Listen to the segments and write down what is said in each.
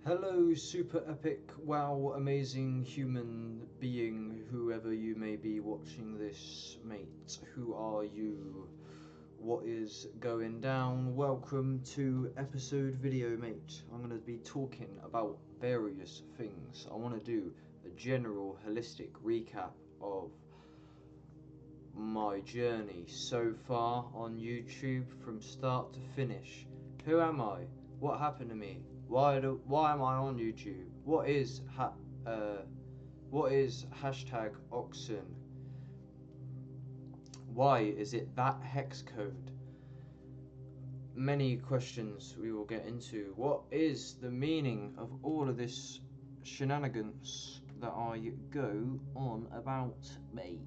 Hello, super epic, wow, amazing human being, whoever you may be watching this, mate. Who are you? What is going down? Welcome to episode video, mate. I'm going to be talking about various things. I want to do a general, holistic recap of my journey so far on YouTube from start to finish. Who am I? What happened to me? Why am I on YouTube? What is hashtag OXSN? Why is it that hex code? Many questions we will get into. What is the meaning of all of this shenanigans that I go on about, mate?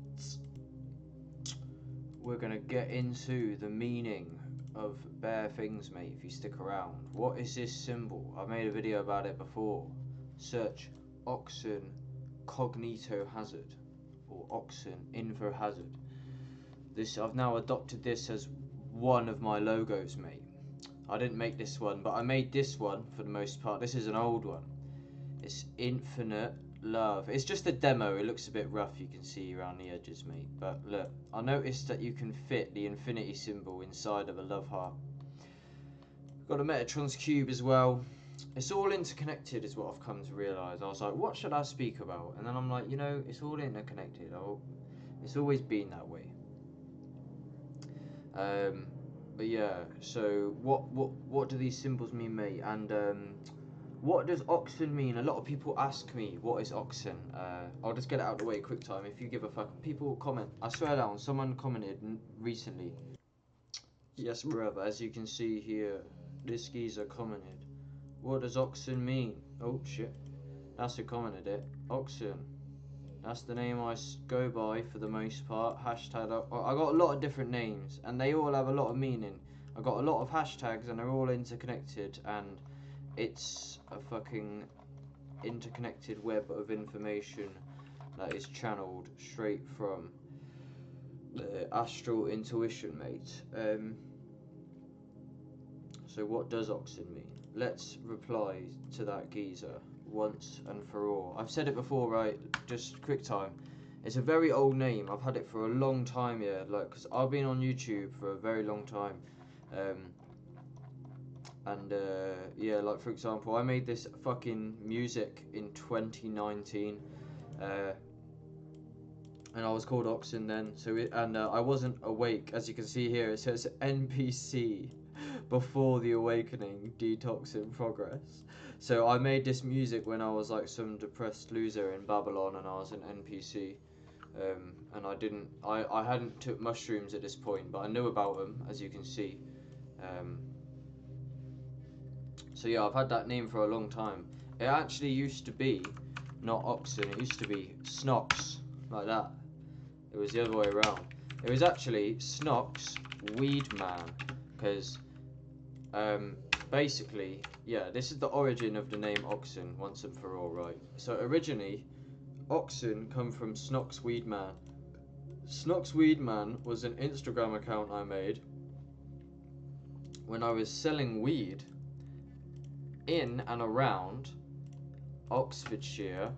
We're gonna get into the meaning of bare things, mate, if you stick around. What is this symbol? I've made a video about it before. Search OXSN cognito hazard or OXSN info hazard. I've now adopted this as one of my logos, mate. I didn't make this one, but I made this one for the most part. This is an old one. It's infinite love. It's just a demo. It looks a bit rough, you can see around the edges, mate. But look, I noticed that you can fit the infinity symbol inside of a love heart. We've got a Metatron's cube as well. It's all interconnected is what I've come to realise. I was like, what should I speak about? And then I'm like, you know, it's all interconnected. It's always been that way. But yeah, so what do these symbols mean, mate? And what does OXSN mean? A lot of people ask me, what is OXSN? I'll just get it out of the way quick time. If you give a fuck, people comment. I swear down, someone commented recently. Yes, brother, as you can see here, this geezer commented. What does OXSN mean? Oh, shit. That's who commented it. OXSN. That's the name I go by for the most part. Hashtag. I got a lot of different names, and they all have a lot of meaning. I got a lot of hashtags, and they're all interconnected, and it's a fucking interconnected web of information that is channeled straight from the astral intuition, mate. So what does OXSN mean? Let's reply to that geezer once and for all. I've said it before, right? Just quick time. It's a very old name. I've had it for a long time, yeah. Like, cause I've been on YouTube for a very long time. Yeah, like for example, I made this fucking music in 2019, and I was called OXSN then. So I wasn't awake, as you can see here. It says NPC before the awakening, detox in progress. So I made this music when I was like some depressed loser in Babylon, and I was an NPC. And I hadn't took mushrooms at this point, but I knew about them, as you can see. So yeah, I've had that name for a long time. It actually used to be not OXSN, it used to be Snox, like that. It was the other way around. It was actually Snox Weed Man, because basically, yeah, this is the origin of the name OXSN once and for all, right? So originally, OXSN come from Snox Weed Man. Snox Weed Man was an Instagram account I made when I was selling weed in and around Oxfordshire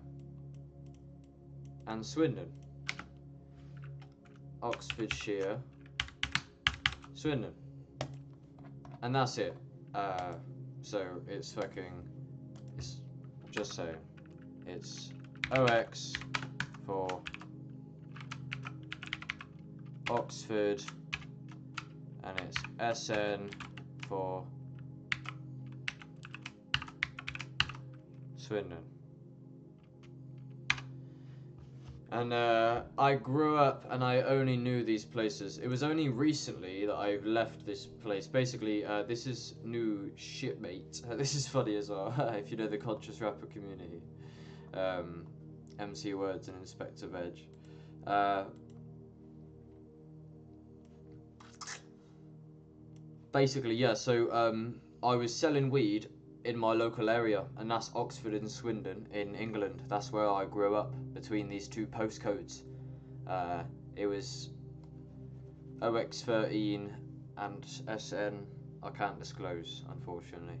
and Swindon. Oxfordshire, Swindon. And that's it. So it's just saying, it's OX for Oxford, and it's SN for Swindon. And I grew up and I only knew these places. It was only recently that I left this place. Basically, this is new shit, mate. This is funny as well, if you know the conscious rapper community. MC Words and Inspector Veg. Basically, yeah, so I was selling weed in my local area, and that's Oxford and Swindon in England. That's where I grew up, between these two postcodes. It was OX13 and SN. I can't disclose, unfortunately.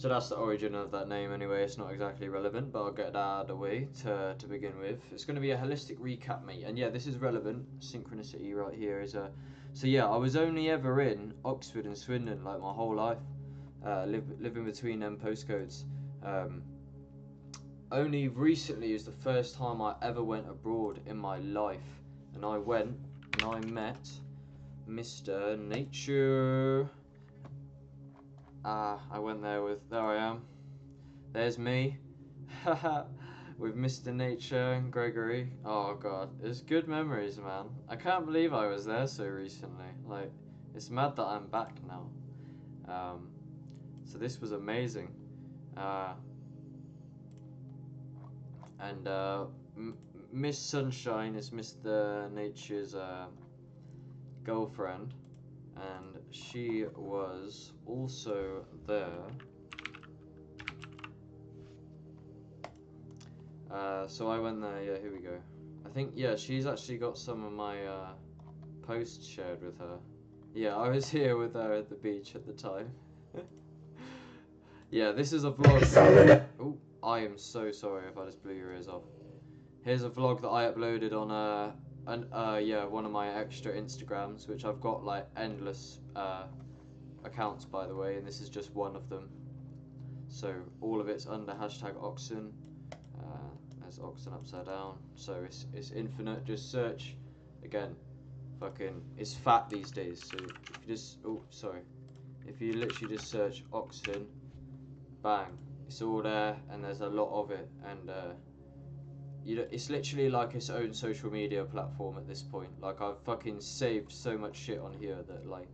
So that's the origin of that name anyway. It's not exactly relevant, but I'll get that out of the way to begin with. It's going to be a holistic recap, mate. And yeah, this is relevant. Synchronicity right here is a... So yeah, I was only ever in Oxford and Swindon like my whole life. Living between them postcodes. Only recently is the first time I ever went abroad in my life. And I went and I met Mr. Nature. I went there there I am. There's me. With Mr. Nature and Gregory. Oh god, it's good memories, man. I can't believe I was there so recently. Like, it's mad that I'm back now. So this was amazing. And Miss Sunshine is Mr. Nature's girlfriend, and she was also there. So I went there. Yeah, here we go. I think, yeah, she's actually got some of my posts shared with her. Yeah, I was here with her at the beach at the time. Yeah, this is a vlog. Oh, I am so sorry if I just blew your ears off. Here's a vlog that I uploaded on one of my extra Instagrams, which I've got like endless accounts, by the way, and this is just one of them. So all of it's under #OXSN. There's OXSN upside down. So it's infinite. Just search again. Fucking, it's fat these days. So if you just if you literally just search OXSN, bang, it's all there, and there's a lot of it, and it's literally like its own social media platform at this point. Like, I've fucking saved so much shit on here that like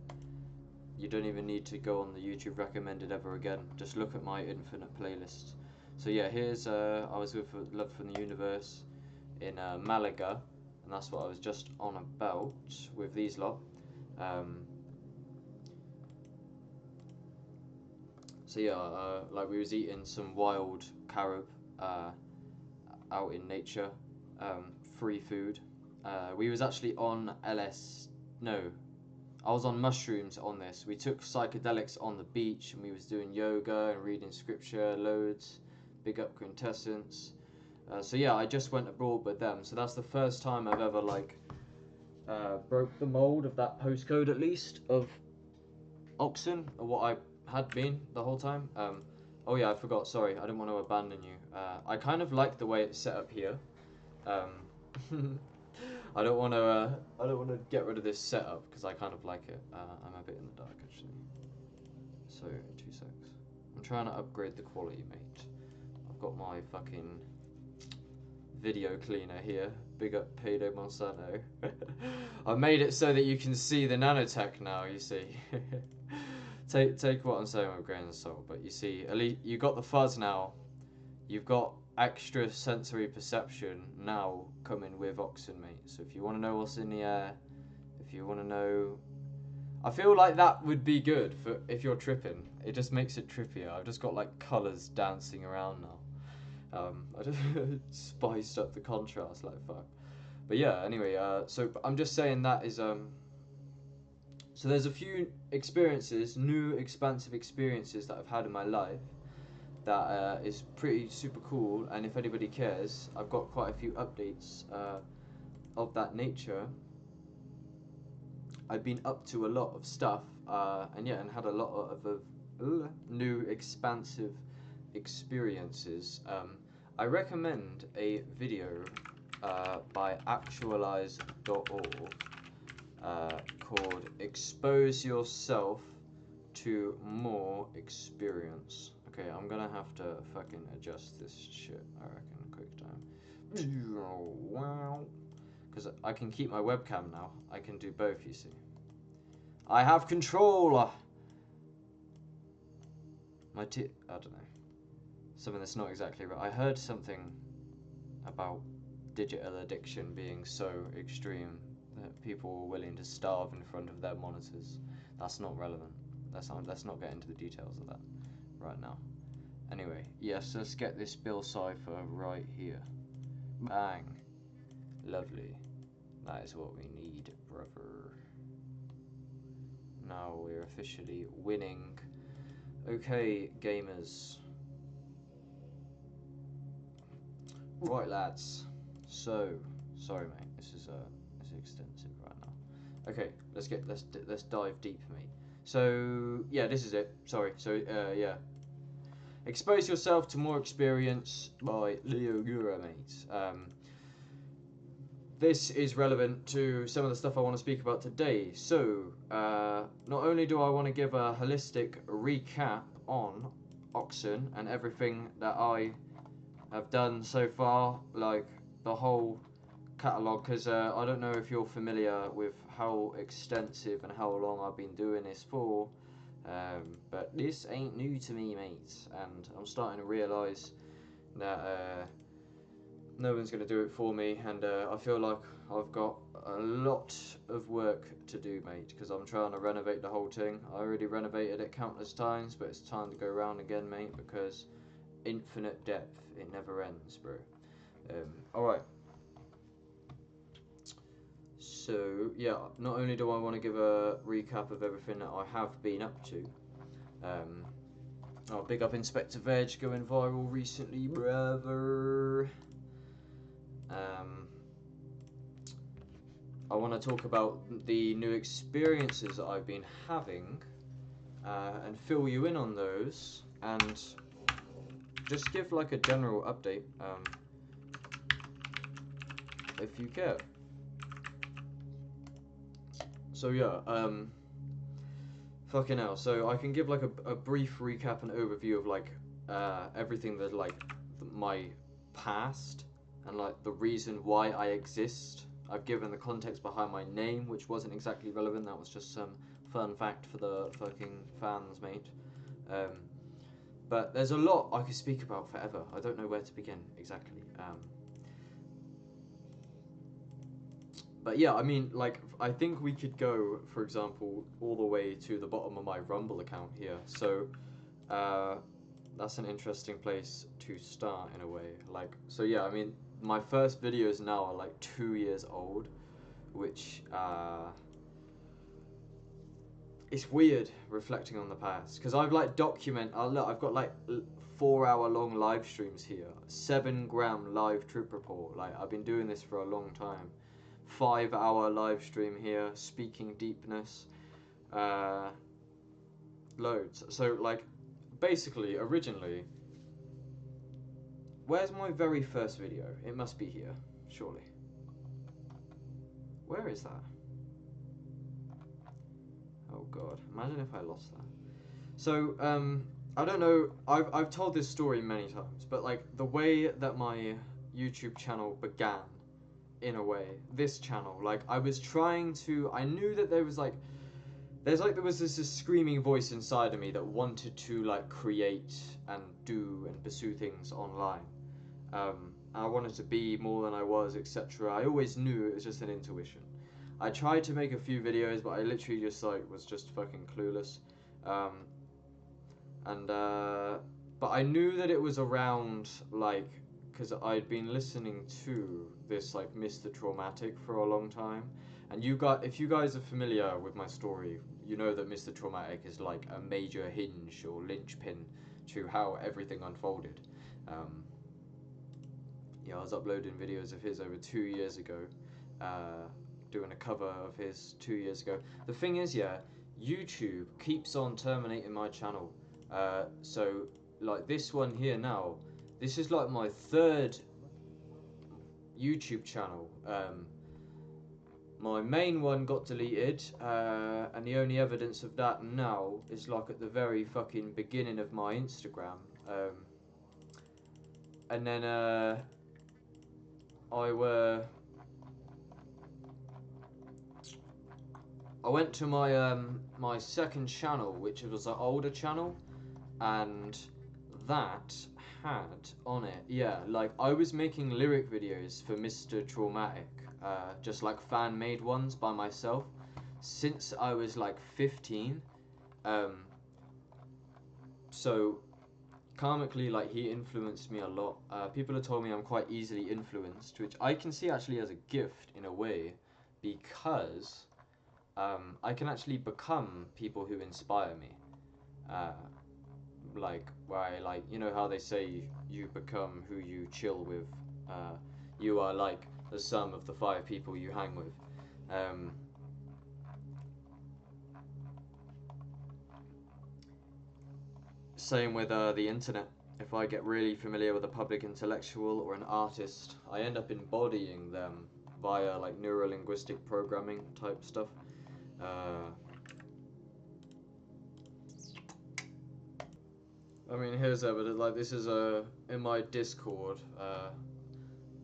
you don't even need to go on the YouTube recommended ever again. Just look at my infinite playlists. So yeah, here's I was with Love from the Universe in Malaga, and that's what I was just on about with these lot. So yeah, like we was eating some wild carob out in nature, free food. We was actually on I was on mushrooms on this. We took psychedelics on the beach, and we was doing yoga and reading scripture loads. Big up Quintessence. So yeah, I just went abroad with them. So that's the first time I've ever like broke the mold of that postcode, at least, of OXSN, or what I had been the whole time. Oh yeah, I forgot. Sorry, I didn't want to abandon you. I kind of like the way it's set up here. I don't want to get rid of this setup because I kind of like it. I'm a bit in the dark actually. So 2 secs. I'm trying to upgrade the quality, mate. I've got my fucking video cleaner here. Big up Payday Monsanto. I made it so that you can see the nanotech now. You see. Take what I'm saying with a grain of salt, but you see, at least you got the fuzz now. You've got extra sensory perception now coming with OXSN, mate. So if you want to know what's in the air, if you want to know, I feel like that would be good for if you're tripping. It just makes it trippier. I've just got like colours dancing around now. I just spiced up the contrast like fuck. But yeah, anyway, so I'm just saying that is so there's a few experiences, new expansive experiences that I've had in my life that is pretty super cool, and if anybody cares, I've got quite a few updates of that nature. I've been up to a lot of stuff, and had a lot of new expansive experiences. I recommend a video by actualize.org called Expose Yourself to More Experience. Okay, I'm gonna have to fucking adjust this shit, I reckon, quick time. Wow. Because I can keep my webcam now. I can do both, you see. I have control! I don't know. Something that's not exactly right. I heard something about digital addiction being so extreme that people were willing to starve in front of their monitors. That's not relevant. Let's not get into the details of that right now. Anyway, yes, let's get this Bill cipher right here. Bang. Lovely. That is what we need, brother. Now we're officially winning Okay, gamers. Right, lads. So, sorry, mate. This is extensive right now. Okay, let's dive deep, mate. So yeah, this is it. Sorry. So yeah. Expose yourself to more experience by Leo Gura, mate. This is relevant to some of the stuff I want to speak about today. So, not only do I want to give a holistic recap on OXSN and everything that I have done so far, like the whole catalogue, because I don't know if you're familiar with how extensive and how long I've been doing this for, but this ain't new to me, mates, and I'm starting to realise that no one's going to do it for me, and I feel like I've got a lot of work to do, mate, because I'm trying to renovate the whole thing. I already renovated it countless times, but it's time to go around again, mate, because infinite depth, it never ends, bro. Alright. So, yeah, not only do I want to give a recap of everything that I have been up to, oh, big up Inspector Veg going viral recently, brother. I want to talk about the new experiences that I've been having and fill you in on those and just give like a general update if you care. So yeah, fucking hell. So I can give like a brief recap and overview of like everything that like my past and like the reason why I exist. I've given the context behind my name, which wasn't exactly relevant. That was just some fun fact for the fucking fans, mate. But there's a lot I could speak about forever. I don't know where to begin exactly. But yeah, I mean, like, I think we could go, for example, all the way to the bottom of my Rumble account here. So, that's an interesting place to start in a way. Like, so yeah, I mean, my first videos now are like 2 years old, which, it's weird reflecting on the past. Because I've like look, I've got like 4-hour long live streams here, 7-gram live trip report. Like, I've been doing this for a long time. 5-hour live stream here, speaking deepness, loads. So like, basically, originally, where's my very first video? It must be here, surely. Where is that? Oh god, imagine if I lost that. So, I don't know, I've told this story many times, but like, the way that my YouTube channel began, in a way, this channel, like, I was trying to, I knew that there was like, there was this screaming voice inside of me that wanted to like create and do and pursue things online. I wanted to be more than I was, etc. I always knew it was just an intuition. I tried to make a few videos, but I literally just like was just fucking clueless. But I knew that it was around like, because I'd been listening to this like Mr. Traumatic for a long time, and if you guys are familiar with my story, you know that Mr. Traumatic is like a major hinge or linchpin to how everything unfolded. Yeah, I was uploading videos of his over 2 years ago, doing a cover of his 2 years ago. The thing is, yeah, YouTube keeps on terminating my channel. So, like this one here now, this is like my 3rd YouTube channel. My main one got deleted, and the only evidence of that now is like at the very fucking beginning of my Instagram. And then I went to my my second channel, which was an older channel, and that had on it, yeah, like I was making lyric videos for Mr. Traumatic, just like fan-made ones by myself, since I was like 15. So karmically, like, he influenced me a lot. People have told me I'm quite easily influenced, which I can see actually as a gift in a way, because I can actually become people who inspire me. like, where I, like, you know how they say you become who you chill with. You are like the sum of the 5 people you hang with. Same with the internet. If I get really familiar with a public intellectual or an artist, I end up embodying them via like neuro-linguistic programming type stuff. I mean, here's evidence. Like, this is in my Discord.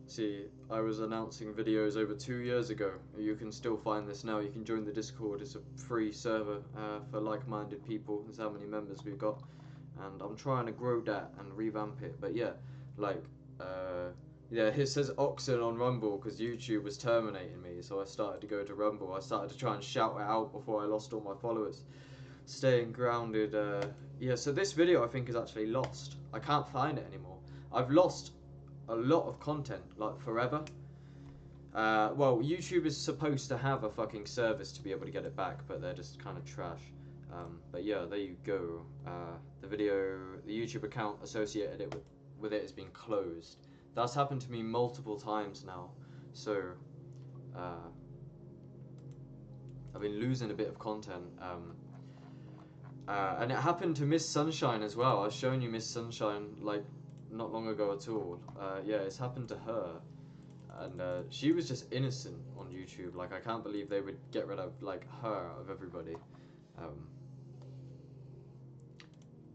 See, I was announcing videos over 2 years ago. You can still find this now. You can join the Discord. It's a free server for like-minded people. That's how many members we've got. And I'm trying to grow that and revamp it. But yeah, like, yeah, it says OXSN on Rumble because YouTube was terminating me. So I started to go to Rumble. I started to try and shout it out before I lost all my followers. Staying grounded. Yeah, so this video I think is actually lost. I can't find it anymore. I've lost a lot of content, like forever. Well, YouTube is supposed to have a fucking service to be able to get it back, but they're just kind of trash. But yeah, there you go. The YouTube account associated with it has been closed. That's happened to me multiple times now. So, I've been losing a bit of content. And it happened to Miss Sunshine as well. I was showing you Miss Sunshine like not long ago at all. Yeah, it's happened to her, and she was just innocent on YouTube. Like, I can't believe they would get rid of like her of everybody.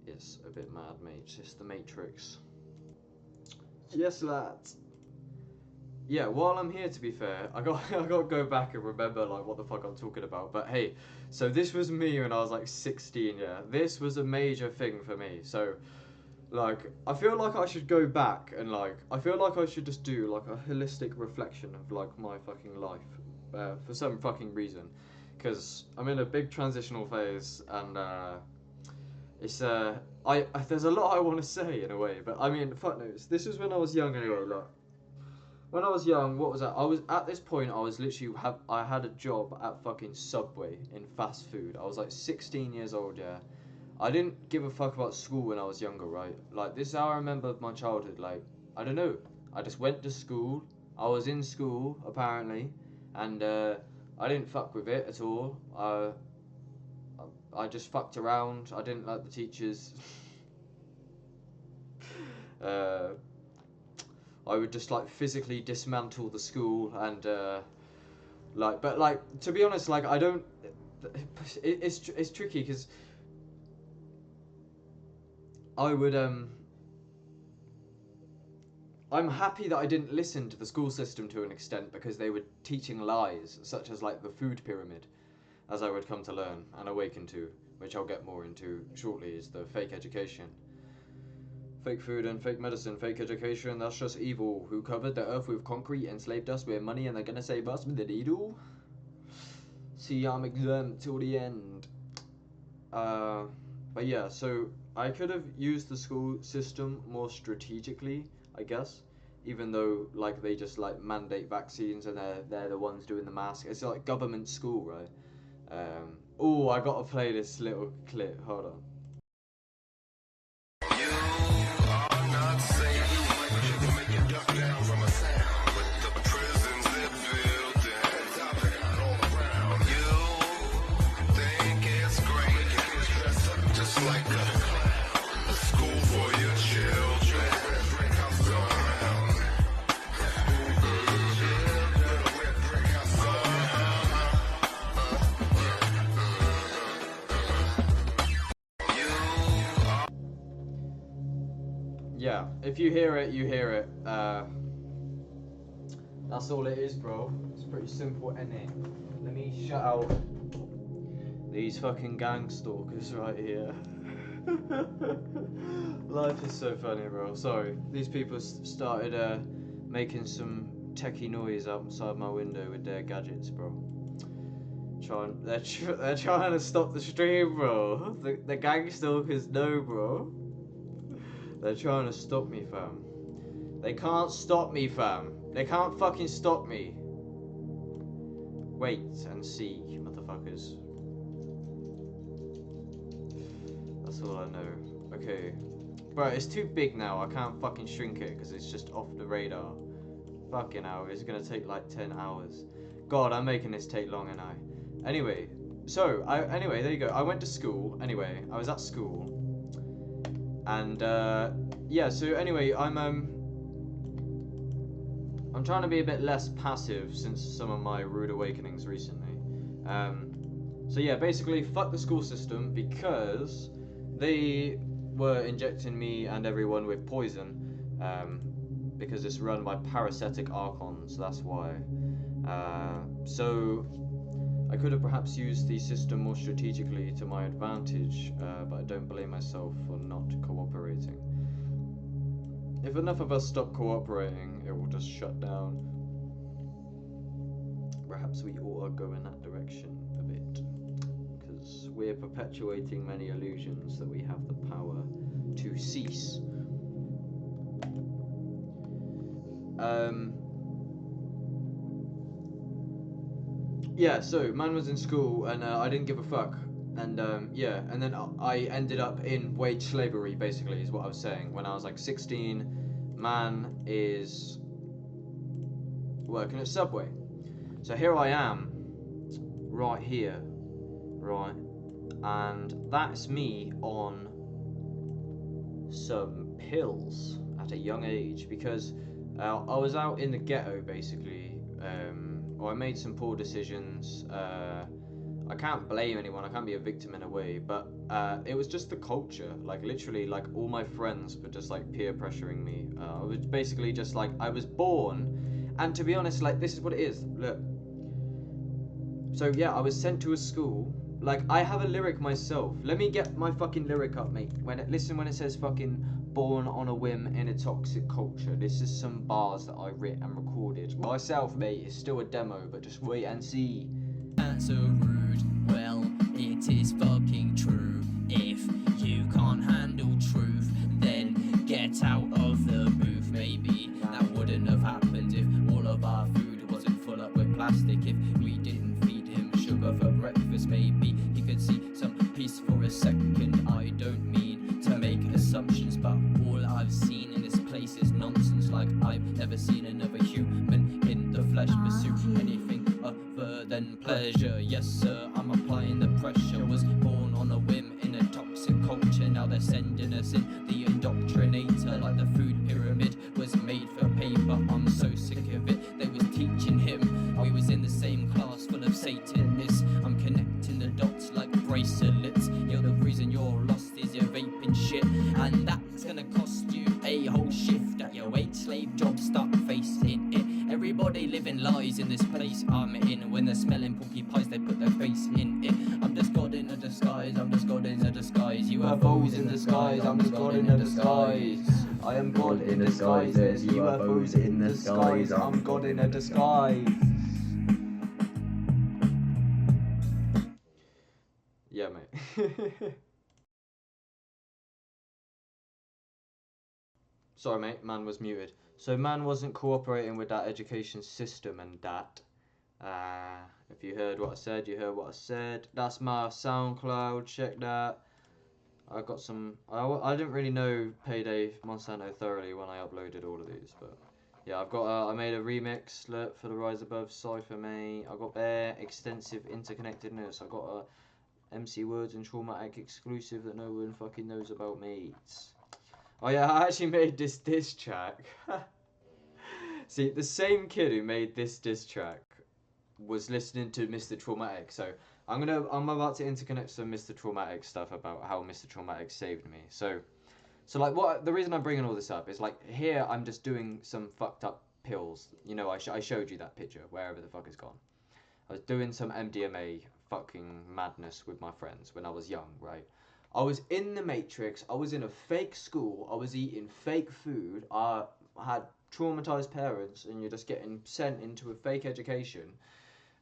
It's a bit mad, mate. It's the Matrix. Yes, lads. Yeah, while I'm here, to be fair, I got to go back and remember like what the fuck I'm talking about. But hey, so this was me when I was like 16. Yeah, this was a major thing for me. So, like, I feel like I should go back and like, I feel like I should just do like a holistic reflection of like my fucking life, for some fucking reason, because I'm in a big transitional phase and it's there's a lot I want to say in a way, but I mean, fuck knows. This was when I was young anyway. Like, when I was young, what was that? I was at this point. I was literally I had a job at fucking Subway in fast food. I was like 16 years old. Yeah, I didn't give a fuck about school when I was younger, right? Like, this is how I remember my childhood. Like, I don't know. I just went to school. I was in school apparently, and I didn't fuck with it at all. I just fucked around. I didn't like the teachers. I would just like physically dismantle the school and like, but like, to be honest, like, I don't. It's tricky because I would I'm happy that I didn't listen to the school system to an extent, because they were teaching lies such as like the food pyramid, as I would come to learn and awaken to, which I'll get more into shortly, is the fake education. Fake food and fake medicine, fake education, that's just evil. Who covered the earth with concrete, enslaved us with money, and they're gonna save us with the needle? See, I'm exempt till the end. But yeah, so I could have used the school system more strategically, I guess. Even though like they just like mandate vaccines and they're the ones doing the mask. It's like government school, right? Oh, I gotta play this little clip. Hold on. Yeah, if you hear it, you hear it. That's all it is, bro. It's pretty simple, innit? Let me shut out these fucking gang stalkers right here. Life is so funny, bro. Sorry, these people started making some techie noise outside my window with their gadgets, bro. They're trying to stop the stream, bro. The gang stalkers know, bro. They're trying to stop me, fam. They can't stop me, fam. They can't fucking stop me. Wait and see, motherfuckers. That's all I know. Okay. Bro, it's too big now. I can't fucking shrink it because it's just off the radar. Fucking hell, it's gonna take like 10 hours. God, I'm making this take long, and I. Anyway, so anyway, there you go. I went to school. Anyway, I was at school, and yeah. So anyway, I'm trying to be a bit less passive since some of my rude awakenings recently. So yeah, basically, fuck the school system because they were injecting me and everyone with poison. Because it's run by parasitic archons, that's why. So I could have perhaps used the system more strategically to my advantage, but I don't blame myself for not cooperating. If enough of us stop cooperating, it will just shut down. Perhaps we ought to go in that direction a bit, because we're perpetuating many illusions that we have the power to cease. Yeah, so man was in school and I didn't give a fuck, and yeah, and then I ended up in wage slavery, basically, is what I was saying. When I was like 16, man is working at Subway. So here I am, right here, right, and that's me on some pills at a young age because I was out in the ghetto, basically. Or I made some poor decisions. I can't blame anyone. I can't be a victim in a way, but it was just the culture. Like literally, like all my friends were just like peer pressuring me. I was basically just like I was born, and to be honest, like this is what it is. Look. So yeah, I was sent to a school. Like I have a lyric myself. Let me get my fucking lyric up, mate. When it says fucking born on a whim in a toxic culture. This is some bars that I writ and recorded myself, mate. It's still a demo, but just wait and see. That's so rude. Well, it is fucking true. If you can't handle truth, then get out of the booth. Maybe that wouldn't have happened if all of our food wasn't full up with plastic. If we didn't feed him sugar for breakfast, maybe he could see some peace for a second. I don't mean to make assumptions, but all I've seen in this place is nonsense. Like I've never seen another human in the flesh pursue anything other than pleasure. Yes sir, I'm applying the pressure. Was born on a whim in a toxic culture. Now they're sending us in the indoctrinator. Like the food pyramid was made for paper. I'm so sick of it. They was teaching him. We was in the same class full of Satanists. I'm connecting the dots like bracelets. You're the reason you're lost is your vaping shit, and that's gonna cost you a whole shift at your wage slave job. Start facing it. Everybody living lies in this place I'm in. When they're smelling porcupines, they put their face in it. I'm just God in a disguise. I'm just God in a disguise. UFOs in the skies. I'm just God in a disguise. I am God in disguise. There's UFOs in the skies. I'm God in a disguise. Yeah, mate. Sorry, mate. Man was muted. So man wasn't cooperating with that education system and that. If you heard what I said, you heard what I said. That's my SoundCloud. Check that. I got some. I didn't really know Payday Monsanto thoroughly when I uploaded all of these, but yeah, I've got. I made a remix for the Rise Above Cypher, mate. I got bare extensive interconnectedness. I got a MC Words and Traumatic exclusive that no one fucking knows about, mates. Oh yeah, I actually made this diss track. See, the same kid who made this diss track was listening to Mr. Traumatic, so I'm about to interconnect some Mr. Traumatic stuff about how Mr. Traumatic saved me. So like what the reason I'm bringing all this up is like here I'm just doing some fucked up pills. You know, I showed you that picture wherever the fuck it's gone. I was doing some MDMA fucking madness with my friends when I was young, right? I was in the Matrix. I was in a fake school. I was eating fake food. I had traumatized parents, and you're just getting sent into a fake education,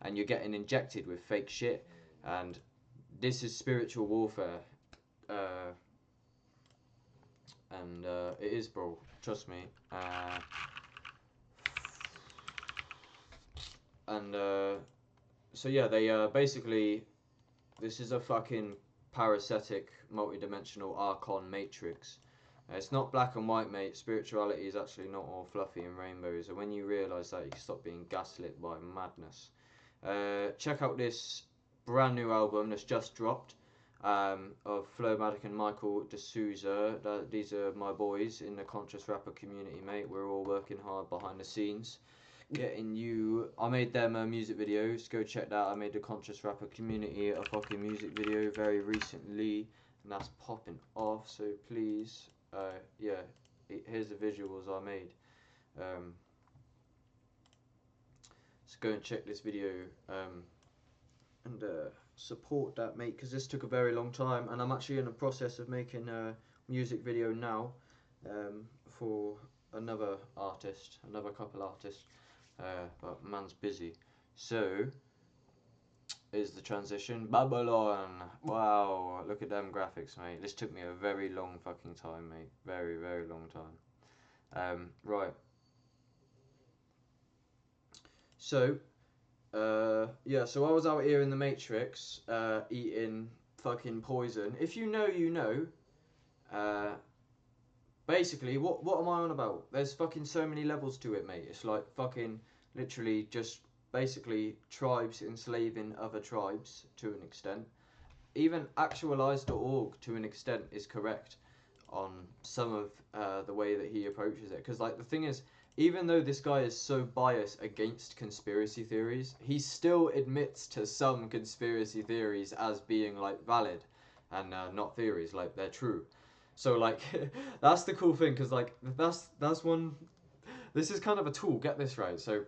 and you're getting injected with fake shit. And this is spiritual warfare. And it is, bro. Trust me. So yeah, they basically, this is a fucking parasitic, multidimensional Archon matrix. It's not black and white, mate. Spirituality is actually not all fluffy and rainbows. And when you realise that, you can stop being gaslit by madness. Check out this brand new album that's just dropped of Flowmatic and Michael D'Souza. These are my boys in the conscious rapper community, mate. We're all working hard behind the scenes. Getting you. I made them music videos. Go check that. I made the conscious rapper community a fucking music video very recently, and that's popping off. So please, yeah, here's the visuals I made. So go and check this video and support that, mate, because this took a very long time, and I'm actually in the process of making a music video now for another couple artists. But man's busy. So, is the transition. Babylon! Wow, look at them graphics, mate. This took me a very long fucking time, mate. Very, very long time. Right. So, yeah, so I was out here in the Matrix, eating fucking poison. If you know, you know. Basically, what am I on about? There's fucking so many levels to it, mate. It's like fucking literally just basically tribes enslaving other tribes to an extent. Even actualize.org to an extent is correct on some of the way that he approaches it. Because like the thing is, even though this guy is so biased against conspiracy theories, he still admits to some conspiracy theories as being like valid and not theories, like they're true. So like that's the cool thing, because like that's one. This is kind of a tool. Get this right. So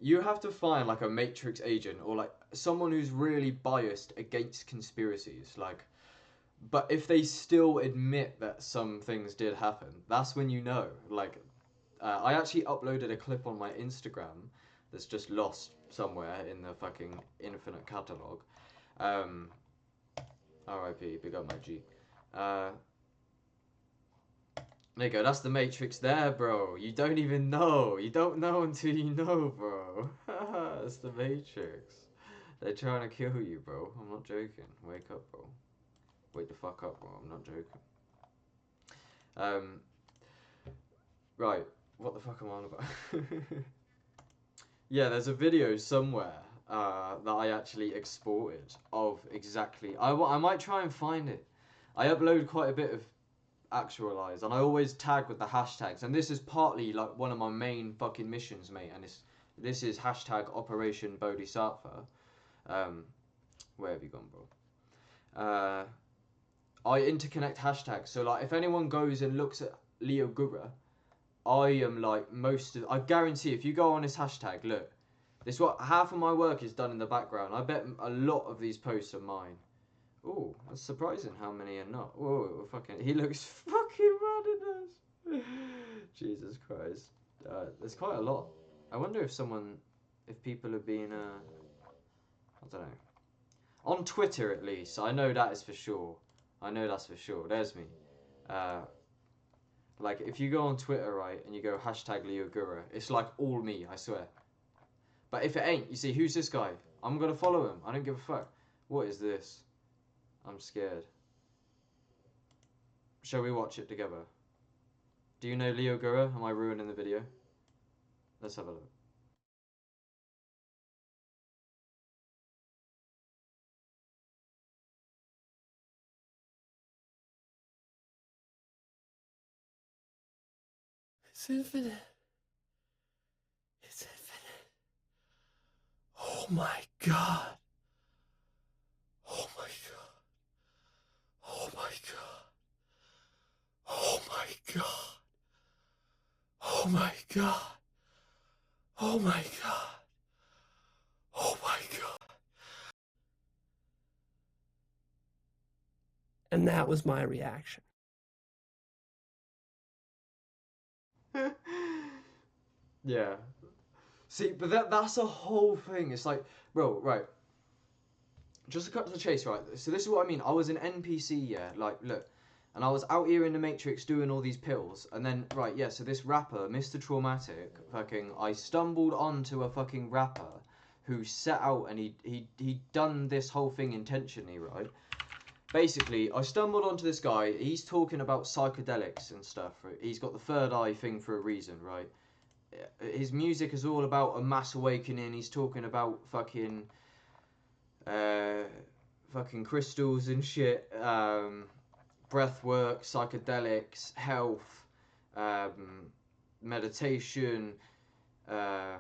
you have to find like a Matrix agent or like someone who's really biased against conspiracies. Like, but if they still admit that some things did happen, that's when you know. Like, I actually uploaded a clip on my Instagram that's just lost somewhere in the fucking infinite catalog. R.I.P. Big up my G. There you go, that's the Matrix there, bro. You don't even know. You don't know until you know, bro. That's the Matrix. They're trying to kill you, bro. I'm not joking. Wake up, bro. Wake the fuck up, bro. I'm not joking. Right. What the fuck am I on about? Yeah, there's a video somewhere that I actually exported of exactly... I might try and find it. I upload quite a bit of actualize, and I always tag with the hashtags, and this is partly like one of my main fucking missions, mate, and this is hashtag Operation Bodhisattva. Where have you gone, bro? I interconnect hashtags, so like if anyone goes and looks at Leo Gura, I am like I guarantee if you go on this hashtag, look, this what half of my work is done in the background. I bet a lot of these posts are mine. Oh, that's surprising how many are not. Whoa, fucking, he looks fucking mad at us. Jesus Christ. There's quite a lot. I wonder if people are being, I don't know. On Twitter, at least. I know that is for sure. I know that's for sure. There's me. Like, if you go on Twitter, right, and you go hashtag Leo Gura, it's like all me, I swear. But if it ain't, you see, who's this guy? I'm gonna follow him. I don't give a fuck. What is this? I'm scared. Shall we watch it together? Do you know Leo Gura? Am I ruining the video? Let's have a look. It's infinite. It's infinite. Oh my god. Oh my god. Oh my god. Oh my god. Oh my god. Oh my god. Oh my god. And that was my reaction. Yeah. See, but that's a whole thing. It's like, bro, right. Just to cut to the chase, right? So this is what I mean. I was an NPC, yeah. Like, look. And I was out here in the Matrix doing all these pills. And then, right, yeah, so this rapper, Mr. Traumatic, I stumbled onto a fucking rapper who set out and he done this whole thing intentionally, right? basically, I stumbled onto this guy. He's talking about psychedelics and stuff. Right? He's got the third eye thing for a reason, right? His music is all about a mass awakening. He's talking about uh, fucking crystals and shit, breath work, psychedelics, health, meditation, uh,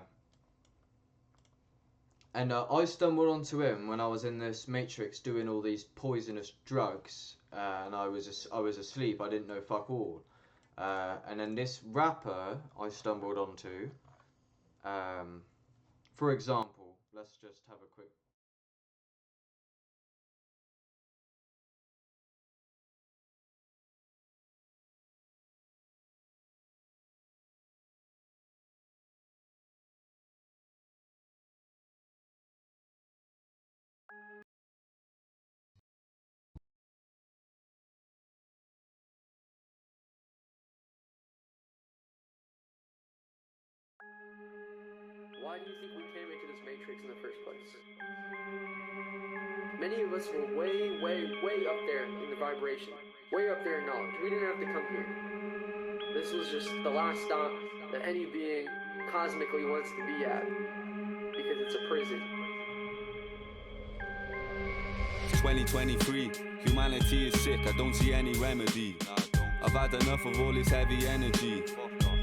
and I stumbled onto him when I was in this matrix doing all these poisonous drugs, and I was asleep. I didn't know fuck all. And then this rapper I stumbled onto, for example, let's just have a quick. Why do you think we came into this matrix in the first place? Many of us were way, way, way up there in the vibration, way up there in knowledge. We didn't have to come here. This was just the last stop that any being cosmically wants to be at, because it's a prison. 2023, humanity is sick, I don't see any remedy. I've had enough of all this heavy energy.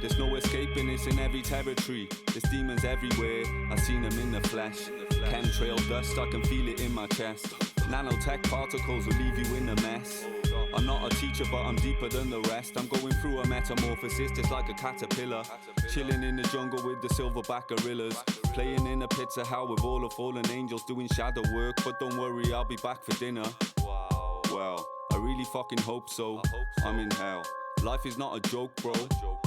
There's no escaping, it's in every territory. There's demons everywhere, I've seen them in the flesh. Chemtrail dust, I can feel it in my chest. Nanotech particles will leave you in a mess. I'm not a teacher, but I'm deeper than the rest. I'm going through a metamorphosis, just like a caterpillar. Chilling in the jungle with the silverback gorillas. Playing in the pits of hell with all the fallen angels doing shadow work. But don't worry, I'll be back for dinner. Well, I really fucking hope so. I'm in hell. Life is not a joke, bro.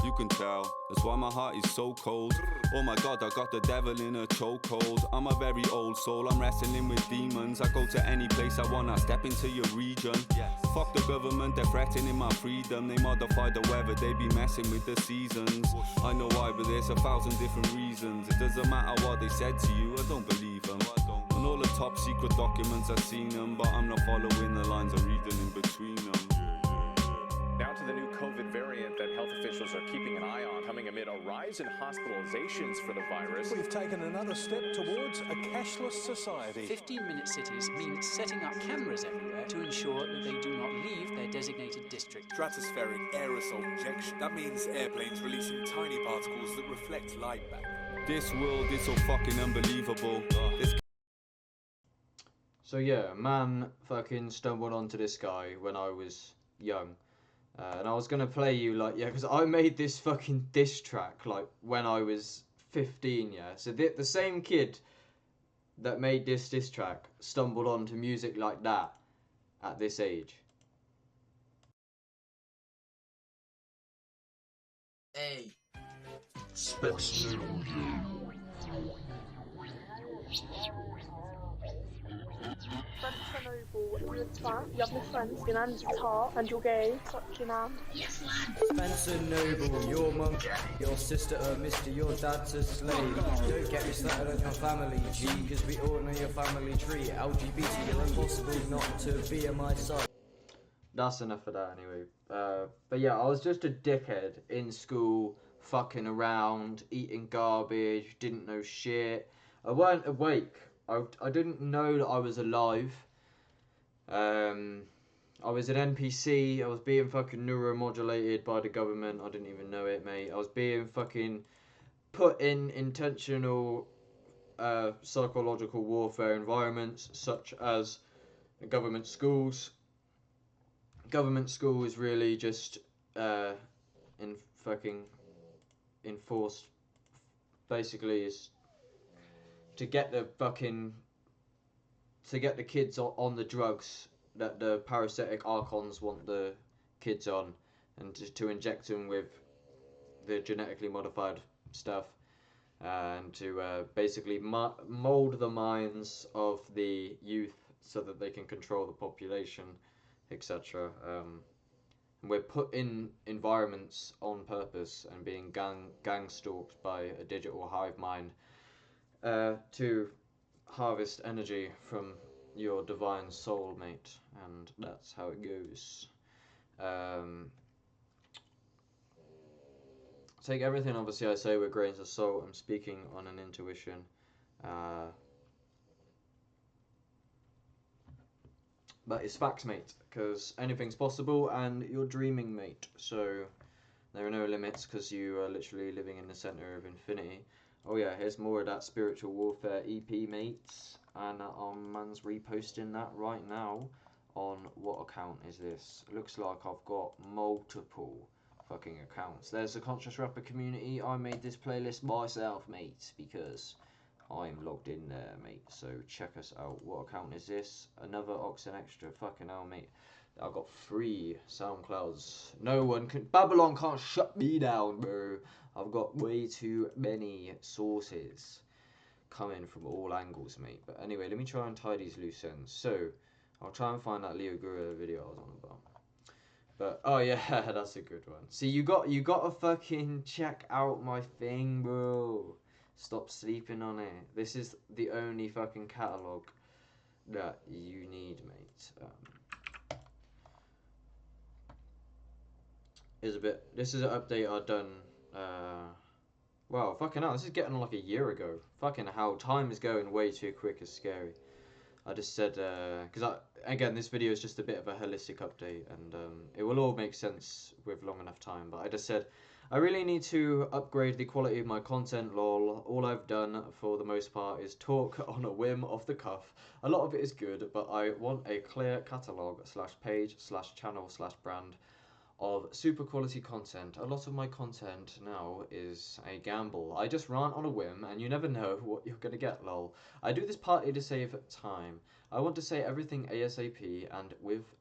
You can tell. That's why my heart is so cold. Oh my god, I got the devil in a chokehold. I'm a very old soul, I'm wrestling with demons. I go to any place I want, I step into your region. Fuck the government, they're threatening my freedom. They modify the weather, they be messing with the seasons. I know why, but there's 1,000 different reasons. It doesn't matter what they said to you, I don't believe them. On all the top secret documents, I've seen them, but I'm not following the lines, I'm reading in between them. Now to the new COVID variant that health officials are keeping an eye on, coming amid a rise in hospitalizations for the virus. We've taken another step towards a cashless society. 15-minute cities mean setting up cameras everywhere to ensure that they do not leave their designated district. Stratospheric aerosol injection. That means airplanes releasing tiny particles that reflect light back. This world is so fucking unbelievable. So yeah, man fucking stumbled onto this guy when I was young. And I was gonna play you because I made this fucking diss track when I was 15, yeah. So the same kid that made this diss track stumbled onto music like that at this age. Hey. Spencer Noble, you're a twat, you have no friends, your nan's a tart, and you're gay, fuck your nan. Spencer Noble, your mum, your sister a mister, your dad's a slave. Don't get me started on your family, G, cause we all know your family tree. LGBT, you're impossible not to be on my side. That's enough of that anyway. But yeah, I was just a dickhead in school, fucking around, eating garbage, didn't know shit. I weren't awake. I didn't know that I was alive. I was an NPC. I was being fucking neuromodulated by the government. I didn't even know it, mate. I was being fucking put in intentional psychological warfare environments, such as government schools. Government school is really just enforced. Basically, is to get the kids on the drugs that the parasitic archons want the kids on, and to inject them with the genetically modified stuff, and to basically mold the minds of the youth so that they can control the population, etc. And we're put in environments on purpose and being gang stalked by a digital hive mind to harvest energy from your divine soulmate, and that's how it goes. Take everything obviously I say with grains of salt. I'm speaking on an intuition. But it's facts, mate, because anything's possible and you're dreaming, mate. So there are no limits because you are literally living in the center of infinity. Oh yeah, here's more of that Spiritual Warfare EP, mates. And man's reposting that right now on what account is this? Looks like I've got multiple fucking accounts. There's a Conscious Rapper community. I made this playlist myself, mate, because I'm logged in there, mate. So check us out. What account is this? Another OXSN Extra. Fucking hell, mate. I've got 3 SoundClouds. No one can. Babylon can't shut me down, bro. I've got way too many sources coming from all angles, mate. But anyway, let me try and tie these loose ends. So I'll try and find that Leo Guru video I was on about. But oh yeah, that's a good one. See, you got to fucking check out my thing, bro. Stop sleeping on it. This is the only fucking catalogue that you need, mate. This is an update I've done. Well, fucking hell, this is getting like a year ago. Fucking hell, time is going way too quick. It's scary. I just said, because again, this video is just a bit of a holistic update, and it will all make sense with long enough time. But I just said, I really need to upgrade the quality of my content, lol. All I've done for the most part is talk on a whim off the cuff. A lot of it is good, but I want a clear catalogue / page / channel / brand of super quality content. A lot of my content now is a gamble. I just rant on a whim and you never know what you're gonna get, lol. I do this partly to save time. I want to say everything ASAP, and with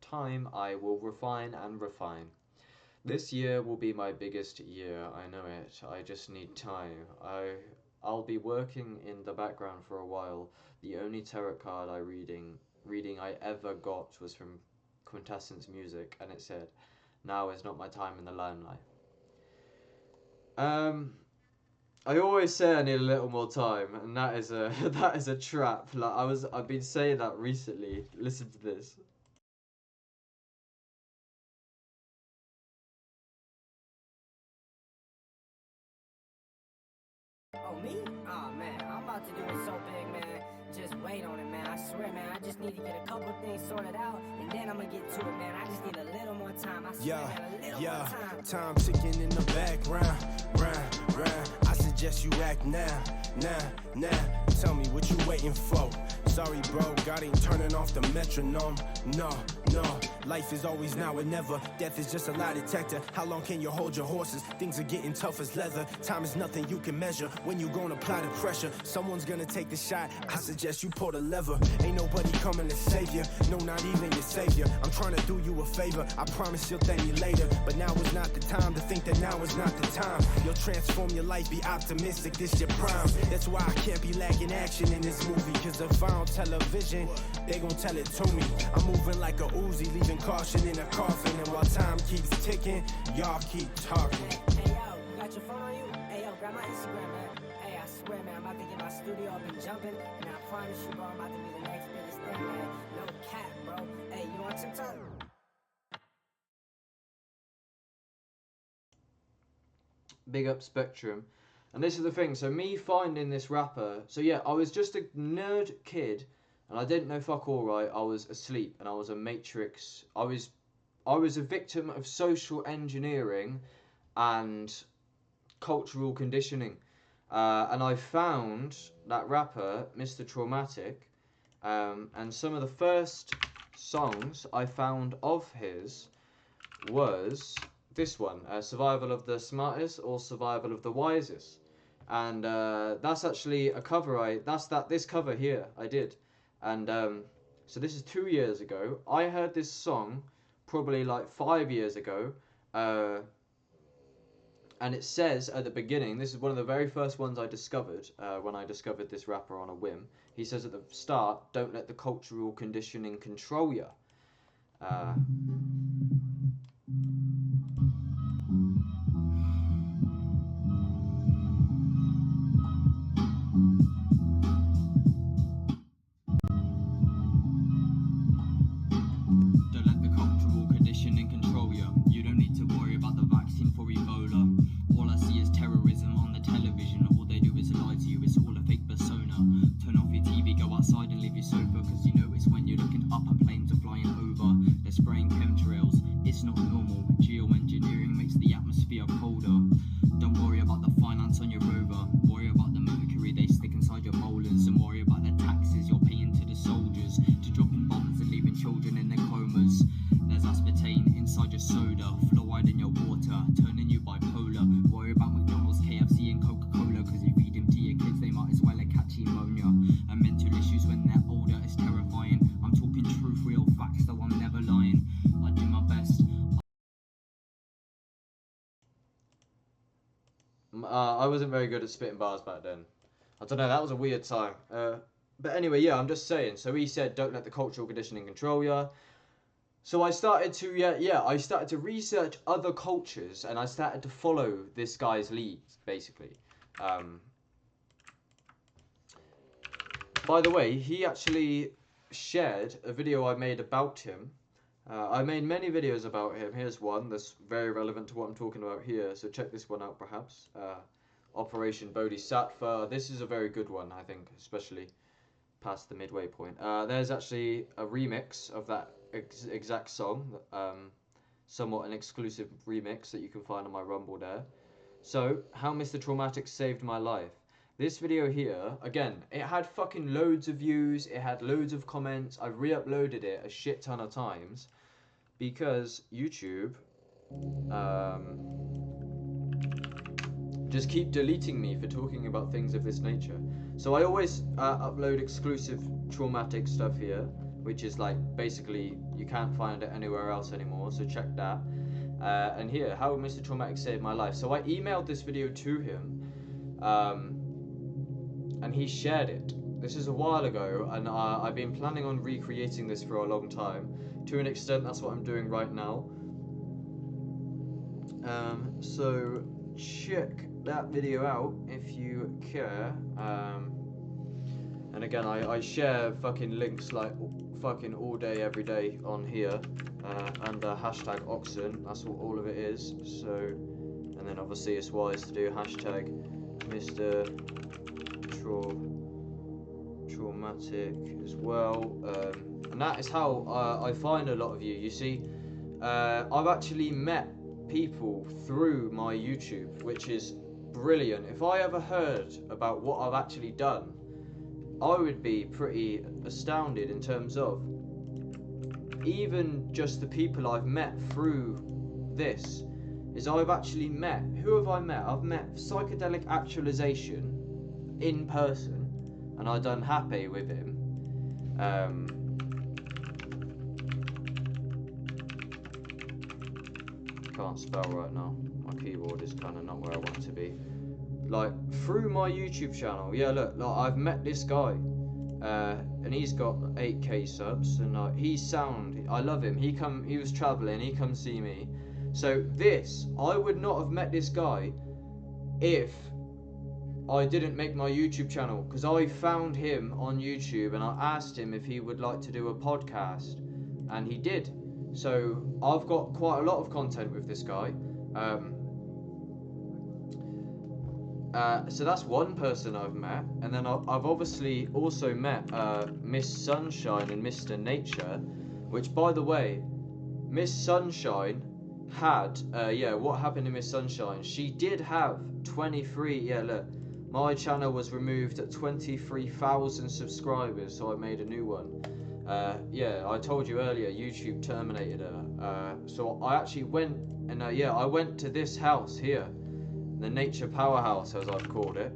time I will refine and refine. This year will be my biggest year, I know it. I just need time. I'll be working in the background for a while. The only tarot card reading I ever got was from Quintessence Music, and it said, "Now is not my time in the limelight." I always say I need a little more time, and that is a that is a trap. Like I've been saying that recently. Listen to this. Oh, me? Oh, man, I'm about to do it so big, man. Just wait on it, man. I swear, man, I just need to get a couple things sorted out, and then I'm gonna get to it, man. I just need a little more time. I swear, man, a little more time. Time ticking in the background, round. I suggest you act now. Tell me what you waiting for. Sorry, bro, God ain't turning off the metronome. No, life is always now and never. Death is just a lie detector. How long can you hold your horses? Things are getting tough as leather. Time is nothing you can measure. When you gonna apply the pressure, someone's gonna take the shot. I suggest you pull the lever. Ain't nobody coming to save you. No, not even your savior. I'm trying to do you a favor. I promise you'll thank me later. But now is not the time to think that now is not the time. You'll transform your life, be optimistic, this your prime. That's why I can't be lacking action in this movie. Cause if I don't tell a vision, they gon' tell it to me. I'm moving like a Uzi, leaving caution in a coffin. And while time keeps ticking, y'all keep talking. Hey, yo, you got your phone on you? Hey, yo, grab my Instagram, man. Hey, I swear, man, I'm about to get my studio up and jumping. And I promise you, bro, I'm about to be the next biggest thing, man. No cap, bro. Hey, you on TikTok? Big up Spectrum. And this is the thing, so me finding this rapper, so yeah, I was just a nerd kid, and I didn't know fuck all, right. I was asleep, and I was a matrix. I was a victim of social engineering and cultural conditioning. And I found that rapper, Mr. Traumatic, and some of the first songs I found of his was this one, Survival of the Smartest or Survival of the Wisest. And that's actually a cover this cover here I did. And so this is 2 years ago. I heard this song probably like 5 years ago. And it says at the beginning, this is one of the very first ones I discovered when I discovered this rapper on a whim. He says at the start, "Don't let the cultural conditioning control you." be a colder. Don't worry about the finance on your rover. Worry about the mercury they stick inside your molars. And worry about the taxes you're paying to the soldiers, to dropping bombs and leaving children in their comas. There's aspartame inside your soda, fluoride in your water, turning you bipolar. Worry about McDonald's, KFC and Coca-Cola, cause if you feed them to your kids they might as well catch pneumonia. And mental issues when they're older is terrifying. I'm talking truth, real facts, though I'm never lying. I do my best. I wasn't very good at spitting bars back then. I don't know, that was a weird time. But anyway, yeah, I'm just saying. So he said, don't let the cultural conditioning control you. So I started to, I started to research other cultures, and I started to follow this guy's leads, basically. By the way, he actually shared a video I made about him. I made many videos about him. Here's one that's very relevant to what I'm talking about here, so check this one out perhaps. Operation Bodhisattva. This is a very good one, I think, especially past the midway point. There's actually a remix of that exact song, somewhat an exclusive remix that you can find on my Rumble there. So, how Mr. Traumatic saved my life. This video here, again, it had fucking loads of views, it had loads of comments. I've re-uploaded it a shit ton of times because YouTube just keep deleting me for talking about things of this nature. So I always upload exclusive traumatic stuff here, which is like basically you can't find it anywhere else anymore, so check that. And here, how Mr. Traumatic saved my life. So I emailed this video to him, and he shared it. This is a while ago, and I've been planning on recreating this for a long time. To an extent, that's what I'm doing right now. So check that video out if you care. And again, I share fucking links like fucking all day, every day on here, and hashtag OXSN. That's what all of it is. So, and then obviously it's wise to do hashtag Mr. Traumatic as well, and that is how I find a lot of you. You see, I've actually met people through my YouTube, which is brilliant. If I ever heard about what I've actually done, I would be pretty astounded in terms of even just the people I've met through this. Is I've actually met, who have I met? I've met Psychedelic Actualization in person, and I done happy with him. Can't spell right now. My keyboard is kind of not where I want it to be. Like through my YouTube channel, yeah. Look, like I've met this guy, and he's got 8k subs, and he's sound. I love him. He was traveling. He come see me. So this, I would not have met this guy if I didn't make my YouTube channel, because I found him on YouTube and I asked him if he would like to do a podcast, and he did. So I've got quite a lot of content with this guy. So that's one person I've met, and then I've obviously also met Miss Sunshine and Mr. Nature, which, by the way, Miss Sunshine had, what happened to Miss Sunshine? She did have 23, look, my channel was removed at 23,000 subscribers, so I made a new one. I told you earlier, YouTube terminated her. So I actually went, and I went to this house here, the Nature Powerhouse, as I've called it.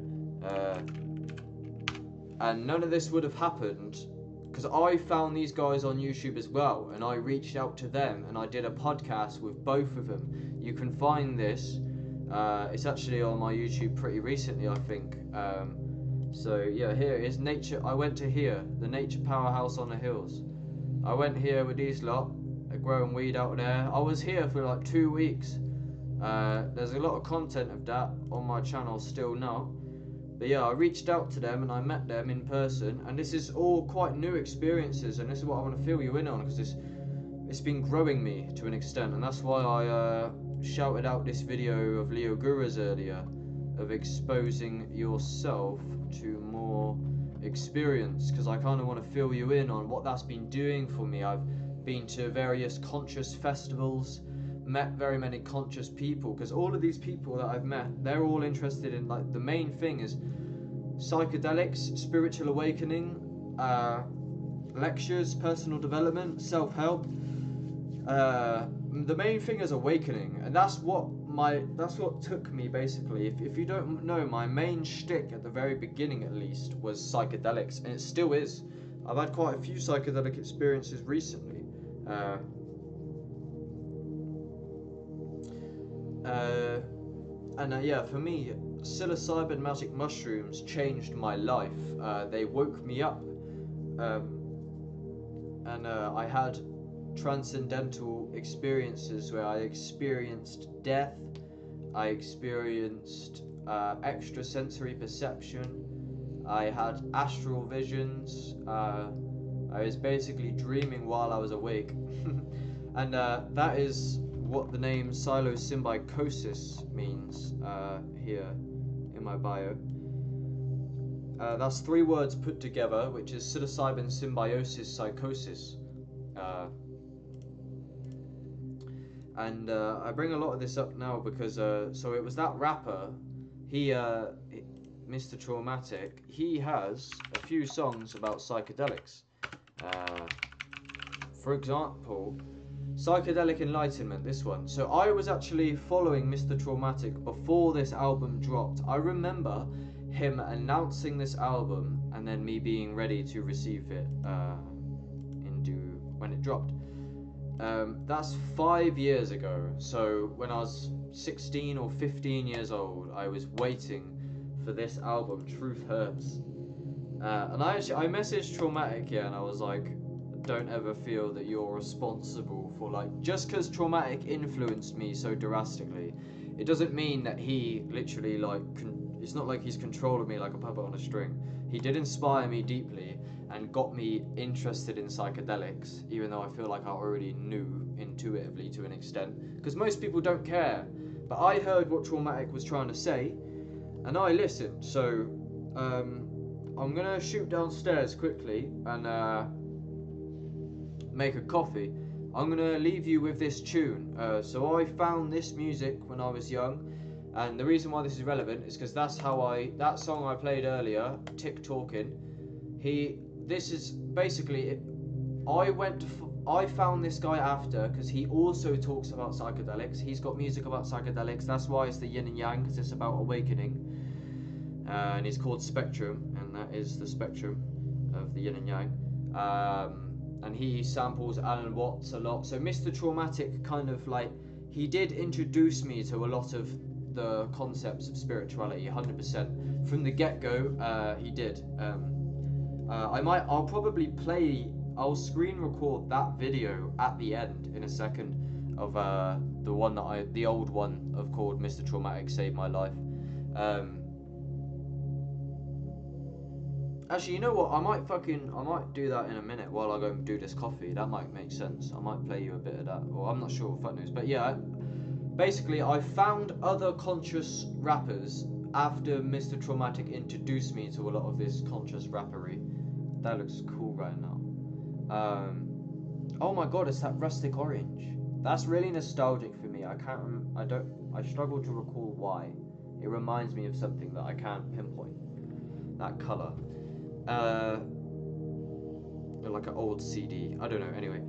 And none of this would have happened because I found these guys on YouTube as well, and I reached out to them, and I did a podcast with both of them. You can find this. It's actually on my YouTube pretty recently, I think. So yeah, here it is. Nature. I went to here, the Nature Powerhouse on the hills. I went here with these lot, growing weed out there. I was here for like 2 weeks. There's a lot of content of that on my channel still now. But yeah, I reached out to them and I met them in person, and this is all quite new experiences, and this is what I want to fill you in on, because it's been growing me to an extent, and that's why I shouted out this video of Leo Gura's earlier, of exposing yourself to more experience, because I kind of want to fill you in on what that's been doing for me. I've been to various conscious festivals, met very many conscious people, because all of these people that I've met, they're all interested in, like, the main thing is psychedelics, spiritual awakening, lectures, personal development, self-help. The main thing is awakening, and that's what took me, basically. If you don't know, my main shtick at the very beginning, at least, was psychedelics, and it still is. I've had quite a few psychedelic experiences recently. Yeah, for me, psilocybin magic mushrooms changed my life. They woke me up, and I had transcendental experiences where I experienced death, I experienced extrasensory perception, I had astral visions, I was basically dreaming while I was awake. And that is what the name psilosymbiosis means here in my bio. That's 3 words put together, which is psilocybin symbiosis psychosis. And I bring a lot of this up now because so it was that rapper, Mr. Traumatic, he has a few songs about psychedelics. For example, Psychedelic Enlightenment, this one. So I was actually following Mr. Traumatic before this album dropped. I remember him announcing this album and then me being ready to receive it when it dropped. That's 5 years ago. So when I was 16 or 15 years old, I was waiting for this album, Truth Hurts. And I messaged Traumatic, yeah, and I was like, don't ever feel that you're responsible for, like, just because Traumatic influenced me so drastically, it doesn't mean that he literally, like, it's not like he's controlling me like a puppet on a string. He did inspire me deeply and got me interested in psychedelics, even though I feel like I already knew intuitively to an extent, because most people don't care. But I heard what Traumatic was trying to say, and I listened. So I'm gonna shoot downstairs quickly and make a coffee. I'm gonna leave you with this tune. So I found this music when I was young, and the reason why this is relevant is because that's how that song I played earlier, Tick Talking, this is basically it. I found this guy after, because he also talks about psychedelics. He's got music about psychedelics. That's why it's the yin and yang, because it's about awakening. And he's called Spectrum, and that is the spectrum of the yin and yang. And he samples Alan Watts a lot. So Mr. Traumatic kind of, like, he did introduce me to a lot of the concepts of spirituality, 100%. From the get-go, he did. I'll screen record that video at the end in a second of the old one of called Mr. Traumatic Saved My Life. Actually, you know what? I might do that in a minute while I go and do this coffee. That might make sense. I might play you a bit of that, or I'm not sure. Fuck knows. But yeah, basically, I found other conscious rappers after Mr. Traumatic introduced me to a lot of this conscious rappery. That looks cool right now. Oh my god, it's that rustic orange. That's really nostalgic for me. I struggle to recall why. It reminds me of something that I can't pinpoint. That colour. Like an old CD. I don't know, anyway.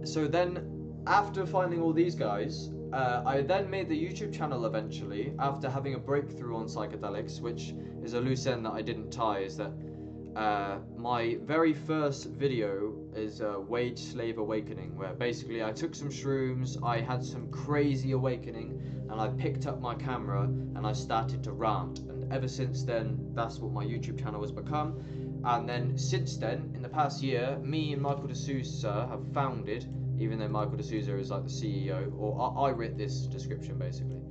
So then, after finding all these guys, I then made the YouTube channel eventually, after having a breakthrough on psychedelics, which is a loose end that I didn't tie, is that my very first video is Wage Slave Awakening, where basically I took some shrooms, I had some crazy awakening, and I picked up my camera and I started to rant. And ever since then, that's what my YouTube channel has become. And then since then, in the past year, me and Michael D'Souza have founded, even though Michael D'Souza is like the CEO, or I wrote this description basically.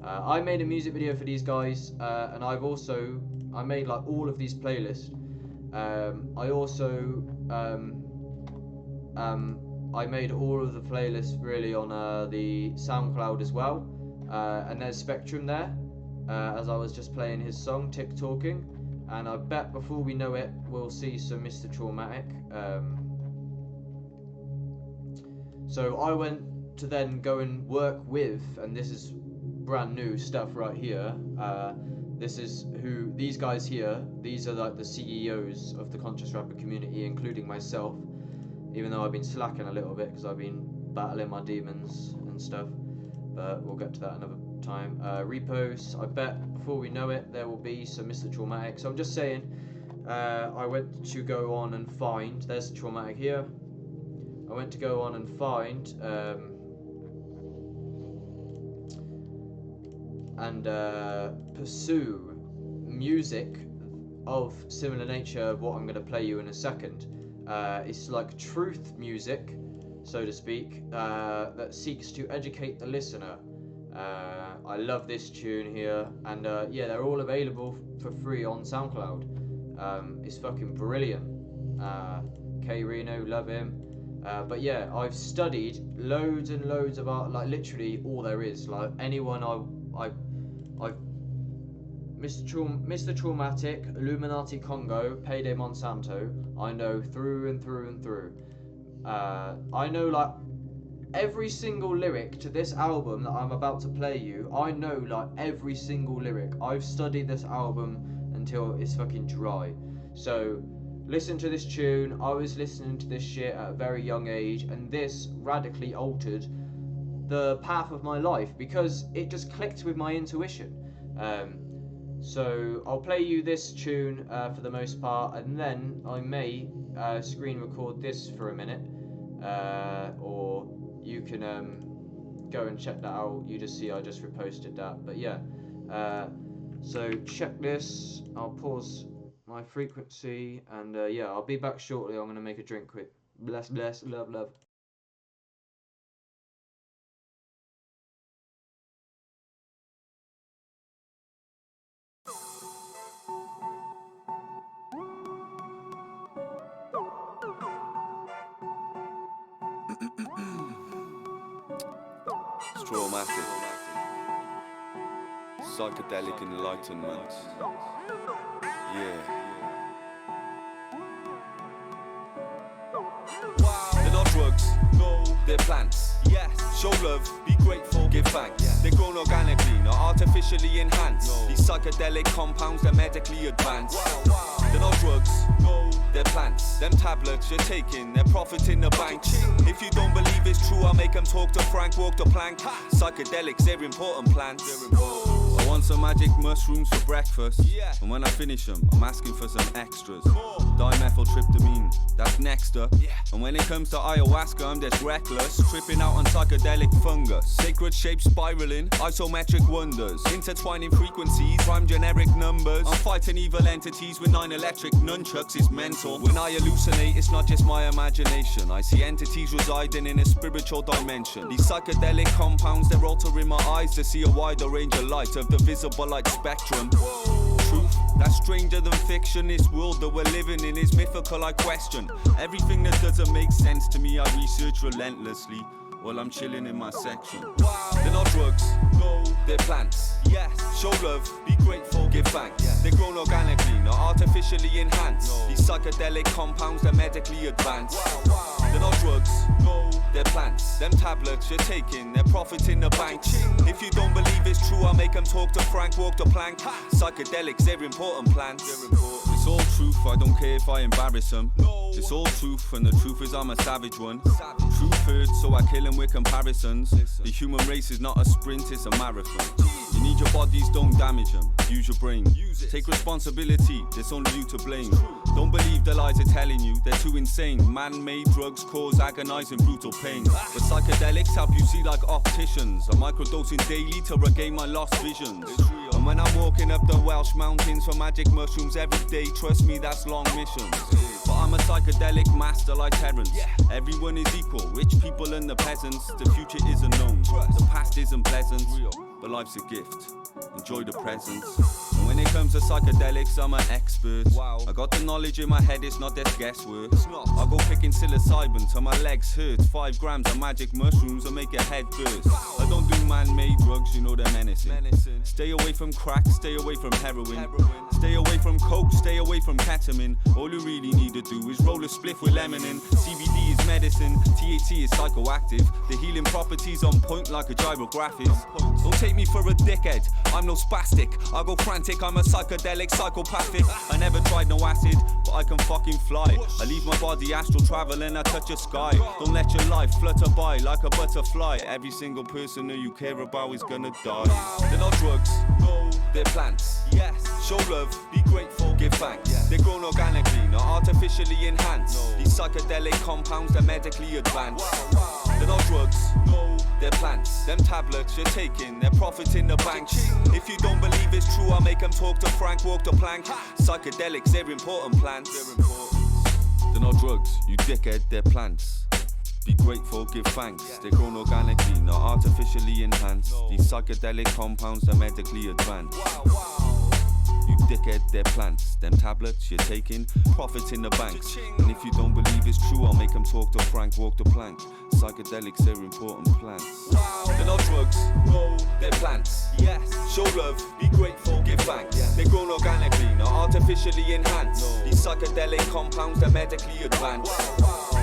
I made a music video for these guys, and I made like all of these playlists. I made all of the playlists really on the SoundCloud as well, and there's Spectrum there, as I was just playing his song Tick Talking, and I bet before we know it we'll see some Mr. Traumatic. So I went to then go and work with, and this is brand new stuff right here. This is who these guys here. These are like the CEOs of the conscious rapper community, including myself. Even though I've been slacking a little bit because I've been battling my demons and stuff. But we'll get to that another time. Reposts. I bet before we know it, there will be some Mr. Traumatic. So I'm just saying. I went to go on and find. There's the Traumatic here. I went to go on and find and pursue music of similar nature of what I'm going to play you in a second. It's like truth music, so to speak, that seeks to educate the listener. I love this tune here, and yeah, they're all available for free on SoundCloud. It's fucking brilliant. K Reno, love him. But yeah, I've studied loads and loads of art, like literally all there is. Like anyone I've Mr. Traumatic, Illuminati Congo, Payday Monsanto, I know through and through and through. I know like every single lyric to this album that I'm about to play you. I know like every single lyric. I've studied this album until it's fucking dry. So listen to this tune. I was listening to this shit at a very young age, and this radically altered the path of my life because it just clicked with my intuition. So I'll play you this tune for the most part, and then I may screen record this for a minute, or you can go and check that out. You just see I just reposted that. But yeah, so check this. I'll pause my frequency, and yeah, I'll be back shortly. I'm gonna make a drink quick. Bless, bless, love, love. Traumatic, psychedelic enlightenment. Yeah. They're not drugs, no, they're plants. Yes. Show love, be grateful, give thanks. Yeah. They're grown organically, not artificially enhanced. No. These psychedelic compounds, they're medically advanced. Wow. They're not drugs, no, they're plants. Them tablets you're taking, they're profiting the banks. If you don't believe it's true, I'll make them talk to Frank, walk the plank. Psychedelics, they're important plants. I want some magic mushrooms for breakfast. Yeah. And when I finish them, I'm asking for some extras. Dimethyltryptamine, that's next up. Yeah. And when it comes to ayahuasca, I'm just reckless. Tripping out on psychedelic fungus. Sacred shapes spiraling, isometric wonders. Intertwining frequencies, prime generic numbers. I'm fighting evil entities with 9 electric nunchucks, it's mental. When I hallucinate, it's not just my imagination. I see entities residing in a spiritual dimension. These psychedelic compounds, they're altering my eyes to see a wider range of light of the visible light spectrum. Truth, that's stranger than fiction. This world that we're living in is mythical, I question. Everything that doesn't make sense to me, I research relentlessly while I'm chilling in my section. They're not drugs, no, they're plants. Yes. Show love, be grateful, give thanks. Yeah. They're grown organically, not artificially enhanced. No. These psychedelic compounds, they're medically advanced. Wow. They're not drugs, no, they're plants. Them tablets you're taking, they're profiting the banks. If you don't believe it's true, I'll make them talk to Frank, walk the plank. Psychedelics, they're important plants. It's all truth, I don't care if I embarrass them. No. It's all truth, and the truth is I'm a savage one. Truth hurts, so I kill them with comparisons. Listen. The human race is not a sprint, it's a marathon. You need your bodies, don't damage them. Use your brain. Take responsibility, there's only you to blame. Don't believe the lies they're telling you, they're too insane. Man-made drugs cause agonizing, brutal pain. But psychedelics help you see like opticians. I'm microdosing daily to regain my lost visions. And when I'm walking up the Welsh mountains for magic mushrooms every day, trust me, that's long missions. But I'm a psychedelic master like Terrence. Everyone is equal, rich people and the peasants. The future isn't known, the past isn't pleasant, but life's a gift. Enjoy the present. And when it comes to psychedelics, I'm an expert. Wow. I got the knowledge in my head, it's not just guesswork. It's not. I go picking psilocybin till my legs hurt. 5 grams of magic mushrooms will make your head burst. I don't do man-made drugs, you know they're menacing. Stay away from crack, stay away from heroin. Stay away from coke, stay away from ketamine. All you really need to do is roll a spliff with lemon in. CBD is medicine, THC is psychoactive. The healing properties on point like a gyrographist. Don't take me for a dickhead, I'm no spastic. I go frantic, I'm a psychedelic, psychopathic. I never tried no acid, but I can fucking fly. I leave my body astral traveling, I touch the sky. Don't let your life flutter by like a butterfly. Every single person who you care about is gonna die. They're not drugs, no, they're plants. Yes, show love, be grateful, give thanks. They're grown organically, not artificially enhanced. These psychedelic compounds, they're medically advanced. They're not drugs, no, they're plants. Them tablets you're taking, they're profiting the banks. If you don't believe it's true, I'll make them talk to Frank, walk the plank. Psychedelics, they're important plants. They're not drugs, you dickhead, they're plants. Be grateful, give thanks. They're grown organically, not artificially enhanced. These psychedelic compounds are medically advanced. You dickhead, they're plants. Them tablets you're taking, profit in the banks. And if you don't believe it's true, I'll make them talk to Frank, walk the plank. Psychedelics, they're important plants. They're not drugs, no, they're plants. Yes, show love, be grateful, give thanks. They're grown organically, not artificially enhanced. These psychedelic compounds, they're medically advanced.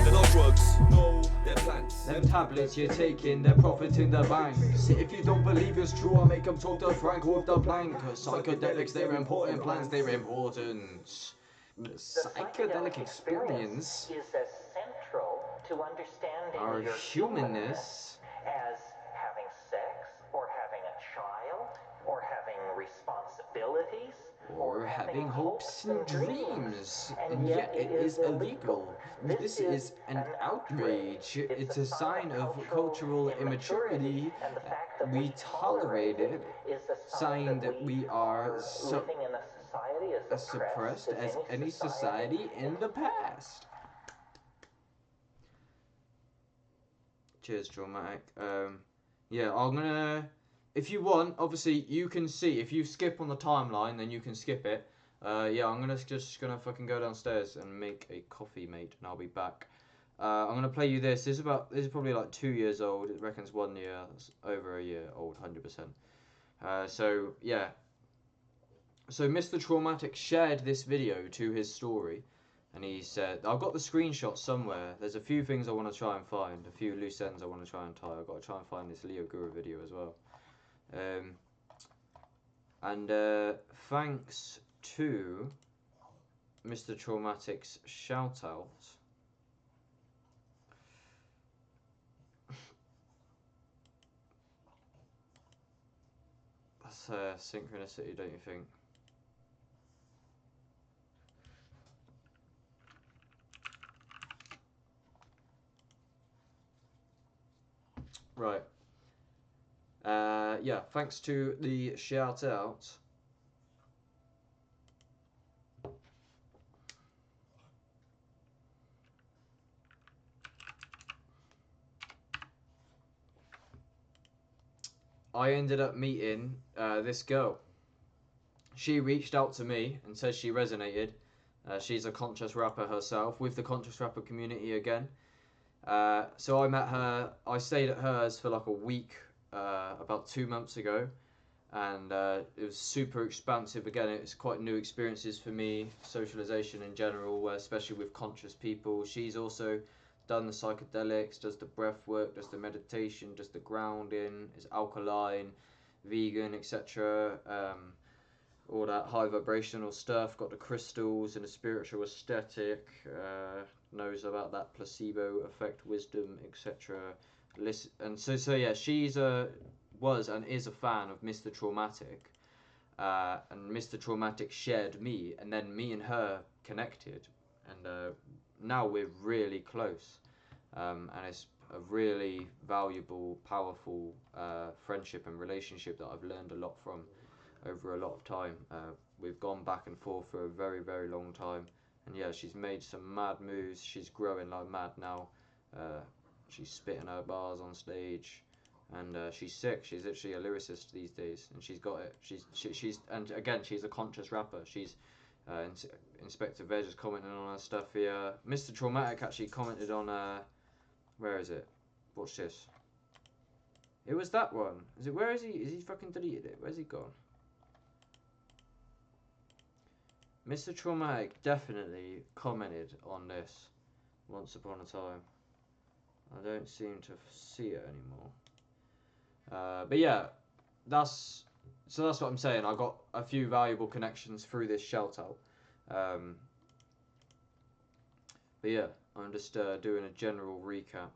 They're not drugs, no, they're plants. Them tablets you're taking, they're profiting the banks. If you don't believe it's true, I'll make them talk to Frank, walk the plank. Psychedelics, they're important plants, they're important. The psychedelic experience is as central to understanding our your humanness as having sex, or having a child, or having responsibilities, or having hopes and dreams, and yet it is illegal. This is an outrage. It's a sign of cultural immaturity. We tolerate it, sign that we are living in a society as suppressed as any society in the past. Cheers, Dramatic. Yeah, I'm gonna... If you want, obviously, you can see. If you skip on the timeline, then you can skip it. Yeah, I'm just gonna fucking go downstairs and make a coffee, mate, and I'll be back. I'm gonna play you this. This is probably like 2 years old. It reckons 1 year. That's over a year old, 100%. So yeah. So Mr. Traumatic shared this video to his story, and he said, I've got the screenshot somewhere. There's a few things I want to try and find, a few loose ends I want to try and tie. I've got to try and find this Leo Guru video as well. Thanks to Mr. Traumatic's shout out. That's synchronicity, don't you think? Right. Yeah, thanks to the shout out. I ended up meeting this girl. She reached out to me and said she resonated. She's a conscious rapper herself, with the conscious rapper community again. So I met her, I stayed at hers for like a week about 2 months ago, and it was super expansive. Again, it's quite new experiences for me, socialization in general, especially with conscious people. She's also done the psychedelics, does the breath work, does the meditation, does the grounding, is alkaline, vegan, etc. All that high vibrational stuff, got the crystals and the spiritual aesthetic, knows about that placebo effect, wisdom, etc. And so yeah, she's was and is a fan of Mr. Traumatic, and Mr. Traumatic shared me, and then me and her connected, and now we're really close, and it's a really valuable, powerful friendship and relationship that I've learned a lot from over a lot of time. We've gone back and forth for a very, very long time, and yeah, she's made some mad moves. She's growing like mad now. She's spitting her bars on stage. and she's sick. She's literally a lyricist these days, and she's got it. She's and again, she's a conscious rapper. She's Inspector Veg is commenting on her stuff here. Mr. Traumatic actually commented on where is it? Watch this. It was that one. Is it? Where is he? Is he fucking deleted it? Where's he gone? Mr. Traumatic definitely commented on this once upon a time. I don't seem to see it anymore. But yeah, that's what I'm saying. I got a few valuable connections through this shout out. But yeah, I'm just doing a general recap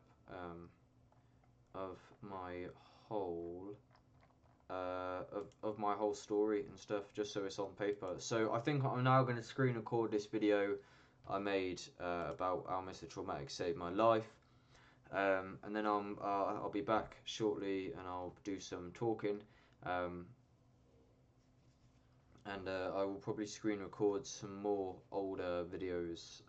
of my whole of my whole story and stuff, just so it's on paper. So I think I'm now going to screen record this video I made about how Mr. Traumatic saved my life, and then I'll be back shortly and I'll do some talking, and I will probably screen record some more older videos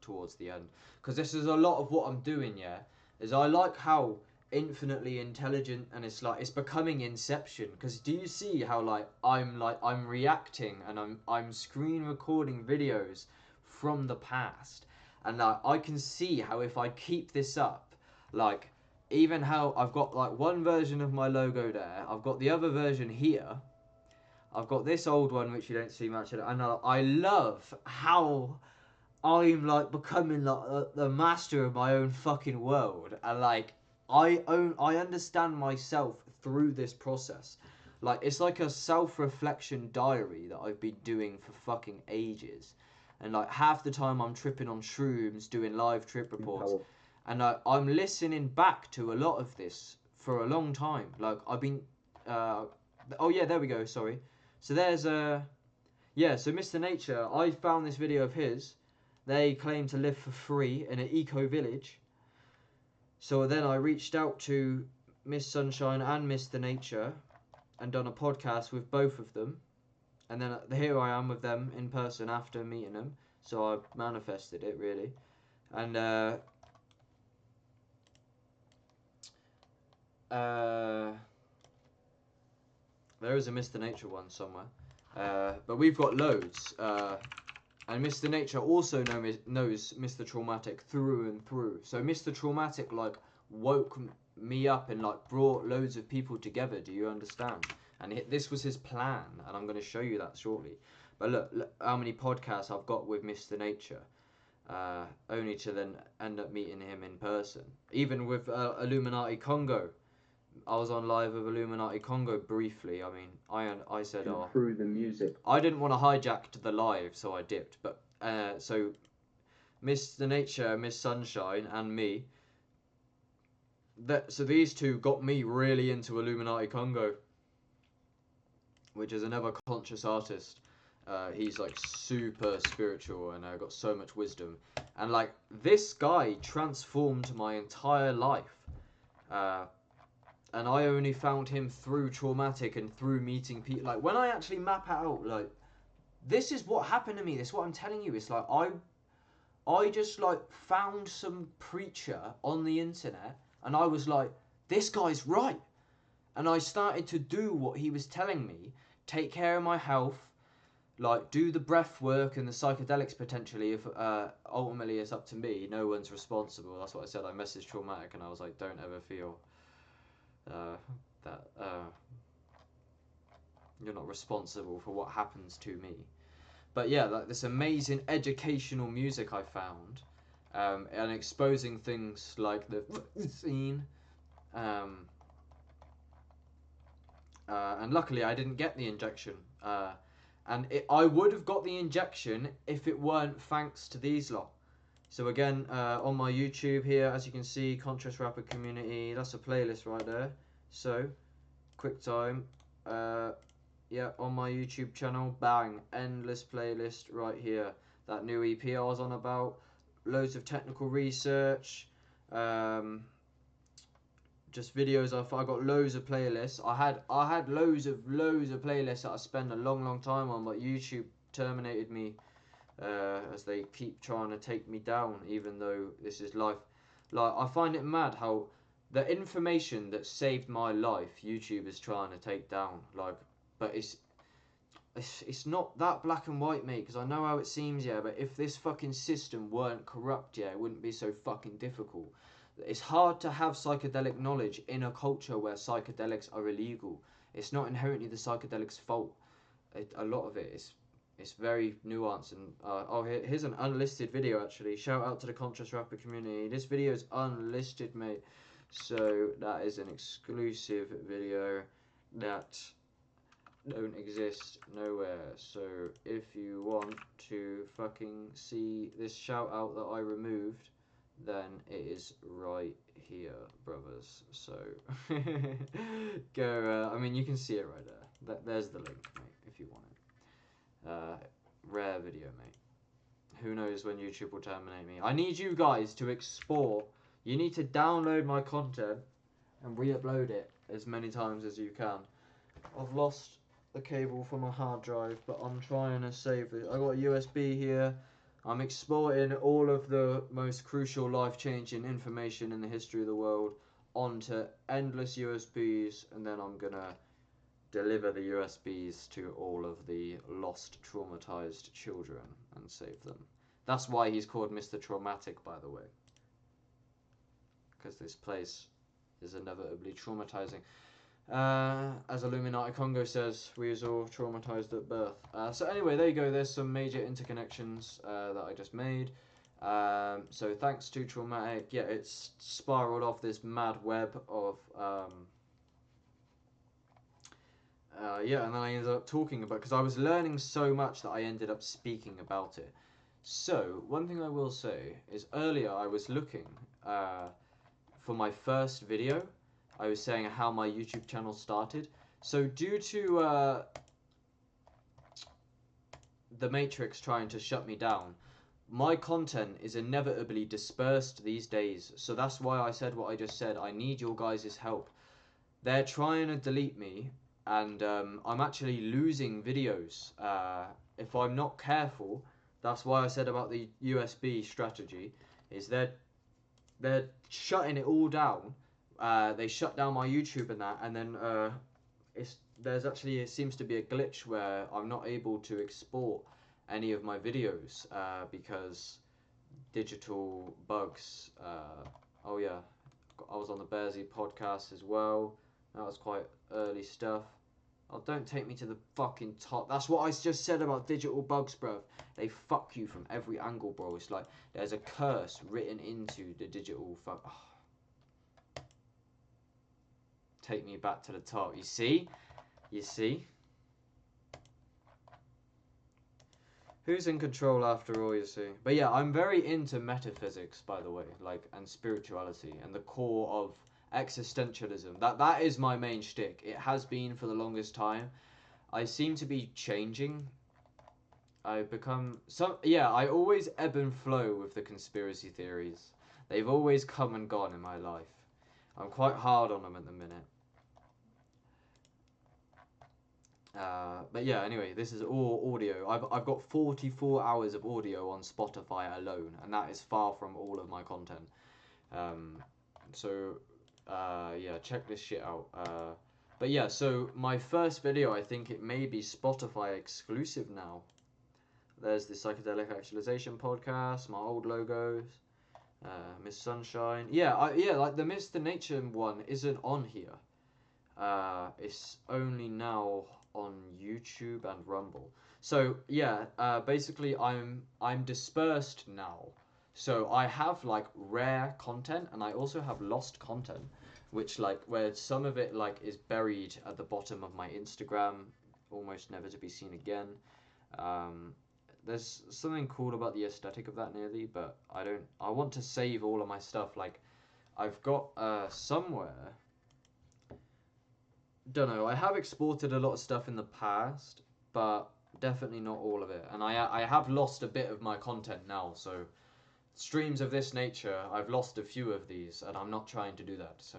towards the end, because this is a lot of what I'm doing. Yeah, is I like how infinitely intelligent, and it's becoming Inception, because do you see how I'm reacting and I'm screen recording videos from the past, and I can see how if I keep this up, even how I've got one version of my logo there, I've got the other version here, I've got this old one which you don't see much of, and I love how I'm becoming the master of my own fucking world, and I understand myself through this process. It's like a self-reflection diary that I've been doing for fucking ages. And half the time I'm tripping on shrooms, doing live trip reports. And I'm listening back to a lot of this for a long time. I've been... oh yeah, there we go, sorry. So there's yeah, so Mr. Nature, I found this video of his. They claim to live for free in an eco-village. So then I reached out to Miss Sunshine and Mr. Nature and done a podcast with both of them. And then here I am with them in person after meeting them. So I manifested it, really. And there is a Mr. Nature one somewhere. But we've got loads. And Mr. Nature also knows Mr. Traumatic through and through. So Mr. Traumatic woke me up and brought loads of people together. Do you understand? And this was his plan, and I'm going to show you that shortly. But look how many podcasts I've got with Mr. Nature, only to then end up meeting him in person. Even with Illuminati Congo, I was on live with Illuminati Congo briefly. I mean, I said, through the music. I didn't want to hijack the live, so I dipped. But so Mr. Nature, Miss Sunshine, and me. So these two got me really into Illuminati Congo, which is another conscious artist. He's super spiritual and got so much wisdom. And this guy transformed my entire life. And I only found him through Traumatic and through meeting people. When I actually map it out, this is what happened to me. This is what I'm telling you. It's I just found some preacher on the internet, and I was like, this guy's right. And I started to do what he was telling me, take care of my health, do the breath work and the psychedelics potentially. If ultimately it's up to me, no one's responsible. That's what I said. I messaged Traumatic and I was like, don't ever feel that you're not responsible for what happens to me. But yeah, this amazing educational music I found, and exposing things like the scene, and luckily I didn't get the injection, and I would have got the injection if it weren't thanks to these lot. So again, on my YouTube here, as you can see, Conscious Rapper Community, that's a playlist right there. So, quick time, yeah, on my YouTube channel, bang, endless playlist right here. That new EP I was on about, loads of technical research, just videos. I got loads of playlists. I had loads of playlists that I spent a long time on, but YouTube terminated me. As they keep trying to take me down, even though this is life. I find it mad how the information that saved my life, YouTube is trying to take down. Like, but it's not that black and white, mate, because I know how it seems, yeah, but if this fucking system weren't corrupt, yeah, it wouldn't be so fucking difficult. It's hard to have psychedelic knowledge in a culture where psychedelics are illegal. It's not inherently the psychedelic's fault. A lot of it is, it's very nuanced. And here's an unlisted video, actually. Shout out to the conscious rapper community. This video is unlisted, mate. So that is an exclusive video that don't exist nowhere. So if you want to fucking see this shout out that I removed, then it is right here, brothers. So go, I mean, you can see it right there. There's the link, mate, if you want it. Rare video, mate. Who knows when YouTube will terminate me. I need you guys to export. You need to download my content and re-upload it as many times as you can. I've lost the cable from my hard drive, but I'm trying to save it. I got a USB here. I'm exporting all of the most crucial, life-changing information in the history of the world onto endless USBs, and then I'm gonna deliver the USBs to all of the lost, traumatized children and save them. That's why he's called Mr. Traumatic, by the way. Because this place is inevitably traumatizing. As Illuminati Congo says, we was all traumatized at birth. So anyway, there you go. There's some major interconnections that I just made. So thanks to Traumatic, yeah, it's spiraled off this mad web of yeah, and then I ended up talking about, because I was learning so much that I ended up speaking about it. So one thing I will say is earlier I was looking for my first video. I was saying how my YouTube channel started. So due to the Matrix trying to shut me down, my content is inevitably dispersed these days. So that's why I said what I just said. I need your guys' help. They're trying to delete me, and I'm actually losing videos if I'm not careful. That's why I said about the USB strategy, is they're shutting it all down. They shut down my YouTube and that, and then it seems to be a glitch where I'm not able to export any of my videos because digital bugs. Oh yeah, I was on the Bearsy podcast as well. That was quite early stuff. Oh, don't take me to the fucking top. That's what I just said about digital bugs, bruv. They fuck you from every angle, bro. It's like there's a curse written into the digital fuck. Oh. Take me back to the top. You see? You see? Who's in control after all, you see? But yeah, I'm very into metaphysics, by the way, like, and spirituality, and the core of existentialism. That is my main shtick. It has been for the longest time. I seem to be changing. I've become I always ebb and flow with the conspiracy theories. They've always come and gone in my life. I'm quite hard on them at the minute. But yeah, anyway, this is all audio. I've got 44 hours of audio on Spotify alone, and that is far from all of my content. Yeah, check this shit out. But yeah, so my first video, I think it may be Spotify exclusive now. There's the Psychedelic Actualization podcast, my old logos, Miss Sunshine. Yeah, like the Mr. Nature one isn't on here. It's only now on YouTube and Rumble. So yeah, basically I'm dispersed now. So I have like rare content, and I also have lost content, which like where some of it like is buried at the bottom of my Instagram, almost never to be seen again. There's something cool about the aesthetic of that nearly, but I want to save all of my stuff. Like I've got somewhere, don't know, I have exported a lot of stuff in the past, but definitely not all of it. And I have lost a bit of my content now, so streams of this nature, I've lost a few of these, and I'm not trying to do that, so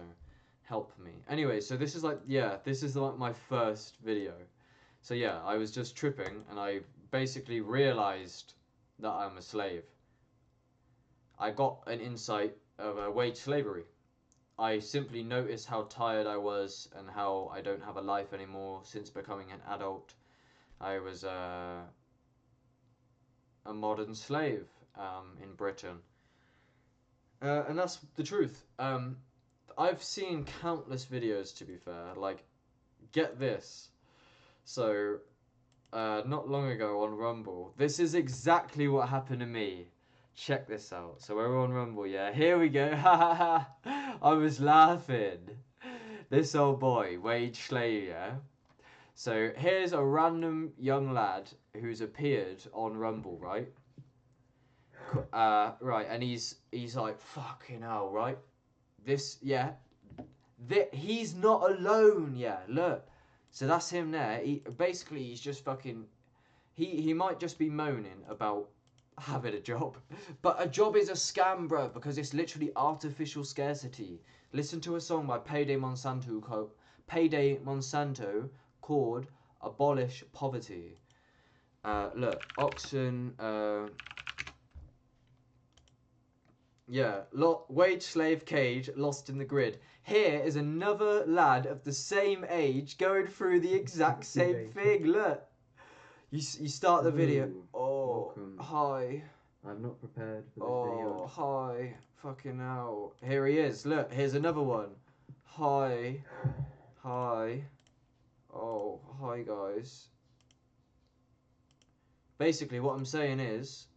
help me. Anyway, so this is like, yeah, this is like my first video. So yeah, I was just tripping, and I basically realized that I'm a slave. I got an insight of wage slavery. I simply noticed how tired I was and how I don't have a life anymore since becoming an adult. I was a modern slave in Britain. And that's the truth. I've seen countless videos, to be fair. Like, get this. So, not long ago on Rumble, this is exactly what happened to me. Check this out. So we're on Rumble, yeah. Here we go. I was laughing. This old boy, Wage Slay, yeah. So here's a random young lad who's appeared on Rumble, right? Right, and he's like, fucking hell, right? This, yeah. He's not alone, yeah, look. So that's him there. Basically, he's just fucking... He might just be moaning about having a job. But a job is a scam, bro, because it's literally artificial scarcity. Listen to a song by Payday Monsanto called Abolish Poverty. Look, Oxen... yeah, wage slave cage, lost in the grid. Here is another lad of the same age going through the exact same thing. Look. You start the video. Oh, welcome. Hi. I'm not prepared for this video. Oh, hi. Fucking hell. Here he is. Look, here's another one. Hi. Hi. Oh, hi guys. Basically, what I'm saying is,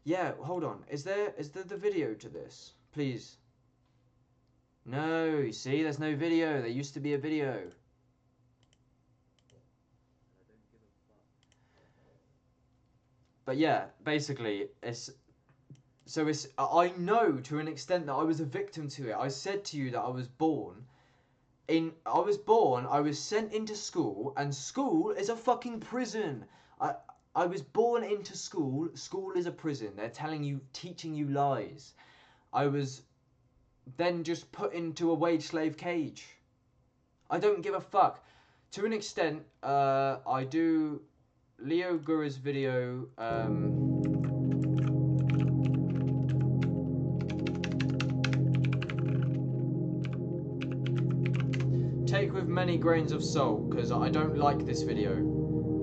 yeah, hold on. Is there the video to this? Please. No, you see, there's no video. There used to be a video. But yeah, basically, I know to an extent that I was a victim to it. I said to you that I was sent into school, and school is a fucking prison. I was born into school. School is a prison. They're teaching you lies. I was then just put into a wage slave cage. I don't give a fuck. To an extent, I do Leo Gura's video. Take with many grains of salt, because I don't like this video.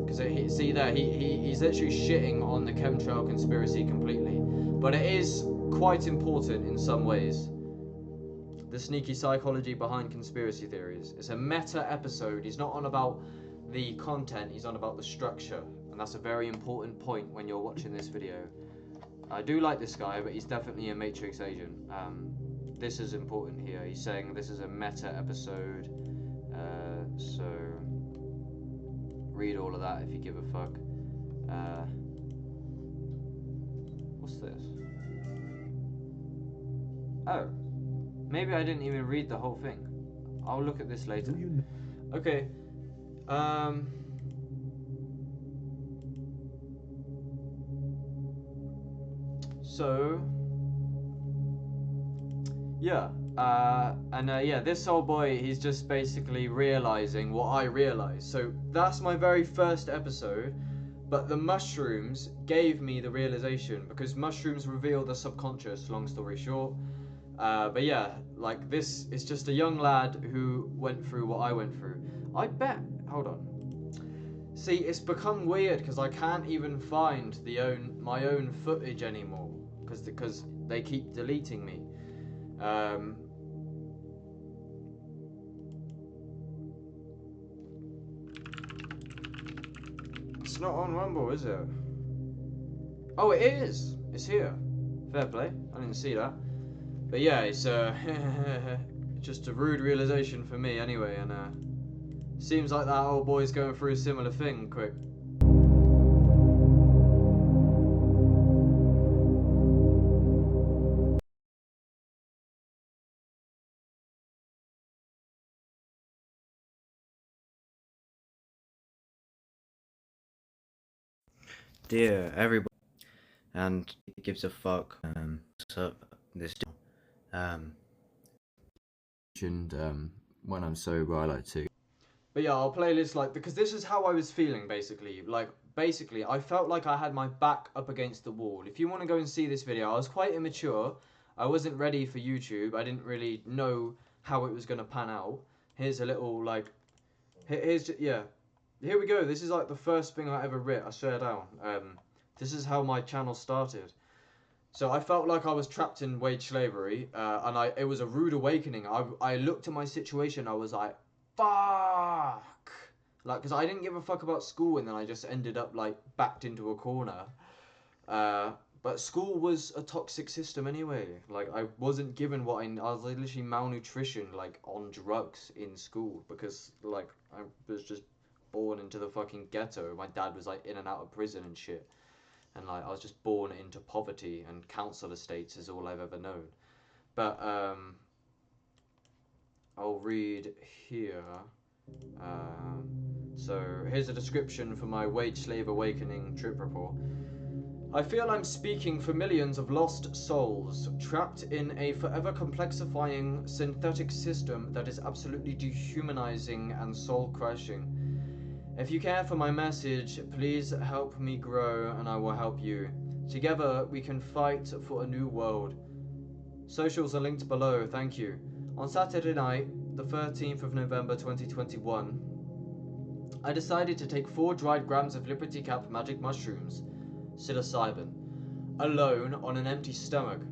Because see there, he's literally shitting on the chemtrail conspiracy completely. But it is quite important in some ways. The sneaky psychology behind conspiracy theories. It's a meta episode. He's not on about the content, he's on about the structure. And that's a very important point when you're watching this video. I do like this guy, but he's definitely a Matrix agent. This is important here. He's saying this is a meta episode. So read all of that if you give a fuck. What's this? Oh. Maybe I didn't even read the whole thing. I'll look at this later. Okay. So yeah. Yeah, this old boy, he's just basically realizing what I realized. So that's my very first episode, but the mushrooms gave me the realization, because mushrooms reveal the subconscious, long story short. But yeah, like, this is just a young lad who went through what I went through. I bet, hold on. See, it's become weird because I can't even find my own footage anymore, because they keep deleting me. It's not on Rumble, is it? Oh, it is. It's here. Fair play. I didn't see that. But yeah, it's just a rude realization for me anyway, and seems like that old boy's going through a similar thing quick. Dear everybody, and it gives a fuck. So this when I'm sober, I like to. But yeah, I'll play this, like, because this is how I was feeling basically. Like, basically, I felt like I had my back up against the wall. If you want to go and see this video, I was quite immature. I wasn't ready for YouTube. I didn't really know how it was going to pan out. Here's a little, like, yeah. Here we go. This is like the first thing I ever writ. I swear down. This is how my channel started. So I felt like I was trapped in wage slavery, and it was a rude awakening. I looked at my situation. I was like, fuck. Like, because I didn't give a fuck about school, and then I just ended up, like, backed into a corner. But school was a toxic system anyway. Like, I wasn't given what I was literally malnutrition, like, on drugs in school. Because, like, I was just born into the fucking ghetto. My dad was, like, in and out of prison and shit. And, like, I was just born into poverty, and council estates is all I've ever known. But, I'll read here. So here's a description for my wage slave awakening trip report. I feel I'm speaking for millions of lost souls, trapped in a forever complexifying synthetic system that is absolutely dehumanizing and soul-crushing. If you care for my message, please help me grow and I will help you. Together we can fight for a new world. Socials are linked below, thank you. On Saturday night, the 13th of November 2021, I decided to take 4 dried grams of Liberty Cap magic mushrooms, psilocybin, alone on an empty stomach.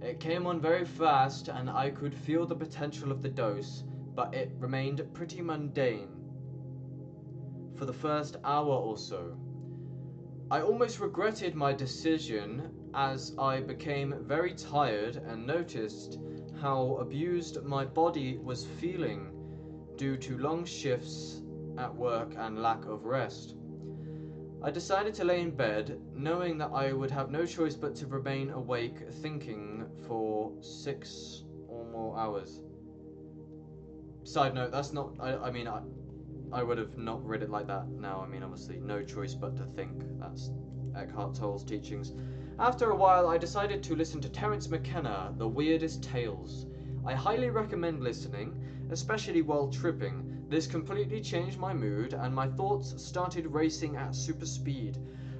It came on very fast and I could feel the potential of the dose, but it remained pretty mundane for the first hour or so. I almost regretted my decision as I became very tired and noticed how abused my body was feeling due to long shifts at work and lack of rest. I decided to lay in bed, knowing that I would have no choice but to remain awake, thinking for 6 or more hours. Side note, that's not, I would have not read it like that now. I mean, obviously, no choice but to think. That's Eckhart Tolle's teachings. After a while, I decided to listen to Terence McKenna, The Weirdest Tales. I highly recommend listening, especially while tripping. This completely changed my mood, and my thoughts started racing at super speed.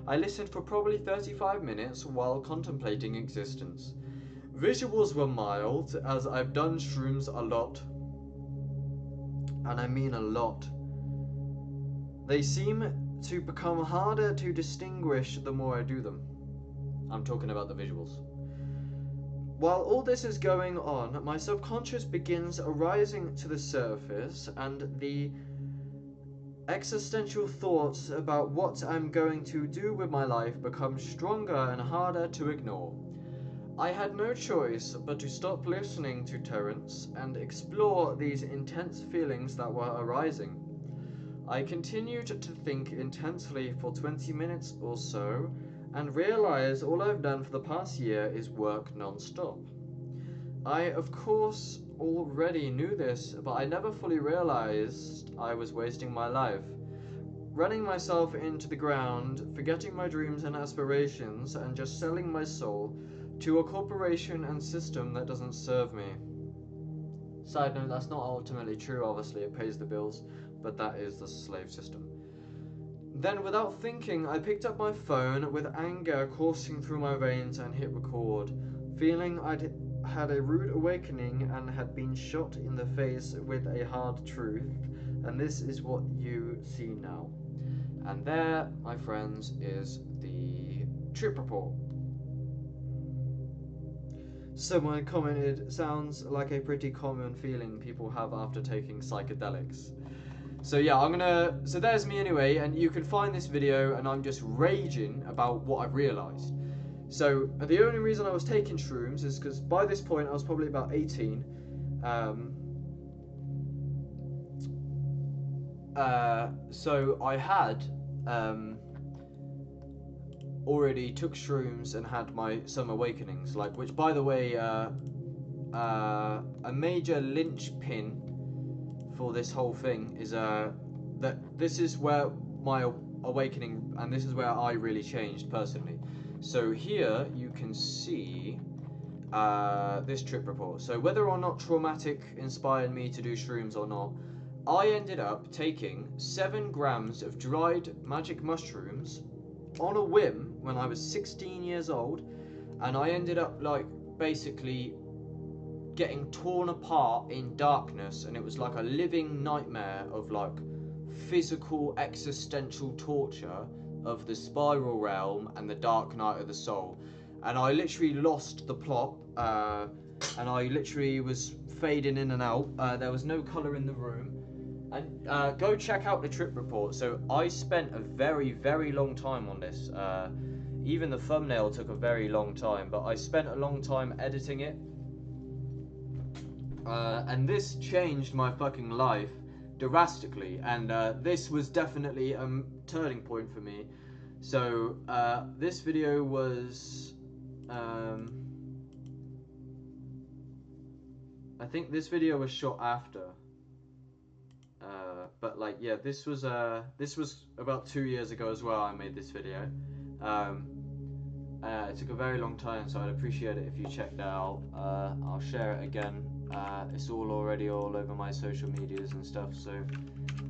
I listened for probably 35 minutes while contemplating existence. Visuals were mild, as I've done shrooms a lot. And I mean a lot. They seem to become harder to distinguish the more I do them. I'm talking about the visuals. While all this is going on, my subconscious begins arising to the surface, and the existential thoughts about what I'm going to do with my life become stronger and harder to ignore. I had no choice but to stop listening to Terence and explore these intense feelings that were arising. I continued to think intensely for 20 minutes or so, and realize all I've done for the past year is work non-stop. I, of course, already knew this, but I never fully realized I was wasting my life. Running myself into the ground, forgetting my dreams and aspirations, and just selling my soul to a corporation and system that doesn't serve me. Side note, that's not ultimately true, obviously, it pays the bills, but that is the slave system. Then, without thinking, I picked up my phone with anger coursing through my veins and hit record, feeling I'd had a rude awakening and had been shot in the face with a hard truth, and this is what you see now. And there, my friends, is the trip report. Someone commented, sounds like a pretty common feeling people have after taking psychedelics. So yeah, so there's me anyway, and you can find this video, and I'm just raging about what I've realised. So, the only reason I was taking shrooms is because by this point I was probably about 18. So I had already took shrooms and had some awakenings, like, which by the way, a major linchpin for this whole thing is that this is where my awakening, and this is where I really changed personally. So here you can see this trip report. So whether or not traumatic inspired me to do shrooms or not, I ended up taking 7 grams of dried magic mushrooms on a whim when I was 16 years old, and I ended up like basically getting torn apart in darkness, and it was like a living nightmare of like physical existential torture of the spiral realm and the dark night of the soul. And I literally lost the plot, and I literally was fading in and out. There was no colour in the room. And go check out the trip report. So I spent a very, very long time on this. Even the thumbnail took a very long time, but I spent a long time editing it. And this changed my fucking life drastically, and this was definitely a turning point for me. So this video was I think this video was shot after, but like yeah, this was about 2 years ago as well. I made this video. It took a very long time, so I'd appreciate it if you checked it out. I'll share it again. It's already all over my social medias and stuff, so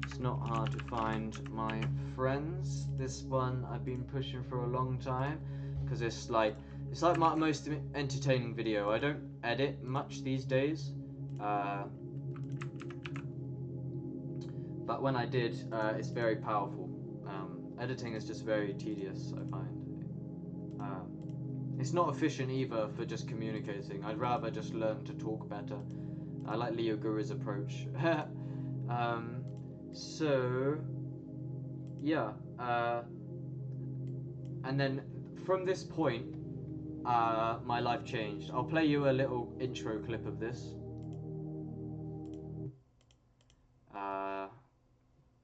it's not hard to find my friends. This one I've been pushing for a long time because it's like my most entertaining video. I don't edit much these days, but when I did, it's very powerful. Editing is just very tedious, I find. It's not efficient either for just communicating. I'd rather just learn to talk better. I like Leo Guru's approach. So, yeah. And then from this point, my life changed. I'll play you a little intro clip of this.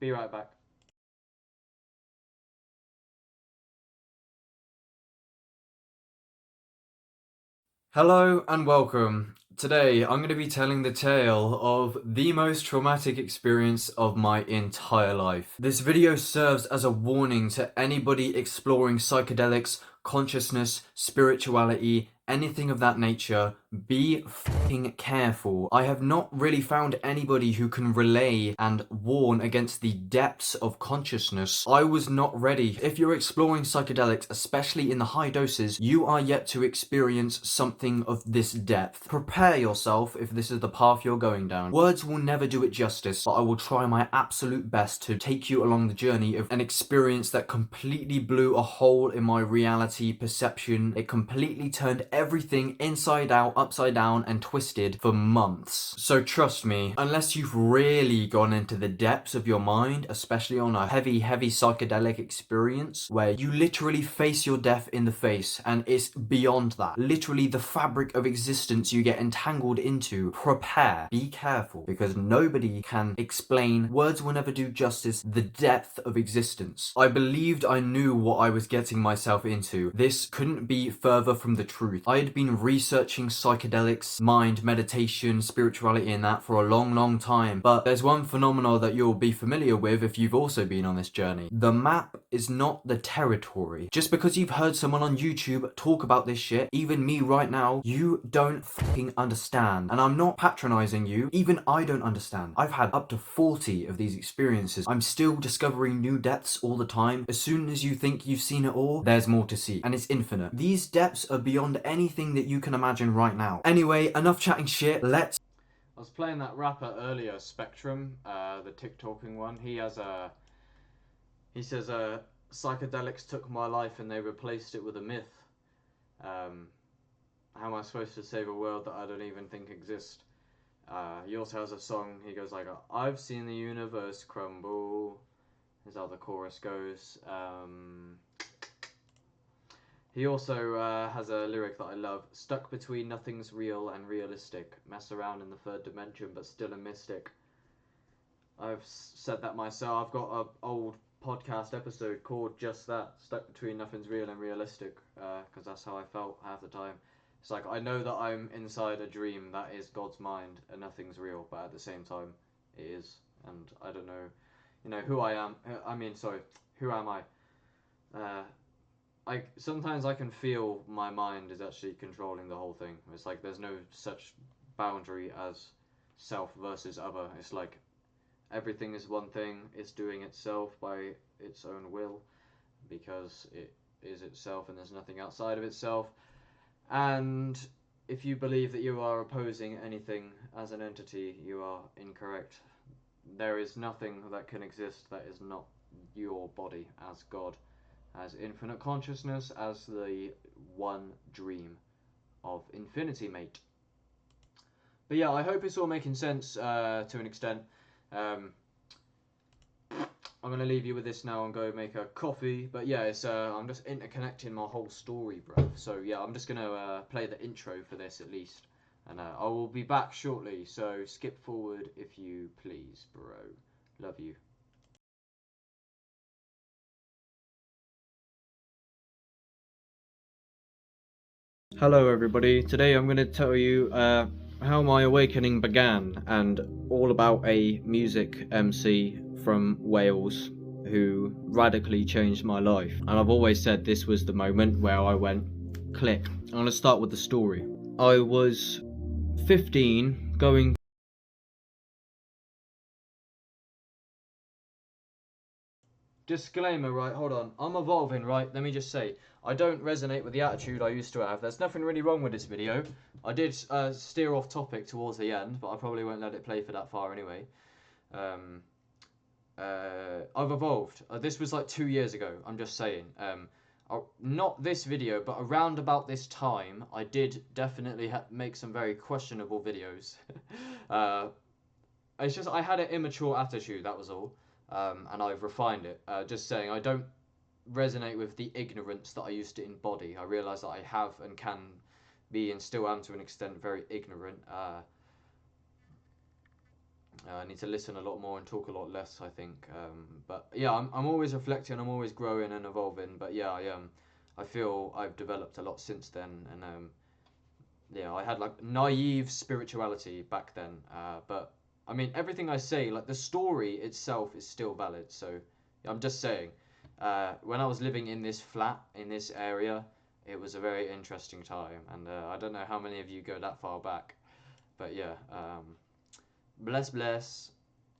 Be right back. Hello and welcome. Today I'm going to be telling the tale of the most traumatic experience of my entire life. This video serves as a warning to anybody exploring psychedelics, consciousness, spirituality, anything of that nature. Be f***ing careful. I have not really found anybody who can relay and warn against the depths of consciousness. I was not ready. If you're exploring psychedelics, especially in the high doses, you are yet to experience something of this depth. Prepare yourself if this is the path you're going down. Words will never do it justice, but I will try my absolute best to take you along the journey of an experience that completely blew a hole in my reality perception. It completely turned everything inside out, upside down, and twisted for months. So trust me, unless you've really gone into the depths of your mind, especially on a heavy psychedelic experience where you literally face your death in the face, and it's beyond that. Literally the fabric of existence you get entangled into. Prepare. Be careful, because nobody can explain, words will never do justice, the depth of existence. I believed I knew what I was getting myself into. This couldn't be further from the truth. I had been researching psychedelics, mind, meditation, spirituality and that for a long time, but there's one phenomenon that you'll be familiar with if you've also been on this journey. The map is not the territory. Just because you've heard someone on YouTube talk about this shit, even me right now, you don't fucking understand. And I'm not patronizing you, even I don't understand. I've had up to 40 of these experiences. I'm still discovering new depths all the time. As soon as you think you've seen it all, there's more to see, and it's infinite. These depths are beyond anything that you can imagine right now. Anyway, enough chatting shit, let's... I was playing that rapper earlier, Spectrum, the TikToking one. He says, psychedelics took my life and they replaced it with a myth. How am I supposed to save a world that I don't even think exists? He also has a song, he goes like, I've seen the universe crumble. Is how the chorus goes. He also has a lyric that I love. Stuck between nothing's real and realistic. Mess around in the third dimension, but still a mystic. I've said that myself. I've got an old podcast episode called just that. Stuck between nothing's real and realistic. Because that's how I felt half the time. It's like, I know that I'm inside a dream that is God's mind and nothing's real. But at the same time, it is. And I don't know, who I am. Who am I? Sometimes I can feel my mind is actually controlling the whole thing. It's like there's no such boundary as self versus other. It's like everything is one thing, it's doing itself by its own will, because it is itself and there's nothing outside of itself. And if you believe that you are opposing anything as an entity, you are incorrect. There is nothing that can exist that is not your body as God, as infinite consciousness, as the one dream of infinity, mate. But yeah, I hope it's all making sense to an extent. I'm gonna leave you with this now and go make a coffee. But yeah, it's I'm just interconnecting my whole story, bro. So yeah, I'm just gonna play the intro for this at least, and I will be back shortly. So skip forward if you please, bro. Love you. Hello everybody, today I'm going to tell you how my awakening began and all about a music MC from Wales who radically changed my life. And I've always said this was the moment where I went click. I'm going to start with the story. I was 15 going Disclaimer, right, hold on. I'm evolving, right? Let me just say, I don't resonate with the attitude I used to have. There's nothing really wrong with this video. I did steer off topic towards the end, but I probably won't let it play for that far anyway. I've evolved. This was like 2 years ago, I'm just saying. Not this video, but around about this time, I did definitely make some very questionable videos. It's just I had an immature attitude, that was all. And I've refined it. Just saying, I don't resonate with the ignorance that I used to embody. I realise that I have and can be, and still am to an extent, very ignorant. I need to listen a lot more and talk a lot less, I think. But yeah, I'm always reflecting, I'm always growing and evolving. But yeah, I feel I've developed a lot since then. And yeah, I had like naive spirituality back then. But I mean, everything I say, like the story itself is still valid. So I'm just saying, when I was living in this flat, in this area, it was a very interesting time. And I don't know how many of you go that far back. But yeah, bless.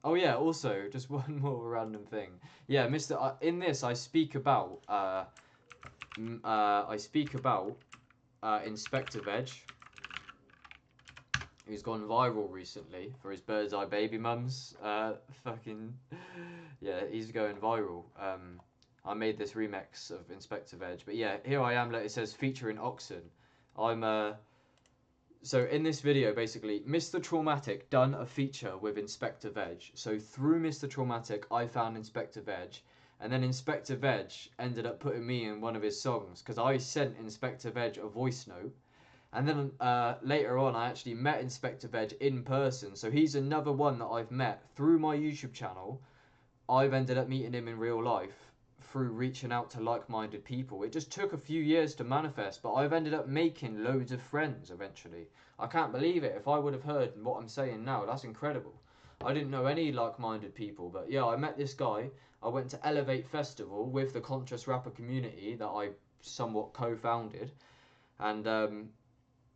Oh yeah, also, just one more random thing. Yeah, in this, I speak about, Inspector Veg, who's gone viral recently for his bird's eye baby mums. Yeah, he's going viral. I made this remix of Inspector Veg, but yeah, here I am. Like it says, featuring OXSN. So in this video, basically, Mr. Traumatic done a feature with Inspector Veg. So through Mr. Traumatic, I found Inspector Veg, and then Inspector Veg ended up putting me in one of his songs because I sent Inspector Veg a voice note. And then later on, I actually met Inspector Veg in person. So he's another one that I've met through my YouTube channel. I've ended up meeting him in real life through reaching out to like-minded people. It just took a few years to manifest, but I've ended up making loads of friends eventually. I can't believe it. If I would have heard what I'm saying now, that's incredible. I didn't know any like-minded people, but yeah, I met this guy. I went to Elevate Festival with the conscious rapper community that I somewhat co-founded. And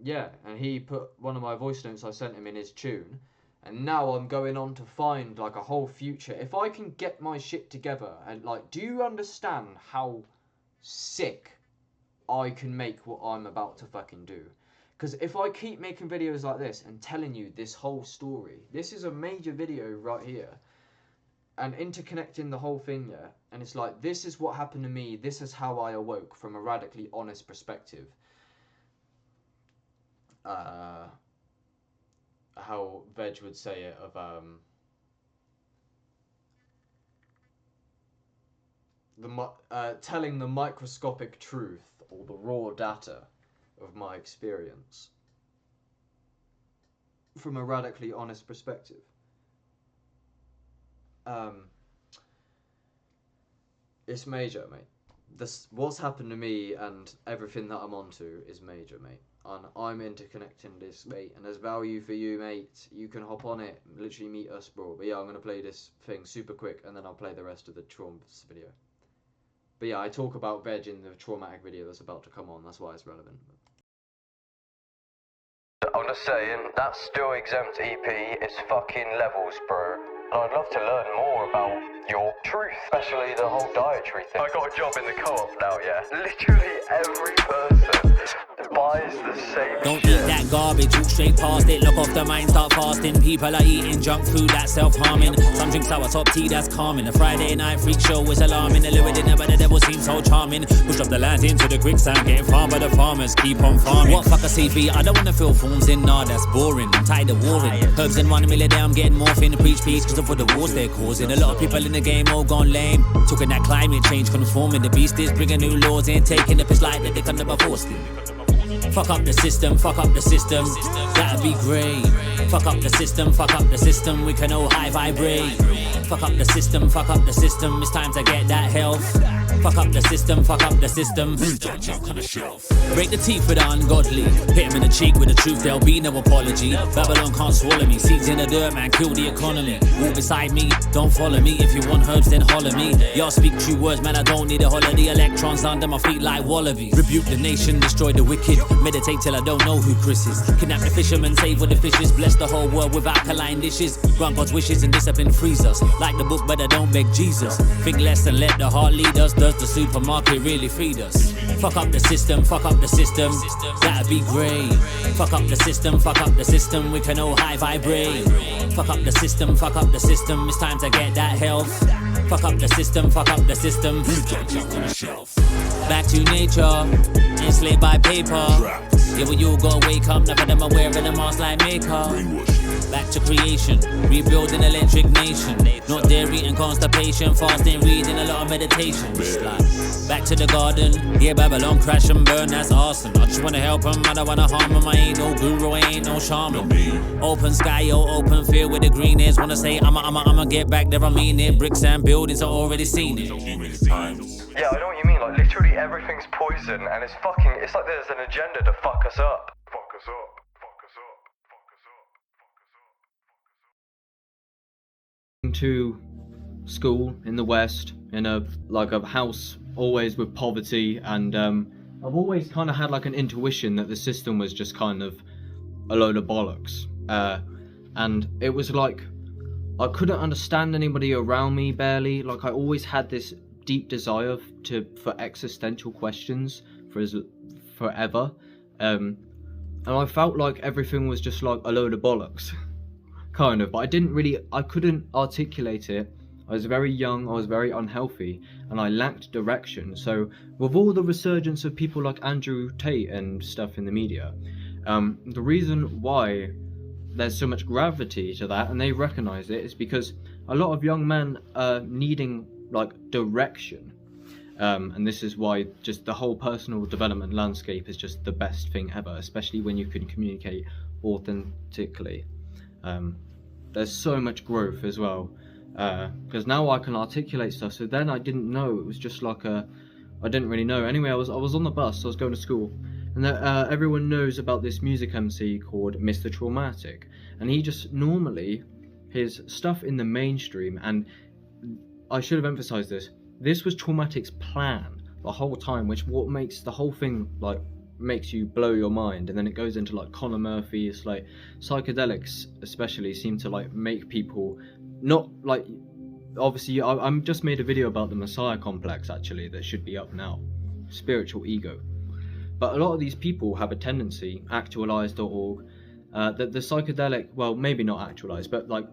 yeah, and he put one of my voice notes I sent him in his tune. And now I'm going on to find like a whole future. If I can get my shit together and like, do you understand how sick I can make what I'm about to fucking do? Because if I keep making videos like this and telling you this whole story, this is a major video right here. And interconnecting the whole thing, yeah. And it's like, this is what happened to me. This is how I awoke from a radically honest perspective. How Veg would say it of telling the microscopic truth or the raw data of my experience from a radically honest perspective. It's major, mate. What's happened to me and everything that I'm onto is major, mate. And I'm interconnecting this, mate, and there's value for you, mate. You can hop on it, literally meet us, bro. But yeah, I'm going to play this thing super quick, and then I'll play the rest of the Traumas video. But yeah, I talk about Veg in the traumatic video that's about to come on, that's why it's relevant. I'm just saying, that Still Exempt EP is fucking levels, bro. and I'd love to learn more about your truth, especially the whole dietary thing. I got a job in the co-op now, yeah. Literally every person buys the same Don't shit. eat that garbage, walk straight past it. Lock off the mind, start fasting. People are eating junk food, that's self-harming. Some drink sour top tea, that's calming. A Friday night freak show is alarming. The lure dinner but the devil seems so charming. Push up the land into the quicksand, getting farmed by the farmers, keep on farming. What fuck a CV, I don't wanna fill forms in, nah, that's boring. I'm tired of warring. Herbs in 1 million a day, I'm getting morphine. Preach peace, cause of all the wars they're causing. A lot of people in the game all gone lame. Talking that climate change, conforming. The beast is bringing new laws in, taking the piss like that they can never force it. Fuck up the system, fuck up the system. That'd be great. Fuck up the system, we can all high vibrate. Fuck up the system, it's time to get that health. Fuck up the system, break the teeth for the ungodly. Hit him in the cheek with the truth, there'll be no apology. Babylon can't swallow me, seeds in the dirt, man, kill the economy. Walk beside me, don't follow me. If you want herbs, then holler me. Y'all speak true words, man, I don't need a holiday. Electrons under my feet like wallabies. Rebuke the nation, destroy the wicked. Meditate till I don't know who Chris is. Kidnap the fishermen, save all the fishes. Bless the whole world with alkaline dishes. Grant God's wishes and discipline frees us. Like the book, but I don't beg Jesus. Think less and let the heart lead us. Does the supermarket really feed us? Fuck up the system, that'd be great. Fuck up the system, we can all high vibrate. Fuck up the system, it's time to get that health. Fuck up the system. Back to nature, enslaved by paper. Yeah, well, you gotta wake up, none of them are wearing a mask like makeup. Back to creation, rebuilding electric nation. Not dairy and constipation, fasting, reading a lot of meditation. Back to the garden, yeah, Babylon crash and burn, that's awesome. I just wanna help them, I don't wanna harm them. I ain't no guru, I ain't no shaman. Open sky, yo, open field with the green is. Wanna say I'ma get back there, I mean it. Bricks and buildings, I already seen it. Yeah, I know what you mean, like literally everything's poison and it's like there's an agenda to fuck us up. To school in the West in a house always with poverty, and I've always kind of had like an intuition that the system was just kind of a load of bollocks, and it was like I couldn't understand anybody around me barely. Like I always had this deep desire for existential questions forever, and I felt like everything was just like a load of bollocks. Kind of, but I couldn't articulate it. I was very young, I was very unhealthy, and I lacked direction. So with all the resurgence of people like Andrew Tate and stuff in the media, the reason why there's so much gravity to that, and they recognize it, is because a lot of young men are needing like direction, and this is why just the whole personal development landscape is just the best thing ever, especially when you can communicate authentically. There's so much growth as well, because now I can articulate stuff. So then I didn't know, it was just like I didn't really know. Anyway, I was on the bus, I was going to school, and everyone knows about this music MC called Mr. Traumatic, and he just normally, his stuff in the mainstream, and I should have emphasized this was Traumatic's plan the whole time, which what makes the whole thing like makes you blow your mind. And then it goes into like Conor Murphy. It's like psychedelics especially seem to like make people not like, obviously I'm just made a video about the Messiah complex actually that should be up now, spiritual ego, but a lot of these people have a tendency, actualized.org, that the psychedelic, well maybe not actualized, but like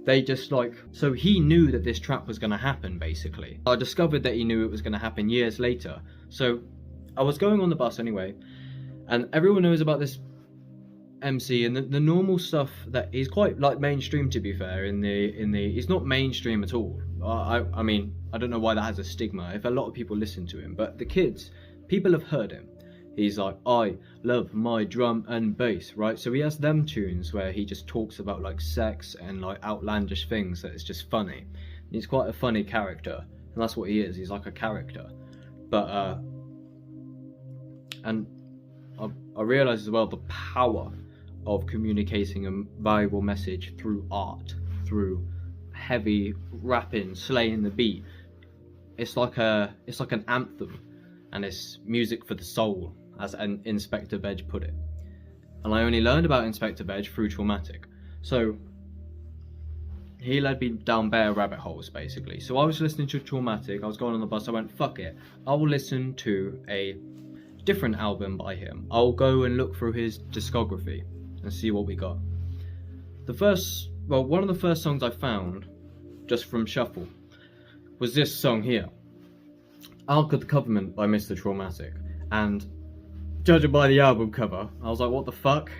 they just like, so he knew that this trap was going to happen basically. I discovered that he knew it was going to happen years later. So I was going on the bus anyway, and everyone knows about this MC, and the normal stuff that is quite like mainstream, to be fair. It's not mainstream at all. I mean, I don't know why that has a stigma if a lot of people listen to him, but the kids, people have heard him. He's like, I love my drum and bass, right? So he has them tunes where he just talks about like sex and like outlandish things that is just funny. He's quite a funny character, and that's what he is. He's like a character. But and I realised as well the power of communicating a valuable message through art, through heavy rapping, slaying the beat. It's like an anthem, and it's music for the soul, as an Inspector Veg put it. And I only learned about Inspector Veg through Traumatic. So he led me down bare rabbit holes, basically. So I was listening to Traumatic, I was going on the bus, I went, fuck it, I will listen to a different album by him. I'll go and look through his discography and see what we got. One of the first songs I found, just from Shuffle, was this song here, Ark of the Covenant by Mr. Traumatic. And judging by the album cover, I was like, what the fuck?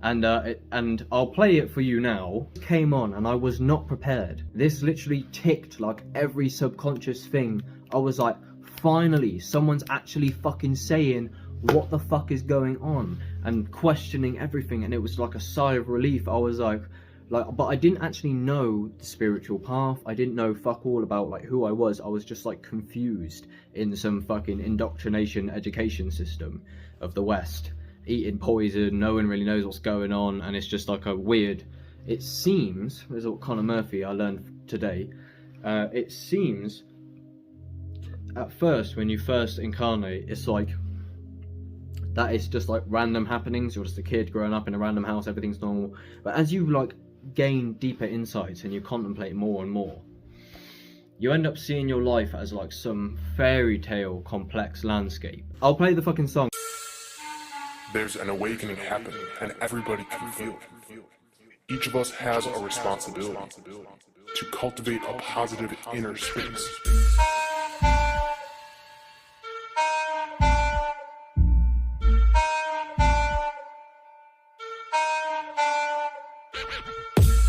And I'll play it for you now. It came on and I was not prepared. This literally ticked like every subconscious thing. I was like, finally, someone's actually fucking saying what the fuck is going on and questioning everything, and it was like a sigh of relief. I was like, but I didn't actually know the spiritual path. I didn't know fuck all about like who I was. I was just like confused in some fucking indoctrination education system of the West. Eating poison, no one really knows what's going on, and it's just like a weird, it seems, there's what Conor Murphy I learned today, it seems at first when you first incarnate, it's like that is just like random happenings. You're just a kid growing up in a random house, everything's normal. But as you like gain deeper insights and you contemplate more and more, you end up seeing your life as like some fairy tale complex landscape. I'll play the fucking song. There's an awakening happening, and everybody can feel it. Each of us has a responsibility to cultivate a positive inner space.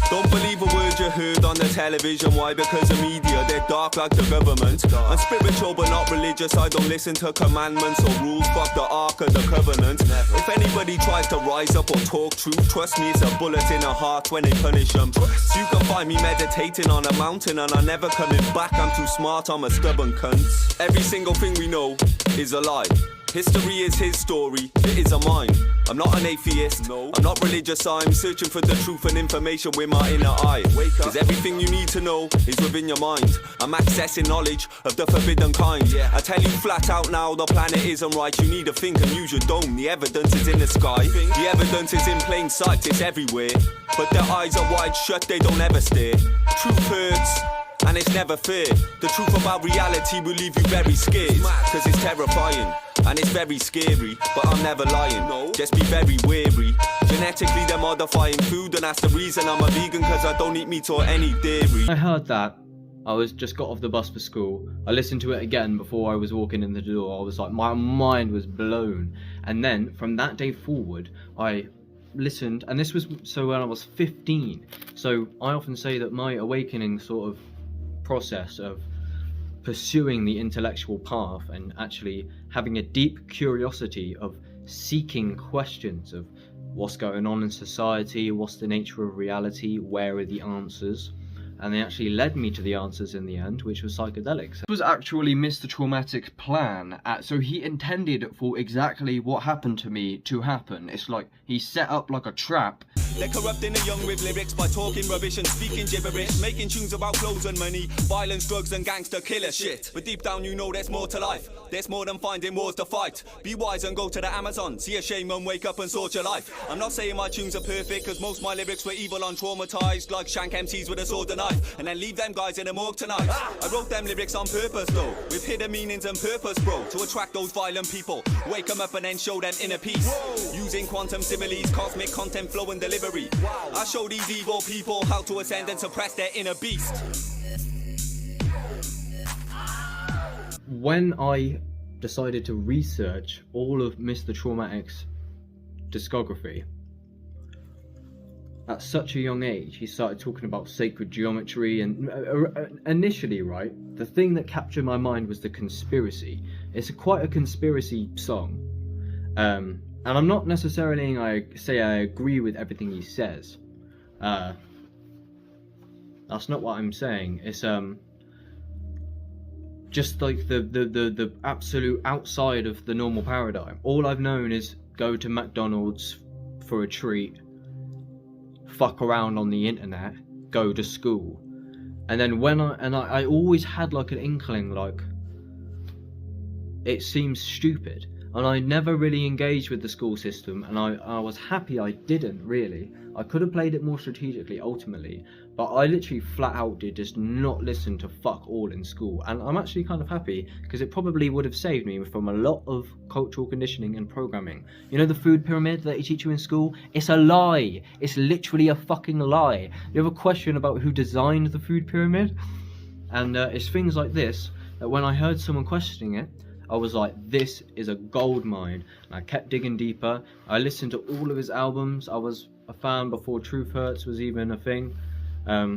Don't believe a word you heard on the television. Why? Because the media, they're dark like the government. I'm spiritual but not religious. I don't listen to commandments or rules. Fuck the Ark of the Covenant. If anybody tries to rise up or talk truth, trust me, it's a bullet in the heart when they punish them. So you can find me meditating on a mountain, and I'm never coming back. I'm too smart, I'm a stubborn cunt. Every single thing we know is a lie. History is his story, it isn't mine. I'm not an atheist, no. I'm not religious, I'm searching for the truth and information with my inner eye. Cause everything you need to know is within your mind. I'm accessing knowledge of the forbidden kind. I tell you flat out now, the planet isn't right. You need to think and use your dome. The evidence is in the sky. The evidence is in plain sight, it's everywhere. But their eyes are wide shut, they don't ever stare. Truth hurts, and it's never fair. The truth about reality will leave you very scared. Cause it's terrifying, and it's very scary. But I'm never lying, no. Just be very wary. Genetically they're modifying food, and that's the reason I'm a vegan. Cause I don't eat meat or any dairy. I heard that. I was just got off the bus for school. I listened to it again before I was walking in the door. I was like, my mind was blown. And then from that day forward, I listened, and this was so when I was 15. So I often say that my awakening sort of process of pursuing the intellectual path and actually having a deep curiosity of seeking questions of what's going on in society, what's the nature of reality, where are the answers, and they actually led me to the answers in the end, which was psychedelics. It was actually Mr. Traumatic's plan, so he intended for exactly what happened to me to happen. It's like he set up like a trap. They're corrupting the young with lyrics by talking rubbish and speaking gibberish, making tunes about clothes and money, violence, drugs and gangster killer shit. But deep down you know there's more to life. There's more than finding wars to fight. Be wise and go to the Amazon, see a shaman, wake up and sort your life. I'm not saying my tunes are perfect, cause most my lyrics were evil and traumatized, like shank MCs with a sword and knife, and then leave them guys in the morgue tonight. I wrote them lyrics on purpose though, with hidden meanings and purpose, bro, to attract those violent people, wake them up and then show them inner peace. Using quantum similes, cosmic content, flow and delivery. I show these evil people how to ascend and suppress their inner beast. When I decided to research all of Mr. Traumatic's discography, at such a young age, he started talking about sacred geometry, and initially, right, the thing that captured my mind was the conspiracy. It's quite a conspiracy song, and I'm not necessarily I agree with everything he says. That's not what I'm saying. It's just like the absolute outside of the normal paradigm. All I've known is go to McDonald's for a treat, fuck around on the internet, go to school, and then when I always had like an inkling, like it seems stupid. And I never really engaged with the school system, and I was happy I didn't really. I could have played it more strategically ultimately, but I literally flat out did just not listen to fuck all in school. And I'm actually kind of happy, because it probably would have saved me from a lot of cultural conditioning and programming. You know the food pyramid that they teach you in school? It's a lie. It's literally a fucking lie. You have a question about who designed the food pyramid? And it's things like this that when I heard someone questioning it, I was like, this is a gold mine. And I kept digging deeper. I listened to all of his albums. I was a fan before Truth Hurts was even a thing.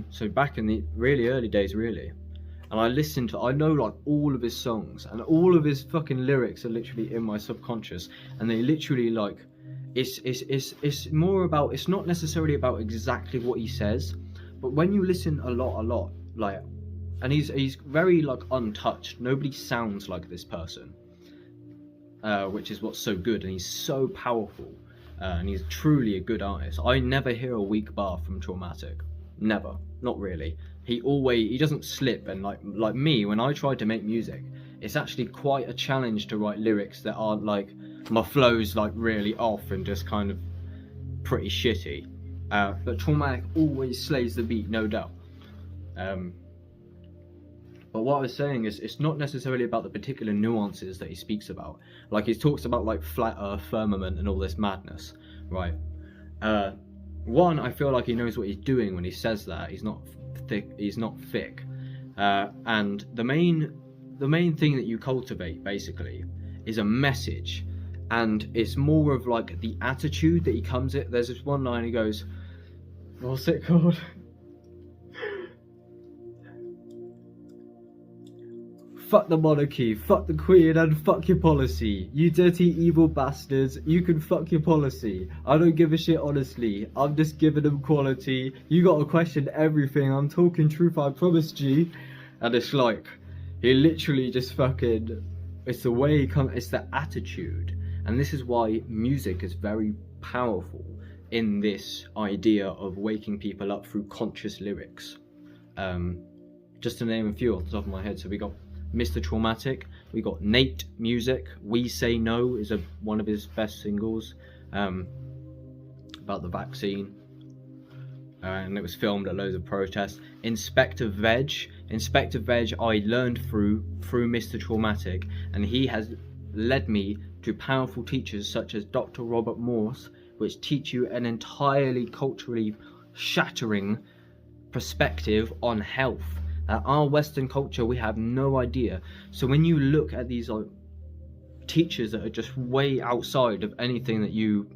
So back in the really early days, really. And I know like all of his songs, and all of his fucking lyrics are literally in my subconscious. And they literally like, it's more about, it's not necessarily about exactly what he says, but when you listen a lot, like, and he's very like untouched. Nobody sounds like this person, which is what's so good. And he's so powerful, and he's truly a good artist. I never hear a weak bar from Traumatic, never, not really. He doesn't slip. And like me, when I try to make music, it's actually quite a challenge to write lyrics that aren't like my flow's like really off and just kind of pretty shitty. But Traumatic always slays the beat, no doubt. But what I was saying is, it's not necessarily about the particular nuances that he speaks about. Like, he talks about, like, flat earth, firmament, and all this madness, right? One, I feel like he knows what he's doing when he says that. He's not thick. And the main thing that you cultivate, basically, is a message. And it's more of, like, the attitude that he comes at. There's this one line, he goes, what's it called? Fuck the monarchy, fuck the queen, and fuck your policy. You dirty evil bastards, you can fuck your policy. I don't give a shit honestly, I'm just giving them quality. You gotta question everything, I'm talking truth, I promise G. And it's like, he literally just fucking, it's the way he comes, it's the attitude. And this is why music is very powerful in this idea of waking people up through conscious lyrics. Just to name a few off the top of my head, so we got Mr. Traumatic, we got Nate Music, We Say No is one of his best singles, about the vaccine, and it was filmed at loads of protests. Inspector Veg I learned through Mr. Traumatic, and he has led me to powerful teachers such as Dr. Robert Morse, which teach you an entirely culturally shattering perspective on health. Our Western culture, we have no idea. So when you look at these like teachers that are just way outside of anything that you...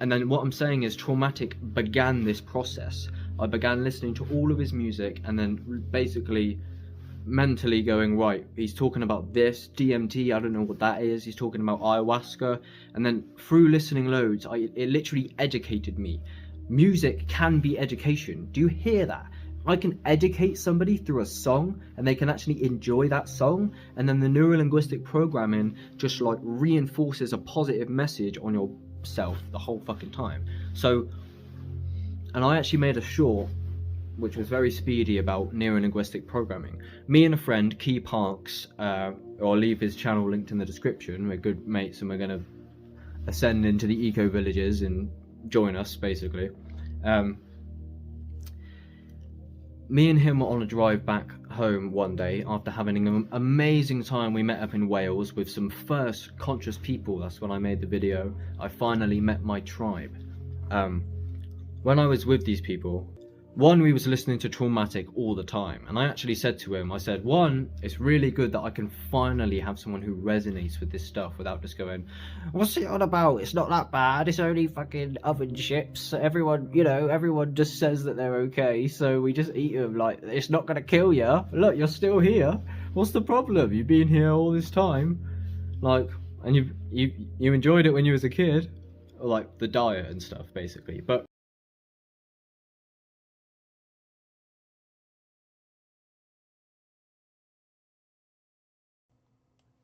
And then what I'm saying is, Traumatic began this process. I began listening to all of his music and then basically mentally going, right, he's talking about this, DMT, I don't know what that is, he's talking about ayahuasca. And then through listening loads, it literally educated me. Music can be education. Do you hear that? I can educate somebody through a song and they can actually enjoy that song, and then the neuro-linguistic programming just like reinforces a positive message on yourself the whole fucking time. So, and I actually made a short which was very speedy about neuro-linguistic programming. Me and a friend, Key Parks, I'll leave his channel linked in the description, we're good mates and we're going to ascend into the eco villages and join us basically. Me and him were on a drive back home one day after having an amazing time. We met up in Wales with some first conscious people. That's when I made the video. I finally met my tribe. When I was with these people, one, we was listening to Traumatic all the time, and I actually said to him, I said, one, it's really good that I can finally have someone who resonates with this stuff without just going, what's it on about? It's not that bad, it's only fucking oven chips. Everyone, you know, everyone just says that they're okay, so we just eat them. Like, it's not gonna kill you. Look, you're still here. What's the problem? You've been here all this time. Like, and you enjoyed it when you was a kid. Or like the diet and stuff, basically. But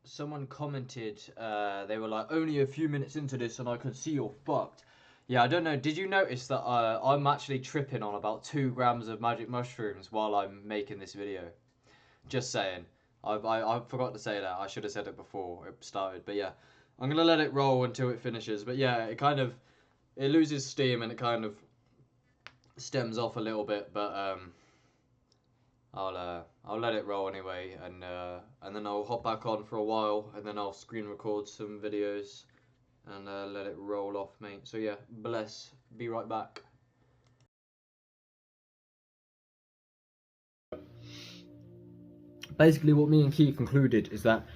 someone commented, they were like, only a few minutes into this and I could see you're fucked. Yeah, I don't know, did you notice that I'm actually tripping on about 2 grams of magic mushrooms while I'm making this video? Just saying. I forgot to say that. I should have said it before it started. But yeah, I'm gonna let it roll until it finishes. But yeah, it loses steam and it kind of stems off a little bit. But I'll let it roll anyway, and then I'll hop back on for a while, and then I'll screen record some videos, and let it roll off, mate. So yeah, bless. Be right back. Basically, what me and Key concluded is that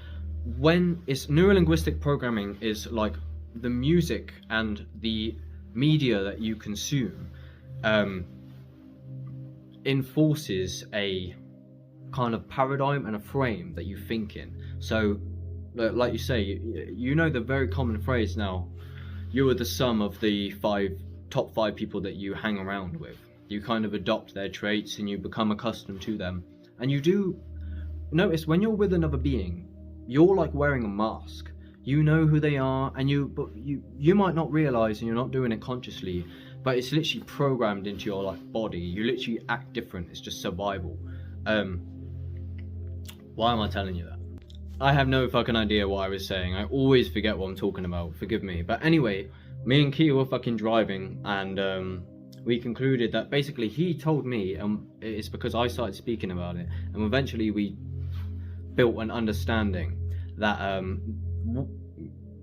when it's neurolinguistic programming is like the music and the media that you consume enforces a kind of paradigm and a frame that you think in. So like you say, you know the very common phrase now, you are the sum of the top five people that you hang around with. You kind of adopt their traits and you become accustomed to them, and you do notice when you're with another being, you're like wearing a mask. You know who they are, and you might not realize, and you're not doing it consciously, but it's literally programmed into your like body. You literally act different. It's just survival. Why am I telling you that? I have no fucking idea what I was saying. I always forget what I'm talking about. Forgive me. But anyway, me and Kia were fucking driving, and we concluded that basically he told me, it's because I started speaking about it, and eventually we built an understanding that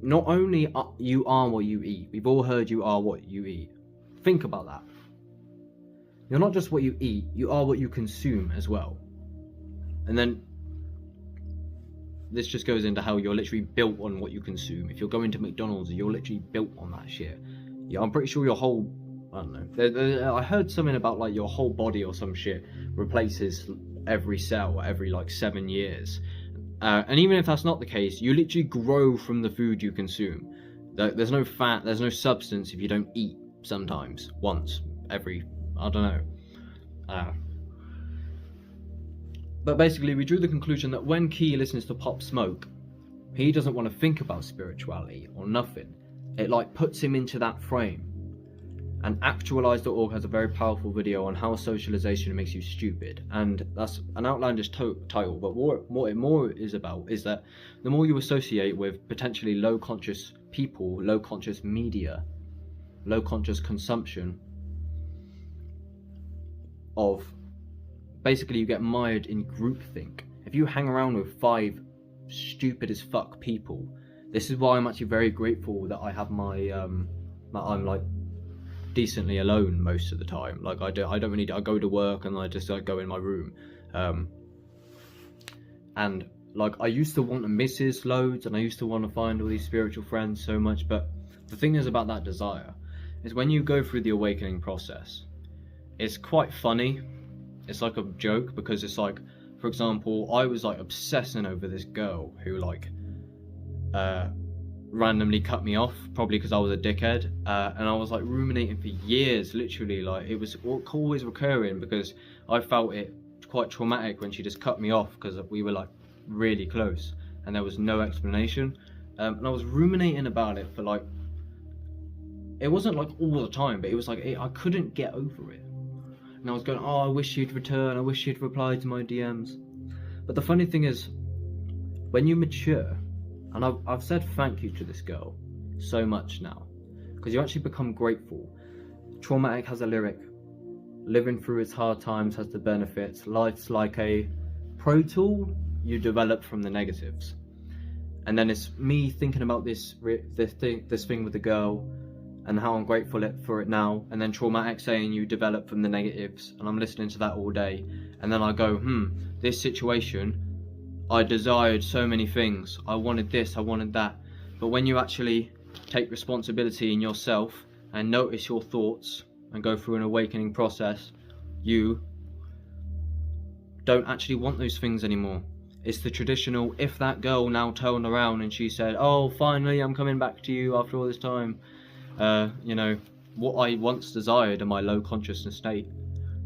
not only you are what you eat. We've all heard you are what you eat. Think about that. You're not just what you eat, you are what you consume as well. And then this just goes into how you're literally built on what you consume. If you're going to McDonald's, you're literally built on that shit. Yeah, I'm pretty sure your whole, I don't know, I heard something about like your whole body or some shit replaces every cell every like 7 years. And even if that's not the case, you literally grow from the food you consume. There's no fat, there's no substance if you don't eat sometimes, once, every, I don't know. But basically we drew the conclusion that when Key listens to Pop Smoke, he doesn't want to think about spirituality or nothing. It like puts him into that frame. And Actualize.org has a very powerful video on how socialization makes you stupid, and that's an outlandish title, but what it more is about is that the more you associate with potentially low conscious people, low conscious media, low conscious consumption of, basically you get mired in groupthink. If you hang around with 5 stupid as fuck people, this is why I'm actually very grateful that I have my that I'm like decently alone most of the time. Like I don't really, I go to work and I just like go in my room, and like I used to want a missus loads, and I used to want to find all these spiritual friends so much, but the thing is about that desire is when you go through the awakening process, it's quite funny. It's like a joke, because it's like, for example, I was like obsessing over this girl who like randomly cut me off, probably because I was a dickhead, and I was like ruminating for years, literally. Like it was always recurring, because I felt it quite traumatic when she just cut me off, because we were like really close and there was no explanation, and I was ruminating about it for like, it wasn't like all the time, but it was like I couldn't get over it, and I was going, oh, I wish she'd return, I wish she'd reply to my DMs. But the funny thing is, when you mature, and I've said thank you to this girl so much now, because you actually become grateful. Traumatic has a lyric, living through its hard times has the benefits, life's like a pro tool you develop from the negatives. And then it's me thinking about this thing with the girl and how I'm grateful for it now, and then Traumatic saying you develop from the negatives, and I'm listening to that all day, and then I go, this situation, I desired so many things, I wanted this, I wanted that. But when you actually take responsibility in yourself and notice your thoughts and go through an awakening process, you don't actually want those things anymore. It's the traditional, if that girl now turned around and she said, oh, finally I'm coming back to you after all this time, you know, what I once desired in my low consciousness state.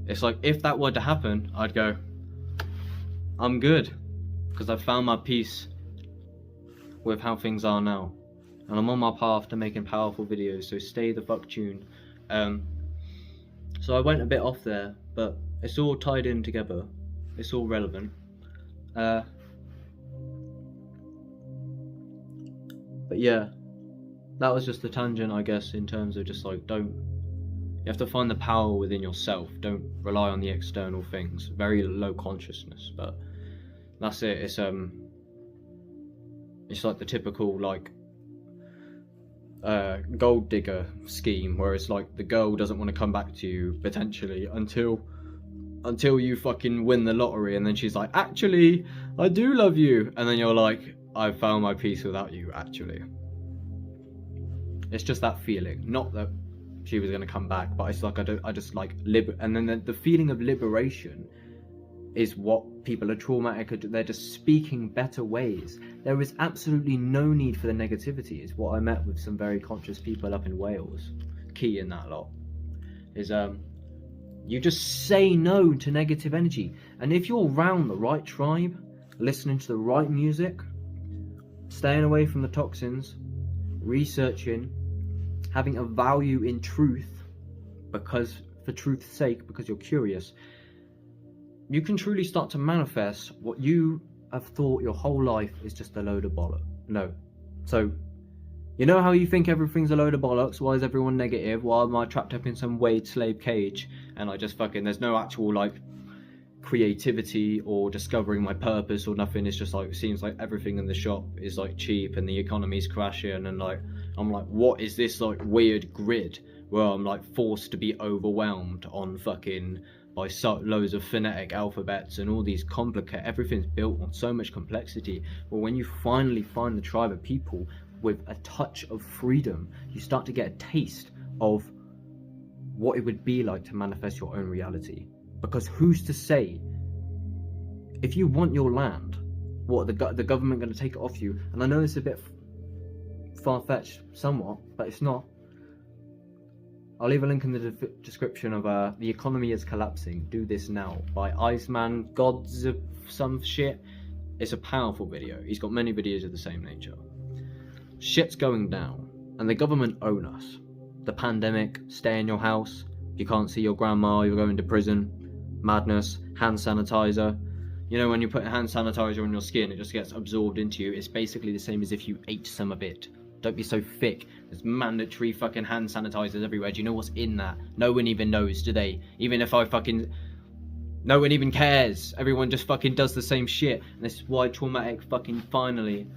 It's like, if that were to happen, I'd go, I'm good, because I've found my peace with how things are now, and I'm on my path to making powerful videos, so stay the fuck tuned. So I went a bit off there, but it's all tied in together, it's all relevant. But yeah, that was just a tangent, I guess, in terms of just like, you have to find the power within yourself. Don't rely on the external things. Very low consciousness, but that's it. It's like the typical like gold digger scheme, where it's like the girl doesn't want to come back to you potentially until you fucking win the lottery, and then she's like, actually, I do love you, and then you're like, I found my peace without you. Actually, it's just that feeling, not that she was gonna come back, but it's like I just like and then the feeling of liberation is what people are traumatic. They're just speaking better ways. There is absolutely no need for the negativity. Is what I met with some very conscious people up in Wales. Key in that lot is you just say no to negative energy, and if you're around the right tribe, listening to the right music, staying away from the toxins, researching, having a value in truth, because for truth's sake, because you're curious, you can truly start to manifest what you have thought your whole life is just a load of bollocks. No. So, you know how you think everything's a load of bollocks? Why is everyone negative? Why am I trapped up in some wage slave cage and I just fucking, there's no actual like creativity or discovering my purpose or nothing? It's just like, it seems like everything in the shop is like cheap and the economy's crashing, and like I'm like, what is this like weird grid where I'm like forced to be overwhelmed on fucking by loads of phonetic alphabets and all these everything's built on so much complexity. But when you finally find the tribe of people with a touch of freedom, you start to get a taste of what it would be like to manifest your own reality. Because who's to say, if you want your land, what, the government going to take it off you? And I know it's a bit far-fetched somewhat, but it's not. I'll leave a link in the description of The Economy is Collapsing, Do This Now, by Iceman Gods of some shit. It's a powerful video. He's got many videos of the same nature. Shit's going down, and the government own us. The pandemic, stay in your house, you can't see your grandma, you're going to prison, madness, hand sanitizer. You know, when you put hand sanitizer on your skin, it just gets absorbed into you. It's basically the same as if you ate some of it. Don't be so thick. There's mandatory fucking hand sanitizers everywhere. Do you know what's in that? No one even knows, do they? Even if I fucking... No one even cares. Everyone just fucking does the same shit. And this is why Traumatic fucking finally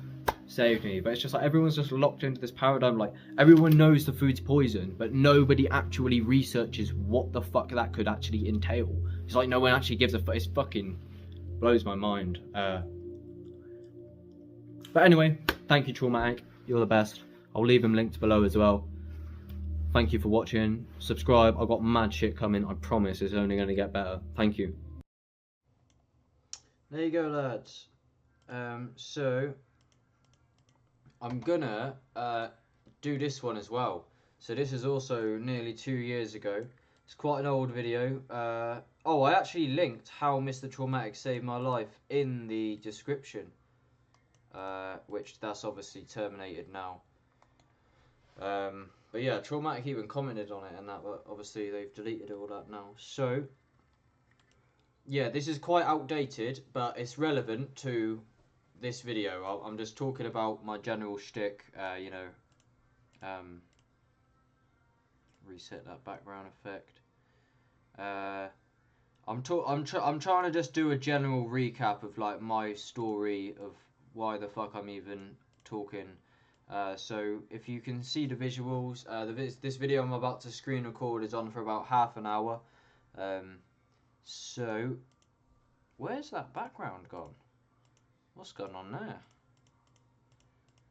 saved me. But it's just like everyone's just locked into this paradigm. Like, everyone knows the food's poison, but nobody actually researches what the fuck that could actually entail. It's like no one actually gives a fuck. It's fucking... blows my mind. But anyway, thank you, Traumatic. You're the best. I'll leave them linked below as well. Thank you for watching. Subscribe. I've got mad shit coming. I promise it's only going to get better. Thank you. There you go, lads. So I'm gonna do this one as well. So this is also nearly 2 years ago. It's quite an old video. Oh, I actually linked how Mr. Traumatic saved my life in the description. Which that's obviously terminated now. But yeah, Traumatic even commented on it and that, but obviously they've deleted all that now. So yeah, this is quite outdated, but it's relevant to this video. I'm just talking about my general shtick, you know. Reset that background effect. I'm trying to just do a general recap of like my story of why the fuck I'm even talking. So if you can see the visuals, this video I'm about to screen record is on for about half an hour. So where's that background gone? What's going on there?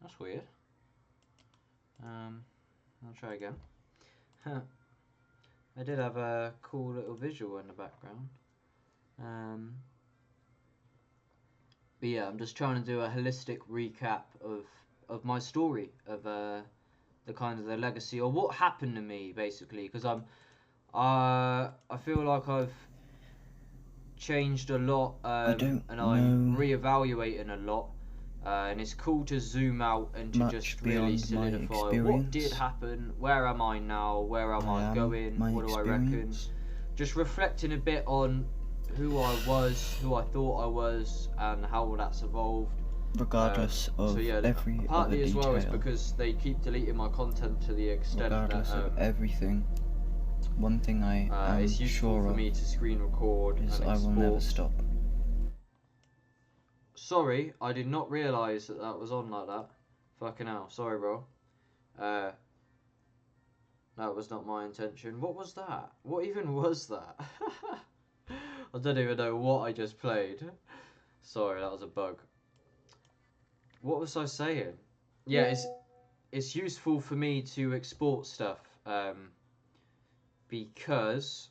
That's weird. I'll try again. I did have a cool little visual in the background. But yeah, I'm just trying to do a holistic recap of my story, of the kind of the legacy, or what happened to me basically, because I feel like I've changed a lot, and I'm reevaluating a lot, and it's cool to zoom out and to just really solidify what did happen, where am I now, where am I going, what do I reckon, just reflecting a bit on who I was, who I thought I was, and how that's evolved. regardless of so yeah, every partly other as well is detail. because they keep deleting my content to the extent Regardless that of everything, one thing I am it's useful sure for of me to screen record is and I will never export. stop. Sorry, I did not realise that that was on like that. Fucking hell, sorry bro. That was not my intention. What was that? What even was that? I don't even know what I just played. Sorry, that was a bug. What was I saying? Yeah, it's useful for me to export stuff because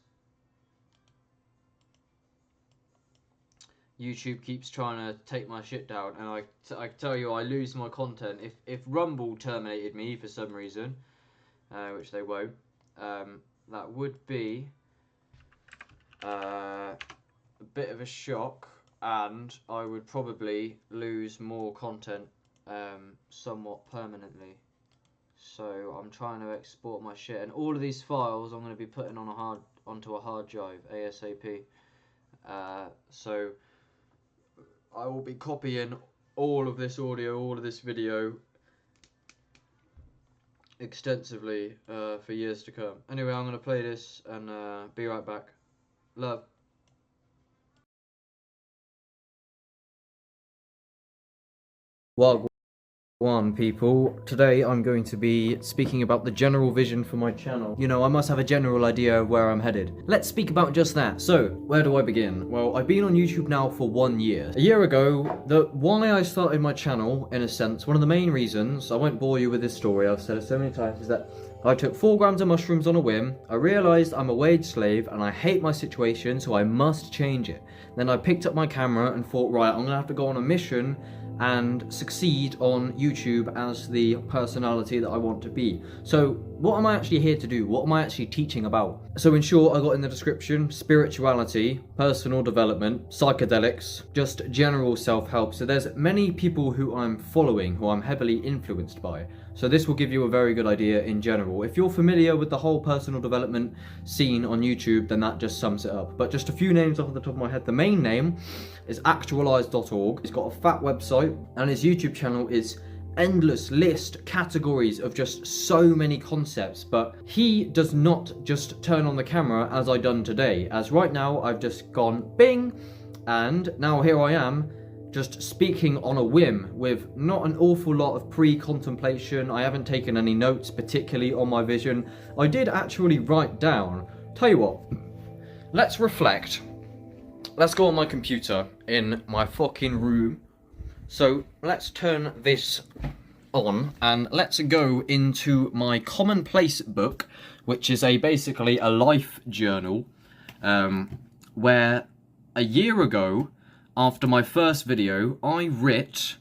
YouTube keeps trying to take my shit down, and I tell you, I lose my content. If Rumble terminated me for some reason, which they won't, that would be a bit of a shock, and I would probably lose more content somewhat permanently. So I'm trying to export my shit, and all of these files I'm going to be putting on onto a hard drive ASAP. So I will be copying all of this audio, all of this video extensively for years to come. Anyway, I'm going to play this and be right back. Love. Wagwan people, today I'm going to be speaking about the general vision for my channel. You know, I must have a general idea of where I'm headed. Let's speak about just that. So, where do I begin? Well, I've been on YouTube now for 1 year. A year ago, why I started my channel, in a sense, one of the main reasons, I won't bore you with this story, I've said it so many times, is that I took 4 grams of mushrooms on a whim. I realised I'm a wage slave and I hate my situation, so I must change it. Then I picked up my camera and thought, right, I'm gonna have to go on a mission and succeed on YouTube as the personality that I want to be. So what am I actually here to do? What am I actually teaching about? So in short, I got in the description, spirituality, personal development, psychedelics, just general self-help. So there's many people who I'm following, who I'm heavily influenced by. So this will give you a very good idea in general. If you're familiar with the whole personal development scene on YouTube, then that just sums it up. But just a few names off the top of my head. The main name is actualize.org. He's got a fat website, and his YouTube channel is endless list, categories of just so many concepts. But he does not just turn on the camera as I done today. As right now, I've just gone bing, and now here I am, just speaking on a whim with not an awful lot of pre-contemplation. I haven't taken any notes particularly on my vision. I did actually write down. Tell you what, let's reflect. Let's go on my computer in my fucking room. So let's turn this on and let's go into my commonplace book, which is basically a life journal, where a year ago, after my first video, I writ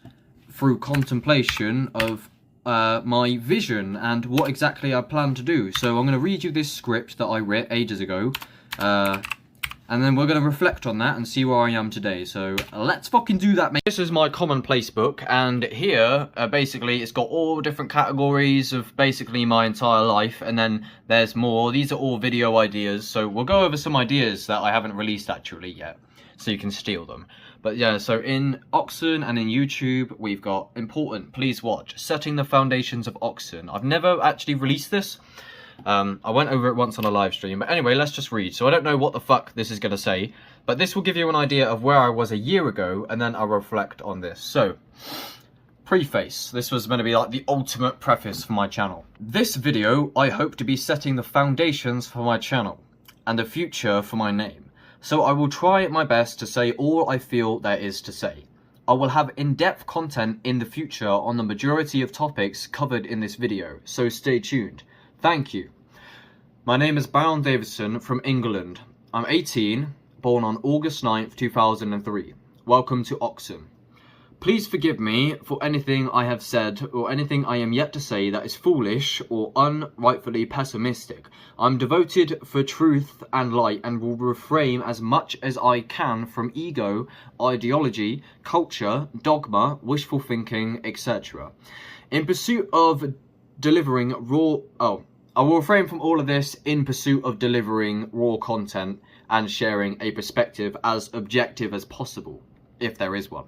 through contemplation of my vision and what exactly I plan to do. So I'm going to read you this script that I writ ages ago, and then we're going to reflect on that and see where I am today. So let's fucking do that, mate. This is my commonplace book, and here, basically, it's got all different categories of basically my entire life, and then there's more. These are all video ideas, so we'll go over some ideas that I haven't released actually yet, so you can steal them. But yeah, so in OXSN and in YouTube, we've got important, please watch, setting the foundations of OXSN. I've never actually released this. I went over it once on a live stream, but anyway, let's just read. So I don't know what the fuck this is going to say, but this will give you an idea of where I was a year ago, and then I'll reflect on this. So, preface. This was going to be like the ultimate preface for my channel. This video, I hope to be setting the foundations for my channel, and the future for my name. So I will try my best to say all I feel there is to say. I will have in-depth content in the future on the majority of topics covered in this video, so stay tuned. Thank you. My name is Baron Davidson from England. I'm 18, born on August 9th, 2003. Welcome to OXSN. Please forgive me for anything I have said or anything I am yet to say that is foolish or unrightfully pessimistic. I'm devoted for truth and light and will refrain as much as I can from ego, ideology, culture, dogma, wishful thinking, etc. In pursuit of delivering I will refrain from all of this in pursuit of delivering raw content and sharing a perspective as objective as possible, if there is one.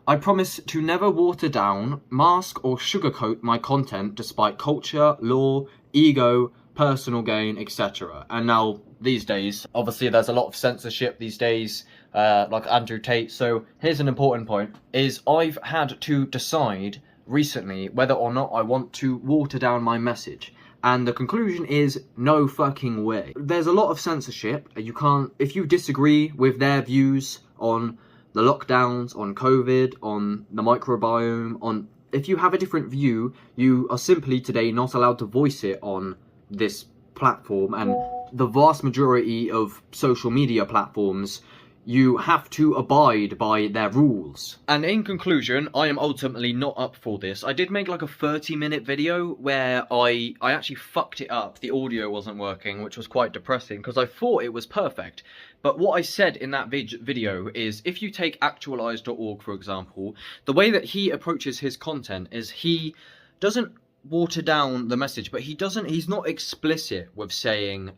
I promise to never water down, mask or sugarcoat my content despite culture, law, ego, personal gain, etc. And now, these days, obviously there's a lot of censorship these days, like Andrew Tate. So here's an important point, is I've had to decide recently whether or not I want to water down my message. And the conclusion is no fucking way. There's a lot of censorship. You can't, if you disagree with their views on the lockdowns, on COVID, on the microbiome, if you have a different view, you are simply today not allowed to voice it on this platform. And the vast majority of social media platforms, you have to abide by their rules. And in conclusion, I am ultimately not up for this. I did make like a 30-minute video where I actually fucked it up. The audio wasn't working, which was quite depressing because I thought it was perfect. But what I said in that video is, if you take actualize.org, for example, the way that he approaches his content is he doesn't water down the message, but he's not explicit with saying,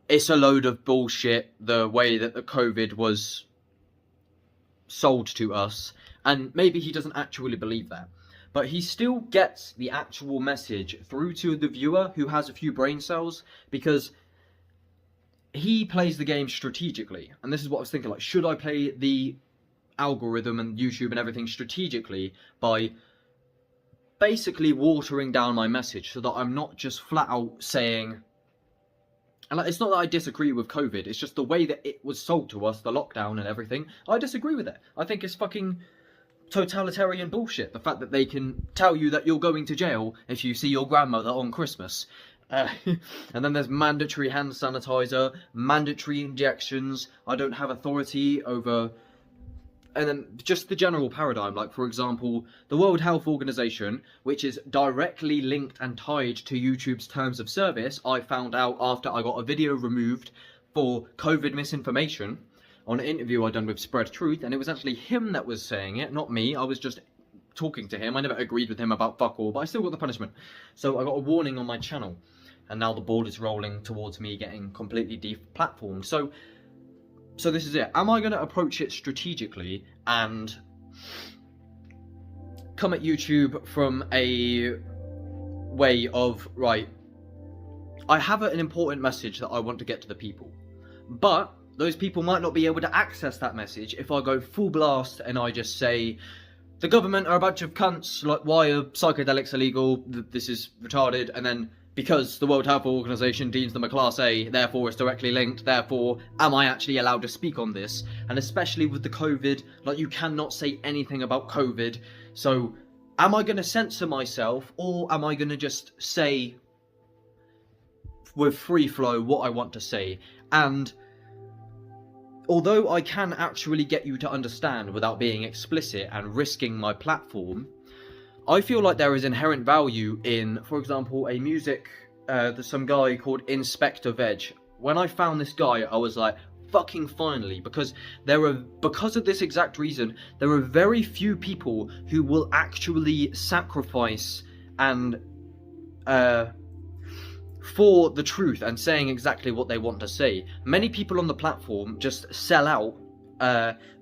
it's a load of bullshit, the way that the COVID was sold to us. And maybe he doesn't actually believe that. But he still gets the actual message through to the viewer who has a few brain cells, because he plays the game strategically. And this is what I was thinking, like, should I play the algorithm and YouTube and everything strategically by basically watering down my message so that I'm not just flat out saying... And like, it's not that I disagree with COVID, it's just the way that it was sold to us, the lockdown and everything, I disagree with it. I think it's fucking totalitarian bullshit. The fact that they can tell you that you're going to jail if you see your grandmother on Christmas. And then there's mandatory hand sanitizer, mandatory injections, I don't have authority over... And then just the general paradigm, like for example, the World Health Organization, which is directly linked and tied to YouTube's terms of service, I found out after I got a video removed for COVID misinformation on an interview I done with Spread Truth, and it was actually him that was saying it, not me. I was just talking to him. I never agreed with him about fuck all, but I still got the punishment. So I got a warning on my channel, and now the ball is rolling towards me getting completely deplatformed. So this is it. Am I going to approach it strategically and come at YouTube from a way of, right, I have an important message that I want to get to the people, but those people might not be able to access that message if I go full blast and I just say, the government are a bunch of cunts, like, why are psychedelics illegal, this is retarded, and then because the World Health Organization deems them a Class A, therefore it's directly linked, therefore am I actually allowed to speak on this? And especially with the COVID, like, you cannot say anything about COVID, so am I going to censor myself, or am I going to just say with free flow what I want to say? And although I can actually get you to understand without being explicit and risking my platform, I feel like there is inherent value in, for example, a music, there's some guy called Inspector Veg. When I found this guy, I was like, fucking finally, because because of this exact reason, there are very few people who will actually sacrifice and, for the truth and saying exactly what they want to say. Many people on the platform just sell out.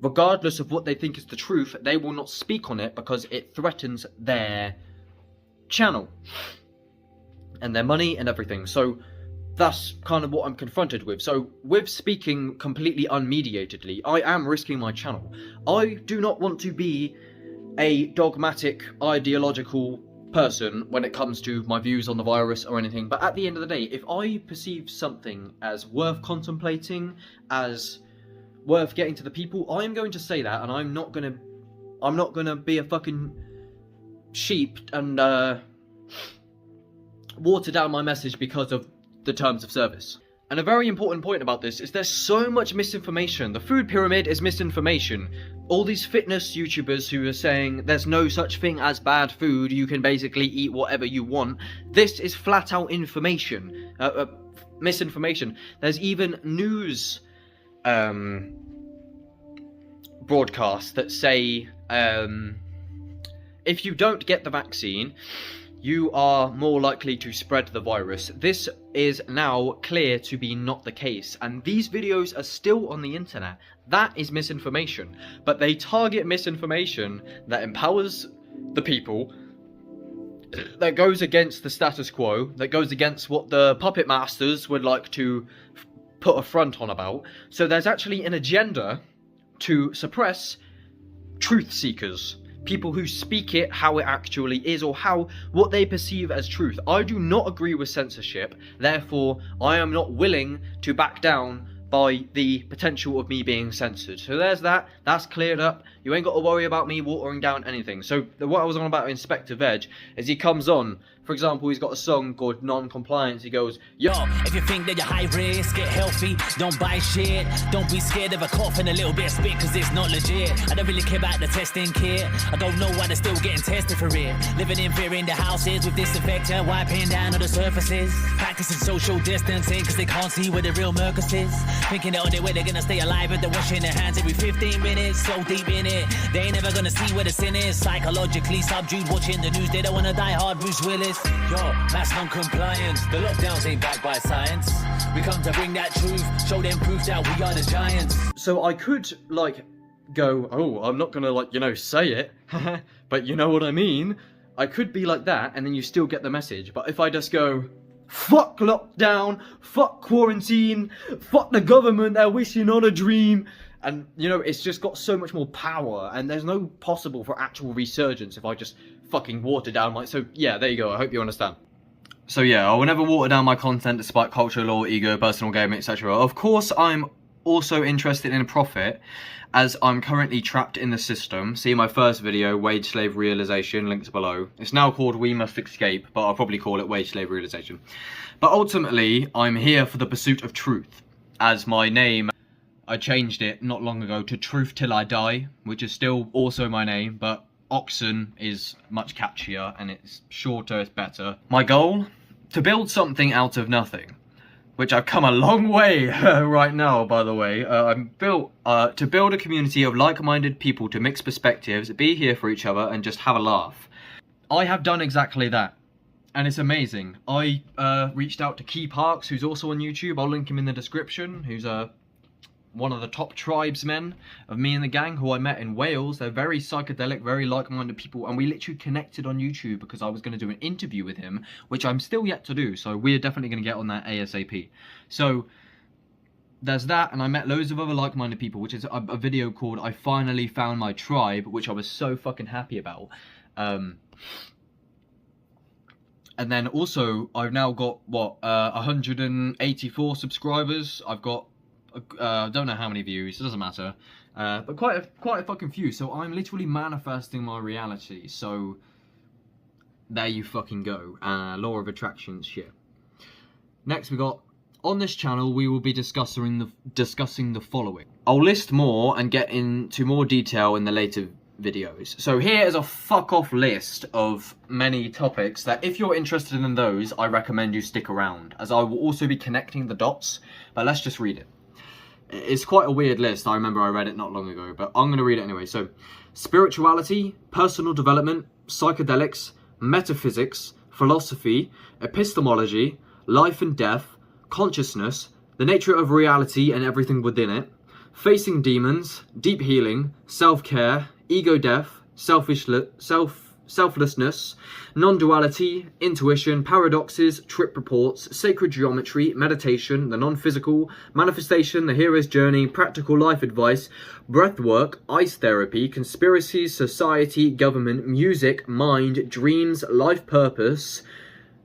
Regardless of what they think is the truth, they will not speak on it because it threatens their channel and their money and everything. So that's kind of what I'm confronted with. So with speaking completely unmediatedly, I am risking my channel. I do not want to be a dogmatic, ideological person when it comes to my views on the virus or anything, but at the end of the day, if I perceive something as worth contemplating, as worth getting to the people, I'm going to say that, and I'm not gonna be a fucking sheep and water down my message because of the terms of service. And a very important point about this is there's so much misinformation. The food pyramid is misinformation. All these fitness YouTubers who are saying there's no such thing as bad food, you can basically eat whatever you want. This is flat out information, misinformation. There's even news broadcasts that say if you don't get the vaccine, you are more likely to spread the virus. This is now clear to be not the case, and these videos are still on the internet. That is misinformation, but they target misinformation that empowers the people, that goes against the status quo, that goes against what the puppet masters would like to put a front on about. So there's actually an agenda to suppress truth seekers, people who speak it how it actually is, or what they perceive as truth. I do not agree with censorship, therefore I am not willing to back down by the potential of me being censored. So there's that, that's cleared up. You ain't got to worry about me watering down anything. So what I was on about Inspector Veg is he comes on, for example, he's got a song called Non-Compliance. He goes, yo, if you think that you're high risk, get healthy, don't buy shit. Don't be scared of a cough and a little bit of spit, cause it's not legit. I don't really care about the testing kit. I don't know why they're still getting tested for it. Living in fear in the houses with disinfectant, wiping down all the surfaces. Practicing social distancing cause they can't see where the real Mercus is. Thinking the only way they're gonna stay alive is they're washing their hands every 15 minutes. So deep in it, they ain't never gonna see where the sin is. Psychologically subdued, watching the news, they don't wanna die hard. Bruce Willis. Yo, mass non-compliance. The lockdowns ain't backed by science. We come to bring that truth, show them proof that we are the giants. So I could, like, go, oh, I'm not gonna, like, you know, say it, but you know what I mean? I could be like that, and then you still get the message. But if I just go, fuck lockdown, fuck quarantine, fuck the government, they're wishing on a dream, and, you know, it's just got so much more power, and there's no possible for actual resurgence if I just fucking water down my... So, yeah, there you go, I hope you understand. So, yeah, I will never water down my content despite culture, law, ego, personal gaming, etc. Of course, I'm also interested in profit, as I'm currently trapped in the system. See my first video, Wage Slave Realization, links below. It's now called We Must Escape, but I'll probably call it Wage Slave Realization. But ultimately, I'm here for the pursuit of truth, as my name... I changed it not long ago to Truth Till I Die, which is still also my name, but OXSN is much catchier and it's shorter, it's better. My goal? To build something out of nothing, which I've come a long way right now, by the way. I'm built to build a community of like-minded people to mix perspectives, be here for each other and just have a laugh. I have done exactly that. And it's amazing. I reached out to Key Parks, who's also on YouTube. I'll link him in the description, who's one of the top tribesmen of me and the gang, who I met in Wales. They're very psychedelic, very like-minded people, and we literally connected on YouTube because I was going to do an interview with him, which I'm still yet to do, so we're definitely going to get on that ASAP. So there's that, and I met loads of other like-minded people, which is a video called I Finally Found My Tribe, which I was so fucking happy about. And then also, I've now got, what, 184 subscribers. I've got don't know how many views, it doesn't matter, but quite a fucking few. So I'm literally manifesting my reality. So there you fucking go. Law of attraction shit. Next we got, on this channel we will be discussing the following. I'll list more and get into more detail in the later videos. So here is a fuck off list of many topics that if you're interested in those, I recommend you stick around, as I will also be connecting the dots. But let's just read it. It's quite a weird list. I remember I read it not long ago, but I'm going to read it anyway. So, spirituality, personal development, psychedelics, metaphysics, philosophy, epistemology, life and death, consciousness, the nature of reality and everything within it, facing demons, deep healing, self-care, ego death, selflessness, non-duality, intuition, paradoxes, trip reports, sacred geometry, meditation, the non-physical, manifestation, the hero's journey, practical life advice, breathwork, ice therapy, conspiracies, society, government, music, mind, dreams, life purpose,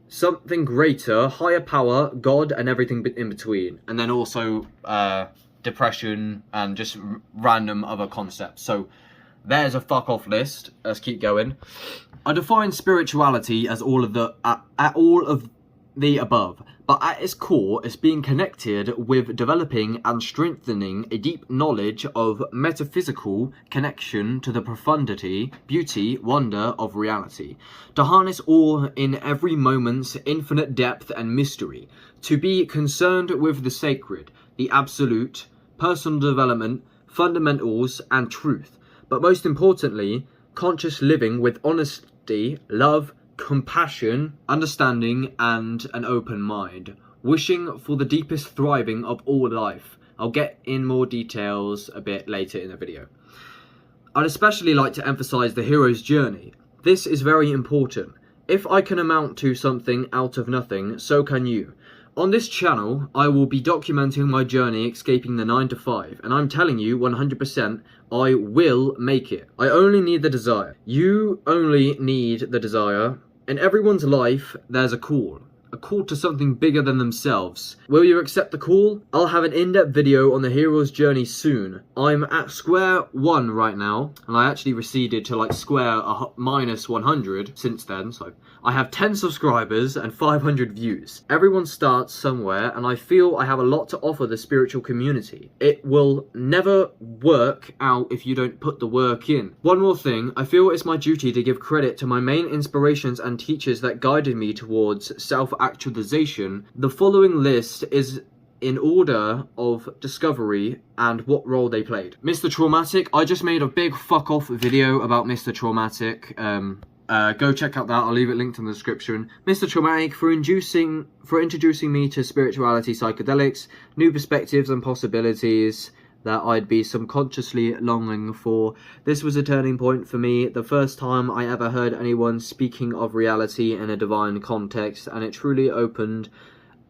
something greater, higher power, God, and everything in between. And then also depression and just random other concepts. So there's a fuck off list. Let's keep going. I define spirituality as all of the above, but at its core, it's being connected with developing and strengthening a deep knowledge of metaphysical connection to the profundity, beauty, wonder of reality, to harness awe in every moment's infinite depth and mystery, to be concerned with the sacred, the absolute, personal development, fundamentals, and truth. But most importantly, conscious living with honesty, love, compassion, understanding, and an open mind, wishing for the deepest thriving of all life. I'll get in more details a bit later in the video. I'd especially like to emphasize the hero's journey. This is very important. If I can amount to something out of nothing, so can you. On this channel, I will be documenting my journey escaping the 9 to 5, and I'm telling you 100%, I will make it. I only need the desire. You only need the desire. In everyone's life, there's a call to something bigger than themselves. Will you accept the call? I'll have an in-depth video on the hero's journey soon. I'm at square 1 right now, and I actually receded to like square minus 100 since then, so I have 10 subscribers and 500 views. Everyone starts somewhere, and I feel I have a lot to offer the spiritual community. It will never work out if you don't put the work in. One more thing, I feel it's my duty to give credit to my main inspirations and teachers that guided me towards self-actualization. The following list is in order of discovery and what role they played. Mr. Traumatic, I just made a big fuck off video about Mr. Traumatic. Go check out that, I'll leave it linked in the description. Mr. Traumatic for introducing me to spirituality, psychedelics, new perspectives and possibilities that I'd be subconsciously longing for. This was a turning point for me, the first time I ever heard anyone speaking of reality in a divine context, and it truly opened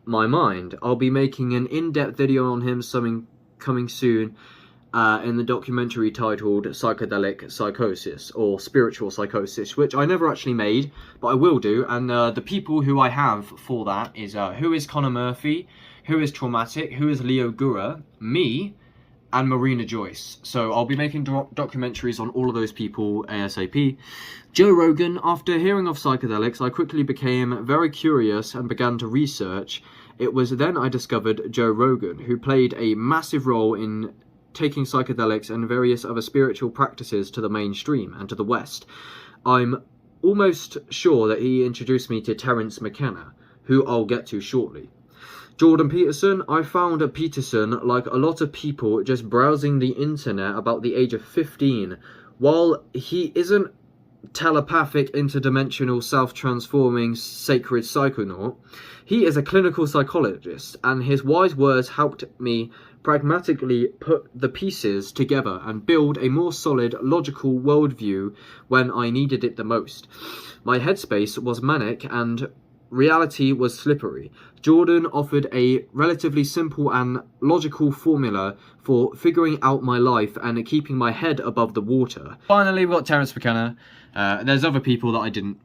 my mind. I'll be making an in-depth video on him coming soon in the documentary titled Psychedelic Psychosis, or Spiritual Psychosis, which I never actually made, but I will do, and the people who I have for that is who is Connor Murphy, who is Traumatic, who is Leo Gura, me, and Marina Joyce. So I'll be making documentaries on all of those people ASAP. Joe Rogan, after hearing of psychedelics, I quickly became very curious and began to research. It was then I discovered Joe Rogan, who played a massive role in taking psychedelics and various other spiritual practices to the mainstream and to the West. I'm almost sure that he introduced me to Terence McKenna, who I'll get to shortly. Jordan Peterson, I found Peterson, like a lot of people, just browsing the internet about the age of 15. While he isn't telepathic, interdimensional, self-transforming, sacred psychonaut, he is a clinical psychologist, and his wise words helped me pragmatically put the pieces together and build a more solid, logical worldview when I needed it the most. My headspace was manic and reality was slippery. Jordan offered a relatively simple and logical formula for figuring out my life and keeping my head above the water. Finally, we've got Terence McKenna. There's other people that I didn't.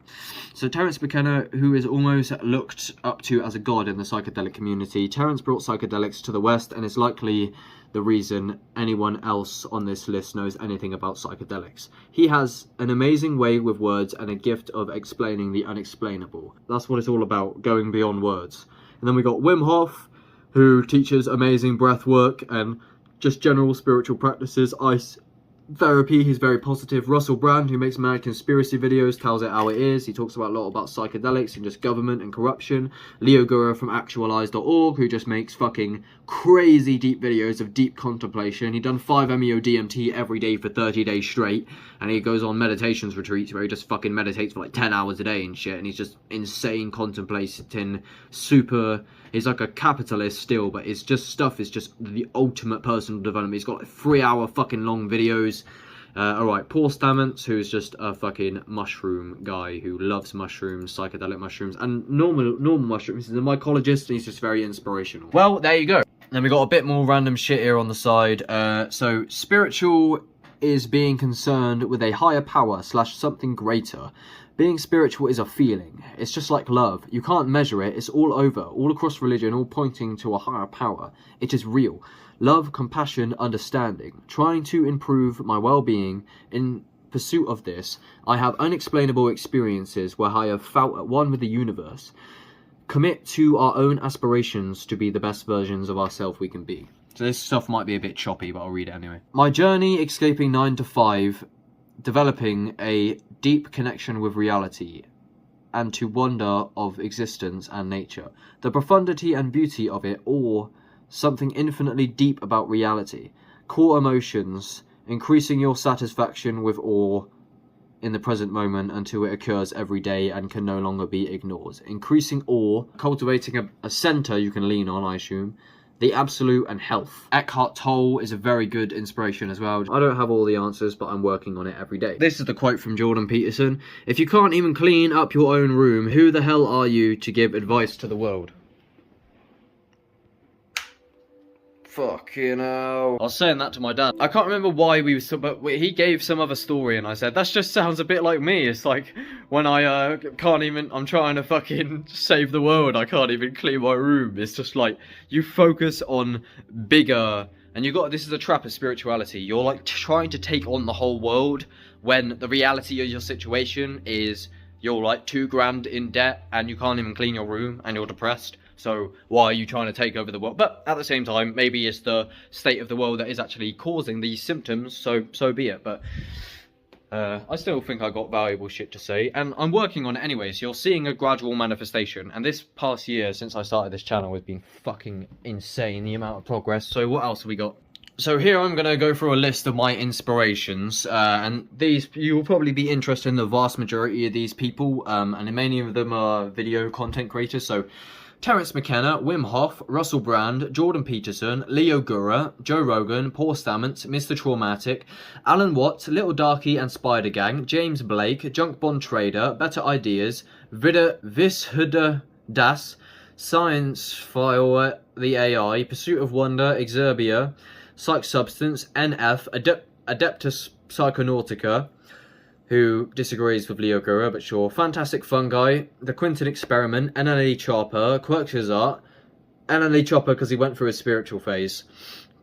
So Terence McKenna, who is almost looked up to as a god in the psychedelic community. Terence brought psychedelics to the West and is likely the reason anyone else on this list knows anything about psychedelics. He has an amazing way with words and a gift of explaining the unexplainable. That's what it's all about, going beyond words. And then we got Wim Hof, who teaches amazing breath work and just general spiritual practices, ice therapy. He's very positive. Russell Brand, who makes mad conspiracy videos, tells it how it is. He talks about a lot about psychedelics and just government and corruption. Leo Gura from actualize.org, who just makes fucking crazy deep videos of deep contemplation. He done 5-MeO DMT every day for 30 days straight, and he goes on meditations retreats where he just fucking meditates for like 10 hours a day and shit, and he's just insane contemplating, super. He's like a capitalist still, but his just stuff is just the ultimate personal development. He's got like 3-hour fucking long videos. Alright, Paul Stamets, who's just a fucking mushroom guy who loves mushrooms, psychedelic mushrooms, and normal mushrooms. He's a mycologist, and he's just very inspirational. Well, there you go. Then we got a bit more random shit here on the side. So, spiritual is being concerned with a higher power / something greater. Being spiritual is a feeling. It's just like love. You can't measure it. It's all over, all across religion, all pointing to a higher power. It is real. Love, compassion, understanding. Trying to improve my well-being. In pursuit of this, I have unexplainable experiences where I have felt at one with the universe. Commit to our own aspirations to be the best versions of ourselves we can be. So this stuff might be a bit choppy, but I'll read it anyway. My journey escaping 9 to 5, developing a deep connection with reality and to wonder of existence and nature. The profundity and beauty of it, or something infinitely deep about reality. Core emotions, increasing your satisfaction with awe, in the present moment until it occurs every day and can no longer be ignored. Increasing awe, cultivating a center you can lean on, I assume. The absolute and health. Eckhart Tolle is a very good inspiration as well. I don't have all the answers, but I'm working on it every day. This is the quote from Jordan Peterson. If you can't even clean up your own room, who the hell are you to give advice to the world? Fucking hell. I was saying that to my dad. I can't remember why we were, but he gave some other story and I said, that just sounds a bit like me. It's like when I can't even, I'm trying to fucking save the world, I can't even clean my room. It's just like, you focus on bigger, and you got, this is a trap of spirituality. You're like trying to take on the whole world when the reality of your situation is you're like $2,000 in debt and you can't even clean your room and you're depressed. So why are you trying to take over the world? But at the same time, maybe it's the state of the world that is actually causing these symptoms, so be it. But I still think I got valuable shit to say, and I'm working on it anyway, so you're seeing a gradual manifestation. And this past year, since I started this channel, has been fucking insane, the amount of progress. So what else have we got? So here I'm going to go through a list of my inspirations, and these, you will probably be interested in the vast majority of these people, and many of them are video content creators. So Terence McKenna, Wim Hof, Russell Brand, Jordan Peterson, Leo Gura, Joe Rogan, Paul Stamets, Mr. Traumatic, Alan Watts, Little Darky and Spider Gang, James Blake, Junk Bond Trader, Better Ideas, Vishuddha Das, Science File, The AI, Pursuit of Wonder, Exerbia, Psych Substance, NF, Adeptus Psychonautica, who disagrees with Leo Gura, but sure. Fantastic Fungi, The Quinton Experiment, NLE Chopper, Quirks' Art, NLE Chopper because he went through his spiritual phase.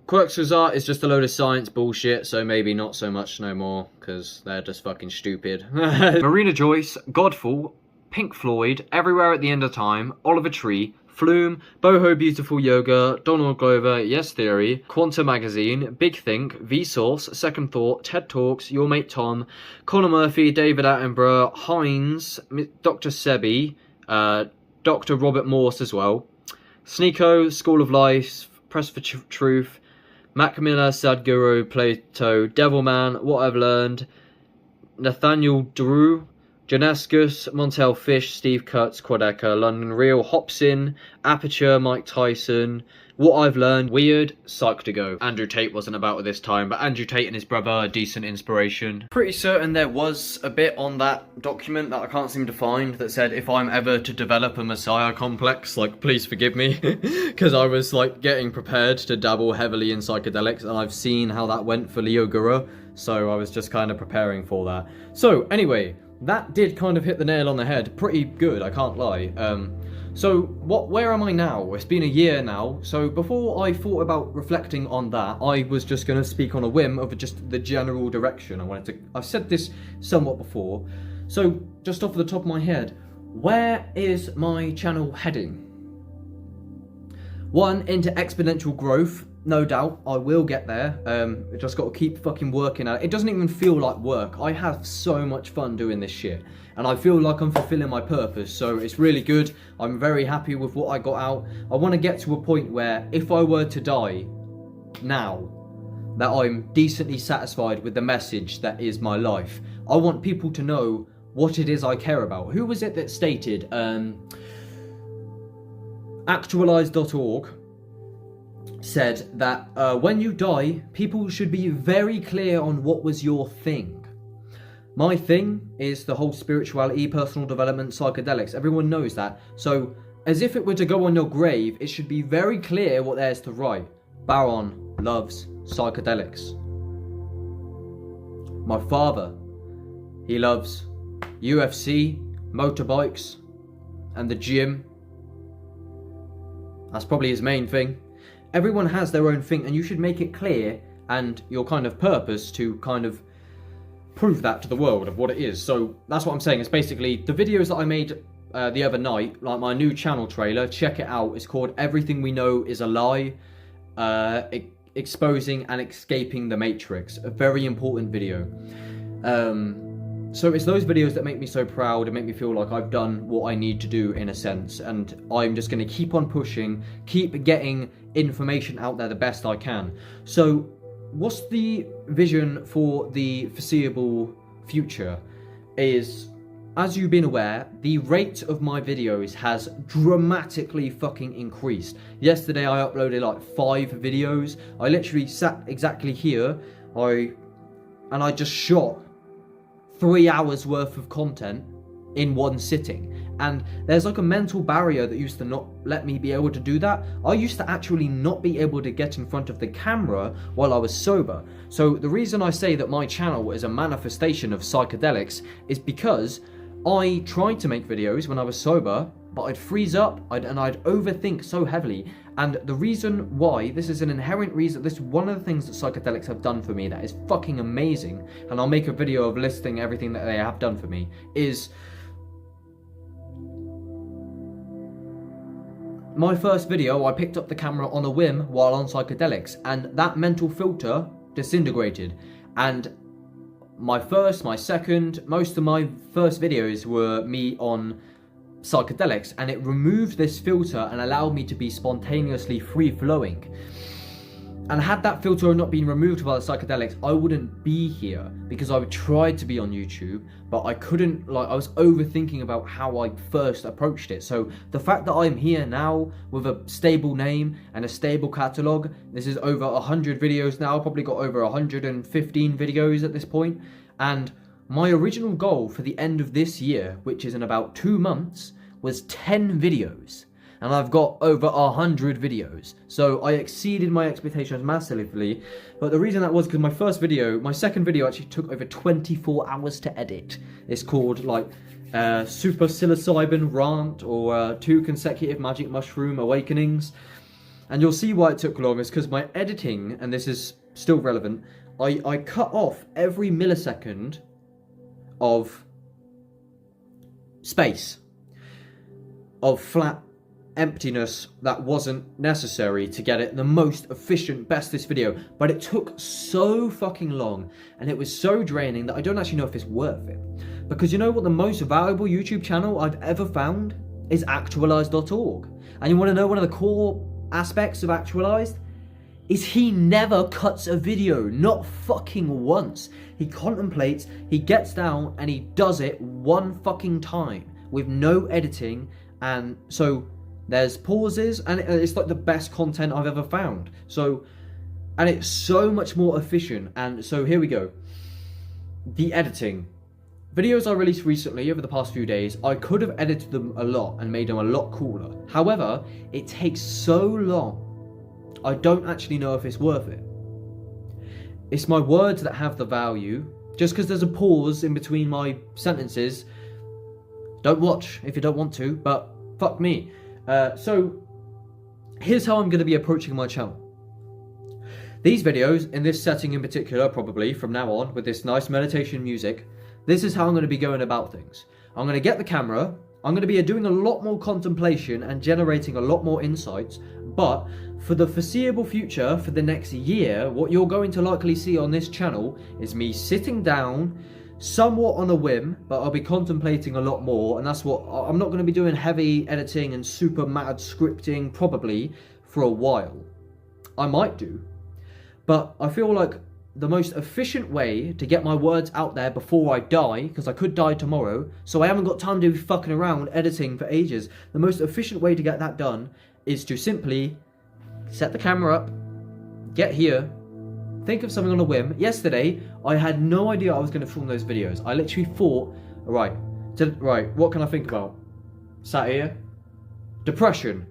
Quirks' Art is just a load of science bullshit, so maybe not so much no more, because they're just fucking stupid. Marina Joyce, Godfall, Pink Floyd, Everywhere at the End of Time, Oliver Tree, Flume, Boho Beautiful Yoga, Donald Glover, Yes Theory, Quanta Magazine, Big Think, Vsauce, Second Thought, TED Talks, Your Mate Tom, Conor Murphy, David Attenborough, Hines, Dr. Sebi, Dr. Robert Morse as well, Sneeko, School of Life, Press for Truth, Mac Miller, Sadhguru, Plato, Devilman, What I've Learned, Nathaniel Drew, Janescus, Montel Fish, Steve Cutts, Quadeca, London Real, Hopsin, Aperture, Mike Tyson, What I've Learned, Weird, Psych2Go. Andrew Tate wasn't about at this time, but Andrew Tate and his brother are decent inspiration. Pretty certain there was a bit on that document that I can't seem to find that said, if I'm ever to develop a messiah complex, like, please forgive me, because I was like getting prepared to dabble heavily in psychedelics, and I've seen how that went for Leo Gura, so I was just kind of preparing for that. So anyway, that did kind of hit the nail on the head. Pretty good, I can't lie. So where am I now? It's been a year now. So before I thought about reflecting on that, I was just going to speak on a whim of just the general direction I wanted to. I've said this somewhat before. So just off the top of my head, where is my channel heading? One, into exponential growth. No doubt, I will get there. Just got to keep fucking working at it. It doesn't even feel like work. I have so much fun doing this shit. And I feel like I'm fulfilling my purpose. So it's really good. I'm very happy with what I got out. I want to get to a point where if I were to die now, that I'm decently satisfied with the message that is my life. I want people to know what it is I care about. Who was it that stated? Actualize.org said that when you die, people should be very clear on what was your thing. My thing is the whole spirituality, personal development, psychedelics. Everyone knows that. So, as if it were to go on your grave, it should be very clear what there's to write. Baron loves psychedelics. My father, he loves UFC, motorbikes, and the gym. That's probably his main thing. Everyone has their own thing, and you should make it clear and your kind of purpose to kind of prove that to the world of what it is. So that's what I'm saying. It's basically the videos that I made the other night, like my new channel trailer. Check it out. It's called Everything We Know Is a Lie, Exposing and Escaping the Matrix. A very important video. So it's those videos that make me so proud and make me feel like I've done what I need to do in a sense, and I'm just going to keep on pushing, keep getting information out there the best I can. So what's the vision for the foreseeable future? is, as you've been aware, the rate of my videos has dramatically fucking increased. Yesterday I uploaded like 5 videos. I literally sat exactly here, and I just shot 3 hours worth of content in one sitting. And there's like a mental barrier that used to not let me be able to do that. I used to actually not be able to get in front of the camera while I was sober. So the reason I say that my channel is a manifestation of psychedelics is because I tried to make videos when I was sober, but I'd freeze up and I'd overthink so heavily. And the reason why, this is an inherent reason, this is one of the things that psychedelics have done for me that is fucking amazing, and I'll make a video of listing everything that they have done for me, is my first video, I picked up the camera on a whim while on psychedelics, and that mental filter disintegrated. And my second, most of my first videos were me on psychedelics, and it removed this filter and allowed me to be spontaneously free-flowing. And had that filter not been removed by the psychedelics, I wouldn't be here, because I tried to be on YouTube, but I couldn't, I was overthinking about how I first approached it. So the fact that I'm here now with a stable name and a stable catalogue, this is over 100 videos now, probably got over 115 videos at this point, and my original goal for the end of this year, which is in about 2 months, was 10 videos. And I've got over 100 videos. So I exceeded my expectations massively. But the reason that was because my second video actually took over 24 hours to edit. It's called Super Psilocybin Rant, or 2 Consecutive Magic Mushroom Awakenings. And you'll see why it took long. It's because my editing, and this is still relevant, I cut off every millisecond of space, of flat emptiness that wasn't necessary to get it the most efficient, bestest video. But it took so fucking long, and it was so draining that I don't actually know if it's worth it. Because you know what the most valuable YouTube channel I've ever found is actualized.org. And you want to know one of the core aspects of Actualized? Is he never cuts a video, not fucking once. He contemplates, he gets down, and he does it one fucking time with no editing. And so there's pauses, and it's like the best content I've ever found. So, and it's so much more efficient. And so here we go. The editing. Videos I released recently over the past few days, I could have edited them a lot and made them a lot cooler. However, it takes so long, I don't actually know if it's worth it. It's my words that have the value. Just because there's a pause in between my sentences, don't watch if you don't want to, but fuck me. So, here's how I'm going to be approaching my channel. These videos, in this setting in particular, probably from now on, with this nice meditation music, this is how I'm going to be going about things. I'm going to get the camera, I'm going to be doing a lot more contemplation and generating a lot more insights, but for the foreseeable future, for the next year, what you're going to likely see on this channel is me sitting down, somewhat on a whim, but I'll be contemplating a lot more, and that's what I'm not going to be doing heavy editing and super mad scripting probably for a while. I might do, but I feel like the most efficient way to get my words out there before I die, because I could die tomorrow, so I haven't got time to be fucking around editing for ages, the most efficient way to get that done is to simply set the camera up, get here, think of something on a whim. Yesterday, I had no idea I was going to film those videos. I literally thought, right, what can I think about? Sat here, depression.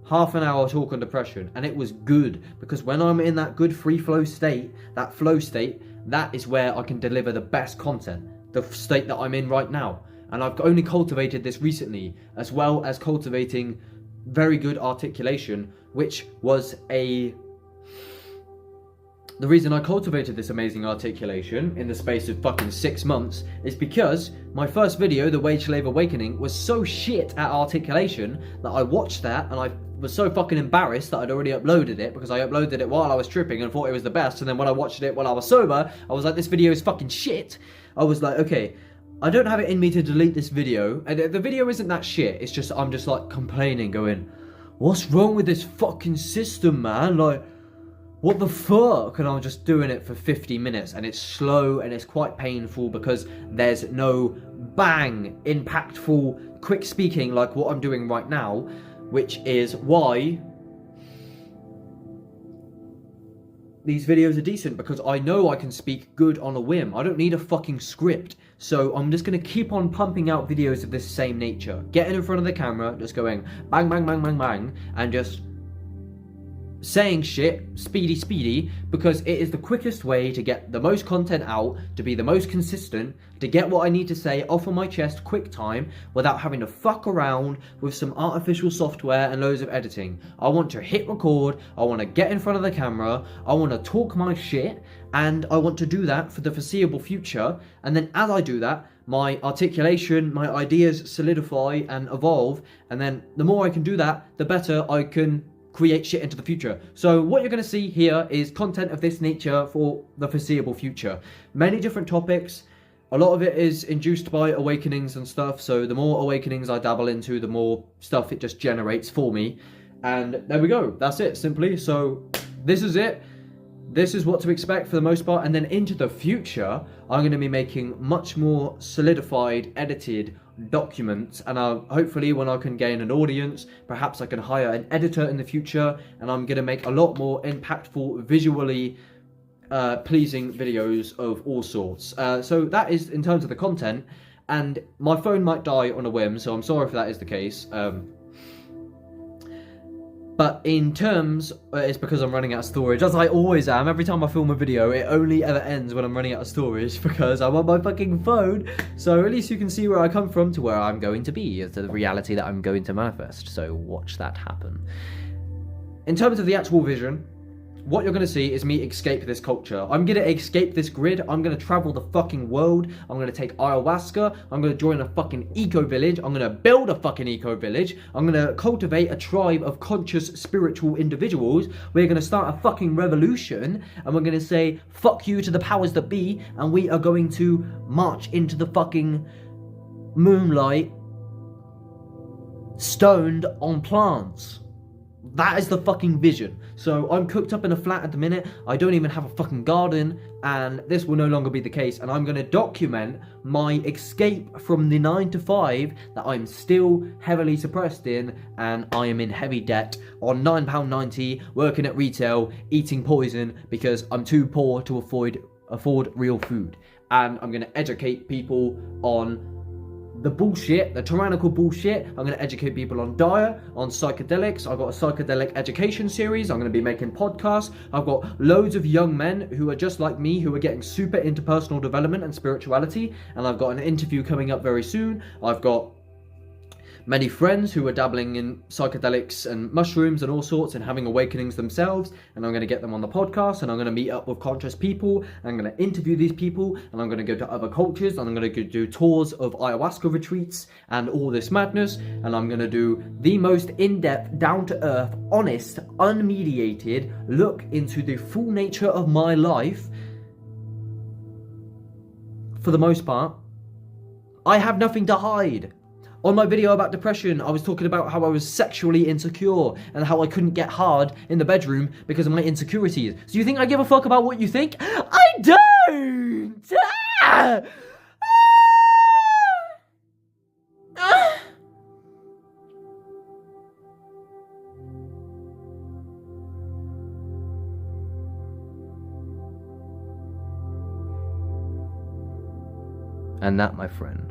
Half an hour talk on depression, and it was good, because when I'm in that good free flow state, that is where I can deliver the best content, the state that I'm in right now. And I've only cultivated this recently, as well as cultivating very good articulation, which was the reason I cultivated this amazing articulation in the space of fucking 6 months is because my first video, The Wage Slave Awakening, was so shit at articulation that I watched that and I was so fucking embarrassed that I'd already uploaded it, because I uploaded it while I was tripping and thought it was the best, and then when I watched it while I was sober, I was like, this video is fucking shit. I was like, okay, I don't have it in me to delete this video, and the video isn't that shit, it's just, I'm just like complaining, going, what's wrong with this fucking system, man? Like, what the fuck? And I'm just doing it for 50 minutes, and it's slow and it's quite painful because there's no bang, impactful, quick speaking like what I'm doing right now, which is why these videos are decent, because I know I can speak good on a whim. I don't need a fucking script. So I'm just going to keep on pumping out videos of this same nature. Getting in front of the camera, just going bang, bang, bang, bang, bang, and just saying shit, speedy, because it is the quickest way to get the most content out, to be the most consistent, to get what I need to say off of my chest quick time, without having to fuck around with some artificial software and loads of editing. I want to hit record, I want to get in front of the camera, I want to talk my shit, and I want to do that for the foreseeable future, and then as I do that, my articulation, my ideas solidify and evolve, and then the more I can do that, the better I can create shit into the future. So what you're going to see here is content of this nature for the foreseeable future. Many different topics. A lot of it is induced by awakenings and stuff, so the more awakenings I dabble into, the more stuff it just generates for me. And there we go. That's it, simply. So this is it. This is what to expect for the most part. And then into the future, I'm going to be making much more solidified, edited documents, and hopefully when I can gain an audience, perhaps I can hire an editor in the future, and I'm going to make a lot more impactful, visually pleasing videos of all sorts. So that is in terms of the content, and my phone might die on a whim, so I'm sorry if that is the case. But in terms, it's because I'm running out of storage, as I always am. Every time I film a video, it only ever ends when I'm running out of storage, because I'm on my fucking phone. So at least you can see where I come from to where I'm going to be, as the reality that I'm going to manifest. So watch that happen. In terms of the actual vision, what you're going to see is me escape this culture. I'm going to escape this grid. I'm going to travel the fucking world. I'm going to take ayahuasca. I'm going to join a fucking eco-village. I'm going to build a fucking eco-village. I'm going to cultivate a tribe of conscious spiritual individuals. We're going to start a fucking revolution. And we're going to say, fuck you to the powers that be. And we are going to march into the fucking moonlight, stoned on plants. That is the fucking vision. So I'm cooked up in a flat at the minute. I don't even have a fucking garden, and this will no longer be the case. And I'm going to document my escape from the 9 to 5 that I'm still heavily suppressed in, and I am in heavy debt on £9.90, working at retail, eating poison because I'm too poor to afford real food. And I'm going to educate people on the bullshit, the tyrannical bullshit. I'm going to educate people on diet, on psychedelics. I've got a psychedelic education series. I'm going to be making podcasts. I've got loads of young men who are just like me, who are getting super into personal development and spirituality. And I've got an interview coming up very soon. I've got many friends who are dabbling in psychedelics and mushrooms and all sorts and having awakenings themselves, and I'm going to get them on the podcast, and I'm going to meet up with conscious people, and I'm going to interview these people, and I'm going to go to other cultures, and I'm going to do tours of ayahuasca retreats and all this madness, and I'm going to do the most in-depth, down-to-earth, honest, unmediated look into the full nature of my life. For the most part, I have nothing to hide. On my video about depression, I was talking about how I was sexually insecure and how I couldn't get hard in the bedroom because of my insecurities. So you think I give a fuck about what you think? I don't! And that, my friend,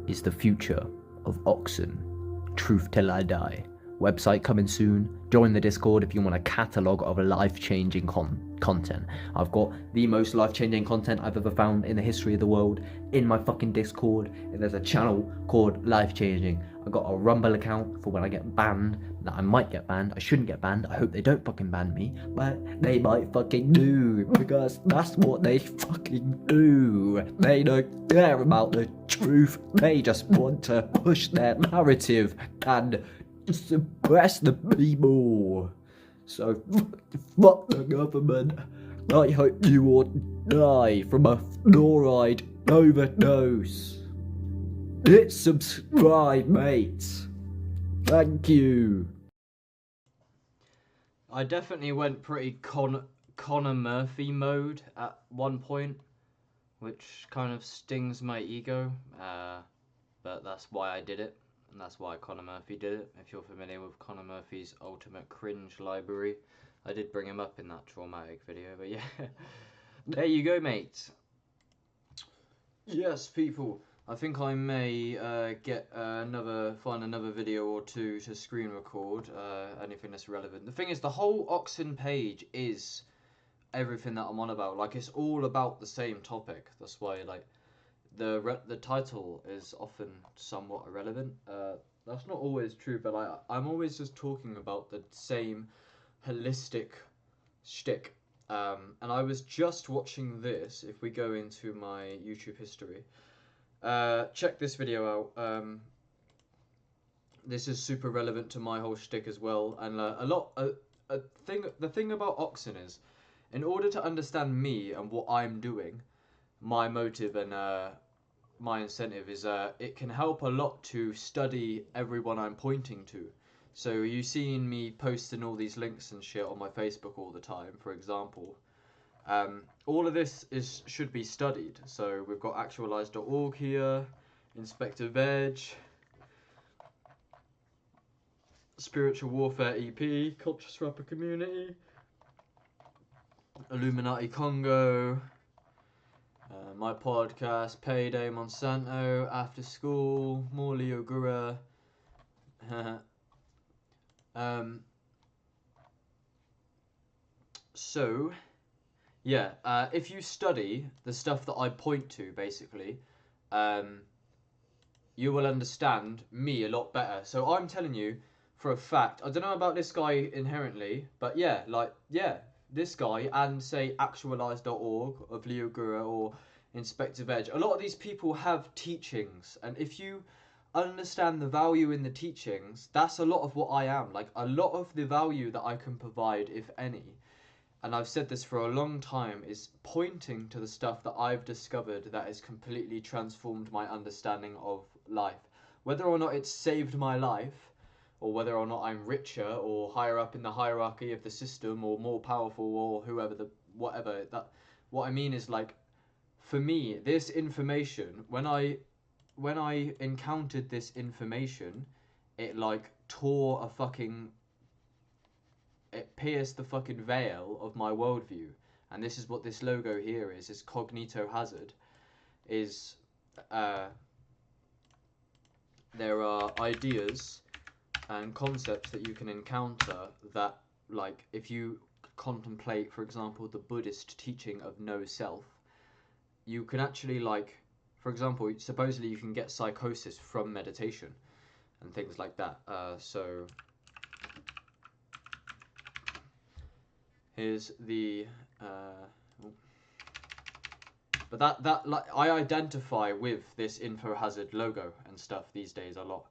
is the future of OXSN. Truth till I die. Website coming soon. Join the Discord if you want a catalogue of life-changing content. I've got the most life-changing content I've ever found in the history of the world in my fucking Discord. There's a channel called Life Changing. I've got a Rumble account for when I get banned. That I might get banned. I shouldn't get banned. I hope they don't fucking ban me. But they might fucking do. Because that's what they fucking do. They don't care about the truth. They just want to push their narrative and suppress the people. So fuck the government. I hope you all die from a fluoride overdose. Hit subscribe, mates. Thank you. I definitely went pretty Connor Murphy mode at one point, which kind of stings my ego, but that's why I did it, and that's why Connor Murphy did it. If you're familiar with Connor Murphy's Ultimate Cringe Library, I did bring him up in that traumatic video, but yeah. There you go, mate. Yes, people. I think I may find another video or two to screen record, anything that's relevant. The thing is, the whole OXSN page is everything that I'm on about. Like, it's all about the same topic. That's why, like, the title is often somewhat irrelevant. That's not always true, but I'm always just talking about the same holistic shtick. And I was just watching this. If we go into my YouTube history, check this video out. This is super relevant to my whole shtick as well. And the thing about OXSN is, in order to understand me and what I'm doing, my motive and my incentive is it can help a lot to study everyone I'm pointing to. So you've seen me posting all these links and shit on my Facebook all the time, for example. All of this should be studied. So we've got actualize.org here, Inspector Veg, Spiritual Warfare EP, Conscious Rapper Community, Illuminati Congo, my podcast, Payday Monsanto, After School, Morley Ogura. So, yeah, if you study the stuff that I point to, basically, you will understand me a lot better. So I'm telling you, for a fact, I don't know about this guy inherently, but yeah, this guy and, say, actualize.org of Leo Gura or Inspector Veg, a lot of these people have teachings, and if you understand the value in the teachings, that's a lot of what I am. Like, a lot of the value that I can provide, if any, and I've said this for a long time, is pointing to the stuff that I've discovered that has completely transformed my understanding of life. Whether or not it's saved my life, or whether or not I'm richer or higher up in the hierarchy of the system or more powerful or whatever, what I mean is, like, for me, this information, when I encountered this information, it like it pierced the fucking veil of my worldview. And this is what this logo here is cognito hazard. There are ideas and concepts that you can encounter that, like, if you contemplate, for example, the Buddhist teaching of no self, you can actually, like, for example, supposedly you can get psychosis from meditation and things like that. So here's the but that like, I identify with this info hazard logo and stuff these days a lot.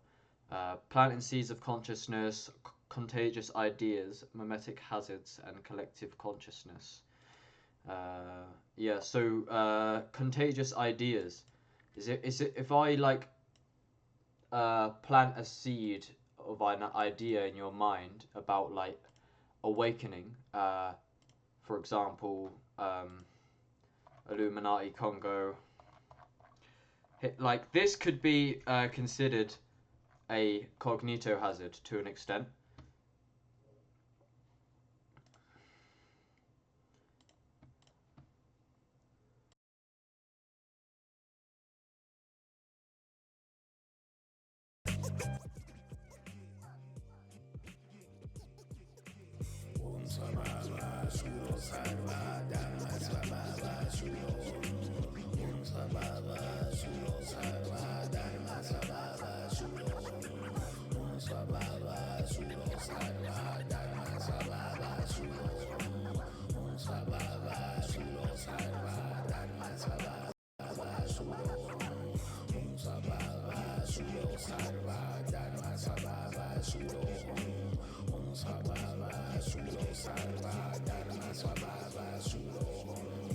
Planting seeds of consciousness, contagious ideas, mimetic hazards, and collective consciousness. Yeah, so contagious ideas. Is it if I like plant a seed of an idea in your mind about, like, awakening, for example, Illuminati Congo, like, this could be considered a cognito hazard to an extent.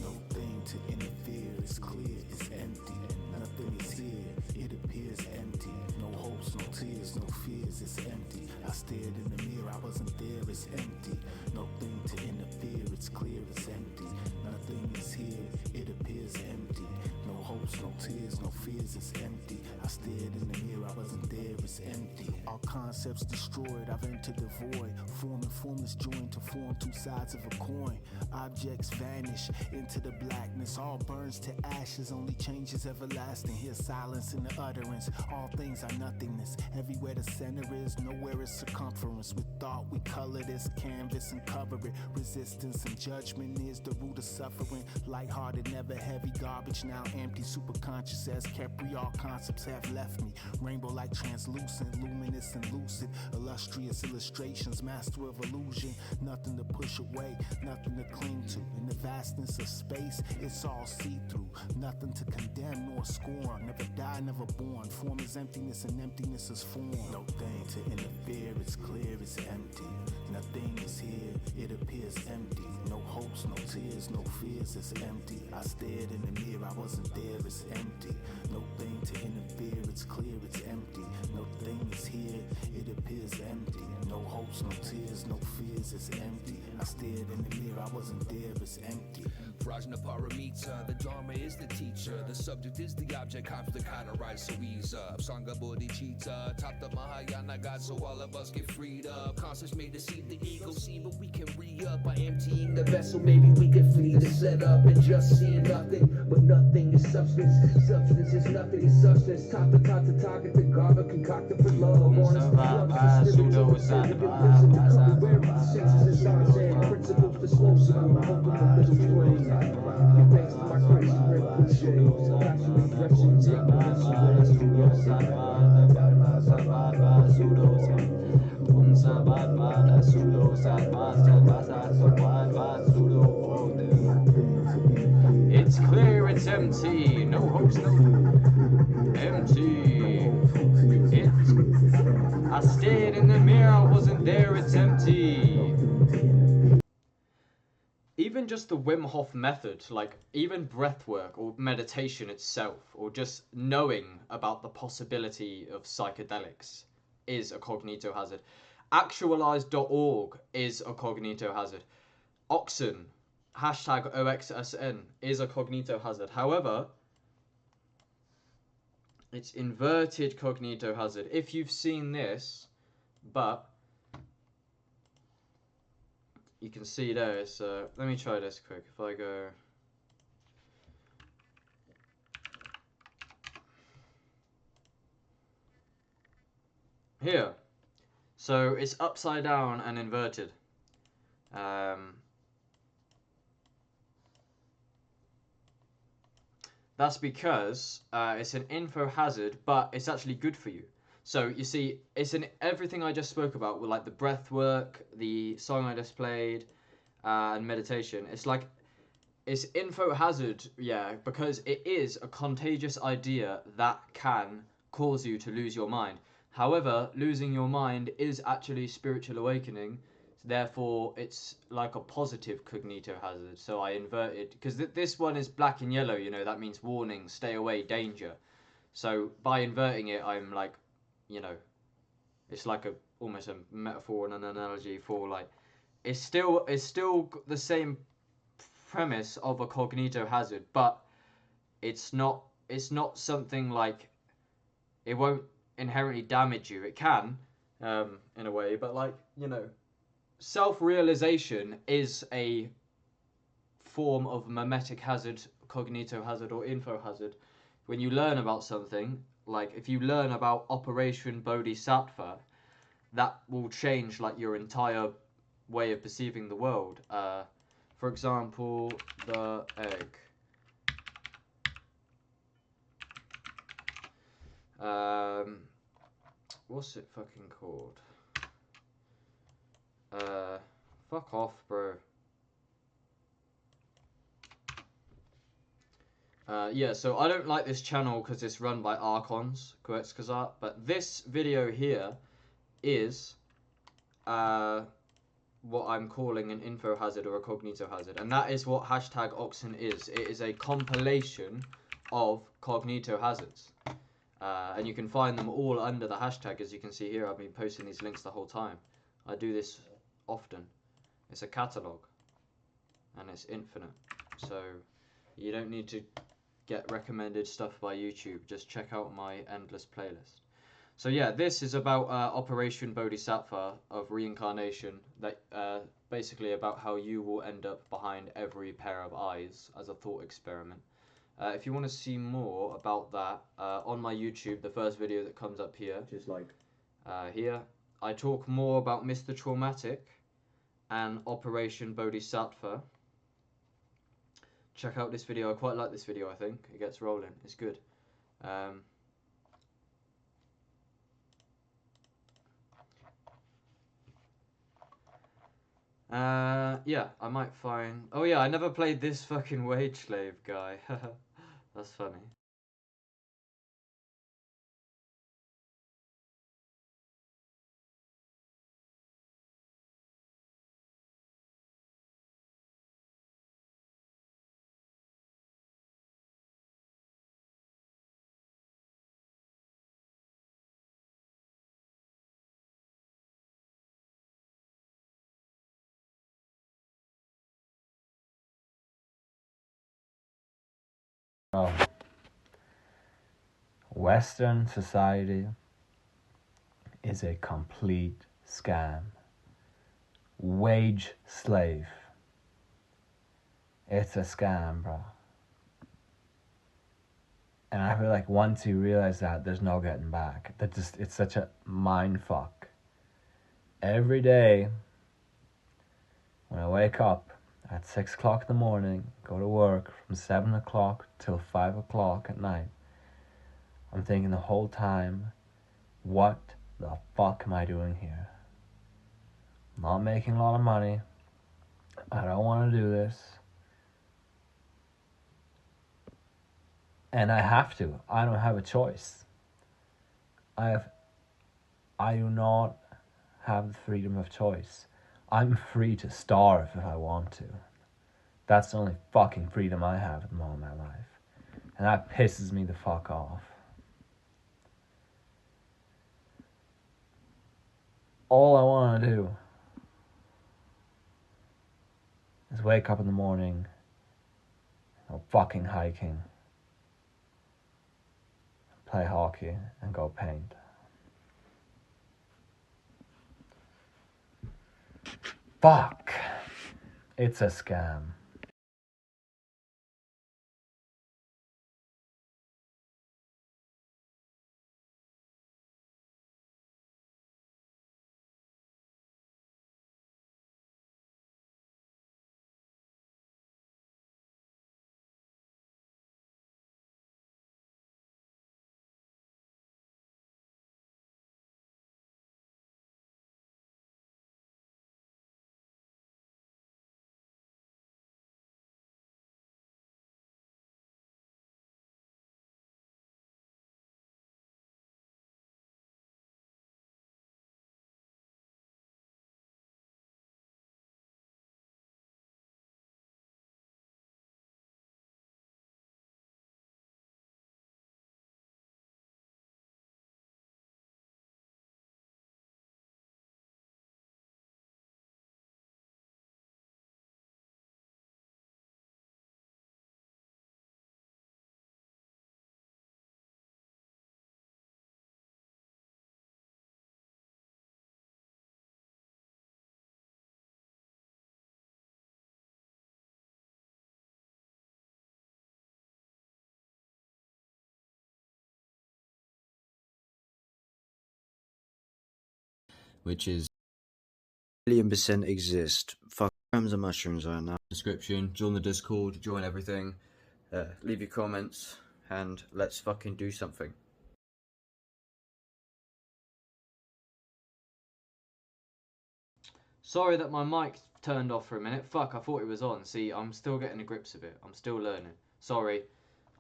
Nothing to interfere, it's clear, it's empty. Nothing is here, it appears empty. No hopes, no tears, no fears, it's empty. I stared in the mirror, I wasn't there, it's empty. No it's clear, it's empty. Nothing is here, it appears empty. No hopes, no tears, no fears, it's empty. I stared in the mirror, I wasn't there, it's empty. All concepts destroyed, I've entered the void. Form and formless joined to form two sides of a coin. Objects vanish into the blackness, all burns to ashes, only changes everlasting. Hear silence in the utterance, all things are nothingness. Everywhere the center is, nowhere is circumference. With thought we color this canvas and cover it. Resistance and judgment is the root of suffering. Lighthearted, never heavy, garbage now empty. Superconscious as Capri, all concepts have left me. Rainbow like translucent, luminous and lucid. Illustrious illustrations, master of illusion. Nothing to push away, nothing to cling to. In the vastness of space, it's all see-through. Nothing to condemn nor scorn. Never die, never born. Form is emptiness and emptiness is form. No thing to interfere, it's clear, it's empty. Nothing is here, it appears empty. No hopes, no tears, no fears, it's empty. I stared in the mirror, I wasn't there, it's empty. No thing to interfere, it's clear, it's empty. No thing is here, it appears empty. No hopes, no tears, no fears, it's empty. I stared in the mirror, I wasn't there, it's empty. Prajna Paramita, the Dharma is the teacher. The subject is the object, conflict, how to rise so ease up. Sangha Bodhicitta, top the Mahayana God, so all of us get freed up. Concepts may deceive the ego, see, but we can re-up. By emptying the vessel, maybe we can flee the setup and just see nothing. But nothing is substance, substance is nothing is substance. Top to target the garba concocted for love. Honest love is spiritual, where the senses and thoughts and principles to slow some open the little train. Thanks to my crazy red cliches, actually aggression, it's clear, it's empty, no hopes, no empty. I stared in the mirror, I wasn't there, it's empty. Even just the Wim Hof method, like even breath work or meditation itself, or just knowing about the possibility of psychedelics is a cognito hazard. Actualize.org is a cognito hazard. OXSN, hashtag OXSN, is a cognito hazard. However, it's inverted cognito hazard. If you've seen this, but you can see there, it's, let me try this quick. If I go... Here. So it's upside down and inverted. That's because it's an info hazard, but it's actually good for you. So you see, it's in everything I just spoke about, with like the breath work, the song I just played, and meditation. It's like, it's info hazard, yeah, because it is a contagious idea that can cause you to lose your mind. However, losing your mind is actually spiritual awakening. Therefore, it's like a positive cognito hazard. So I inverted, because this one is black and yellow, you know, that means warning, stay away, danger. So by inverting it, I'm like, you know, it's like almost a metaphor and an analogy for like, it's still the same premise of a cognito hazard, but it's not something like, it won't inherently damage you. It can, in a way, but like, you know, self-realization is a form of mimetic hazard, cognito hazard, or info hazard. When you learn about something, like if you learn about Operation Bodhisattva, that will change like your entire way of perceiving the world. For example, the egg. What's it fucking called? Fuck off, bro. Yeah, so I don't like this channel because it's run by Archons, Quetzalcoatl, but this video here is what I'm calling an info hazard or a cognito hazard, and that is what hashtag OXSN is. It is a compilation of cognito hazards, and you can find them all under the hashtag. As you can see here, I've been posting these links the whole time. I do this often. It's a catalogue. and it's infinite. So you don't need to get recommended stuff by YouTube. Just check out my endless playlist. So yeah, this is about Operation Bodhisattva of reincarnation. That basically about how you will end up behind every pair of eyes as a thought experiment. If you want to see more about that, on my YouTube, the first video that comes up here, Just like here, I talk more about Mr. Traumatic and Operation Bodhisattva. Check out this video. I quite like this video. I think it gets rolling. It's good. Yeah, I might find... Oh yeah, I never played this fucking wage slave guy. That's funny. Oh. Western society is a complete scam. Wage slave. It's a scam, bro. And I feel like once you realize that, there's no getting back. It's such a mind fuck. Every day, when I wake up at 6 o'clock in the morning, go to work from 7 o'clock till 5 o'clock at night, I'm thinking the whole time, what the fuck am I doing here? I'm not making a lot of money. I don't want to do this. And I have to. I don't have a choice. I do not have the freedom of choice. I'm free to starve if I want to. That's the only fucking freedom I have at the moment in my life. And that pisses me the fuck off. All I want to do is wake up in the morning, go fucking hiking, play hockey, and go paint. Fuck. It's a scam. Which is million% exist. Fuck grams of mushrooms right now. Description, join the Discord, join everything, leave your comments, and let's fucking do something. Sorry that my mic turned off for a minute. Fuck, I thought it was on. See, I'm still getting the grips of it. I'm still learning. Sorry,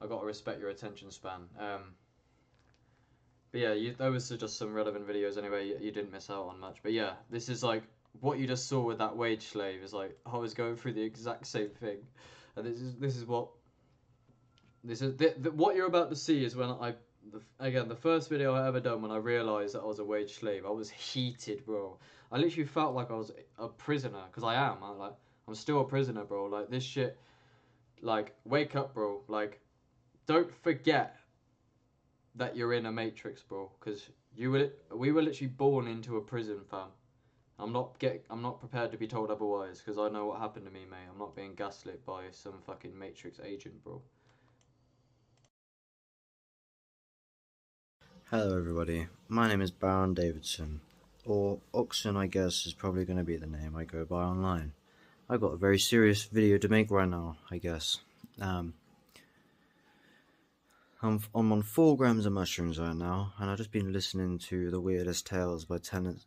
I gotta respect your attention span. But yeah, those are just some relevant videos anyway. You didn't miss out on much. But yeah, this is like what you just saw with that wage slave. Is like I was going through the exact same thing, and this is what what you're about to see is when again the first video I ever done when I realized that I was a wage slave. I was heated, bro. I literally felt like I was a prisoner because I am. I'm still a prisoner, bro. Like, this shit, like, wake up, bro. Like, don't forget that you're in a matrix, bro. Because we were literally born into a prison, fam. I'm not prepared to be told otherwise, because I know what happened to me, mate. I'm not being gaslit by some fucking matrix agent, bro. Hello everybody, my name is Baron Davidson, or OXSN I guess is probably going to be the name I go by online. I've got a very serious video to make right now, I guess. I'm on 4 grams of mushrooms right now, and I've just been listening to The Weirdest Tales by Terrence...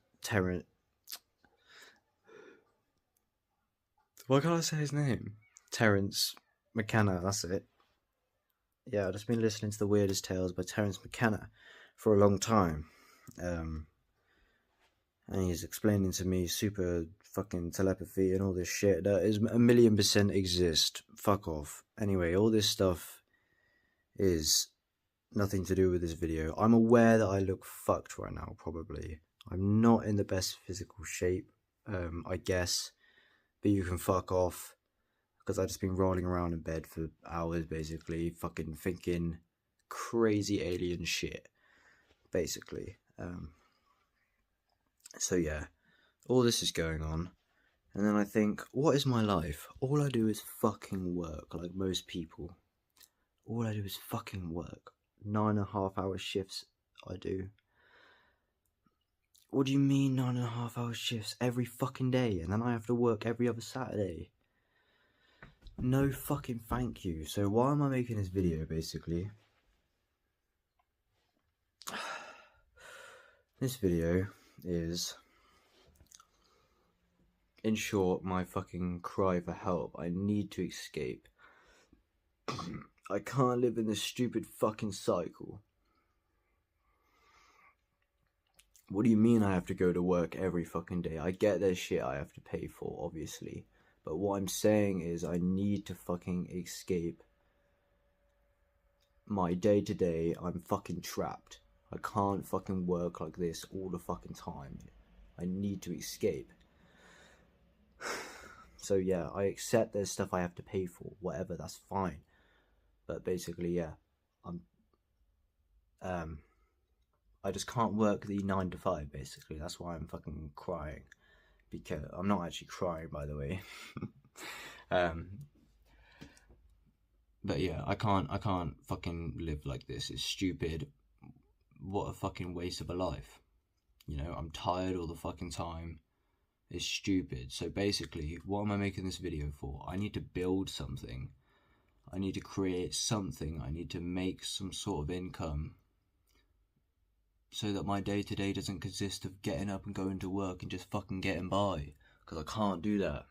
Why can't I say his name? Terrence McKenna, that's it. Yeah, I've just been listening to The Weirdest Tales by Terrence McKenna for a long time. And he's explaining to me super fucking telepathy and all this shit that is 1,000,000% exist. Fuck off. Anyway, all this stuff is nothing to do with this video. I'm aware that I look fucked right now, probably. I'm not in the best physical shape, I guess. But you can fuck off. Because I've just been rolling around in bed for hours, basically, fucking thinking crazy alien shit, basically. So yeah, all this is going on, and then I think, what is my life? All I do is fucking work, like most people. All I do is fucking work. 9.5-hour shifts I do. What do you mean 9.5-hour shifts every fucking day, and then I have to work every other Saturday? No fucking thank you. So why am I making this video, basically? This video is, in short, my fucking cry for help. I need to escape. I can't live in this stupid fucking cycle. What do you mean I have to go to work every fucking day? I get there's shit I have to pay for, obviously. But what I'm saying is I need to fucking escape my day-to-day. I'm fucking trapped. I can't fucking work like this all the fucking time. I need to escape. So yeah, I accept there's stuff I have to pay for, whatever, that's fine. But basically, yeah, I just can't work the 9 to 5, basically. That's why I'm fucking crying. Because I'm not actually crying, by the way. But yeah, I can't fucking live like this. It's stupid. What a fucking waste of a life. You know, I'm tired all the fucking time. It's stupid. So basically, what am I making this video for? I need to build something. I need to create something. I need to make some sort of income. So that my day-to-day doesn't consist of getting up and going to work and just fucking getting by. Because I can't do that.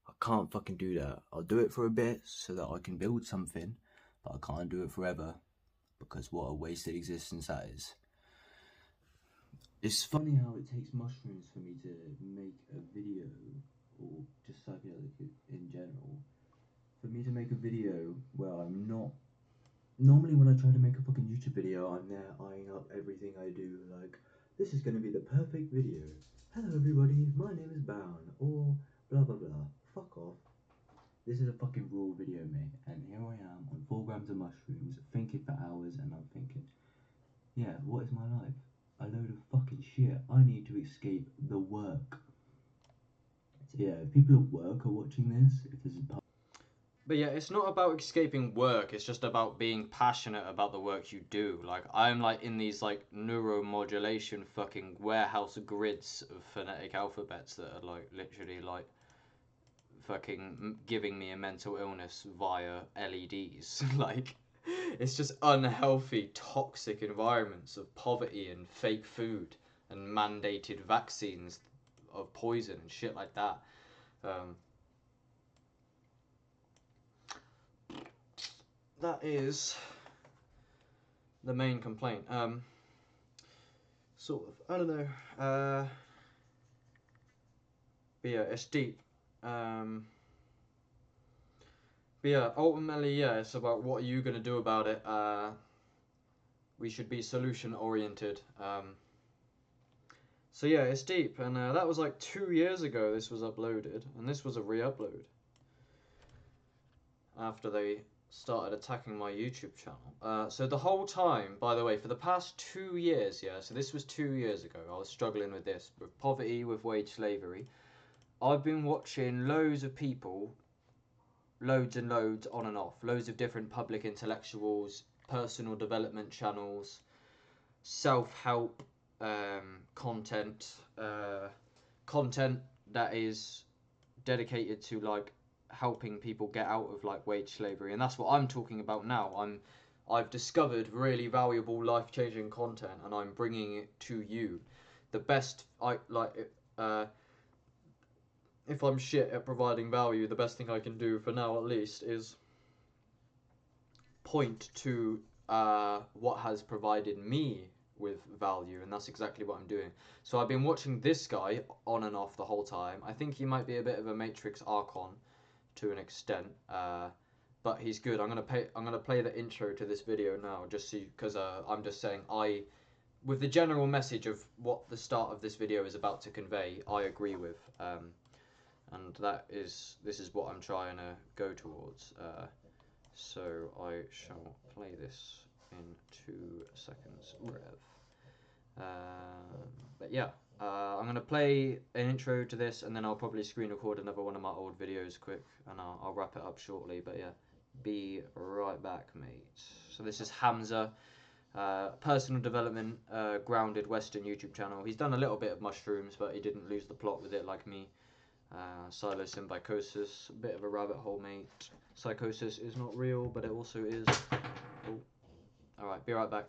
I can't fucking do that. I'll do it for a bit so that I can build something. But I can't do it forever. Because what a wasted existence that is. It's funny how it takes mushrooms for me to make a video, or just psychedelic in general, for me to make a video where I'm not... Normally when I try to make a fucking YouTube video, I'm there eyeing up everything I do, like, this is going to be the perfect video. Hello everybody, my name is Bound, or blah blah blah. Fuck off. This is a fucking raw video, mate, and here I am on 4 grams of mushrooms, thinking for hours, and I'm thinking, yeah, what is my life? A load of fucking shit. I need to escape the work. So yeah, if people at work are watching this, if this is... But yeah, it's not about escaping work, it's just about being passionate about the work you do. Like, I'm like in these like neuromodulation fucking warehouse grids of phonetic alphabets that are like literally like fucking giving me a mental illness via LEDs. Like, it's just unhealthy, toxic environments of poverty and fake food and mandated vaccines of poison and shit like that. That is the main complaint. Sort of, I don't know. But yeah, it's deep. But yeah, ultimately, yeah, it's about what are you going to do about it. We should be solution oriented. So yeah, it's deep, and that was like 2 years ago this was uploaded, and this was a re-upload. After they started attacking my YouTube channel. So the whole time, by the way, for the past 2 years, yeah, so this was 2 years ago, I was struggling with this, with poverty, with wage slavery. I've been watching loads of people, loads and loads on and off, loads of different public intellectuals, personal development channels, self-help content, content that is dedicated to like helping people get out of like wage slavery, and that's what I'm talking about now. I've discovered really valuable, life-changing content, and I'm bringing it to you. The best if I'm shit at providing value, the best thing I can do for now, at least, is point to what has provided me with value, and that's exactly what I'm doing. So I've been watching this guy on and off the whole time. I think he might be a bit of a Matrix Archon to an extent, but he's good. I'm gonna play the intro to this video now, just so because I'm just saying, with the general message of what the start of this video is about to convey, I agree with, and this is what I'm trying to go towards. So I shall play this in 2 seconds, but yeah, I'm going to play an intro to this, and then I'll probably screen record another one of my old videos quick, and I'll wrap it up shortly. But yeah, be right back, mate. So this is Hamza, personal development, grounded Western YouTube channel. He's done a little bit of mushrooms, but he didn't lose the plot with it like me. Psilosymbiosis, a bit of a rabbit hole, mate. Psychosis is not real, but it also is. Oh. Alright, be right back.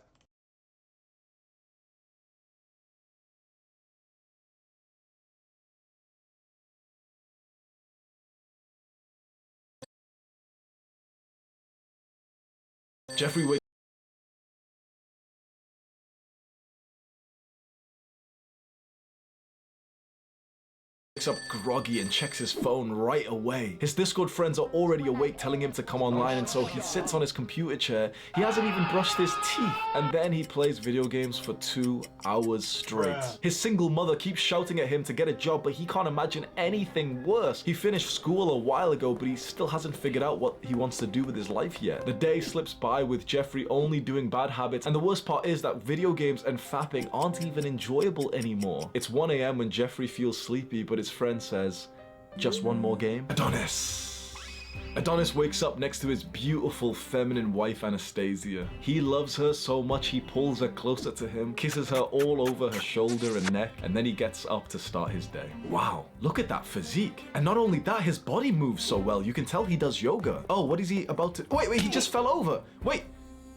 Jeffrey wakes up groggy and checks his phone right away. His Discord friends are already awake, telling him to come online, and so he sits on his computer chair. He hasn't even brushed his teeth, and then he plays video games for 2 hours straight. His single mother keeps shouting at him to get a job, but he can't imagine anything worse. He finished school a while ago, but he still hasn't figured out what he wants to do with his life yet. The day slips by with Jeffrey only doing bad habits, and the worst part is that video games and fapping aren't even enjoyable anymore. It's 1 AM when Jeffrey feels sleepy, but his friend says, "Just one more game?" Adonis wakes up next to his beautiful feminine wife Anastasia. He loves her so much he pulls her closer to him, kisses her all over her shoulder and neck, and then he gets up to start his day. Wow, look at that physique. And not only that, his body moves so well, you can tell he does yoga. Oh, what is he about to... Wait, he just fell over. Wait.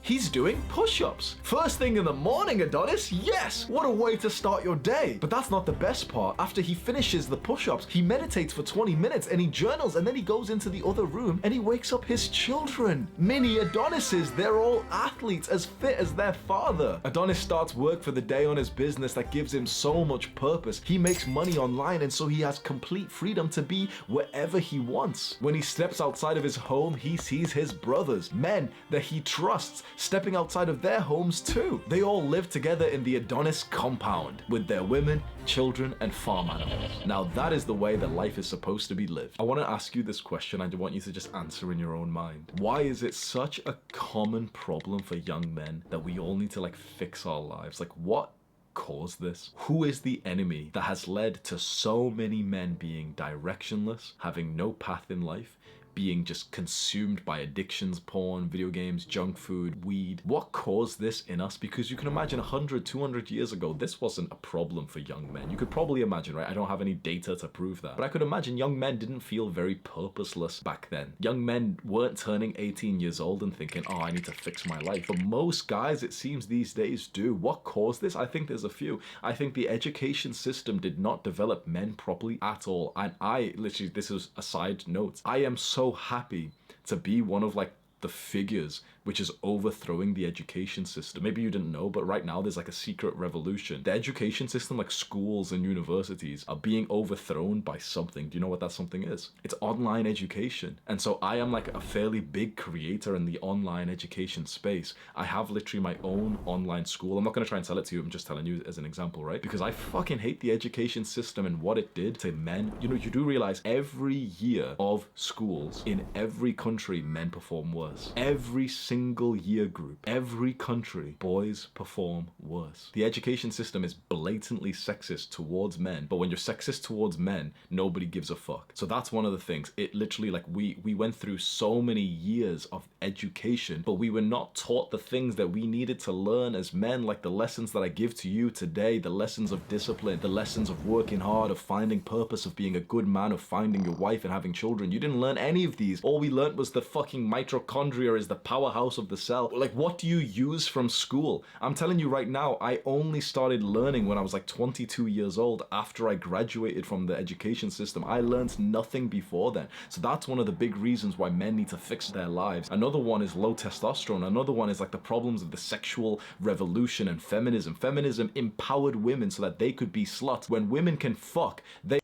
He's doing push-ups. First thing in the morning, Adonis. Yes! What a way to start your day. But that's not the best part. After he finishes the push-ups, he meditates for 20 minutes and he journals, and then he goes into the other room and he wakes up his children. Mini Adonises. They're all athletes, as fit as their father. Adonis starts work for the day on his business that gives him so much purpose. He makes money online, and so he has complete freedom to be wherever he wants. When he steps outside of his home, he sees his brothers, men that he trusts, stepping outside of their homes too. They all live together in the Adonis compound with their women, children, and farm animals. Now that is the way that life is supposed to be lived. I want to ask you this question. I want you to just answer in your own mind. Why is it such a common problem for young men that we all need to like fix our lives? Like, what caused this? Who is the enemy that has led to so many men being directionless, having no path in life, being just consumed by addictions, porn, video games, junk food, weed? What caused this in us? Because you can imagine 100, 200 years ago, this wasn't a problem for young men. You could probably imagine, right? I don't have any data to prove that, but I could imagine young men didn't feel very purposeless back then. Young men weren't turning 18 years old and thinking, oh, I need to fix my life. But most guys, it seems these days, do. What caused this? I think there's a few. I think the education system did not develop men properly at all. And I literally, this is a side note, I am so happy to be one of like the the figures which is overthrowing the education system. Maybe you didn't know, but right now there's like a secret revolution. The education system, like schools and universities, are being overthrown by something. Do you know what that something is? It's online education. And so I am like a fairly big creator in the online education space. I have literally my own online school. I'm not going to try and sell it to you. I'm just telling you as an example, right? Because I fucking hate the education system and what it did to men. You know, you do realize every year of schools in every country, men perform worse. Every single year group, every country, boys perform worse. The education system is blatantly sexist towards men, but when you're sexist towards men, nobody gives a fuck. So that's one of the things. It literally, like, we went through so many years of education, but we were not taught the things that we needed to learn as men, like the lessons that I give to you today, the lessons of discipline, the lessons of working hard, of finding purpose, of being a good man, of finding your wife and having children. You didn't learn any of these. All we learned was the fucking mitochondria is the powerhouse of the cell. Like, what do you use from school? I'm telling you right now, I only started learning when I was like 22 years old after I graduated from the education system. I learned nothing before then. So that's one of the big reasons why men need to fix their lives. Another one is low testosterone. Another one is like the problems of the sexual revolution and feminism. Feminism empowered women so that they could be sluts. When women can fuck, they...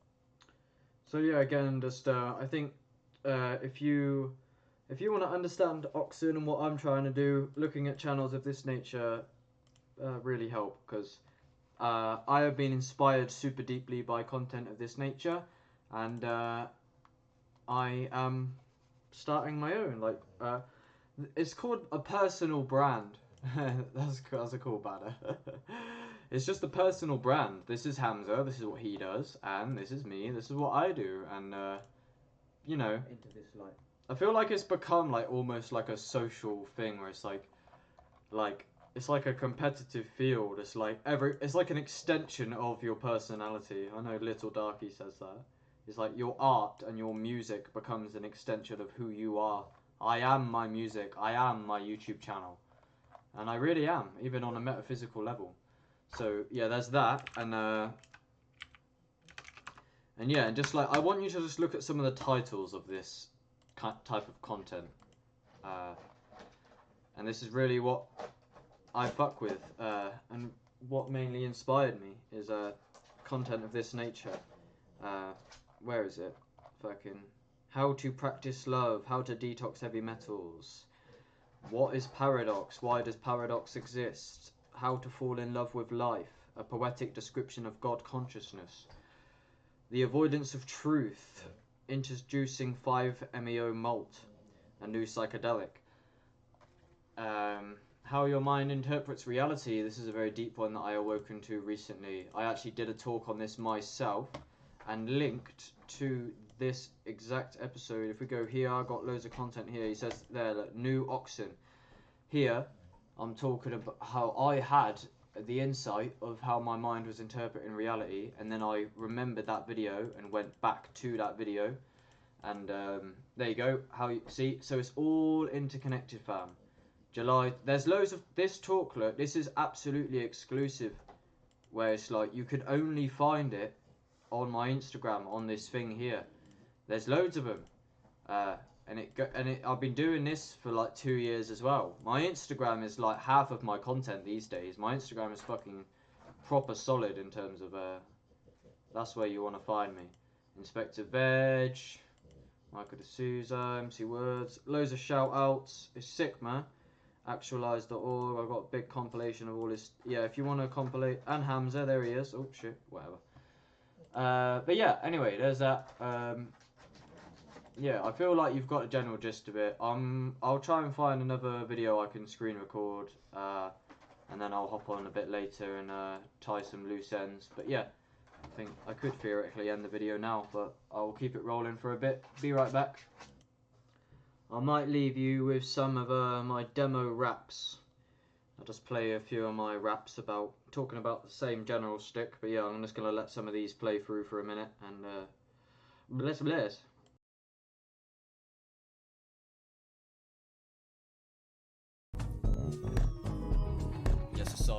So yeah, again, just I think if you want to understand OXSN and what I'm trying to do, looking at channels of this nature really help, because I have been inspired super deeply by content of this nature, and I am starting my own. Like it's called a personal brand. that's a cool banner. It's just a personal brand. This is Hamza. This is what he does, and this is me. This is what I do, and you know, into this light. I feel like it's become like almost like a social thing where it's like it's like a competitive field. It's like it's like an extension of your personality. I know Little Darky says that. It's like your art and your music becomes an extension of who you are. I am my music. I am my YouTube channel. And I really am, even on a metaphysical level. So yeah, there's that, and yeah, and just like I want you to just look at some of the titles of this type of content, and this is really what I fuck with, and what mainly inspired me is content of this nature. Where is it? Fucking how to practice love, how to detox heavy metals. What is paradox? Why does paradox exist? How to fall in love with life. A poetic description of God consciousness. The avoidance of truth. Introducing 5-MeO malt, a new psychedelic. How your mind interprets reality. This is a very deep one that I awoken to recently. I actually did a talk on this myself and linked to this exact episode. If we go here, I got loads of content here. He says there, look, new OXSN. Here, I'm talking about how I had the insight of how my mind was interpreting reality, and then I remembered that video and went back to that video, and there you go. How you see? So it's all interconnected, fam. July. There's loads of this talk. Look, this is absolutely exclusive, where it's like you could only find it on my Instagram on this thing here. There's loads of them, and I've been doing this for like 2 years as well. My Instagram is like half of my content these days. My Instagram is fucking proper solid in terms of that's where you want to find me. Inspector Veg, Michael D'Souza, MC Words, loads of shout outs. It's sick, man. Actualize.org. I've got a big compilation of all this. Yeah, if you want to compilate, and Hamza, there he is. Oh shit, whatever. But yeah, anyway, there's that. Yeah, I feel like you've got a general gist of it. I'll try and find another video I can screen record, and then I'll hop on a bit later and tie some loose ends. But yeah, I think I could theoretically end the video now, but I'll keep it rolling for a bit. Be right back. I might leave you with some of my demo raps. I'll just play a few of my raps talking about the same general stick. But yeah, I'm just going to let some of these play through for a minute, and bless.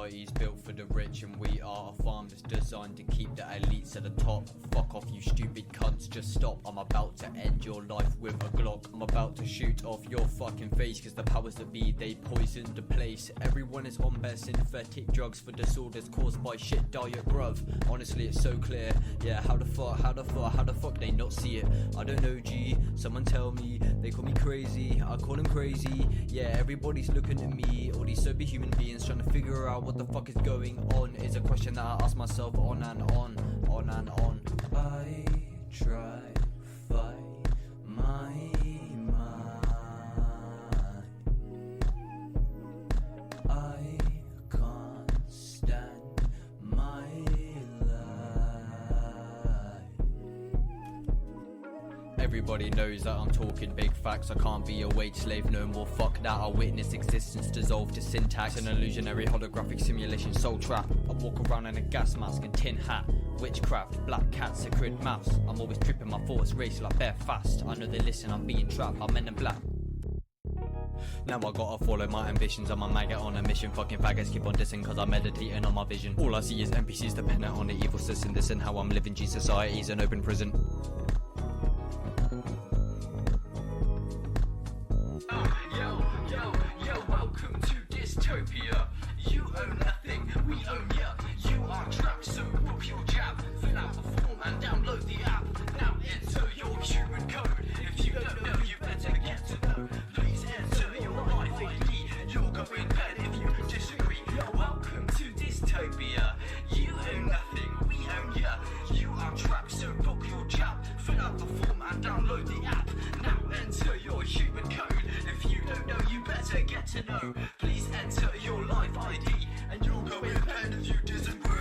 society's built for the rich, and we are a farm that's designed to keep the elites at the top. Fuck off, you stupid cunts, just stop. I'm about to end your life with a Glock. I'm about to shoot off your fucking face, cause the powers that be, they poisoned the place. Everyone is on their synthetic drugs for disorders caused by shit diet grub. Honestly, it's so clear. Yeah, how the fuck they not see it? I don't know, G. Someone tell me. They call me crazy, I call them crazy. Yeah, everybody's looking at me. All these sober human beings trying to figure out what the fuck is going on. Is a question that I ask myself on and on and on. I try to fight my mind. I can't stand my Everybody knows that I'm talking big facts. I can't be a wage slave no more. Fuck that, I witness existence dissolve to syntax. An illusionary holographic simulation, soul trap. I walk around in a gas mask and tin hat. Witchcraft, black cat, sacred mouse. I'm always tripping, my thoughts race like bare fast. I know they listen, I'm being trapped, I'm men in black. Now I gotta follow my ambitions. I'm a maggot on a mission. Fucking faggots keep on dissing cause I'm meditating on my vision. All I see is NPCs dependent on the evil system. This and how I'm living. G society's an open prison. Yo, welcome to dystopia. You own nothing, we own ya. You are trapped, so book your jab. Fill out the form and download the app. Now enter your human code. If you don't know, you better get to know. Please enter your life ID. You'll go in bed if you disagree. Welcome to dystopia. You own nothing, we own ya. You are trapped, so book your jab. Fill out the form and download the app. Now enter your human code. If you don't know, you better get to know. Please enter your life ID, and you'll go in bed if you disagree.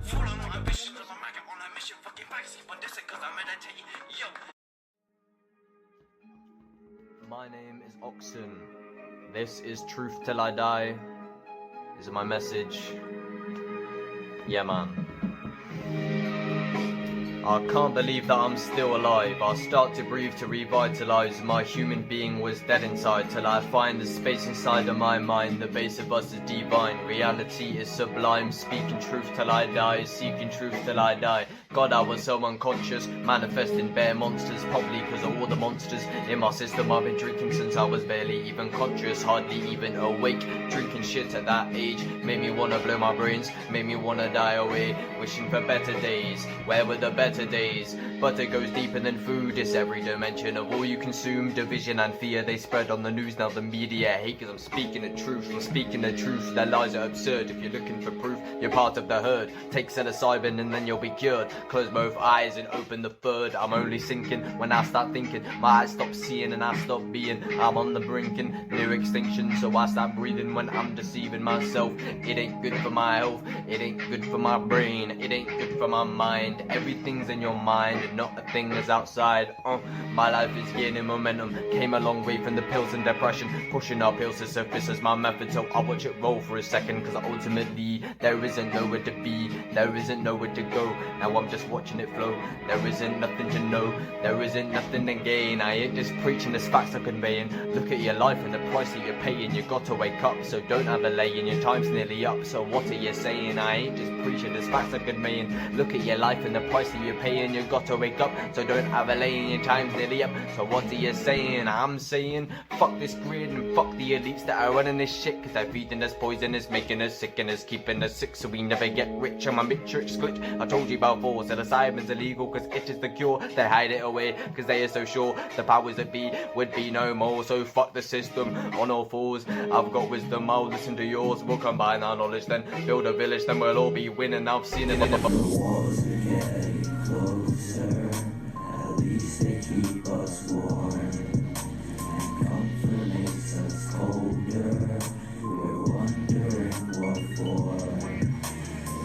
Follow my ambition, cause I'm maggot on a mission. Fucking backseat, but listen, cause I meditate. Yo. My name is Oxen. This is Truth Till I Die. This is my message. Yeah, man. I can't believe that I'm still alive. I start to breathe to revitalize. My human being was dead inside till I find the space inside of my mind. The base of us is divine. Reality is sublime. Speaking truth till I die. Seeking truth till I die. God, I was so unconscious. Manifesting bare monsters. Probably because of all the monsters in my system. I've been drinking since I was barely even conscious. Hardly even awake. Drinking shit at that age made me wanna blow my brains. Made me wanna die away. Wishing for better days. Where were the better days? But it goes deeper than food. It's every dimension of all you consume. Division and fear they spread on the news. Now the media hate cause I'm speaking the truth. I'm speaking the truth. Their lies are absurd. If you're looking for proof, you're part of the herd. Take psilocybin and then you'll be cured. Close both eyes and open the third. I'm only sinking when I start thinking. My eyes stop seeing and I stop being. I'm on the brinking, near extinction. So I start breathing when I'm deceiving myself. It ain't good for my health. It ain't good for my brain. It ain't good for my mind. Everything's in your mind and not a thing is outside. My life is gaining momentum. Came a long way from the pills and depression. Pushing up hills to surface is my method. So I watch it roll for a second. Cause ultimately there isn't nowhere to be. There isn't nowhere to go. Now I'm just watching it flow. There isn't nothing to know. There isn't nothing to gain. I ain't just preaching, this facts I'm conveying. Look at your life and the price that you're paying. You got to wake up, so don't have a lay in. Your time's nearly up, so what are you saying? I ain't just preaching, this facts I'm conveying. Look at your life and the price that you're paying. You got to wake up, so don't have a lay in. Your time's nearly up, so what are you saying? I'm saying fuck this grid and fuck the elites that are running this shit. Cause they're feeding us poison, is making us sick and is keeping us sick, so we never get rich. I'm a matrix glitch. I told you about four. Psilocybin's illegal cause it is the cure. They hide it away cause they are so sure the powers that be would be no more. So fuck the system on all fours. I've got wisdom, I'll listen to yours. We'll combine our knowledge, then build a village, then we'll all be winning. I've seen it in the walls are getting closer. At least they keep us warm. And comfort makes us colder. We're wondering what for.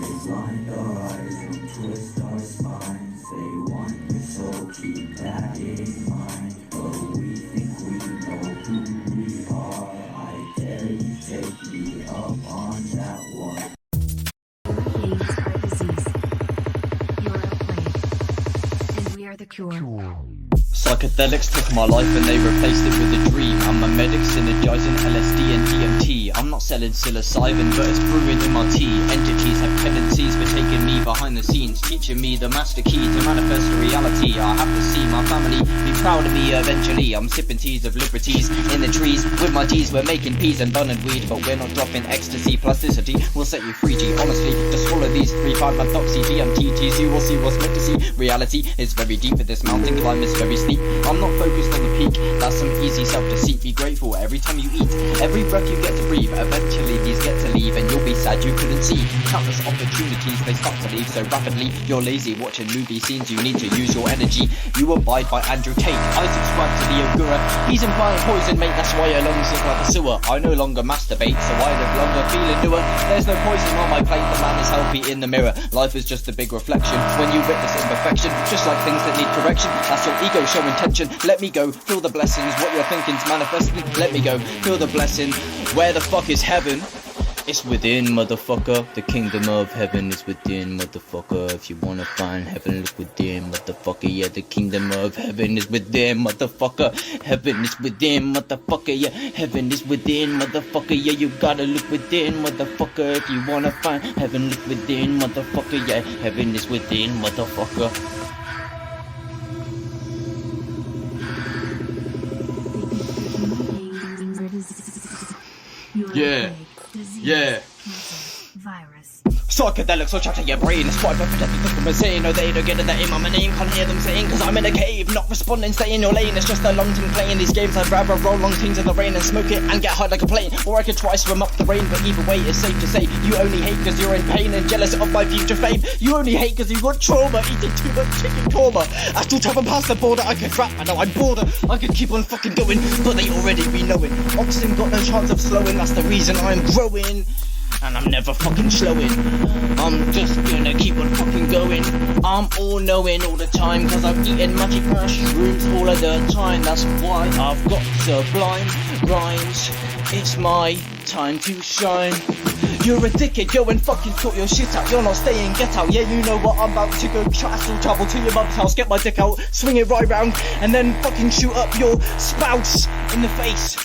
They blind our eyes and twist our spines. They want your soul, keep that in mind. But we think we know who we are. I dare you take me up on that one. The cure. Psychedelics took my life and they replaced it with a dream. I'm a medic synergizing LSD and DMT. I'm not selling psilocybin, but it's brewing in my tea. Entities have tendencies for taking me behind the scenes, teaching me the master key to manifest reality. I have to see my family be proud of me eventually. I'm sipping teas of liberties in the trees. With my teas we're making peas and bun and weed, but we're not dropping ecstasy. Plasticity will set you free, G. Honestly, just swallow these 3,5-methoxy DMT teas. You will see what's meant to see. Reality is very deep, but this mountain climb is very steep. I'm not focused on the peak, that's some easy self-deceit. Be grateful every time you eat, every breath you get to breathe. Eventually these get to leave and you'll be sad you couldn't see. Countless opportunities, they start to leave so rapidly. You're lazy watching movie scenes, you need to use your energy. You abide by Andrew Tate, I subscribe to the Ogura. He's implying poison, mate, that's why your lungs look like a sewer. I no longer masturbate, so I live longer feeling newer. There's no poison on my plate, the man is healthy in the mirror. Life is just a big reflection when you witness imperfection. Just like things that need correction, that's your ego showing tension. Let me go, feel the blessings, what you're thinking's manifesting. Let me go, feel the blessing. Where the fuck is heaven? It's within, motherfucker. The kingdom of heaven is within, motherfucker. If you wanna find heaven, look within, motherfucker. Yeah, the kingdom of heaven is within, motherfucker. Heaven is within, motherfucker. Yeah, heaven is within, motherfucker. Yeah, you gotta look within, motherfucker. If you wanna find heaven, look within, motherfucker. Yeah, heaven is within, motherfucker. Yeah, yeah. Psychedelics will shatter your brain. It's quite pathetic to them saying, no, they don't get it, that in my name. Can't hear them saying, cause I'm in a cave, not responding, stay in your lane. It's just a long time playing these games. I'd rather roll long things in the rain and smoke it and get high like a plane. Or I could try swim up the rain, but either way it's safe to say you only hate cause you're in pain and jealous of my future fame. You only hate cause you got trauma, eating too much chicken korma. I still travel past the border, I could rap, I know I'm border. I could keep on fucking going, but they already be knowing. Oxen got no chance of slowing, that's the reason I'm growing. And I'm never fucking slowing. I'm just gonna keep on fucking going. I'm all knowing all the time, cause I've eaten magic mushrooms all of the time. That's why I've got sublime rhymes. It's my time to shine. You're a dickhead, go and fucking sort your shit out. You're not staying, get out. Yeah, you know what I'm about to go. Try to travel to your mum's house, get my dick out, swing it right round, and then fucking shoot up your spouse in the face.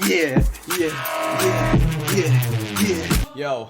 Yeah. Yo,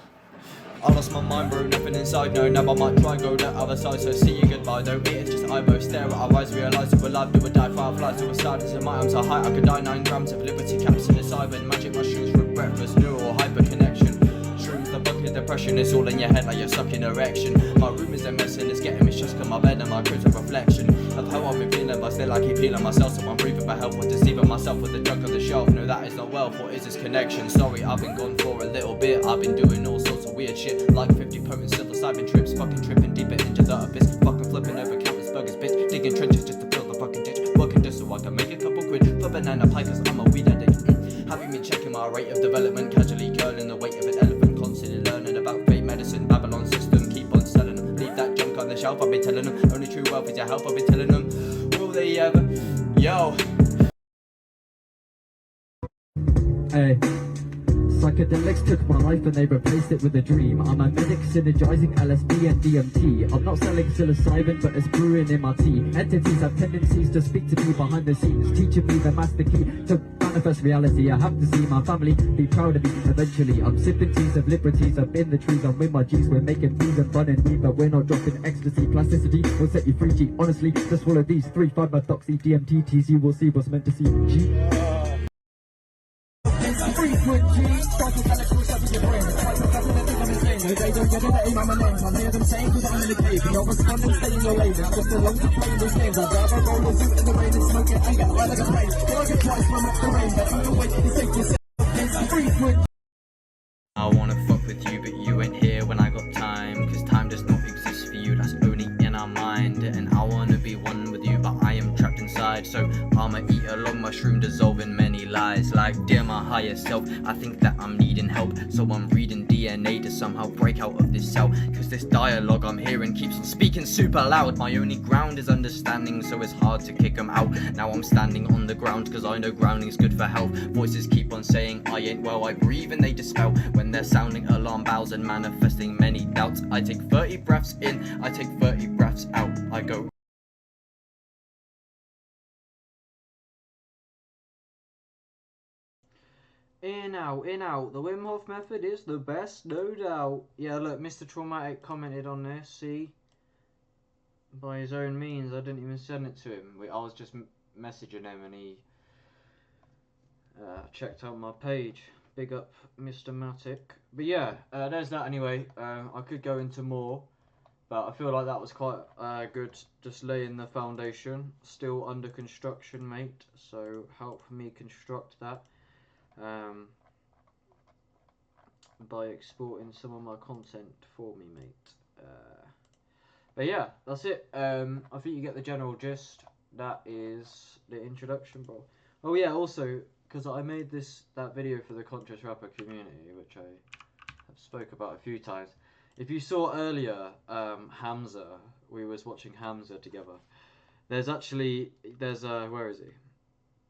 I lost my mind, bro, nothing inside, no. Now I might try and go the other side, so see you goodbye. Don't eat it, just eyebrow, stare at our eyes, realise that we're alive, do or die, fireflies, suicide is in my arms, so high, I could die. 9 grams of liberty caps in the cybern, magic mushrooms for breakfast, neural hyperconnection. Shrooms, the bucket depression, it's all in your head like you're stuck in erection. My room is a mess and it's getting me just cause my bed and my crib's a reflection of how I've been feeling, but still I keep healing myself. So I'm breathing for help, or deceiving myself with the junk on the shelf. No, that is not wealth, what is this connection? Sorry, I've been gone for a little bit. I've been doing all sorts of weird shit, like 50 potent psilocybin trips, fucking tripping deeper into the abyss, fucking flipping over countless burgers, bitch, digging trenches just to fill the fucking ditch, working just so I can make a couple quid for banana pie, cause I'm a weed addict. Have you been checking my rate of development, casually curling the weight of an elephant, constantly learning about fake medicine, Babylon system, keep on selling them, leave that junk on the shelf, I've been telling them, only true wealth is your help, I've been telling them, will they ever, yo. Hey. Psychedelics took my life and they replaced it with a dream. I'm a medic synergizing LSD and DMT. I'm not selling psilocybin, but it's brewing in my tea. Entities have tendencies to speak to me behind the scenes, teaching me the master key to manifest reality. I have to see my family be proud of me eventually. I'm sipping teas of liberties, I'm in the trees, I'm with my G's. We're making peas and bun and weed, but we're not dropping ecstasy. Plasticity will set you free, G. Honestly, just swallow these 3,5-methoxy DMT teas. You will see what's meant to see, G. Frequent G, psychedelics will shut your brain. It's like everything I'm insane. No, they don't get it, that ain't my name. I hear them saying cause I'm in the cave. You're responding, stay in your lane. It's just a long to play those games. I'd rather roll a zoot in the rain and smoke it and get high like a plane. Feel like a twice from up the rain, but either way, it's safe to say. It's frequent. I wanna fuck with you, but you ain't here when I got time. Cause time does not exist for you, that's only in our mind. And I wanna be one with you, but I am trapped inside. So I'ma eat a long mushroom, dissolving many lies. Like, dear my higher self, I think that I'm needing help. So I'm reading DNA to some somehow break out of this cell. Cause this dialogue I'm hearing keeps on speaking super loud. My only ground is understanding, so it's hard to kick them out. Now I'm standing on the ground cause I know grounding's good for health. Voices keep on saying I ain't well, I breathe and they dispel. When they're sounding alarm bells and manifesting many doubts, I take 30 breaths in, I take 30 breaths out. I go in out. The Wim Hof method is the best, no doubt. Yeah, look, Mr. Traumatic commented on this, see? By his own means, I didn't even send it to him. I was just messaging him and he checked out my page. Big up Mr. Matic. But yeah, there's that anyway. I could go into more, but I feel like that was quite good, just laying the foundation. Still under construction, mate, so help me construct that by exporting some of my content for me, mate. But yeah, that's it. I think you get the general gist. That is the introduction, bro. Oh yeah, also, because I made that video for the conscious rapper community, which I have spoke about a few times. If you saw earlier, Hamza, we was watching Hamza together. There's where is he?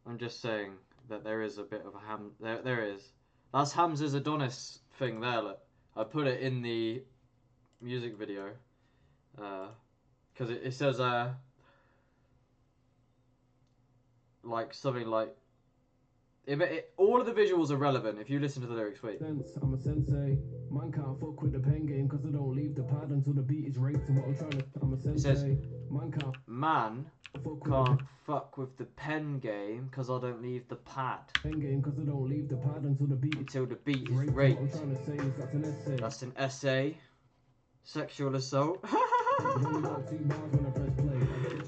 I'm just saying that there is a bit of a there is. That's Hamza's Adonis thing there, look. I put it in the music video. Because it says like something like all of the visuals are relevant if you listen to the lyrics. Wait. I'm a sensei. Man can't fuck with the pen game because I don't leave the pad until the beat is raped. And what I'm trying to, I'm a sensei. It says man can't fuck with the pen game because I don't leave the pad. Pen game because I don't leave the pad until the beat is raped. What I'm trying to say is that's an essay. That's an essay. Sexual assault.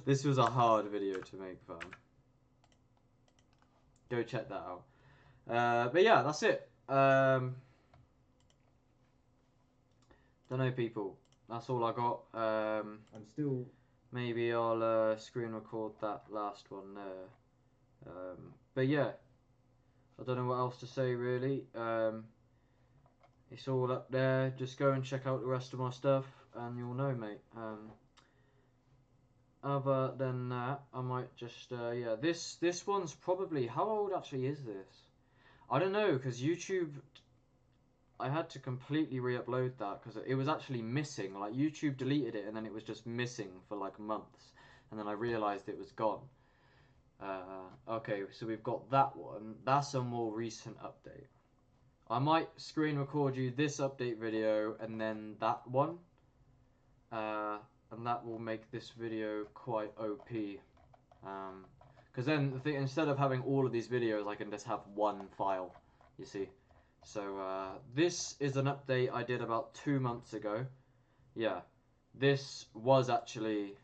This was a hard video to make, fam. Go check that out. But yeah, that's it. Don't know, people. That's all I got. I'm still. Maybe I'll screen record that last one there. But yeah, I don't know what else to say really. It's all up there. Just go and check out the rest of my stuff, and you'll know, mate. Other than that, I might just yeah. This one's probably, how old actually is this? I don't know, because YouTube, I had to completely re-upload that because it was actually missing. Like YouTube deleted it and then it was just missing for like months, and then I realised it was gone. Okay, so we've got that one. That's a more recent update. I might screen record you this update video and then that one, and that will make this video quite OP. Because then the thing, instead of having all of these videos, I can just have one file. You see. So this is an update I did about 2 months ago. Yeah, this was actually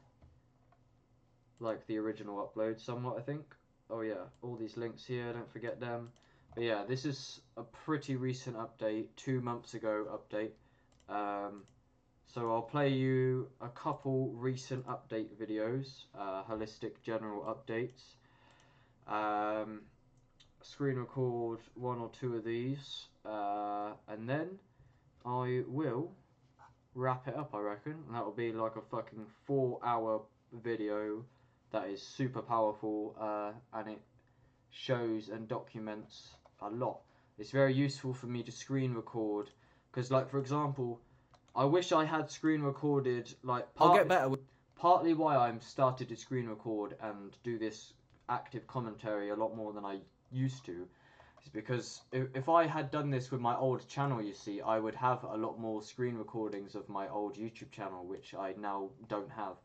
like the original upload somewhat, I think. Oh yeah, all these links here, don't forget them. But yeah, this is a pretty recent update, 2 months ago update. So I'll play you a couple recent update videos, holistic general updates. Screen record 1 or 2 of these, and then I will wrap it up, I reckon. And that will be like a fucking 4-hour video that is super powerful, and it shows and documents a lot. It's very useful for me to screen record, because like for example, I wish I had screen recorded like I'll get better with partly why I'm started to screen record and do this active commentary a lot more than I used to is because if I had done this with my old channel, you see, I would have a lot more screen recordings of my old YouTube channel, which I now don't have.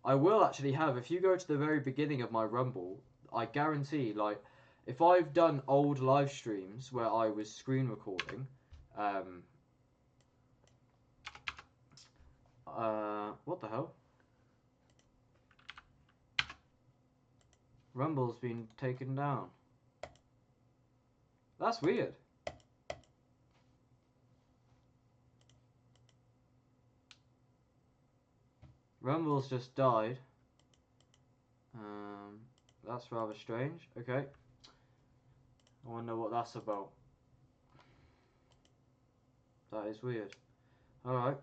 I will actually have, if you go to the very beginning of my Rumble, I guarantee, like, if I've done old live streams where I was screen recording, what the hell? Rumble's been taken down. That's weird. Rumble's just died. That's rather strange. Okay. I wonder what that's about. That is weird. Alright.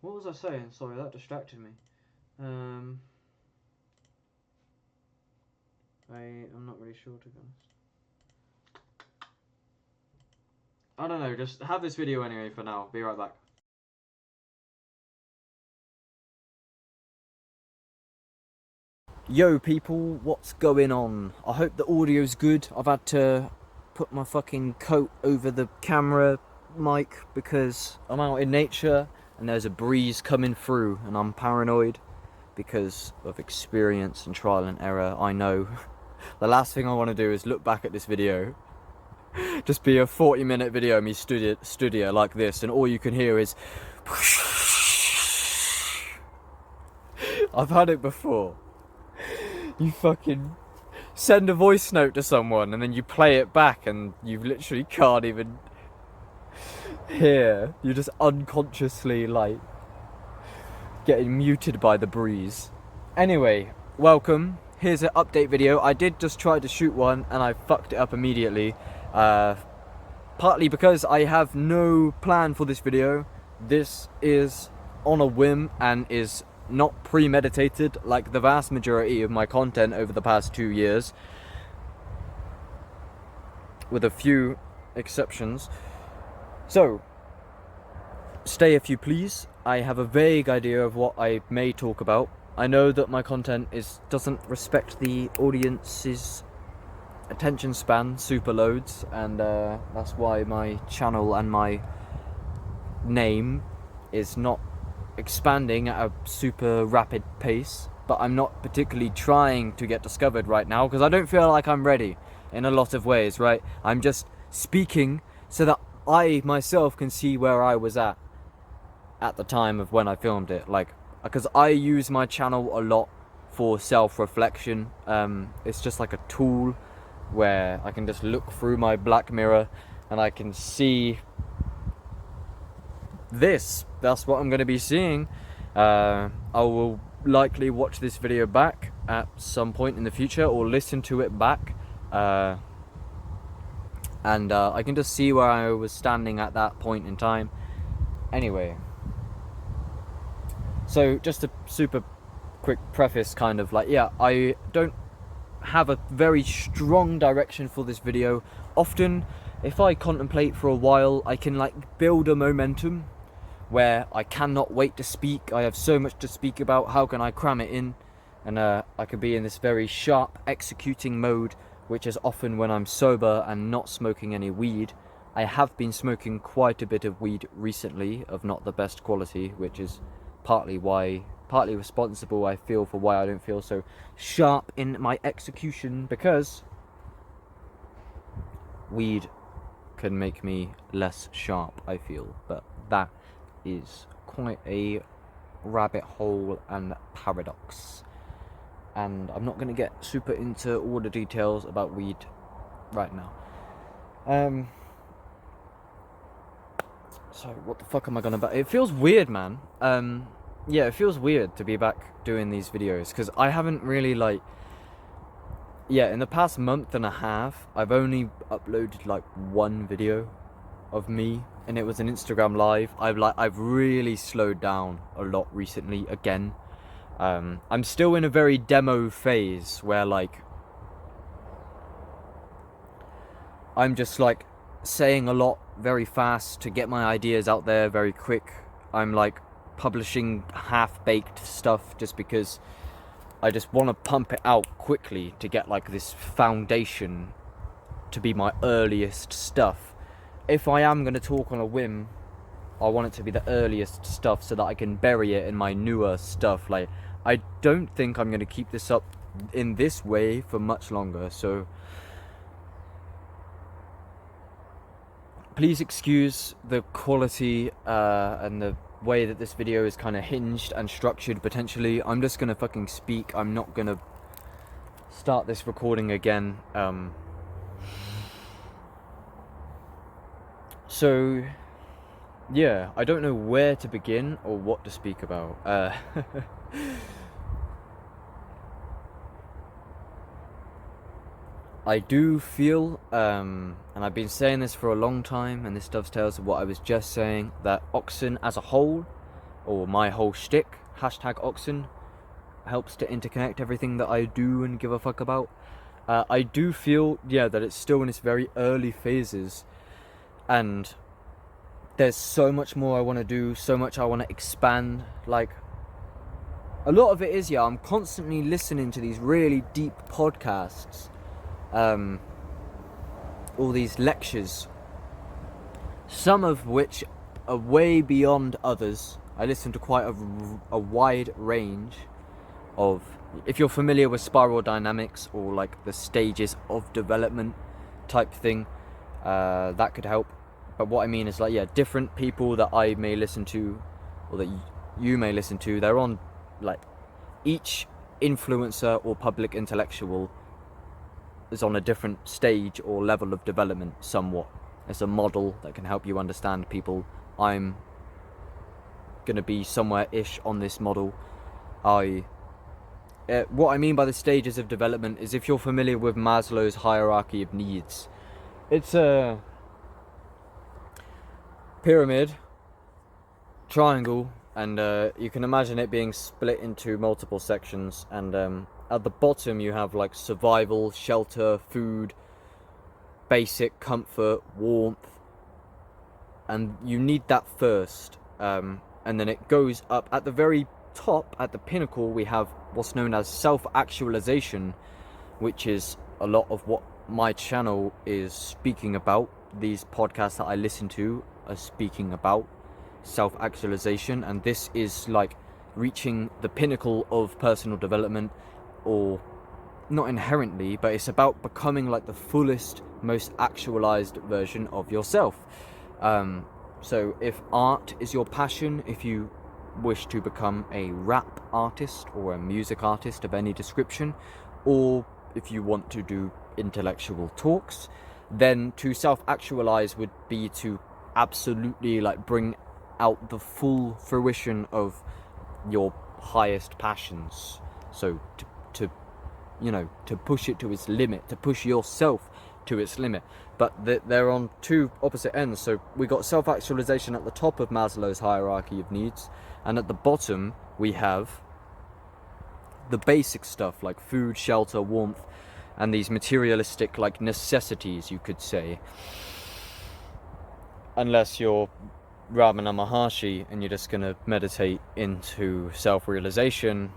What was I saying? Sorry, that distracted me. I'm not really sure, to be honest. I don't know, just have this video anyway for now. Be right back. Yo people, what's going on? I hope the audio's good. I've had to put my fucking coat over the camera mic because I'm out in nature and there's a breeze coming through and I'm paranoid because of experience and trial and error. I know the last thing I want to do is look back at this video, just be a 40-minute video of me studio like this, and all you can hear is I've had it before. You fucking send a voice note to someone and then you play it back and you literally can't even hear. You're just unconsciously like getting muted by the breeze. Anyway, welcome. Here's an update video. I did just try to shoot one and I fucked it up immediately. Partly because I have no plan for this video. This is on a whim and is not premeditated like the vast majority of my content over the past 2 years, with a few exceptions. So stay if you please. I have a vague idea of what I may talk about. I know that my content doesn't respect the audience's attention span super loads, and that's why my channel and my name is not expanding at a super rapid pace, but I'm not particularly trying to get discovered right now because I don't feel like I'm ready in a lot of ways, right? I'm just speaking so that I myself can see where I was at the time of when I filmed it, like, because I use my channel a lot for self-reflection. It's just like a tool where I can just look through my black mirror and I can see this. That's what I'm going to be seeing. I will likely watch this video back at some point in the future or listen to it back, and I can just see where I was standing at that point in time. Anyway, so just a super quick preface, kind of like, yeah, I don't have a very strong direction for this video. Often if I contemplate for a while, I can like build a momentum where I cannot wait to speak. I have so much to speak about, how can I cram it in? And I could be in this very sharp executing mode, which is often when I'm sober and not smoking any weed. I have been smoking quite a bit of weed recently, of not the best quality, which is partly responsible, I feel, for why I don't feel so sharp in my execution, because weed can make me less sharp, I feel. But that is quite a rabbit hole and paradox, and I'm not going to get super into all the details about weed right now. So what the fuck am I gonna about? It feels weird, man. Yeah, it feels weird to be back doing these videos because I haven't really, like, yeah, in the past month and a half I've only uploaded like one video of me, and it was an Instagram live. I've really slowed down a lot recently again. I'm still in a very demo phase where, like, I'm just like saying a lot very fast to get my ideas out there very quick. I'm like publishing half-baked stuff just because I just want to pump it out quickly to get like this foundation to be my earliest stuff. If I am going to talk on a whim, I want it to be the earliest stuff so that I can bury it in my newer stuff. Like, I don't think I'm going to keep this up in this way for much longer, so please excuse the quality and the way that this video is kind of hinged and structured potentially. I'm just going to fucking speak. I'm not going to start this recording again. So, yeah, I don't know where to begin or what to speak about. I do feel, and I've been saying this for a long time, and this dovetails with what I was just saying, that OXSN as a whole, or my whole shtick, #OXSN, helps to interconnect everything that I do and give a fuck about. I do feel, that it's still in its very early phases, and there's so much more I want to do, so much I want to expand. Like, a lot of it is, I'm constantly listening to these really deep podcasts, all these lectures, some of which are way beyond others. I listen to quite a wide range of, if you're familiar with spiral dynamics or like the stages of development type thing, that could help. But what I mean is, like, different people that I may listen to, or that you may listen to, they're on, like, each influencer or public intellectual is on a different stage or level of development somewhat. It's a model that can help you understand people. I'm gonna be somewhere-ish on this model. What I mean by the stages of development is, if you're familiar with Maslow's hierarchy of needs, it's a pyramid, triangle, and you can imagine it being split into multiple sections, and at the bottom you have like survival, shelter, food, basic comfort, warmth, and you need that first, and then it goes up. At the very top, at the pinnacle, we have what's known as self-actualization, which is a lot of what my channel is speaking about. These podcasts that I listen to are speaking about self-actualization, and this is like reaching the pinnacle of personal development, or not inherently, but it's about becoming like the fullest, most actualized version of yourself. So if art is your passion, if you wish to become a rap artist or a music artist of any description, or if you want to do intellectual talks, then to self-actualize would be to absolutely like bring out the full fruition of your highest passions. So to push it to its limit, to push yourself to its limit. But they're on two opposite ends. So we got self-actualization at the top of Maslow's hierarchy of needs, and at the bottom we have the basic stuff like food, shelter, warmth, and these materialistic like necessities, you could say, unless you're Ramana Maharshi and you're just gonna meditate into self-realization,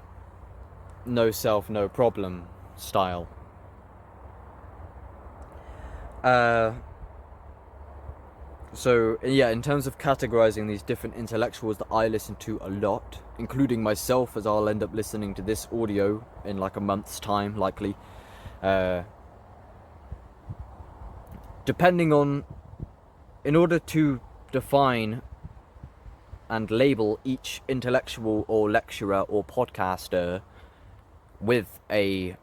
no self, no problem style. So in terms of categorizing these different intellectuals that I listen to a lot, including myself, as I'll end up listening to this audio in like a month's time, likely, depending on, in order to define and label each intellectual or lecturer or podcaster with a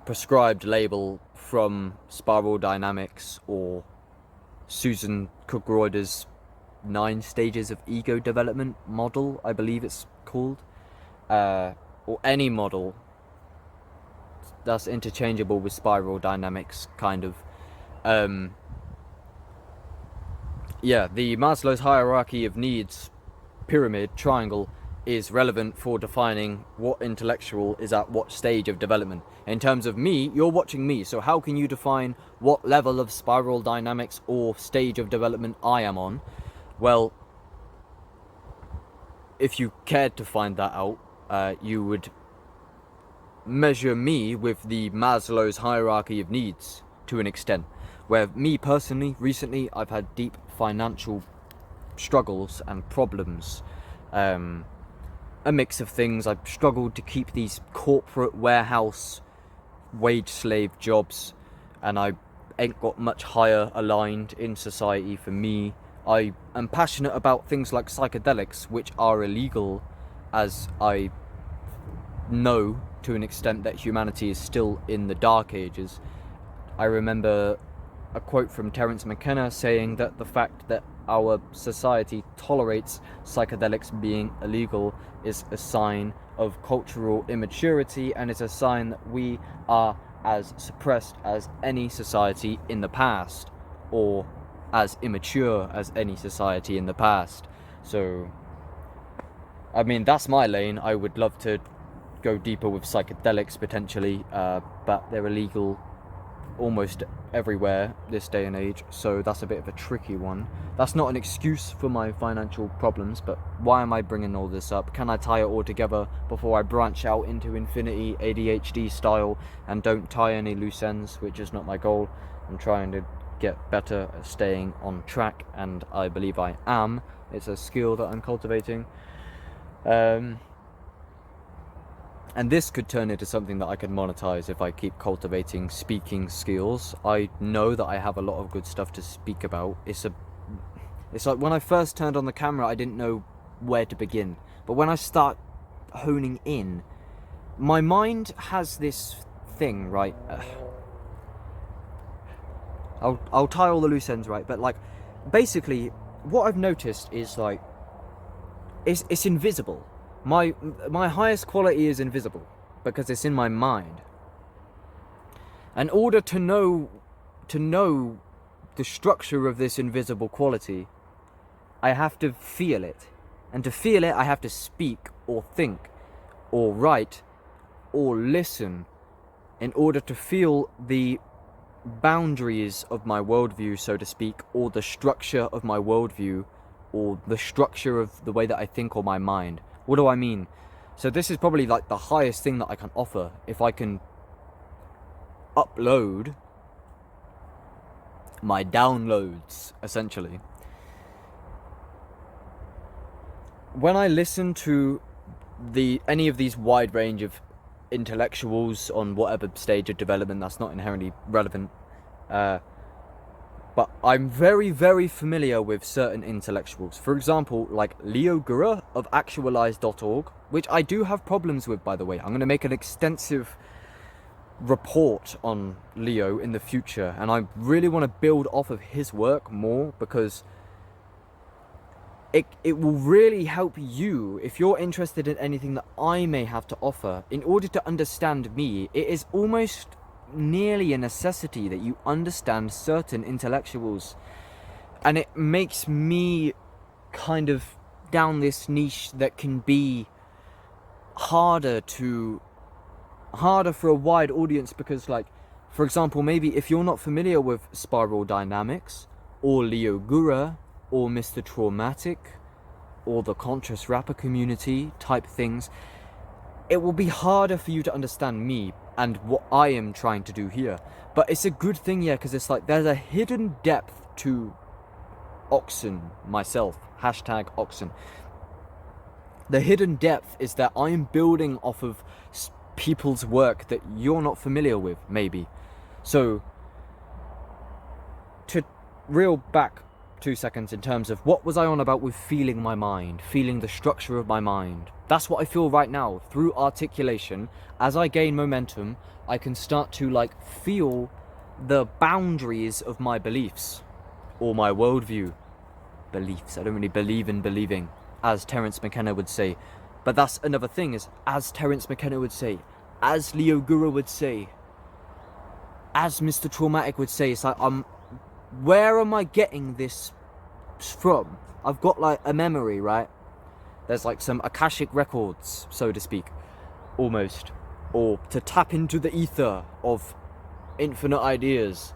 prescribed label from Spiral Dynamics or Susan Cook-Reuter's 9 stages of ego development model, I believe it's called, or any model that's interchangeable with Spiral Dynamics, kind of. The Maslow's hierarchy of needs pyramid triangle is relevant for defining what intellectual is at what stage of development. In terms of me, you're watching me, so how can you define what level of Spiral Dynamics or stage of development I am on? Well, if you cared to find that out, you would measure me with the Maslow's hierarchy of needs to an extent. Where me personally, recently, I've had deep financial struggles and problems. A mix of things. I've struggled to keep these corporate warehouse wage slave jobs, and I ain't got much higher aligned in society for me. I am passionate about things like psychedelics, which are illegal, as I know to an extent that humanity is still in the dark ages. I remember a quote from Terence McKenna saying that the fact that our society tolerates psychedelics being illegal is a sign of cultural immaturity, and it's a sign that we are as suppressed as any society in the past, or as immature as any society in the past. So, I mean, that's my lane. I would love to go deeper with psychedelics potentially, but they're illegal almost everywhere this day and age, so that's a bit of a tricky one. That's not an excuse for my financial problems, but why am I bringing all this up? Can I tie it all together before I branch out into infinity ADHD style and don't tie any loose ends, which is not my goal? I'm trying to get better at staying on track, and I believe I am. It's a skill that I'm cultivating. And this could turn into something that I could monetize if I keep cultivating speaking skills. I know that I have a lot of good stuff to speak about. It's like when I first turned on the camera, I didn't know where to begin. But when I start honing in, my mind has this thing, right? I'll tie all the loose ends, right? But like, basically, what I've noticed is like, it's invisible. My highest quality is invisible because it's in my mind. In order to know the structure of this invisible quality, I have to feel it. And to feel it, I have to speak or think or write or listen in order to feel the boundaries of my worldview, so to speak, or the structure of my worldview, or the structure of the way that I think or my mind. What do I mean? So this is probably like the highest thing that I can offer. If I can upload my downloads, essentially. When I listen to any of these wide range of intellectuals on whatever stage of development, that's not inherently relevant, but I'm very, very familiar with certain intellectuals. For example, like Leo Gura of actualize.org, which I do have problems with, by the way. I'm going to make an extensive report on Leo in the future, and I really want to build off of his work more, because it will really help you if you're interested in anything that I may have to offer. In order to understand me, it is almost nearly a necessity that you understand certain intellectuals, and it makes me kind of down this niche that can be harder for a wide audience, because, like, for example, maybe if you're not familiar with spiral dynamics or Leo Gura or Mr. Traumatic or the conscious rapper community type things, it will be harder for you to understand me and what I am trying to do here. But it's a good thing, yeah, because it's like there's a hidden depth to OXSN myself, hashtag OXSN. The hidden depth is that I'm building off of people's work that you're not familiar with, maybe. So, to reel back 2 seconds in terms of what was I on about with feeling my mind, feeling the structure of my mind. That's what I feel right now through articulation. As I gain momentum, I can start to like feel the boundaries of my beliefs or my worldview. Beliefs. I don't really believe in believing, as Terence McKenna would say. But that's another thing, is as Terence McKenna would say, as Leo Gura would say, as Mr. Traumatic would say, it's like, where am I getting this from? I've got like a memory, right? There's like some Akashic records, so to speak, almost. Or to tap into the ether of infinite ideas.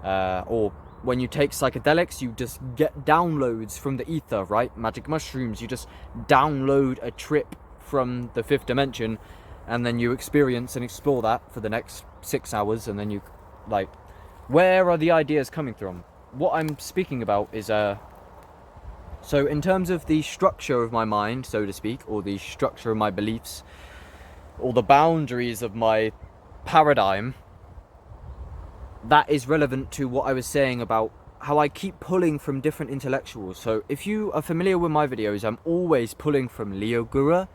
Or when you take psychedelics, you just get downloads from the ether, right? Magic mushrooms, you just download a trip from the fifth dimension, and then you experience and explore that for the next 6 hours, and then you, like, where are the ideas coming from? What I'm speaking about is, so in terms of the structure of my mind, so to speak, or the structure of my beliefs, or the boundaries of my paradigm, that is relevant to what I was saying about how I keep pulling from different intellectuals. So if you are familiar with my videos, I'm always pulling from Leo Gura,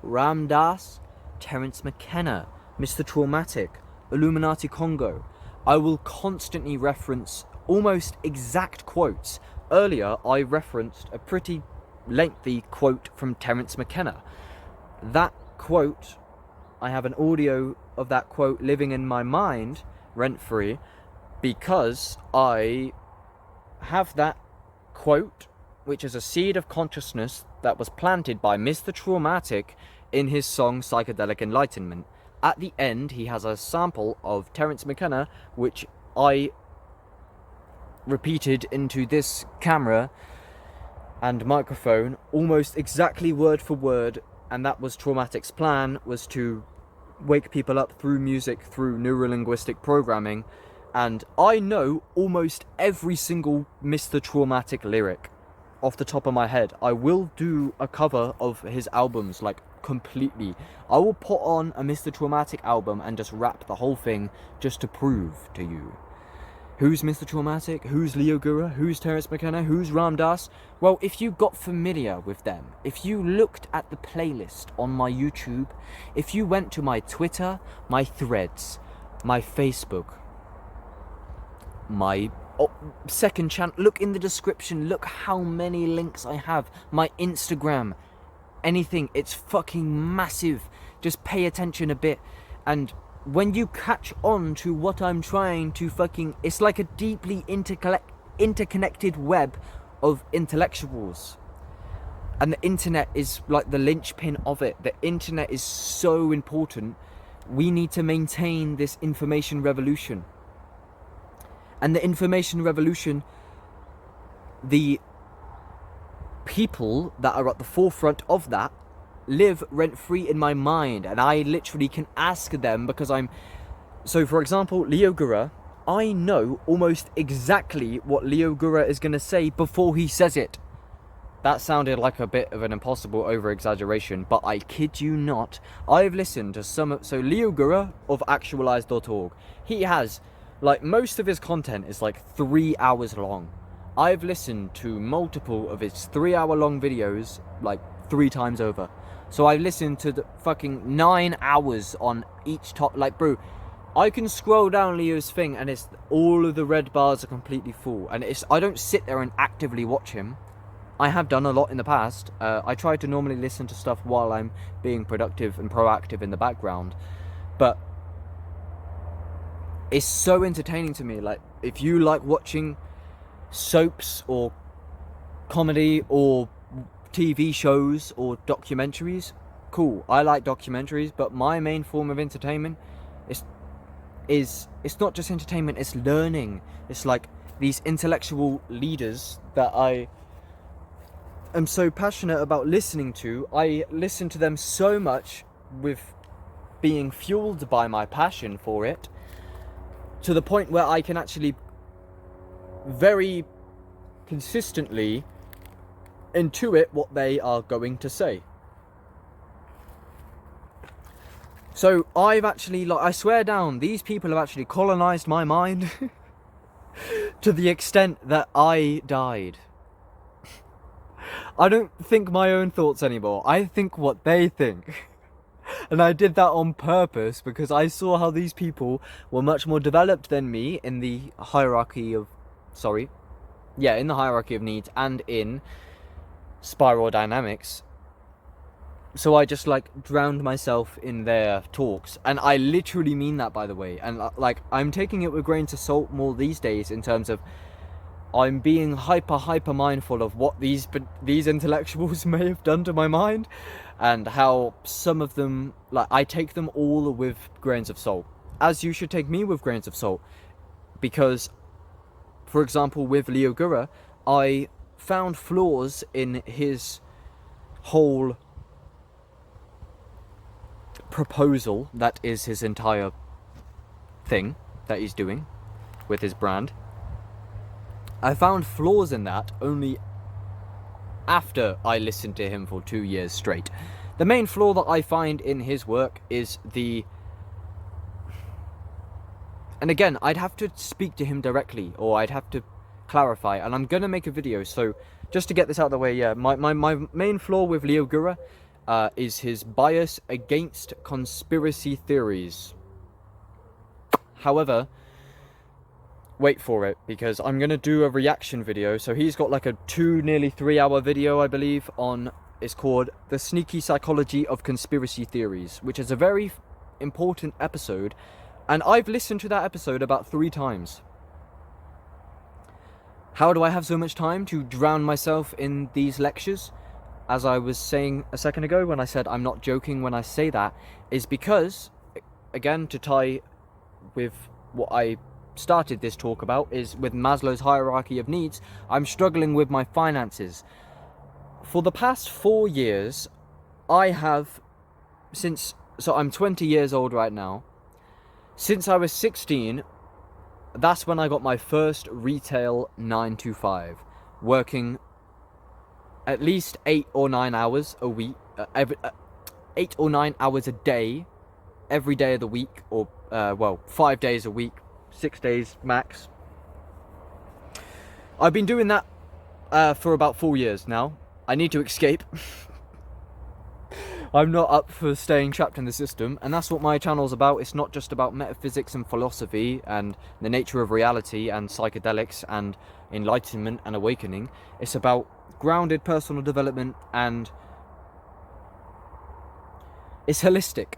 Ram Dass, Terence McKenna, Mr. Traumatic, Illuminati Congo. I will constantly reference almost exact quotes. Earlier, I referenced a pretty lengthy quote from Terence McKenna. That quote, I have an audio of that quote living in my mind, rent-free, because I have that quote, which is a seed of consciousness that was planted by Mr. Traumatic in his song Psychedelic Enlightenment. At the end, he has a sample of Terence McKenna, which I repeated into this camera and microphone almost exactly word for word, and that was Traumatic's plan, was to wake people up through music, through neurolinguistic programming, and I know almost every single Mr. Traumatic lyric off the top of my head. I will do a cover of his albums, like, completely. I will put on a Mr. Traumatic album and just rap the whole thing just to prove to you. Who's Mr. Traumatic? Who's Leo Gura? Who's Terence McKenna? Who's Ram Dass? Well, if you got familiar with them, if you looked at the playlist on my YouTube, if you went to my Twitter, my Threads, my Facebook, my second channel, look in the description, look how many links I have, my Instagram, anything, it's fucking massive. Just pay attention a bit, and when you catch on to what I'm trying to fucking... It's like a deeply interconnected web of intellectuals. And the internet is like the linchpin of it. The internet is so important. We need to maintain this information revolution. And the information revolution, the people that are at the forefront of that live rent-free in my mind, and I literally can ask them because I'm... So, for example, Leo Gura, I know almost exactly what Leo Gura is going to say before he says it. That sounded like a bit of an impossible over-exaggeration, but I kid you not, I've listened to some... So, Leo Gura of Actualize.org, he has, like, most of his content is like 3 hours long. I've listened to multiple of his 3-hour-long videos, like, 3 times over. So I listened to the fucking 9 hours on each top. Like, bro, I can scroll down Leo's thing and it's all of the red bars are completely full. And it's, I don't sit there and actively watch him. I have done a lot in the past. I try to normally listen to stuff while I'm being productive and proactive in the background. But it's so entertaining to me. Like, if you like watching soaps or comedy or TV shows or documentaries, cool. I like documentaries, but my main form of entertainment is it's not just entertainment, it's learning. It's like these intellectual leaders that I am so passionate about listening to. I listen to them so much with being fueled by my passion for it, to the point where I can actually very consistently intuit what they are going to say. So I've actually, like, I swear down, these people have actually colonized my mind to the extent that I died. I don't think my own thoughts anymore. I think what they think. And I did that on purpose because I saw how these people were much more developed than me in the hierarchy of... in the hierarchy of needs and in spiral dynamics. So I just, like, drowned myself in their talks, and I literally mean that, by the way. And like, I'm taking it with grains of salt more these days, in terms of I'm being hyper mindful of what these intellectuals may have done to my mind, and how some of them, like, I take them all with grains of salt, as you should take me with grains of salt. Because, for example, with Leo Gura, I found flaws in his whole proposal, that is his entire thing that he's doing with his brand. I found flaws in that only after I listened to him for 2 years straight. The main flaw that I find in his work is the... And again, I'd have to speak to him directly, or I'd have to clarify, and I'm gonna make a video. So just to get this out of the way, yeah, my main flaw with Leo Gura is his bias against conspiracy theories. However, wait for it, because I'm gonna do a reaction video. So he's got like a nearly 3 hour video, I believe, on, it's called The Sneaky Psychology of Conspiracy Theories, which is a very important episode, and I've listened to that episode about 3 times. How do I have so much time to drown myself in these lectures? As I was saying a second ago when I said I'm not joking when I say that, is because, again, to tie with what I started this talk about, is with Maslow's hierarchy of needs, I'm struggling with my finances. For the past 4 years, I have, so I'm 20 years old right now. Since I was 16, that's when I got my first retail 9 to 5, working at least 8 or 9 hours a week, 8 or 9 hours a day, every day of the week, or 5 days a week, 6 days max. I've been doing that for about 4 years now. I need to escape. I'm not up for staying trapped in the system, and that's what my channel's about. It's not just about metaphysics and philosophy and the nature of reality and psychedelics and enlightenment and awakening. It's about grounded personal development, and it's holistic.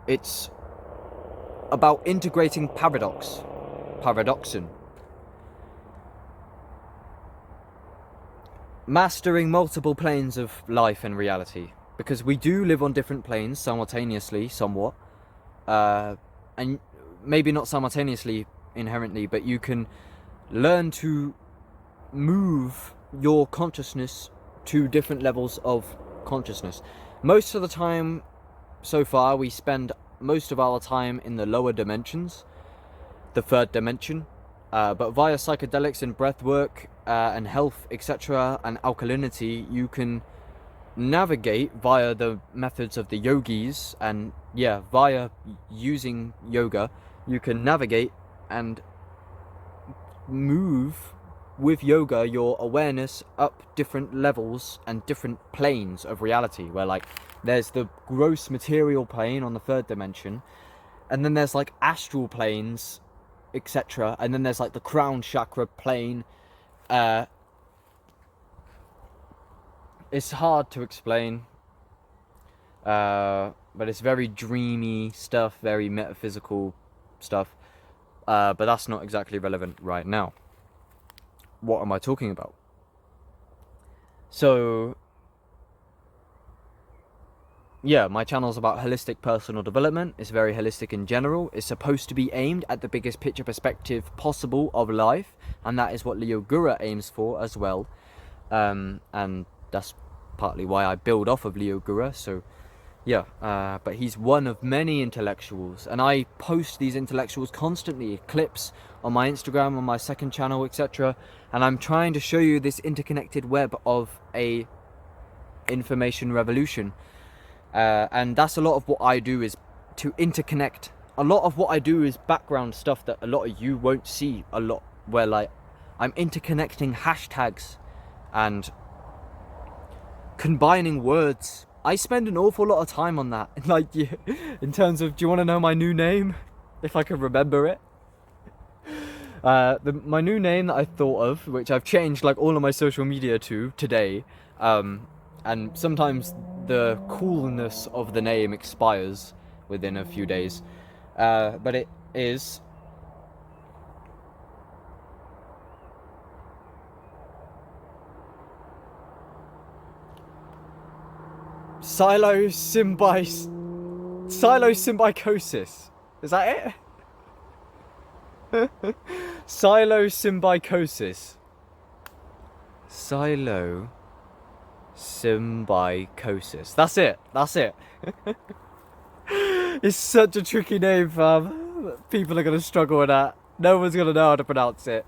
It's about integrating paradoxin, mastering multiple planes of life and reality, because we do live on different planes simultaneously, somewhat, and maybe not simultaneously inherently, but you can learn to move your consciousness to different levels of consciousness. Most of the time so far, we spend most of our time in the lower dimensions, the 3rd dimension, but via psychedelics and breath work and health, etc., and alkalinity, you can navigate via the methods of the yogis, and via using yoga, you can navigate and move with yoga your awareness up different levels and different planes of reality, where like there's the gross material plane on the 3rd dimension, and then there's like astral planes, etc., and then there's like the crown chakra plane. It's hard to explain, but it's very dreamy stuff, very metaphysical stuff, but that's not exactly relevant right now. What am I talking about? So, my channel's about holistic personal development. It's very holistic in general. It's supposed to be aimed at the biggest picture perspective possible of life, and that is what Leo Gura aims for as well. And that's partly why I build off of Leo Gura. So, but he's one of many intellectuals, and I post these intellectuals constantly, clips on my Instagram, on my 2nd channel, etc. And I'm trying to show you this interconnected web of a information revolution. And that's a lot of what I do, is to interconnect. A lot of what I do is background stuff that a lot of you won't see a lot, where like I'm interconnecting hashtags and combining words. I spend an awful lot of time on that, like, in terms of, do you want to know my new name? If I can remember it. My new name that I thought of, which I've changed like all of my social media to today, and sometimes the coolness of the name expires within a few days, but it is Symbiosis. Is that it? Symbiosis. That's it. It's such a tricky name, fam. People are gonna struggle with that. No one's gonna know how to pronounce it.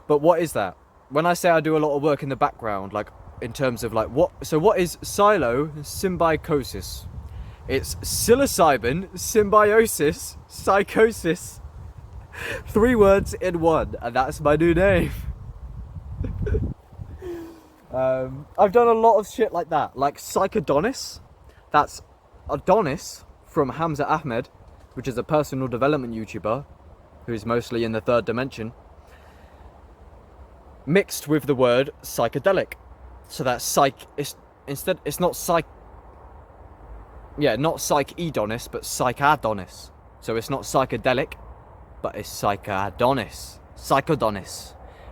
But what is that? When I say I do a lot of work in the background, like in terms of like what is symbiosis? It's psilocybin, symbiosis, psychosis. 3 words in one, and that's my new name. I've done a lot of shit like that, like Psychodonis. That's Adonis from Hamza Ahmed, which is a personal development YouTuber who's mostly in the 3rd dimension, mixed with the word psychedelic. So that's it's not yeah, not psychedonis, but psychadonis. So it's not psychedelic, but it's psychodonis.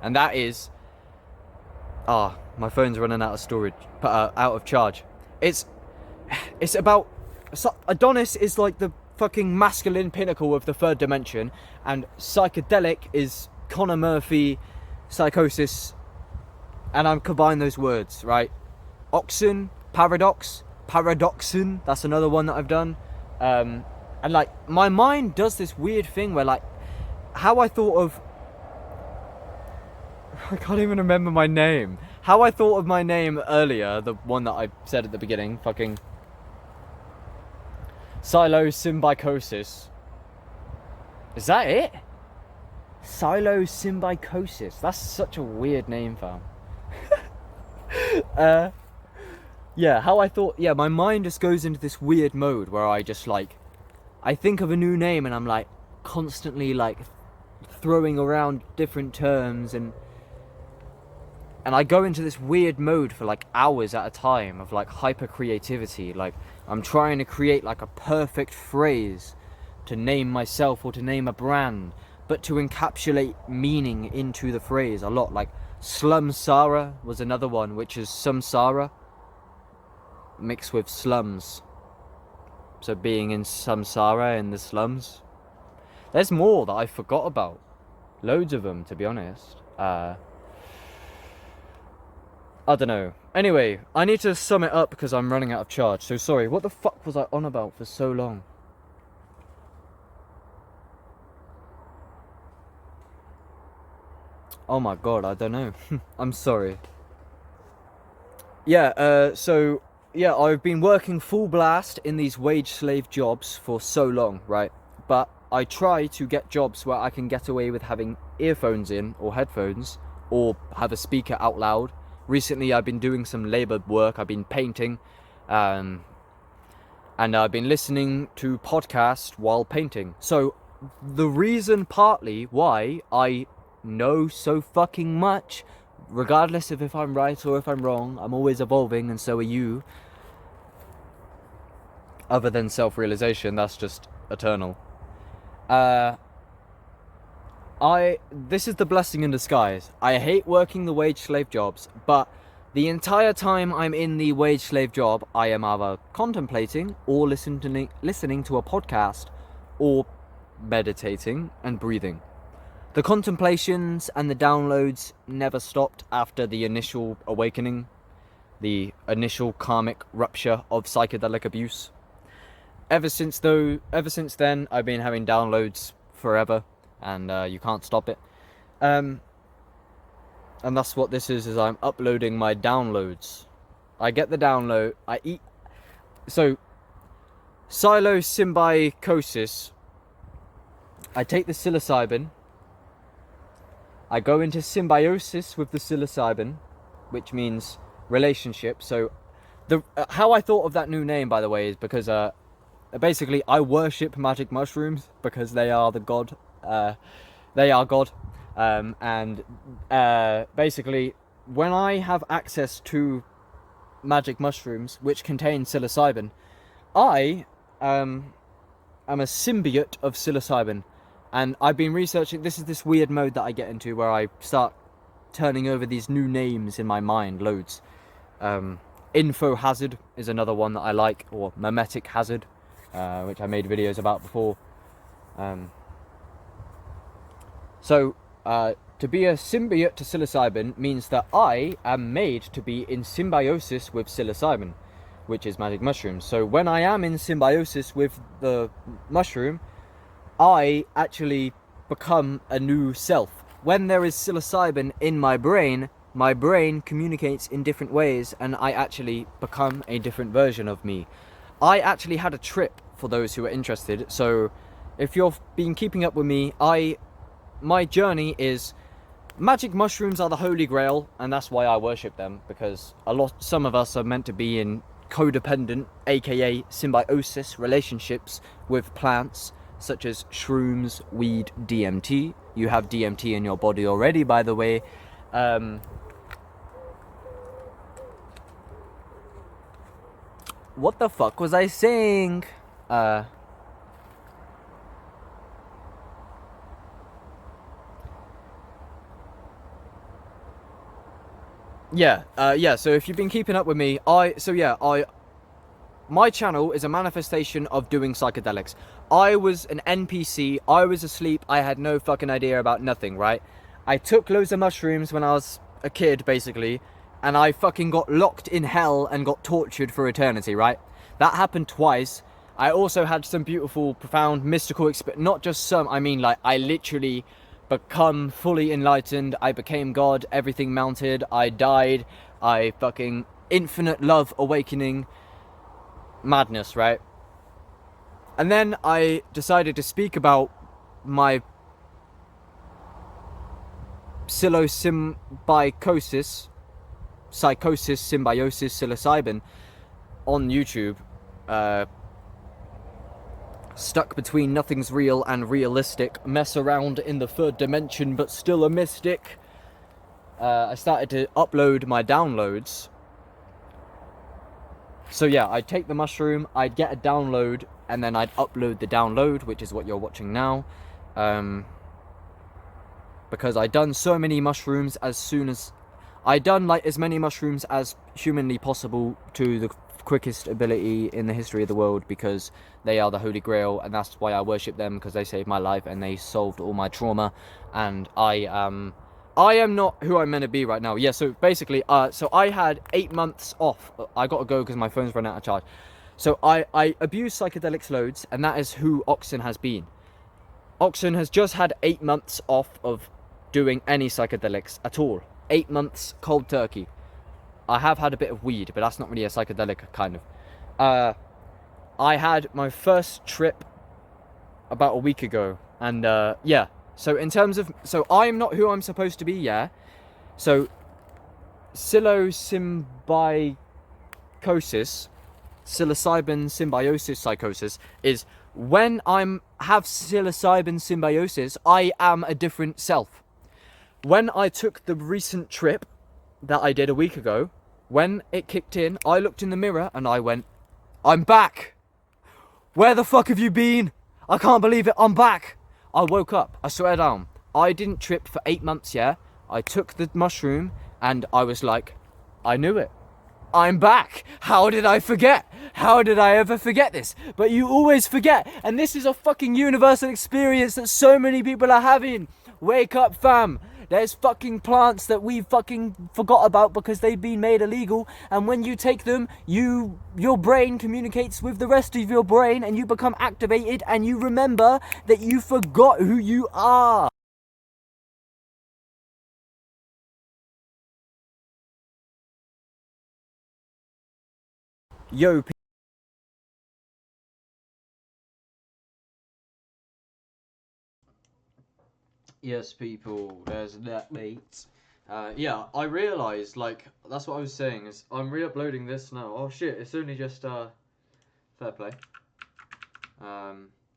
And that is, my phone's running out of storage, out of charge. It's about, Adonis is like the fucking masculine pinnacle of the third dimension, and psychedelic is Connor Murphy psychosis, and I'm combining those words, right? Oxen, paradoxin, that's another one that I've done. And like, my mind does this weird thing where, like, how I thought of, I can't even remember my name. How I thought of my name earlier, the one that I said at the beginning, fucking Psilosymbiosis. Is that it? Psilosymbiosis. That's such a weird name, fam. Yeah, how I thought, yeah, my mind just goes into this weird mode where I just, like, I think of a new name and I'm, like, constantly, like, throwing around different terms, and I go into this weird mode for, like, hours at a time of, like, hyper creativity. Like, I'm trying to create, like, a perfect phrase to name myself or to name a brand, but to encapsulate meaning into the phrase a lot. Like, Slumsara was another one, which is samsara mixed with slums. So being in samsara, in the slums. There's more that I forgot about. Loads of them, to be honest. I don't know. Anyway, I need to sum it up because I'm running out of charge. So sorry, what the fuck was I on about for so long? Oh my god, I don't know. I'm sorry. Yeah, so, yeah, I've been working full blast in these wage slave jobs for so long, right? But I try to get jobs where I can get away with having earphones in, or headphones, or have a speaker out loud. Recently, I've been doing some labour work. I've been painting, and I've been listening to podcasts while painting. So, the reason partly why I know so fucking much, regardless of if I'm right or if I'm wrong, I'm always evolving, and so are you. Other than self-realization, that's just eternal. This is the blessing in disguise. I hate working the wage slave jobs, but the entire time I'm in the wage slave job, I am either contemplating or listening to a podcast, or meditating and breathing. The contemplations and the downloads never stopped after the initial awakening, the initial karmic rupture of psychedelic abuse. Ever since then, I've been having downloads forever, and you can't stop it. And that's what this is I'm uploading my downloads. I get the download, so, psilosymbiosis, I take the psilocybin, I go into symbiosis with the psilocybin, which means relationship. So, how I thought of that new name, by the way, is because, basically, I worship magic mushrooms because they are the god. They are God. And basically, when I have access to magic mushrooms, which contain psilocybin, I am a symbiote of psilocybin. And I've been researching, this is this weird mode that I get into where I start turning over these new names in my mind, loads. Info hazard is another one that I like, or memetic hazard, which I made videos about before. So, to be a symbiote to psilocybin means that I am made to be in symbiosis with psilocybin, which is magic mushrooms. So when I am in symbiosis with the mushroom, I actually become a new self. When there is psilocybin in my brain communicates in different ways, and I actually become a different version of me. I actually had a trip, for those who are interested. So if you've been keeping up with me, my journey is, magic mushrooms are the holy grail, and that's why I worship them, because some of us are meant to be in codependent, aka symbiosis relationships with plants, such as shrooms, weed, DMT. You have DMT in your body already, by the way. what the fuck was I saying? Yeah, so if you've been keeping up with me, my channel is a manifestation of doing psychedelics. I was an NPC, I was asleep, I had no fucking idea about nothing, right? I took loads of mushrooms when I was a kid, basically, and I fucking got locked in hell and got tortured for eternity, right? That happened twice. I also had some beautiful, profound, mystical experience. Not just some, I mean, like, I literally become fully enlightened. I became God, everything mounted. I died. I fucking infinite love awakening madness, right? And then I decided to speak about my psychosis, symbiosis, psilocybin on YouTube. Stuck between nothing's real and realistic, mess around in the third dimension but still a mystic. I started to upload my downloads. So yeah, I'd take the mushroom, I'd get a download, and then I'd upload the download, which is what you're watching now. Because I'd done so many mushrooms I'd done like as many mushrooms as humanly possible to the quickest ability in the history of the world, because they are the holy grail, and that's why I worship them, because they saved my life and they solved all my trauma. And I am not who I'm meant to be right now. Yeah, so basically, so I had 8 months off. I gotta go because my phone's run out of charge. So I abused psychedelics loads, and that is who OXSN has been. OXSN has just had 8 months off of doing any psychedelics at all. 8 months cold turkey. I have had a bit of weed, but that's not really a psychedelic, kind of. I had my first trip about a week ago, and yeah. So in terms of, so I'm not who I'm supposed to be, yeah. So psilocybin symbiosis psychosis is when have psilocybin symbiosis, I am a different self. When I took the recent trip that I did a week ago, when it kicked in, I looked in the mirror and I went, I'm back. Where the fuck have you been? I can't believe it, I'm back. I woke up, I swear down. I didn't trip for 8 months, yeah? I took the mushroom and I was like, I knew it. I'm back. How did I forget? How did I ever forget this? But you always forget. And this is a fucking universal experience that so many people are having. Wake up, fam. There's fucking plants that we fucking forgot about because they've been made illegal, and when you take them, your brain communicates with the rest of your brain and you become activated and you remember that you forgot who you are. Yo, Yes, people, there's that mate. Yeah, I realised, like, that's what I was saying, is I'm re-uploading this now. Oh shit, it's only just, fair play.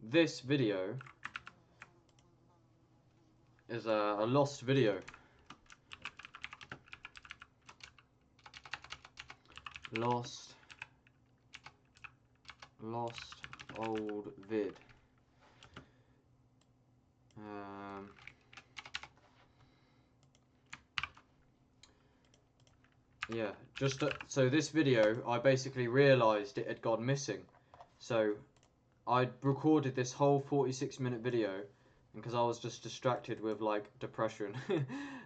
This video is a lost video. Lost old vid. Yeah, just so this video, I basically realised it had gone missing. So I recorded this whole 46-minute video because I was just distracted with like depression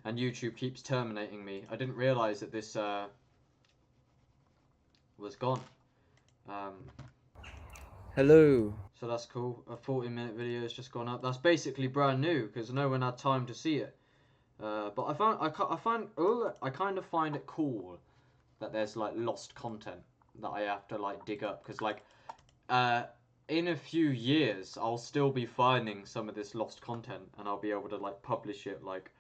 and YouTube keeps terminating me. I didn't realise that this was gone. Hello. So that's cool. A 40-minute video has just gone up. That's basically brand new because no one had time to see it. But I kind of find it cool that there's like lost content that I have to like dig up, because like in a few years I'll still be finding some of this lost content and I'll be able to like publish it like,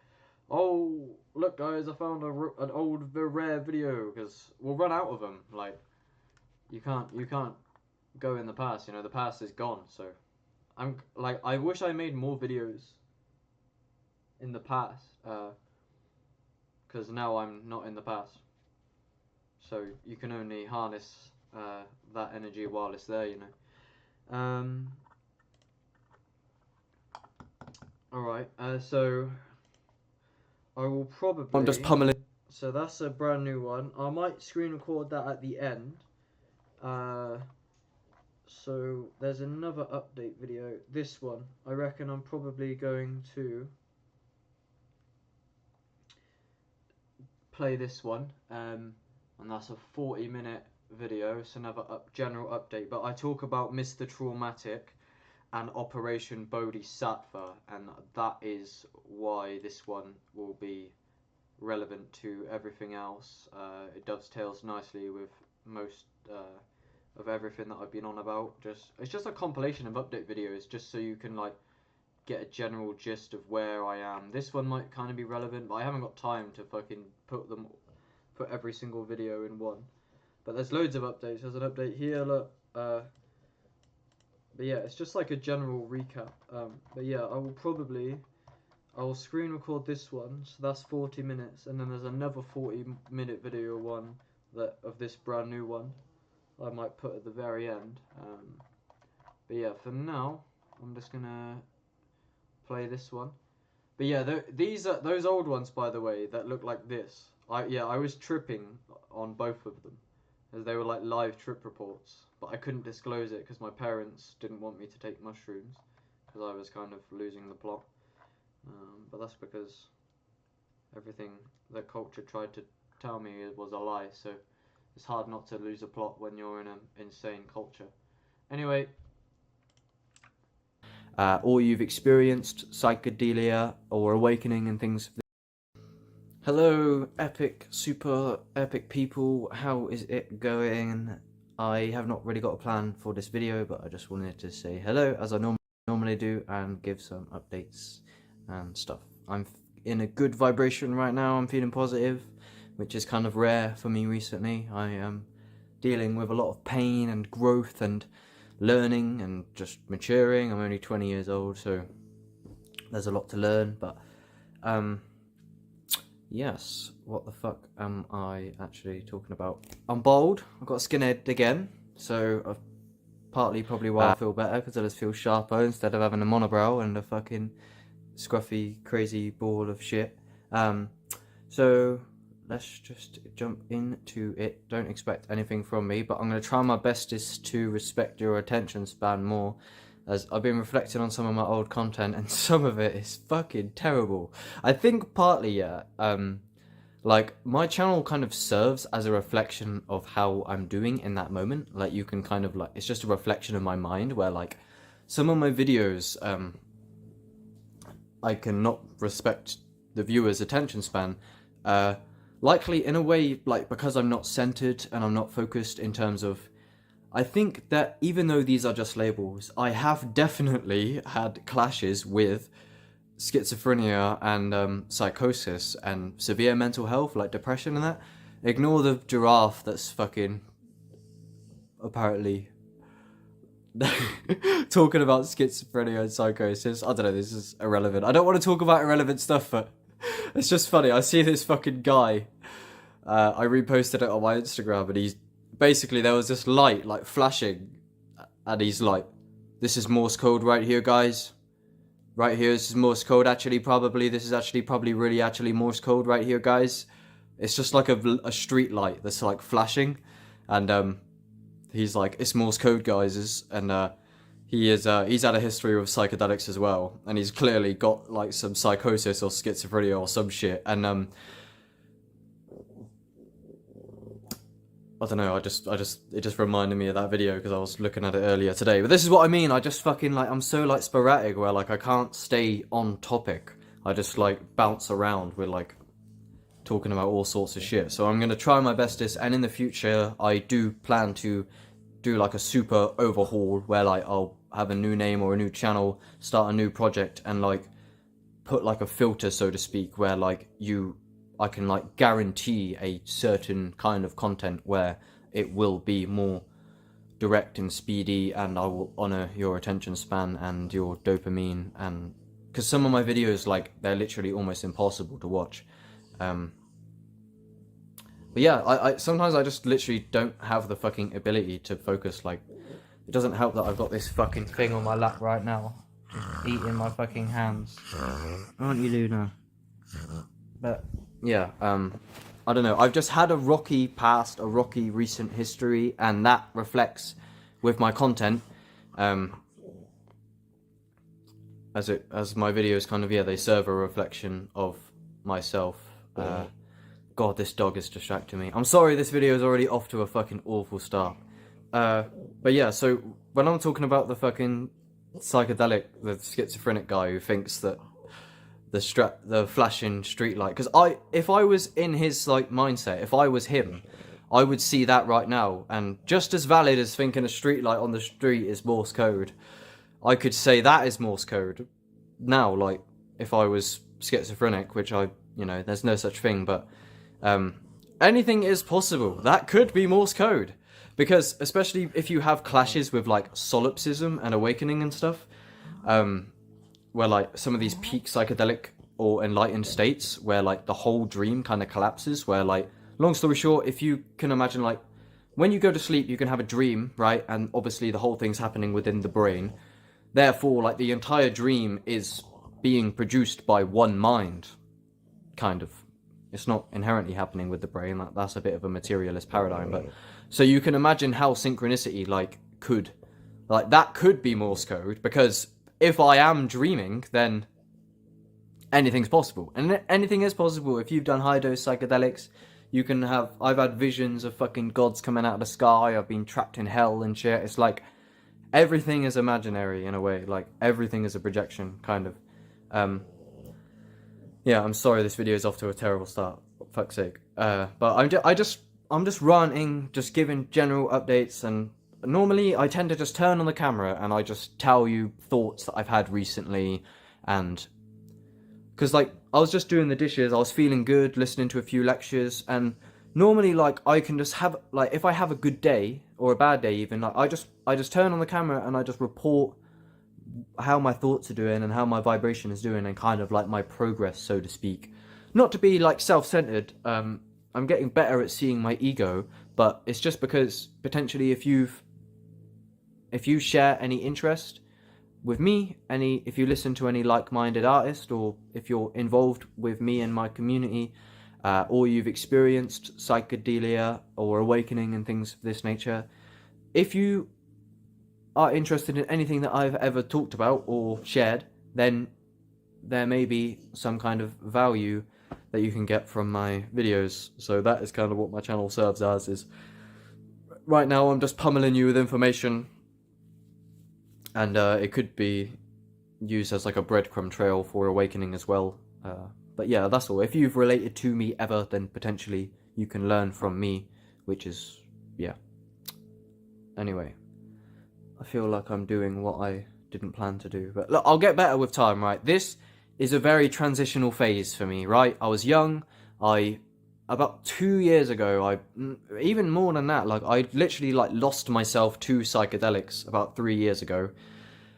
oh look guys, I found an old rare video, because we'll run out of them. Like you can't go in the past, you know, the past is gone. So I'm like, I wish I made more videos in the past, because now I'm not in the past, so you can only harness that energy while it's there, you know. Alright, so I will probably... I'm just pummeling. So that's a brand new one. I might screen record that at the end. So there's another update video. This one, I reckon I'm probably going to play this one. And that's a 40-minute video. It's another general update. But I talk about Mr. Traumatic and Operation Bodhisattva, and that is why this one will be relevant to everything else. It dovetails nicely with most of everything that I've been on about. It's just a compilation of update videos, just so you can like get a general gist of where I am. This one might kind of be relevant, but I haven't got time to fucking put every single video in one. But there's loads of updates. There's an update here, look. But yeah, it's just like a general recap. But yeah, I will screen record this one, so that's 40 minutes, and then there's another 40-minute video one of this brand new one I might put at the very end. But yeah, for now, I'm just gonna play this one. But yeah, these are those old ones, by the way, that look like this. I was tripping on both of them, as they were like live trip reports, but I couldn't disclose it because my parents didn't want me to take mushrooms, because I was kind of losing the plot. But that's because everything that culture tried to tell me was a lie, so it's hard not to lose a plot when you're in an insane culture. Anyway. Or you've experienced psychedelia or awakening and things. Hello, epic, super epic people. How is it going? I have not really got a plan for this video, but I just wanted to say hello as I normally do and give some updates and stuff. I'm in a good vibration right now. I'm feeling positive, which is kind of rare for me recently. I am dealing with a lot of pain and growth and learning and just maturing. I'm only 20 years old, so there's a lot to learn, but yes, what the fuck am I actually talking about? I'm bald. I've got a skinhead again, so I've partly probably why I feel better, because I just feel sharper instead of having a monobrow and a fucking scruffy, crazy ball of shit. So let's just jump into it. Don't expect anything from me, but I'm going to try my bestest to respect your attention span more, as I've been reflecting on some of my old content and some of it is fucking terrible. I think partly, yeah, like my channel kind of serves as a reflection of how I'm doing in that moment. Like you can kind of like, it's just a reflection of my mind, where like some of my videos, I cannot respect the viewer's attention span, likely in a way, like because I'm not centered and I'm not focused in terms of, I think that even though these are just labels, I have definitely had clashes with schizophrenia and psychosis and severe mental health, like depression and that. Ignore the giraffe that's fucking apparently talking about schizophrenia and psychosis. I don't know, this is irrelevant. I don't want to talk about irrelevant stuff, but it's just funny. I see this fucking guy. I reposted it on my Instagram, and he's basically, there was this light like flashing, and he's like, "This is Morse code right here, guys. Right here, this is Morse code. Actually, probably this is actually probably really actually Morse code right here, guys." It's just like a street light that's like flashing, and he's like, "It's Morse code, guys." And he's had a history with psychedelics as well, and he's clearly got like some psychosis or schizophrenia or some shit. And I don't know, it just reminded me of that video because I was looking at it earlier today. But this is what I mean, I just fucking like, I'm so like sporadic where like I can't stay on topic. I just like bounce around with like talking about all sorts of shit. So I'm gonna try my bestest, and in the future I do plan to do like a super overhaul where like I'll have a new name or a new channel, start a new project, and like put like a filter, so to speak, where like I can like guarantee a certain kind of content where it will be more direct and speedy, and I will honor your attention span and your dopamine, and because some of my videos, like, they're literally almost impossible to watch. But yeah, I sometimes I just literally don't have the fucking ability to focus. Like, it doesn't help that I've got this fucking thing on my lap right now, just eating my fucking hands. Aren't you, Luna? But yeah, I don't know. I've just had a rocky past, a rocky recent history, and that reflects with my content. As my videos kind of, yeah, they serve a reflection of myself. God, this dog is distracting me. I'm sorry, this video is already off to a fucking awful start. But yeah, so when I'm talking about the fucking psychedelic, the schizophrenic guy who thinks that the flashing street light, because if I was in his like mindset, if I was him, I would see that right now, and just as valid as thinking a street light on the street is Morse code, I could say that is Morse code now. Like, if I was schizophrenic, which there's no such thing, but anything is possible. That could be Morse code, because especially if you have clashes with like solipsism and awakening and stuff, where like some of these peak psychedelic or enlightened states where like the whole dream kind of collapses, where like, long story short, if you can imagine, like, when you go to sleep you can have a dream, right, and obviously the whole thing's happening within the brain, therefore like the entire dream is being produced by one mind, kind of. It's not inherently happening with the brain. That's a bit of a materialist paradigm, but so you can imagine how synchronicity that could be Morse code, because if I am dreaming, then anything's possible, and anything is possible. If you've done high dose psychedelics, I've had visions of fucking gods coming out of the sky. I've been trapped in hell and shit. It's like everything is imaginary in a way. Like, everything is a projection, kind of. Yeah, I'm sorry this video is off to a terrible start. For fuck's sake. But I'm just ranting, just giving general updates, and normally I tend to just turn on the camera and I just tell you thoughts that I've had recently, and because like I was just doing the dishes, I was feeling good, listening to a few lectures, and normally like I can just have, like, if I have a good day or a bad day even, like I just turn on the camera and I just report how my thoughts are doing and how my vibration is doing, and kind of like my progress, so to speak. Not to be like self-centered, I'm getting better at seeing my ego, but it's just because potentially if you share any interest with me, if you listen to any like-minded artist, or if you're involved with me and my community, or you've experienced psychedelia or awakening and things of this nature, if you are interested in anything that I've ever talked about or shared, then there may be some kind of value that you can get from my videos. So that is kind of what my channel serves as, is right now I'm just pummeling you with information, and it could be used as like a breadcrumb trail for awakening as well. But yeah, that's all. If you've related to me ever, then potentially you can learn from me, which is, yeah. Anyway, I feel like I'm doing what I didn't plan to do, but look, I'll get better with time, right? This is a very transitional phase for me, right? I was young. About 2 years ago, even more than that, like I literally like lost myself to psychedelics about 3 years ago,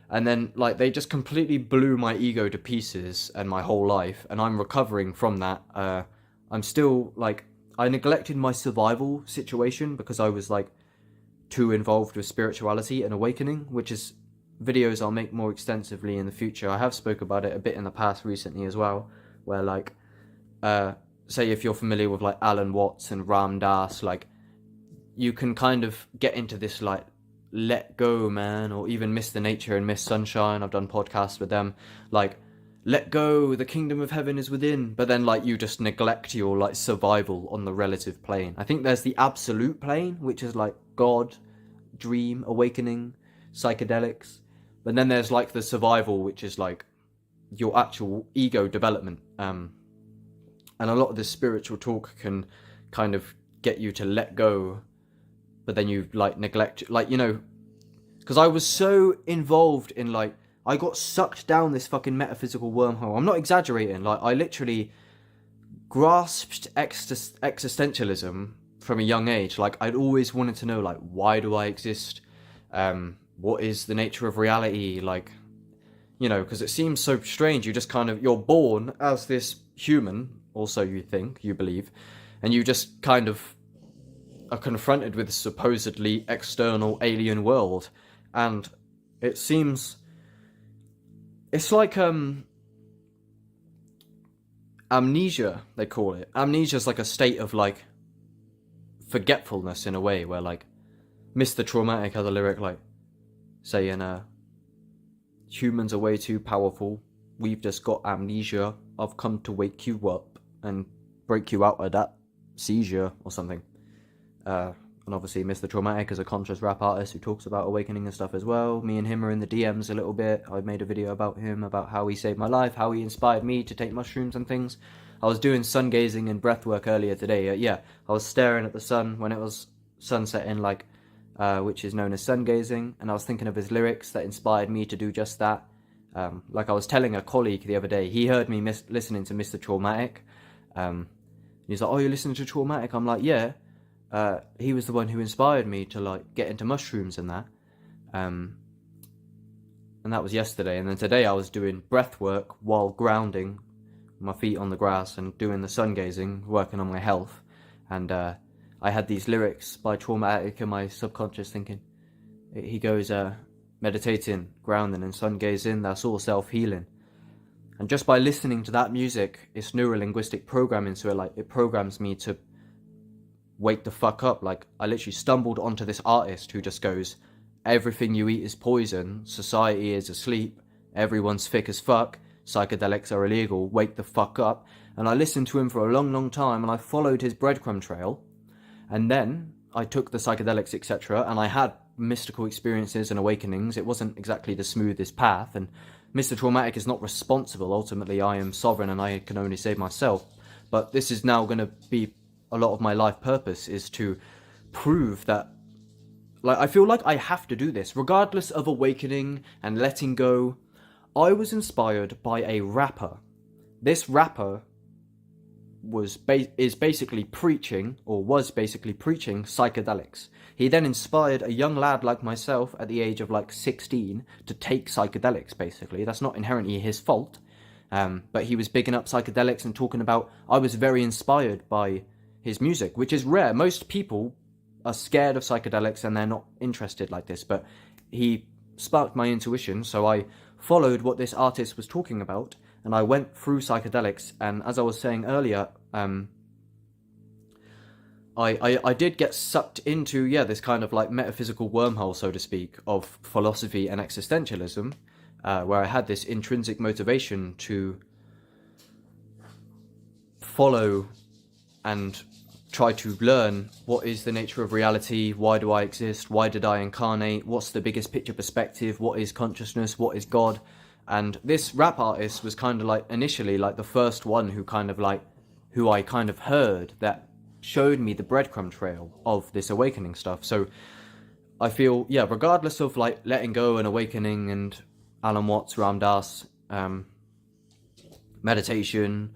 and then like they just completely blew my ego to pieces and my whole life, and I'm recovering from that. I'm still like, I neglected my survival situation because I was like too involved with spirituality and awakening, which is videos I'll make more extensively in the future. I have spoke about it a bit in the past recently as well, where like say if you're familiar with like Alan Watts and Ram Dass, like you can kind of get into this like let go, man, or even Mr. Nature and Miss Sunshine. I've done podcasts with them, like let go, the kingdom of heaven is within, but then like you just neglect your like survival on the relative plane. I think there's the absolute plane, which is like God, dream, awakening, psychedelics, but then there's like the survival, which is like your actual ego development, and a lot of this spiritual talk can kind of get you to let go, but then you like neglect, like, you know, because I was so involved in like, I got sucked down this fucking metaphysical wormhole. I'm not exaggerating. Like, I literally grasped existentialism from a young age. Like, I'd always wanted to know, like, why do I exist? What is the nature of reality? Like, you know, because it seems so strange. You just kind of, you're born as this human, also you think, you believe, and you just kind of are confronted with a supposedly external alien world, and it seems it's like amnesia, they call it. Amnesia is like a state of like forgetfulness in a way, where like Mr. Traumatic has a lyric like saying humans are way too powerful, we've just got amnesia, I've come to wake you up and break you out of that seizure or something. And obviously Mr. Traumatic is a conscious rap artist who talks about awakening and stuff as well. Me and him are in the DMs a little bit. I made a video about him, about how he saved my life, how he inspired me to take mushrooms and things. I was doing sun gazing and breath work earlier today. I was staring at the sun when it was sunsetting, like, which is known as sun gazing, and I was thinking of his lyrics that inspired me to do just that. Like I was telling a colleague the other day, he heard me listening to Mr. Traumatic. He's like, oh, you're listening to Traumatic? I'm like, yeah. He was the one who inspired me to like get into mushrooms and that. And that was yesterday. And then today I was doing breath work while grounding, my feet on the grass, and doing the sun gazing, working on my health. And I had these lyrics by Traumatic in my subconscious thinking. He goes, meditating, grounding and sun gazing, that's all self-healing. And just by listening to that music, it's neuro-linguistic programming, so it programs me to wake the fuck up. Like, I literally stumbled onto this artist who just goes, everything you eat is poison, society is asleep, everyone's thick as fuck, psychedelics are illegal, wake the fuck up. And I listened to him for a long, long time, and I followed his breadcrumb trail, and then I took the psychedelics, etc., and I had mystical experiences and awakenings. It wasn't exactly the smoothest path, and Mr. Traumatic is not responsible. Ultimately, I am sovereign and I can only save myself. But this is now going to be a lot of my life purpose, is to prove that, like, I feel like I have to do this regardless of awakening and letting go. I was inspired by a rapper. This rapper was basically preaching psychedelics. He then inspired a young lad like myself at the age of like 16 to take psychedelics. Basically, that's not inherently his fault, but he was bigging up psychedelics and talking about, I was very inspired by his music, which is rare. Most people are scared of psychedelics and they're not interested like this, but he sparked my intuition, so I followed what this artist was talking about, and I went through psychedelics. And as I was saying earlier, I did get sucked into, this kind of like metaphysical wormhole, so to speak, of philosophy and existentialism, where I had this intrinsic motivation to follow and try to learn what is the nature of reality, why do I exist, why did I incarnate, what's the biggest picture perspective, what is consciousness, what is God. And this rap artist was kind of like initially like the first one who I kind of heard that showed me the breadcrumb trail of this awakening stuff. So I feel, regardless of like letting go and awakening and Alan Watts, Ram Dass, meditation,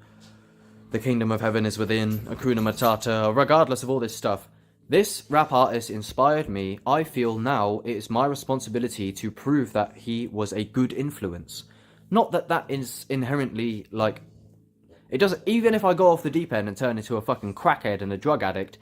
the kingdom of heaven is within, Hakuna Matata, regardless of all this stuff, this rap artist inspired me. I feel now it is my responsibility to prove that he was a good influence. Not that that is inherently, like, it doesn't, even if I go off the deep end and turn into a fucking crackhead and a drug addict,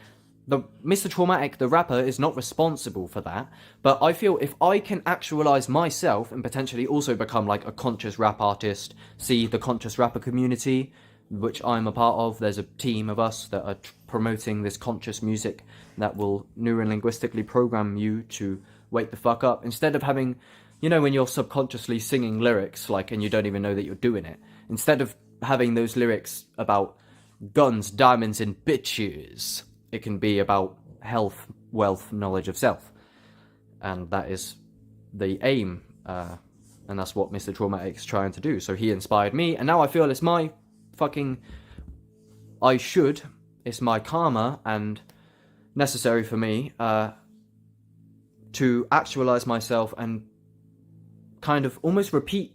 the Mr. Traumatic, the rapper, is not responsible for that. But I feel if I can actualize myself and potentially also become like a conscious rap artist, see the conscious rapper community, which I'm a part of, there's a team of us that are promoting this conscious music that will neurolinguistically program you to wake the fuck up. Instead of having, when you're subconsciously singing lyrics, like, and you don't even know that you're doing it, instead of having those lyrics about guns, diamonds, and bitches, it can be about health, wealth, knowledge of self. And that is the aim, and that's what Mr. Traumatic is trying to do. So he inspired me, and now I feel it's my it's my karma and necessary for me to actualize myself and kind of almost repeat,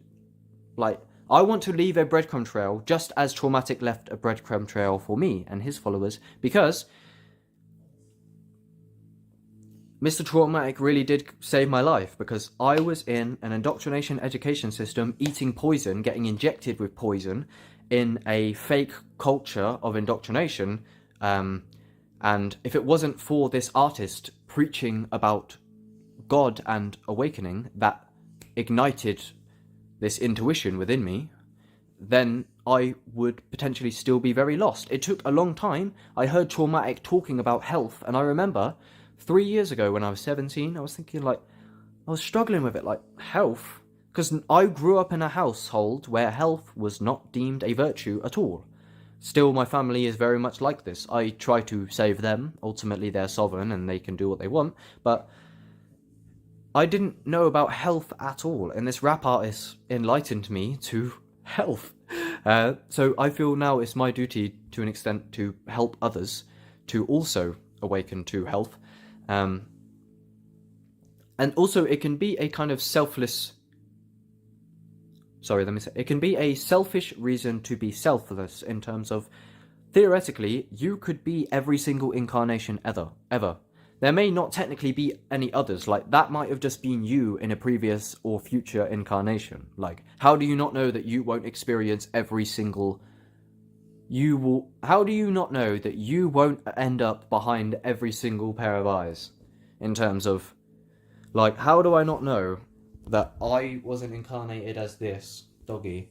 like, I want to leave a breadcrumb trail just as Traumatic left a breadcrumb trail for me and his followers, because Mr. Traumatic really did save my life, because I was in an indoctrination education system, eating poison, getting injected with poison, in a fake culture of indoctrination, And if it wasn't for this artist preaching about God and awakening that ignited this intuition within me, then I would potentially still be very lost. It took a long time. I heard Traumatic talking about health, and I remember 3 years ago when I was 17, I was thinking, like, I was struggling with it, like, health? Because I grew up in a household where health was not deemed a virtue at all. Still, my family is very much like this. I try to save them. Ultimately, they're sovereign and they can do what they want. But I didn't know about health at all. And this rap artist enlightened me to health. So I feel now it's my duty, to an extent, to help others to also awaken to health. And also, it can be a kind of it can be a selfish reason to be selfless, in terms of, theoretically, you could be every single incarnation ever. There may not technically be any others, like, that might have just been you in a previous or future incarnation. Like, how do you not know that you won't experience every single... How do you not know that you won't end up behind every single pair of eyes? In terms of, like, how do I not know that I wasn't incarnated as this doggy,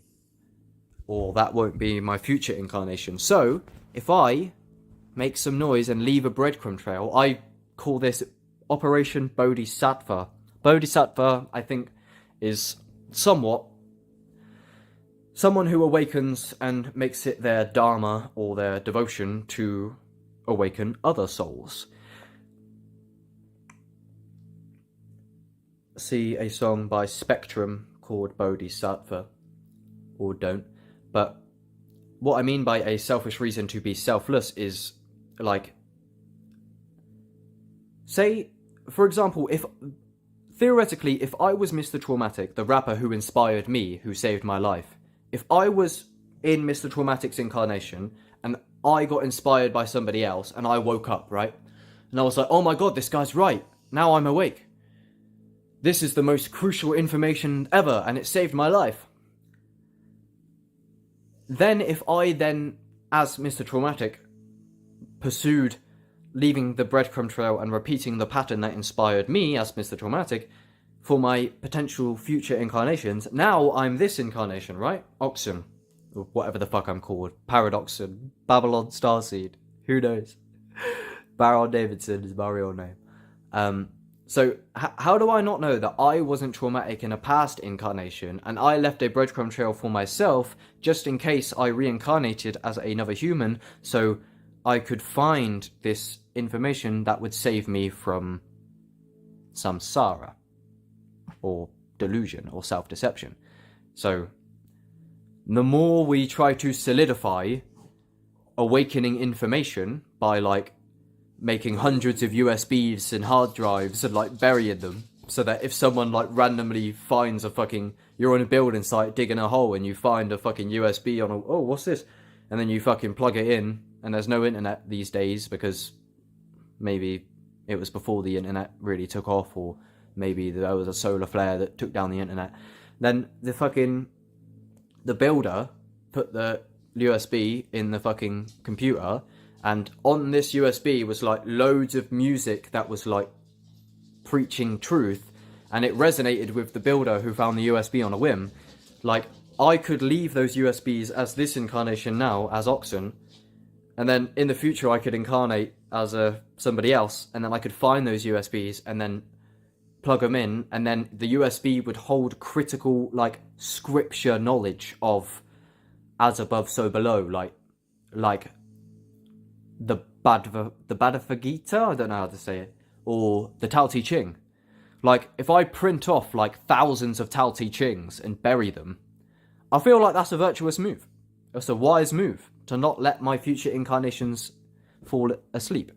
or that won't be my future incarnation? So, if I make some noise and leave a breadcrumb trail, I call this Operation Bodhisattva. Bodhisattva, I think, is somewhat someone who awakens and makes it their dharma or their devotion to awaken other souls. See a song by Spectrum called Bodhisattva, or don't. But what I mean by a selfish reason to be selfless is, like, say, for example, theoretically, if I was Mr. Traumatic, the rapper who inspired me, who saved my life, if I was in Mr. Traumatic's incarnation, and I got inspired by somebody else, and I woke up, right? And I was like, oh my god, this guy's right. Now I'm awake. This is the most crucial information ever, and it saved my life. Then if I then, as Mr. Traumatic, pursued leaving the breadcrumb trail and repeating the pattern that inspired me as Mr. Traumatic for my potential future incarnations, now I'm this incarnation, right? Oxen. Or whatever the fuck I'm called. Paradoxen. Babylon Starseed. Who knows? Baron Davidson is my real name. So, how do I not know that I wasn't traumatic in a past incarnation, and I left a breadcrumb trail for myself, just in case I reincarnated as another human, so I could find this information that would save me from samsara, or delusion, or self-deception. So, the more we try to solidify awakening information by, like, making hundreds of USBs and hard drives and, like, burying them, so that if someone, like, randomly finds a fucking... You're on a building site digging a hole and you find a fucking USB on a... Oh, what's this? And then you fucking plug it in, and there's no internet these days because maybe it was before the internet really took off, or maybe there was a solar flare that took down the internet. Then the builder put the USB in the fucking computer, and on this USB was, like, loads of music that was, like, preaching truth, and it resonated with the builder who found the USB on a whim. Like, I could leave those USBs as this incarnation now, as Oxen, and then in the future I could incarnate as somebody else, and then I could find those USBs and then plug them in, and then the USB would hold critical, like, scripture knowledge of as above so below, like the Bhagavad Gita, I don't know how to say it, or the Tao Te Ching. Like, if I print off, like, thousands of Tao Te Chings and bury them, I feel like that's a virtuous move. It's a wise move to not let my future incarnations fall asleep.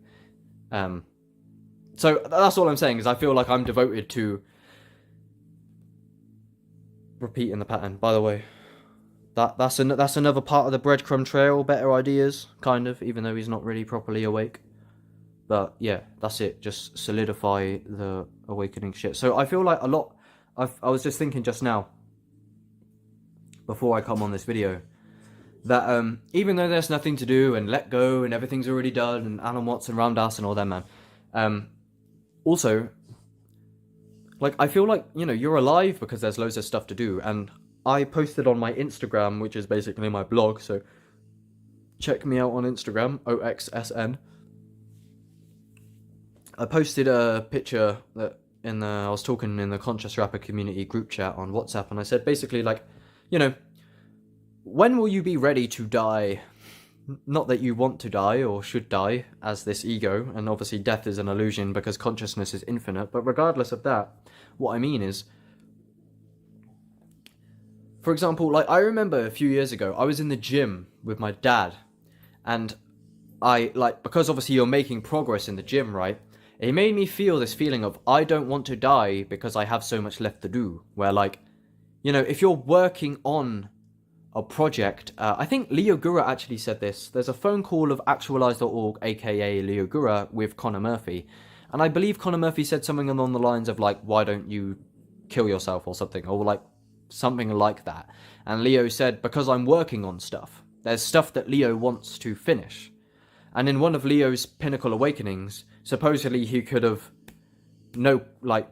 So that's all I'm saying, is I feel like I'm devoted to repeating the pattern. By the way, that's another part of the breadcrumb trail, better ideas, kind of, even though he's not really properly awake. But yeah, that's it, just solidify the awakening shit. So I feel like a lot, I was just thinking just now, before I come on this video, that even though there's nothing to do and let go and everything's already done and Alan Watts and Ram Dass and all them, man, also, like, I feel like, you know, you're alive because there's loads of stuff to do. And I posted on my Instagram, which is basically my blog, so check me out on Instagram, OXSN. I posted a picture that I was talking in the Conscious Rapper community group chat on WhatsApp, and I said basically, like, you know, when will you be ready to die? Not that you want to die or should die as this ego, and obviously death is an illusion because consciousness is infinite, but regardless of that, what I mean is, for example, like, I remember a few years ago, I was in the gym with my dad, and because obviously you're making progress in the gym, right? It made me feel this feeling of, I don't want to die because I have so much left to do, where, like, you know, if you're working on a project, I think Leo Gura actually said this. There's a phone call of actualize.org, aka Leo Gura, with Connor Murphy. And I believe Connor Murphy said something along the lines of, like, why don't you kill yourself or something, or like something like that. And Leo said, because I'm working on stuff. There's stuff that Leo wants to finish. And in one of Leo's pinnacle awakenings, supposedly he could have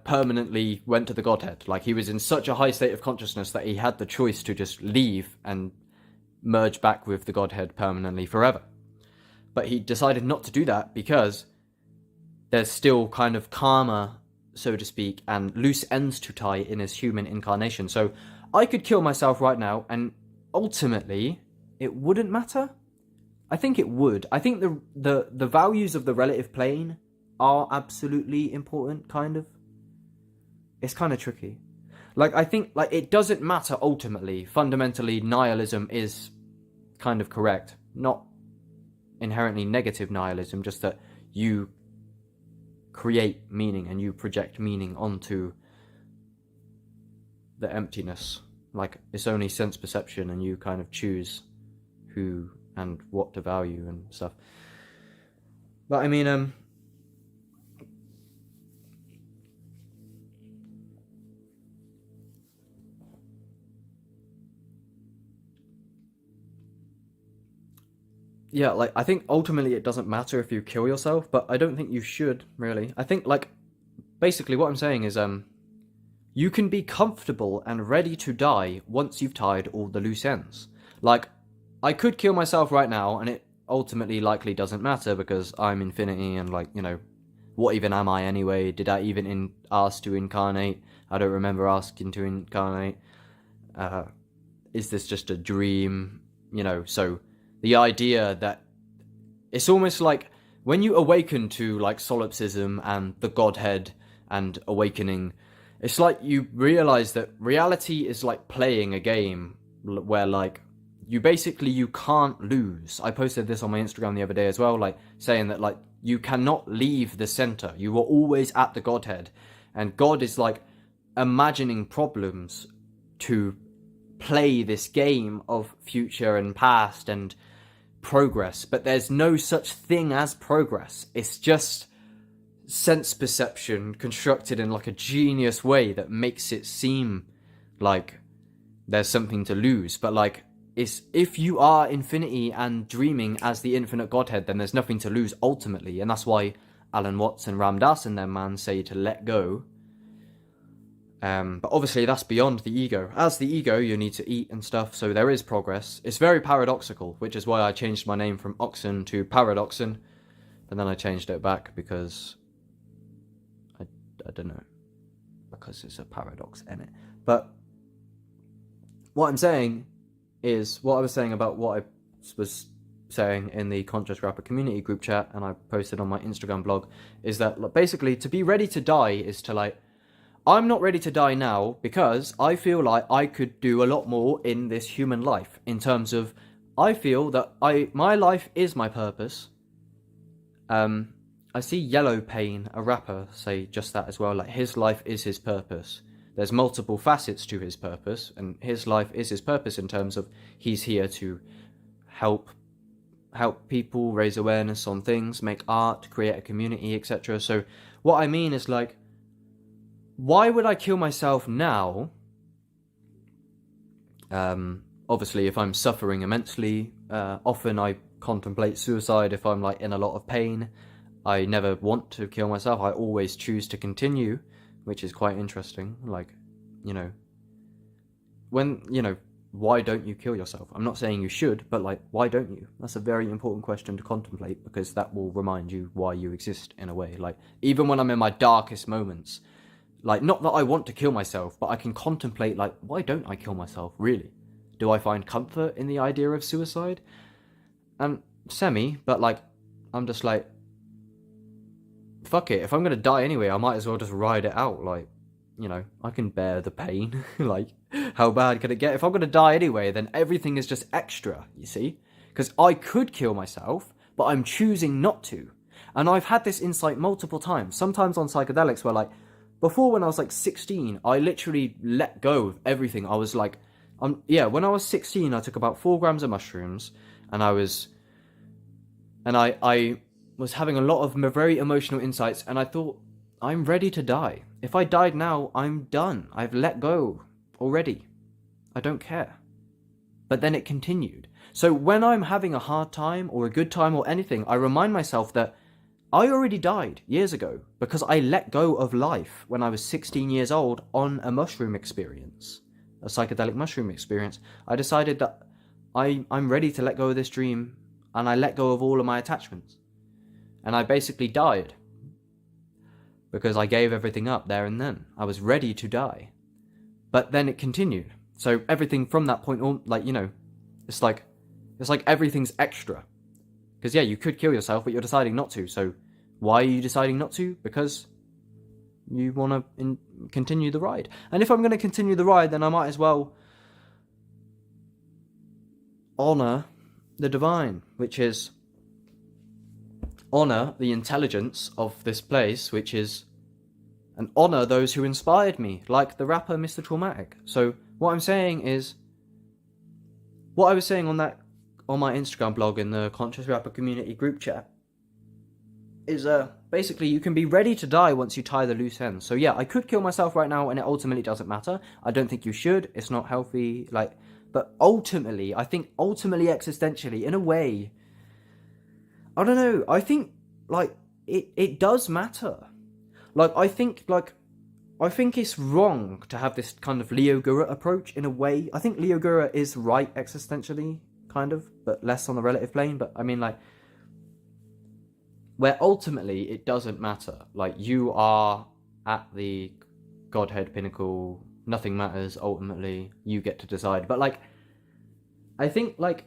permanently went to the Godhead. Like, he was in such a high state of consciousness that he had the choice to just leave and merge back with the Godhead permanently forever. But he decided not to do that because there's still kind of karma, so to speak, and loose ends to tie in his human incarnation. So I could kill myself right now, and ultimately it wouldn't matter. I think it would. I think the values of the relative plane are absolutely important, kind of. It's kind of tricky. Like, I think, like, it doesn't matter ultimately. Fundamentally, nihilism is kind of correct. Not inherently negative nihilism, just that you create meaning and you project meaning onto the emptiness. Like, it's only sense perception and you kind of choose who and what to value and stuff. But I mean, yeah, like, I think ultimately it doesn't matter if you kill yourself, but I don't think you should, really. I think, like, basically what I'm saying is, you can be comfortable and ready to die once you've tied all the loose ends. Like, I could kill myself right now, and it ultimately likely doesn't matter because I'm infinity, and, like, you know, what even am I anyway? Did I even ask to incarnate? I don't remember asking to incarnate. Is this just a dream? You know, so the idea that it's almost like when you awaken to, like, solipsism and the Godhead and awakening, it's like you realize that reality is like playing a game where, like, you can't lose. I posted this on my Instagram the other day as well, like, saying that, like, you cannot leave the center. You are always at the Godhead. And God is, like, imagining problems to play this game of future and past and progress. But there's no such thing as progress. It's just sense perception constructed in, like, a genius way that makes it seem like there's something to lose. But, like, if you are infinity and dreaming as the infinite Godhead, then there's nothing to lose ultimately. And that's why Alan Watts and Ram Dass and them, man, say to let go. But obviously that's beyond the ego. As the ego, you need to eat and stuff, so there is progress. It's very paradoxical, which is why I changed my name from Oxen to Paradoxen. But then I changed it back because I don't know, because it's a paradox in it. But what I'm saying is what I was saying about what I was saying in the Conscious Rapper community group chat, and I posted on my Instagram blog, is that, like, basically to be ready to die is to, like, I'm not ready to die now because I feel like I could do a lot more in this human life, in terms of I feel that my life is my purpose. I see Yellow Pain, a rapper, say just that as well, like, his life is his purpose. There's multiple facets to his purpose, and his life is his purpose in terms of he's here to help people, raise awareness on things, make art, create a community, etc. So what I mean is, like, why would I kill myself now obviously, if I'm suffering immensely, often I contemplate suicide if I'm like in a lot of pain. I never want to kill myself. I always choose to continue, which is quite interesting. Like, you know, why don't you kill yourself? I'm not saying you should, but like, why don't you? That's a very important question to contemplate, because that will remind you why you exist in a way. Like, even when I'm in my darkest moments, like, not that I want to kill myself, but I can contemplate, like, why don't I kill myself, really? Do I find comfort in the idea of suicide? Semi, but like, I'm just like, fuck it, if I'm gonna die anyway, I might as well just ride it out. Like, you know, I can bear the pain. Like, how bad could it get? If I'm gonna die anyway, then everything is just extra, you see? Because I could kill myself, but I'm choosing not to. And I've had this insight multiple times, sometimes on psychedelics, where like, before when I was like 16, I literally let go of everything. I was like, when I was 16, I took about 4 grams of mushrooms, and I was having a lot of very emotional insights, and I thought, I'm ready to die. If I died now, I'm done. I've let go already. I don't care. But then it continued. So when I'm having a hard time or a good time or anything, I remind myself that I already died years ago because I let go of life when I was 16 years old on a mushroom experience, a psychedelic mushroom experience. I decided that I'm ready to let go of this dream, and I let go of all of my attachments. And I basically died because I gave everything up there and then. I was ready to die. But then it continued. So everything from that point on, like, you know, it's like everything's extra. Because yeah, you could kill yourself, but you're deciding not to. So why are you deciding not to? Because you want to continue the ride. And if I'm going to continue the ride, then I might as well honor the divine, which is honor the intelligence of this place, which is, and honor those who inspired me, like the rapper Mr. Traumatic. So what I'm saying is, what I was saying on my Instagram blog in the Conscious Rapper community group chat is basically you can be ready to die once you tie the loose ends. So yeah, I could kill myself right now, and it ultimately doesn't matter. I don't think you should. It's not healthy. Like, but ultimately, I think existentially, in a way, I don't know, I think, like, it does matter. Like, I think it's wrong to have this kind of Leo Guru approach, in a way. I think Leo Guru is right existentially, kind of, but less on the relative plane. But, I mean, like, where ultimately it doesn't matter. Like, you are at the Godhead pinnacle, nothing matters, ultimately, you get to decide. But, like, I think, like,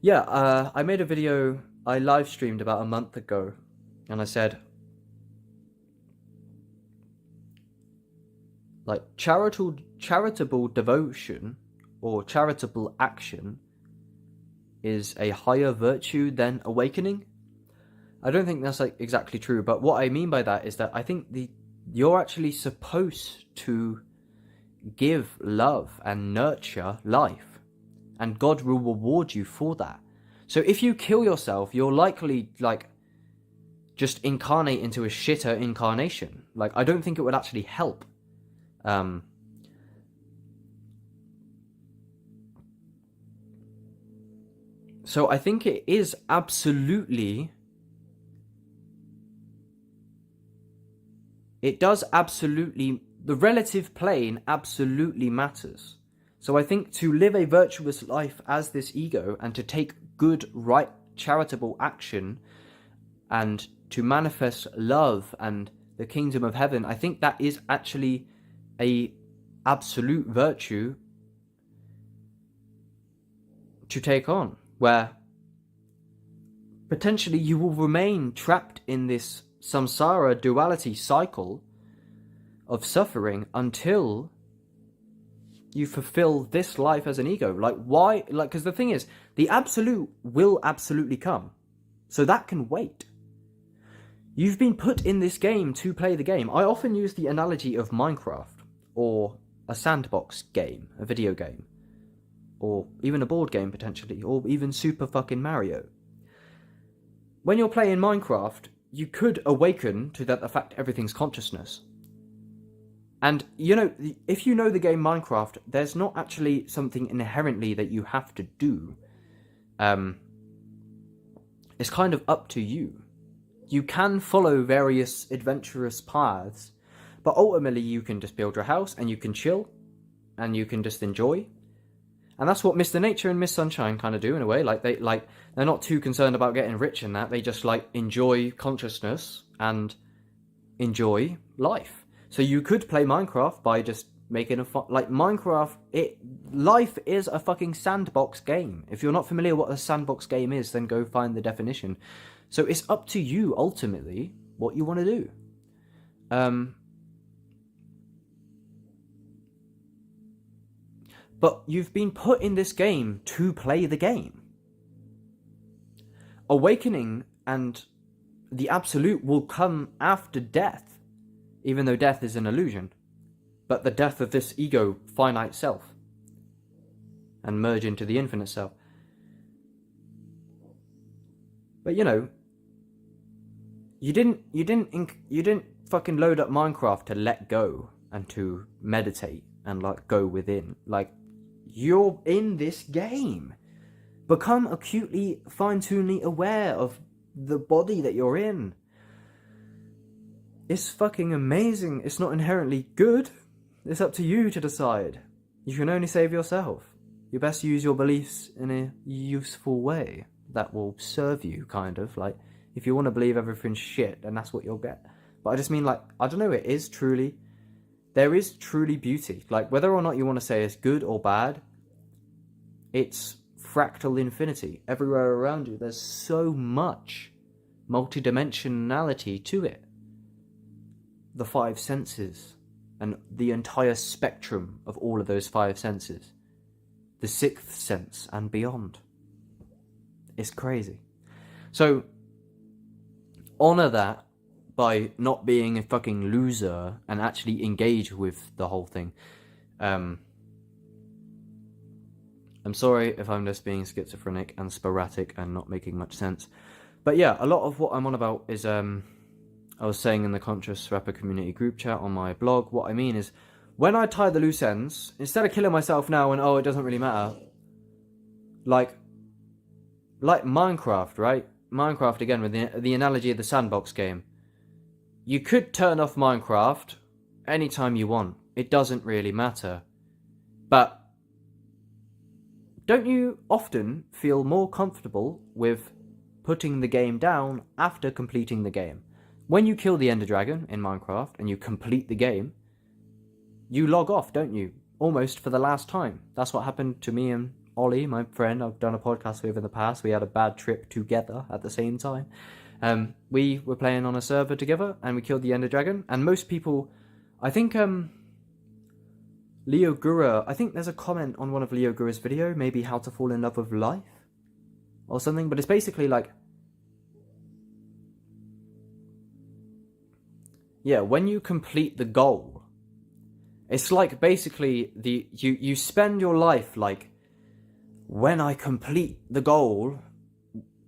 yeah, I made a video, I live streamed about a month ago, and I said, like, charitable devotion or charitable action is a higher virtue than awakening. I don't think that's like exactly true, but what I mean by that is that I think you're actually supposed to give love and nurture life, and God will reward you for that. So if you kill yourself, you're likely, like, just incarnate into a shitter incarnation. Like, I don't think it would actually help. So I think it is absolutely... It does absolutely... The relative plane absolutely matters. So I think to live a virtuous life as this ego, and to take good, right, charitable action, and to manifest love and the kingdom of heaven, I think that is actually a absolute virtue to take on, where potentially you will remain trapped in this samsara duality cycle of suffering until you fulfill this life as an ego. Like, why? Like, because the thing is, the absolute will absolutely come. So that can wait. You've been put in this game to play the game. I often use the analogy of Minecraft, or a sandbox game, a video game, or even a board game potentially, or even Super fucking Mario. When you're playing Minecraft, you could awaken to the fact everything's consciousness. And, you know, if you know the game Minecraft, there's not actually something inherently that you have to do. It's kind of up to you. You can follow various adventurous paths, but ultimately you can just build your house and you can chill and you can just enjoy. And that's what Mr. Nature and Miss Sunshine kind of do in a way. They're not too concerned about getting rich in that. They just enjoy consciousness and enjoy life. So you could play Minecraft by just making a fun... Minecraft, life is a fucking sandbox game. If you're not familiar what a sandbox game is, then go find the definition. So it's up to you, ultimately, what you want to do. But you've been put in this game to play the game. Awakening and the absolute will come after death, even though death is an illusion. But the death of this ego, finite self, and merge into the infinite self. But you know, you didn't fucking load up Minecraft to let go and to meditate and go within. You're in this game. Become acutely, fine-tunedly aware of the body that you're in. It's fucking amazing. It's not inherently good. It's up to you to decide. You can only save yourself. You best use your beliefs in a useful way that will serve you, kind of. If you want to believe everything's shit, then that's what you'll get. But I just mean, I don't know, there is truly beauty. Whether or not you want to say it's good or bad, it's fractal infinity. Everywhere around you, there's so much multidimensionality to it. The five senses, and the entire spectrum of all of those five senses. The sixth sense and beyond. It's crazy. So, honor that by not being a fucking loser and actually engage with the whole thing. I'm sorry if I'm just being schizophrenic and sporadic and not making much sense. But yeah, a lot of what I'm on about is, I was saying in the Conscious Rapper Community group chat on my blog, what I mean is, when I tie the loose ends, instead of killing myself now and, it doesn't really matter, like Minecraft, right? Minecraft, again, with the analogy of the sandbox game. You could turn off Minecraft anytime you want. It doesn't really matter. But don't you often feel more comfortable with putting the game down after completing the game? When you kill the Ender Dragon in Minecraft and you complete the game, you log off, don't you? Almost for the last time. That's what happened to me and Ollie, my friend I've done a podcast with in the past. We had a bad trip together at the same time. We were playing on a server together and we killed the Ender Dragon. And most people, I think Leo Gura, I think there's a comment on one of Leo Gura's video, maybe how to fall in love with life or something. But it's basically yeah, when you complete the goal, it's basically you spend your life when I complete the goal,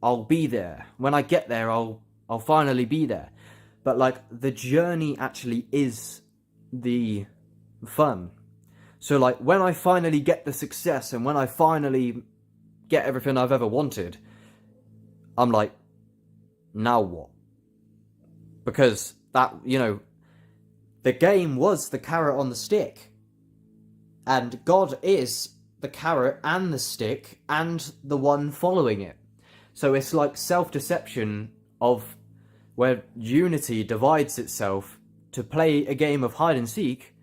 I'll be there. When I get there, I'll finally be there. But the journey actually is the fun. So when I finally get the success and when I finally get everything I've ever wanted, I'm now what? Because that, the game was the carrot on the stick. And God is the carrot and the stick and the one following it. So it's self-deception of where unity divides itself to play a game of hide and seek.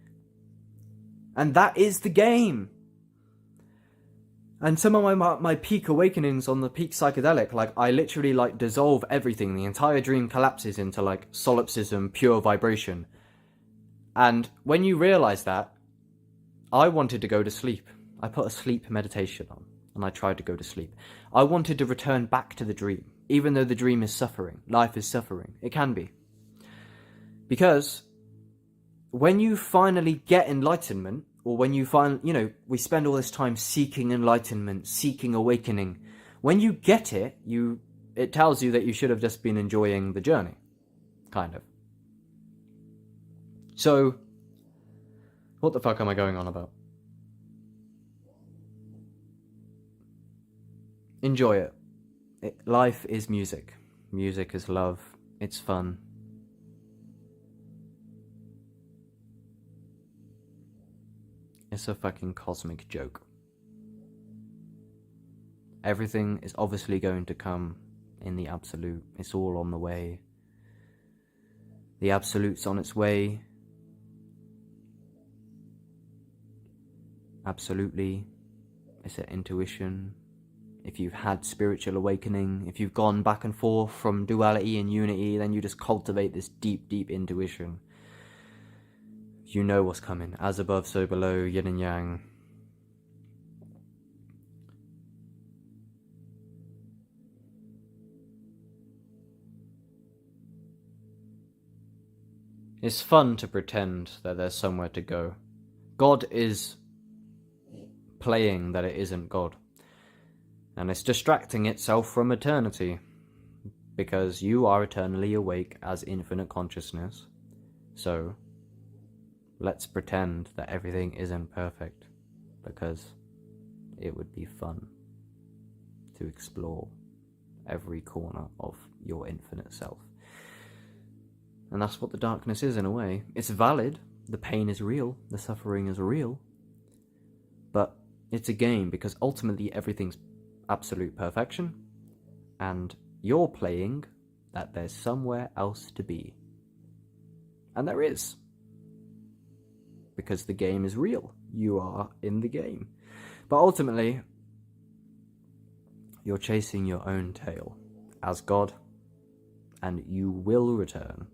And that is the game. And some of my peak awakenings on the peak psychedelic, I literally dissolve everything. The entire dream collapses into solipsism, pure vibration. And when you realize that, I wanted to go to sleep. I put a sleep meditation on and I tried to go to sleep. I wanted to return back to the dream, even though the dream is suffering. Life is suffering. It can be. Because when you finally get enlightenment, or when you find, we spend all this time seeking enlightenment, seeking awakening. When you get it, it tells you that you should have just been enjoying the journey. Kind of. So, What the fuck am I going on about? Enjoy it. Life is music. Music is love. It's fun. It's a fucking cosmic joke. Everything is obviously going to come in the absolute. It's all on the way. The absolute's on its way. Absolutely. It's an intuition. If you've had spiritual awakening, if you've gone back and forth from duality and unity, then you just cultivate this deep, deep intuition. You know what's coming. As above, so below, yin and yang. It's fun to pretend that there's somewhere to go. God is playing that it isn't God. And it's distracting itself from eternity. Because you are eternally awake as infinite consciousness. So, let's pretend that everything isn't perfect. Because it would be fun to explore every corner of your infinite self. And that's what the darkness is in a way. It's valid, the pain is real, the suffering is real. But it's a game because ultimately everything's absolute perfection. And you're playing that there's somewhere else to be. And there is. Because the game is real. You are in the game. But ultimately, you're chasing your own tail as God. And you will return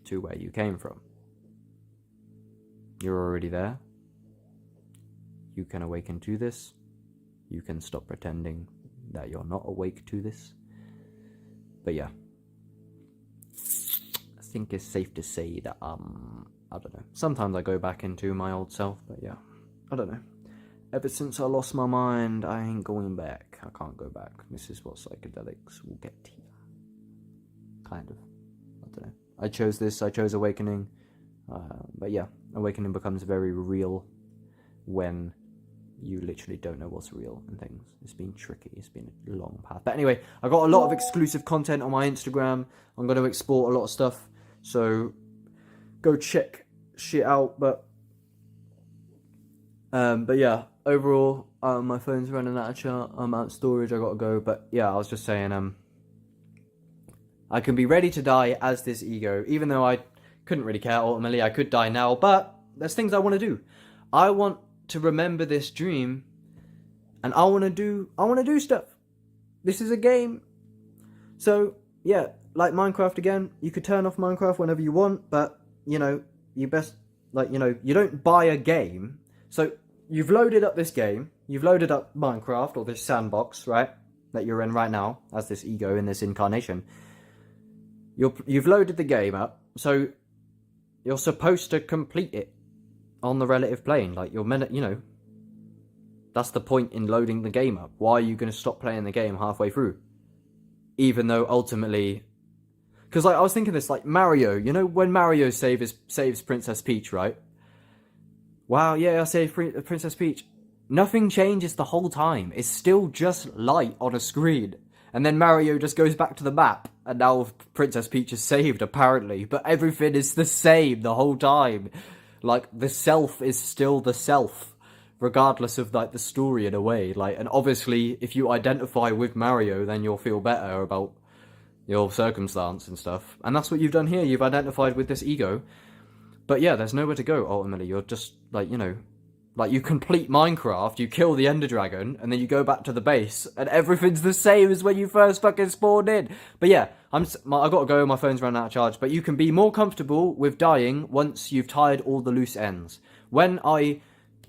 to where you came from. You're already there. You can awaken to this. You can stop pretending that you're not awake to this. But yeah. I think it's safe to say that, I don't know. Sometimes I go back into my old self, but yeah. I don't know. Ever since I lost my mind, I ain't going back. I can't go back. This is what psychedelics will get to you. Kind of. I don't know. I chose this, I chose awakening. But yeah, awakening becomes very real when you literally don't know what's real and things. It's been tricky, it's been a long path. But anyway, I got a lot of exclusive content on my Instagram. I'm going to export a lot of stuff. So go check shit out. But yeah, overall, my phone's running out of charge. I'm out of storage, I gotta go. But yeah, I was just saying, I can be ready to die as this ego, even though I couldn't really care ultimately. I could die now, but there's things I want to do. I want to remember this dream, and I want to do stuff. This is a game. So, yeah, like Minecraft again, you could turn off Minecraft whenever you want, but, you know, you best, like, you know, you don't buy a game. So, you've loaded up this game, you've loaded up Minecraft, or this sandbox, right, that you're in right now, as this ego in this incarnation. You've loaded the game up, so you're supposed to complete it on the relative plane. Like, you're meant, you know, that's the point in loading the game up. Why are you going to stop playing the game halfway through? Even though ultimately, because like I was thinking this, like Mario, you know, when Mario saves Princess Peach, right? Wow, yeah, I saved Princess Peach. Nothing changes the whole time. It's still just light on a screen. And then Mario just goes back to the map, and now Princess Peach is saved, apparently. But everything is the same the whole time. Like, the self is still the self, regardless of, like, the story in a way. Like, and obviously, if you identify with Mario, then you'll feel better about your circumstance and stuff. And that's what you've done here. You've identified with this ego. But yeah, there's nowhere to go, ultimately. You're just, like, you know, like, you complete Minecraft, you kill the Ender Dragon, and then you go back to the base, and everything's the same as when you first fucking spawned in. But yeah, I gotta go, my phone's running out of charge. But you can be more comfortable with dying once you've tied all the loose ends. When I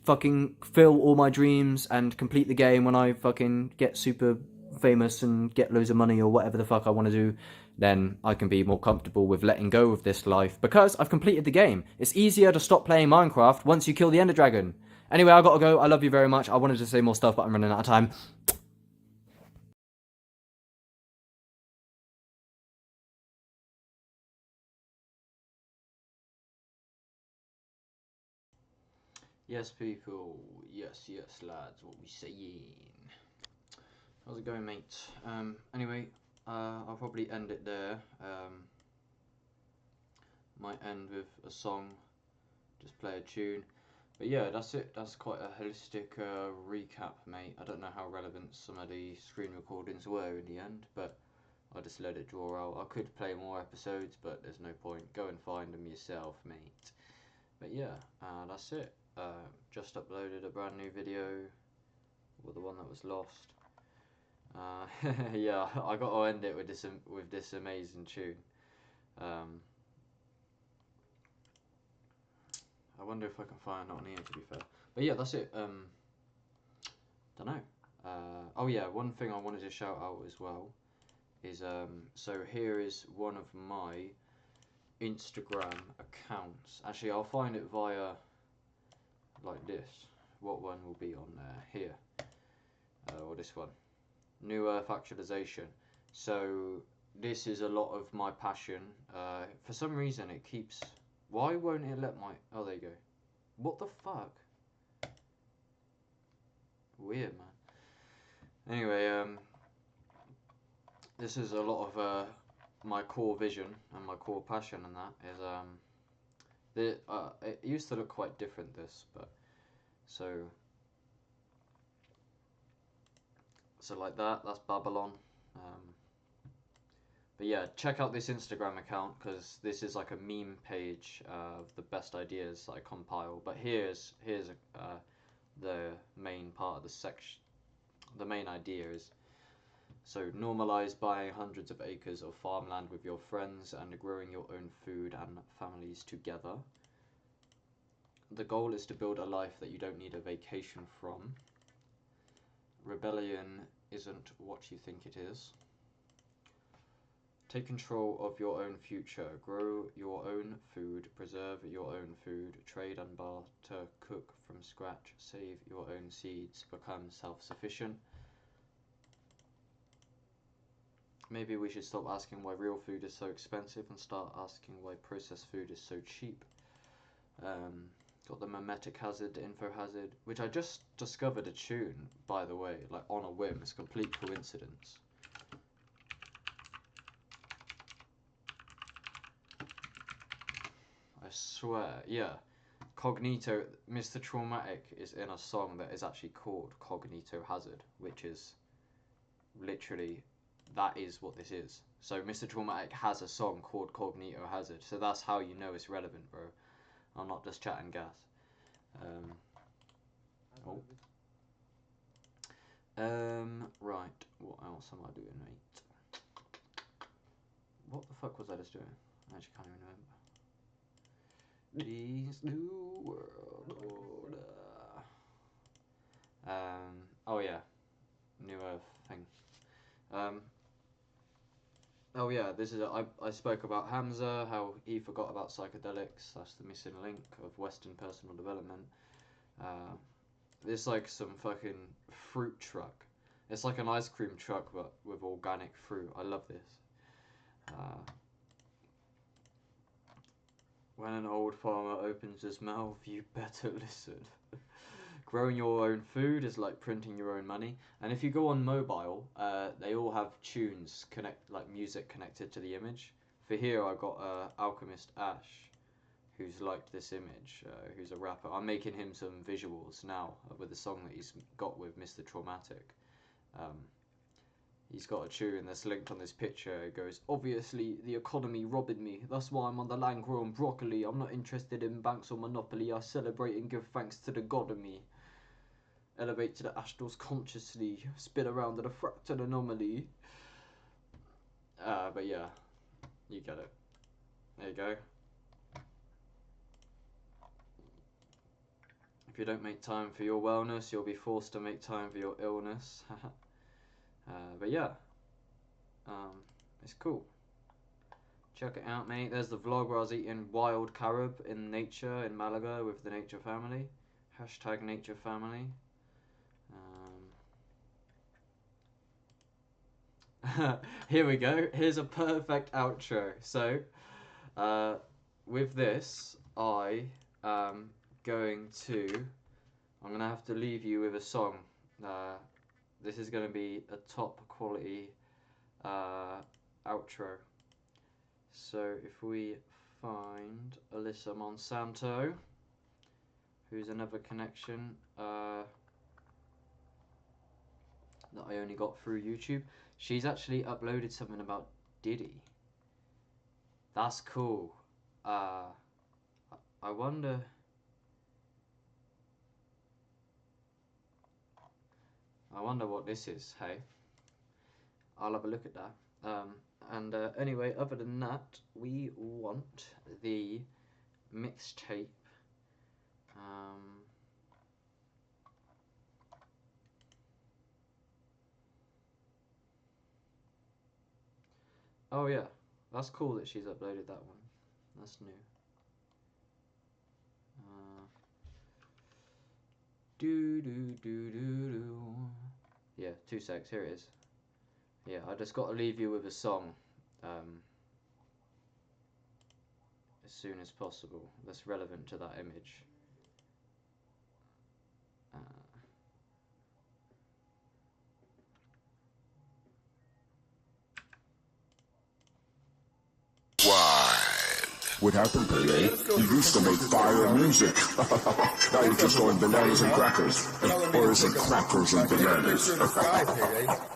fucking fill all my dreams and complete the game, when I fucking get super famous and get loads of money or whatever the fuck I want to do, then I can be more comfortable with letting go of this life, because I've completed the game. It's easier to stop playing Minecraft once you kill the Ender Dragon. Anyway, I gotta go. I love you very much. I wanted to say more stuff, but I'm running out of time. Yes, people. Yes, lads. What we saying? How's it going, mate? Anyway, I'll probably end it there. Might end with a song, just play a tune. But yeah, that's it. That's quite a holistic recap, mate. I don't know how relevant some of the screen recordings were in the end, but I just let it draw out. I could play more episodes, but there's no point. Go and find them yourself, mate. But yeah, that's it. Just uploaded a brand new video, or the one that was lost. Yeah, I got to end it with this amazing tune. I wonder if I can find it on here, to be fair. But yeah, that's it. Don't know. Oh yeah, one thing I wanted to shout out as well is so here is one of my Instagram accounts. Actually, I'll find it via like this. What one will be on there? Here. Or this one. New Earth Actualization. So this is a lot of my passion. For some reason it keeps... Why won't it let my... Oh, there you go. What the fuck? Weird, man. Anyway, this is a lot of my core vision and my core passion, and that is it used to look quite different, this, but so like that's Babylon. But yeah, check out this Instagram account, because this is like a meme page of the best ideas that I compile. But here's the main part of the section. The main idea is, so normalize buying hundreds of acres of farmland with your friends and growing your own food and families together. The goal is to build a life that you don't need a vacation from. Rebellion isn't what you think it is. Take control of your own future. Grow your own food. Preserve your own food. Trade and barter. Cook from scratch. Save your own seeds. Become self-sufficient. Maybe we should stop asking why real food is so expensive and start asking why processed food is so cheap. Got the mimetic hazard, the info hazard, which I just discovered a tune, by the way, like on a whim. It's a complete coincidence. I swear, yeah. Cognito, Mr. Traumatic is in a song that is actually called Cognito Hazard, which is literally, that is what this is. So Mr. Traumatic has a song called Cognito Hazard, so that's how you know it's relevant, bro. I'm not just chatting gas. Right, what else am I doing, mate? What the fuck was I just doing? I actually can't even remember. This new world order. Oh yeah, New Earth thing. Oh yeah, this is I spoke about Hamza, how he forgot about psychedelics. That's the missing link of Western personal development. There's like some fucking fruit truck. It's like an ice cream truck, but with organic fruit. I love this. When an old farmer opens his mouth, you better listen. Growing your own food is like printing your own money. And if you go on mobile, they all have tunes, like music connected to the image. For here, I got Alchemist Ash, who's liked this image, who's a rapper. I'm making him some visuals now with the song that he's got with Mr. Traumatic. He's got a tune that's linked on this picture. It goes, obviously, the economy robbing me. That's why I'm on the land growing broccoli. I'm not interested in banks or monopoly. I celebrate and give thanks to the god of me. Elevate to the astrals consciously. Spin around in a fractal anomaly. But yeah, you get it. There you go. If you don't make time for your wellness, you'll be forced to make time for your illness. But yeah, it's cool. Check it out, mate. There's the vlog where I was eating wild carob in nature in Malaga with the nature family. Hashtag nature family. Here we go. Here's a perfect outro. So, with this, I am going to I'm gonna have to leave you with a song. This is gonna be a top quality outro. So if we find Alyssa Monsanto, who's another connection that I only got through YouTube. She's actually uploaded something about Diddy. That's cool. I wonder... what this is, hey? I'll have a look at that. Anyway, other than that, we want the mixtape. Oh yeah, that's cool that she's uploaded that one. That's new. Yeah, 2 secs, here it is. Yeah, I just got to leave you with a song as soon as possible that's relevant to that image. What happened, Pele? You used to make fire music. Now you're just going bananas and crackers. Or is it crackers and bananas?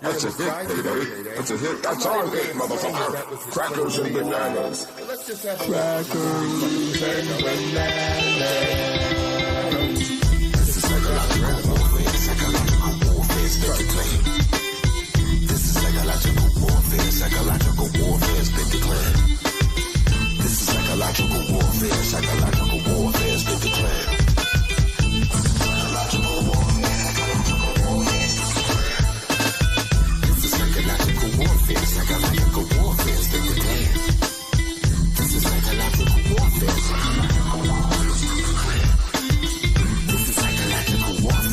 That's a hit, Pele. That's a hit. That's our hit, motherfucker. Crackers and bananas. Crackers and bananas. This is psychological warfare. Psychological warfare has been declared. This is psychological warfare. Psychological warfare has been declared. This is psychological warfare. Psychological warfare has been declared. Psychological warfare. Psychological warfare. This is psychological warfare. Psychological warfare has been declared. This is psychological warfare. This is psychological warfare.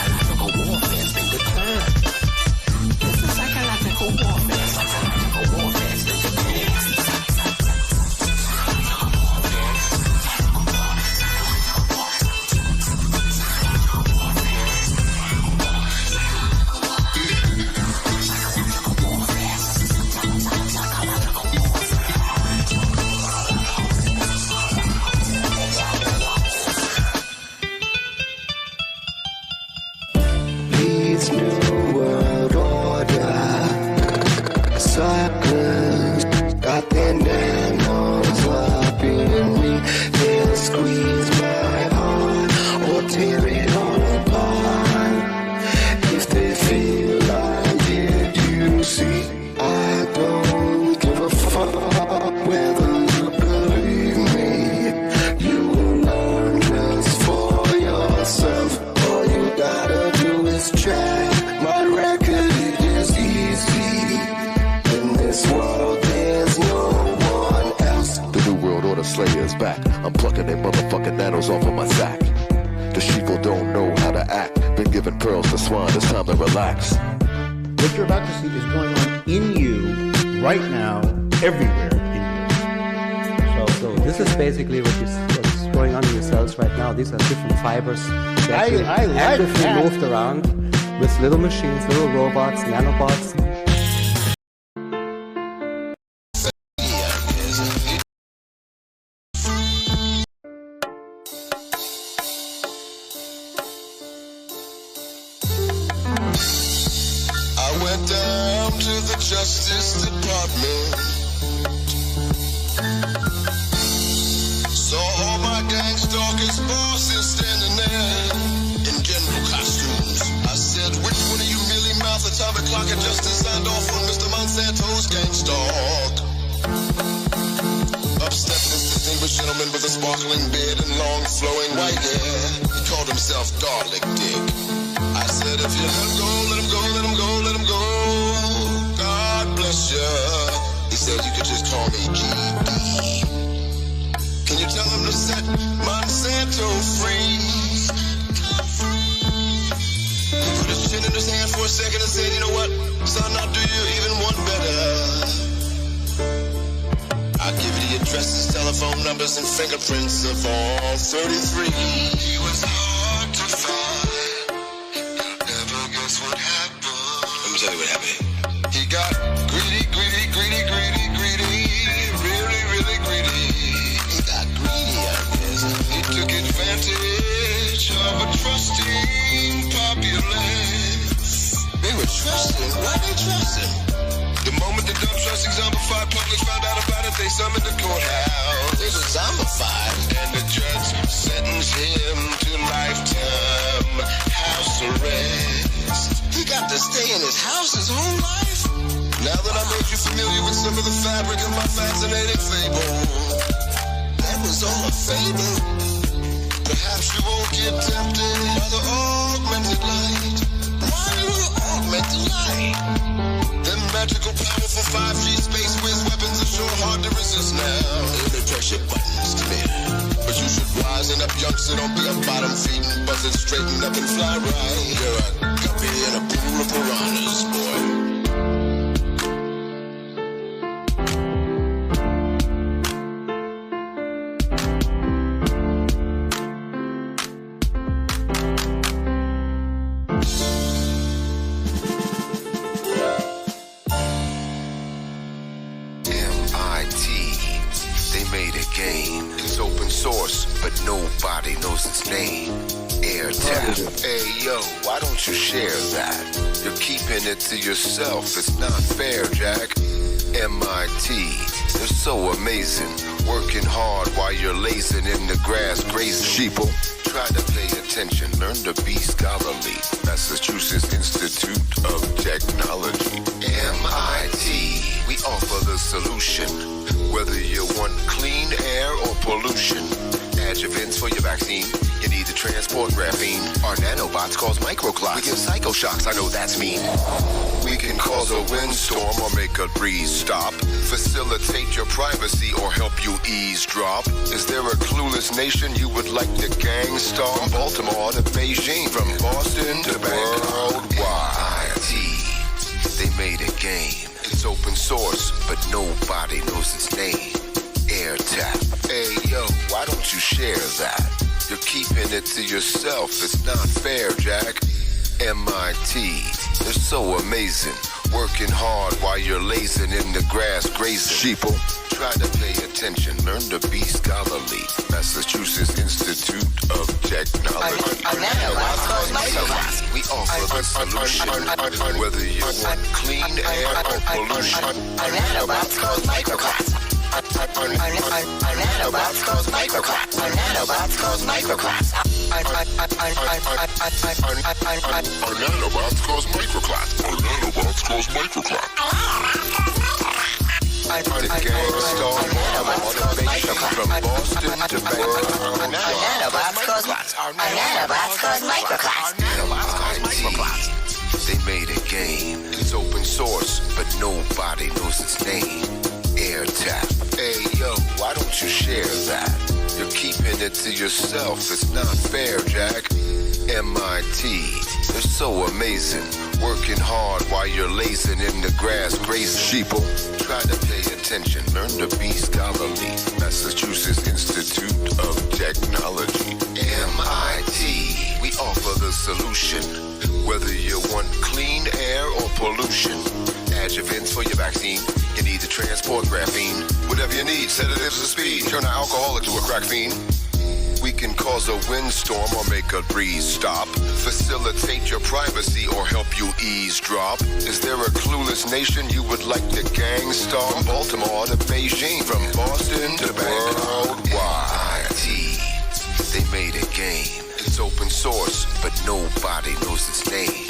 Psychological warfare has been declared. This is psychological warfare. Psychological warfare has been declared. Slayer's back. I'm plucking their motherfucking nanos off of my sack. The sheeple don't know how to act. Been giving pearls to swine, it's time to relax. What you're about to see is going on in you right now, everywhere in you. So this is basically what's going on in your cells right now. These are different fibers that you actively moved around with little machines, little robots, nanobots. Justice Department. Saw all my gang stalkers, bosses standing there in general costumes. I said, which one of you merely mouth atomic clock and justice signed off on Mr. Monsanto's gang stalk? Up stepped this distinguished gentleman with a sparkling beard and long flowing white hair. He called himself Garlic Dick. I said, if you let him go, let him go, let him go, let him go. He said you could just call me GD. Can you tell him to set Monsanto free? He put his chin in his hand for a second and said, you know what, son, I'll do you even one better. I'll give you the addresses, telephone numbers, and fingerprints of all 33. He was hard to find. trust him? Why they trust him? The moment the dumb trust zombified public found out about it, they summoned the courthouse. They were zombified. And the judge sentenced him to lifetime house arrest. He got to stay in his house his whole life? Now that I made you familiar with some of the fabric of my fascinating fable, that was all a fable. Perhaps you won't get tempted by the augmented light. Why do you augment the light? Them magical, powerful 5G space whiz weapons are sure hard to resist now. They press your buttons, come here. But you should wisen up, youngster, don't be a bottom feeding, buzz it, straighten up and fly right. You're a guppy in a pool of piranhas, boy. Nobody knows its name. AirTap. Hey yo, why don't you share that? You're keeping it to yourself. It's not fair, Jack. MIT, they're so amazing. Working hard while you're lazing in the grass, grazing. Sheeple, try to pay attention. Learn to be scholarly. Massachusetts Institute of Technology. MIT, we offer the solution. Whether you want clean air or pollution. Adjuvants for your vaccine. You need to transport graphene. Our nanobots cause microclots. We give psychoshocks, I know that's mean. We can cause a windstorm or make a breeze stop. Facilitate your privacy or help you eavesdrop. Is there a clueless nation you would like to gang star? From Baltimore to Beijing, from Boston to worldwide. They made a game. It's open source, but nobody knows its name. AirTap. Hey yo, why don't you share that? You're keeping it to yourself. It's not fair, Jack. MIT, they're so amazing. Working hard while you're lazing in the grass, grazing. Sheeple, try to pay attention. Learn to be scholarly. Massachusetts Institute of Technology. We offer the solution. Whether you want clean air or pollution. Our nanobots cause microclots. Our nanobots cause microclots. Our nanobots cause microclots. Our nanobots cause microclots. Our nanobots cause microclots. The gang star automation from Boston to Bangkok. Our nanobots cause microclots. They made a game. It's open source, but nobody knows its name. AirTap. Hey yo, why don't you share that? You're keeping it to yourself. It's not fair, Jack. MIT, they're so amazing. Working hard while you're lazing in the grass, grazing. Sheeple, try to pay attention. Learn to be scholarly. Massachusetts Institute of Technology. MIT, we offer the solution. Whether you want clean air or pollution. Adjuvants for your vaccine. You need to transport graphene. Whatever you need, sedatives of speed. Turn an alcoholic to a crack fiend. We can cause a windstorm or make a breeze stop. Facilitate your privacy or help you eavesdrop. Is there a clueless nation you would like to gang star? From Baltimore to Beijing, from Boston to worldwide. They made a game. It's open source, but nobody knows its name.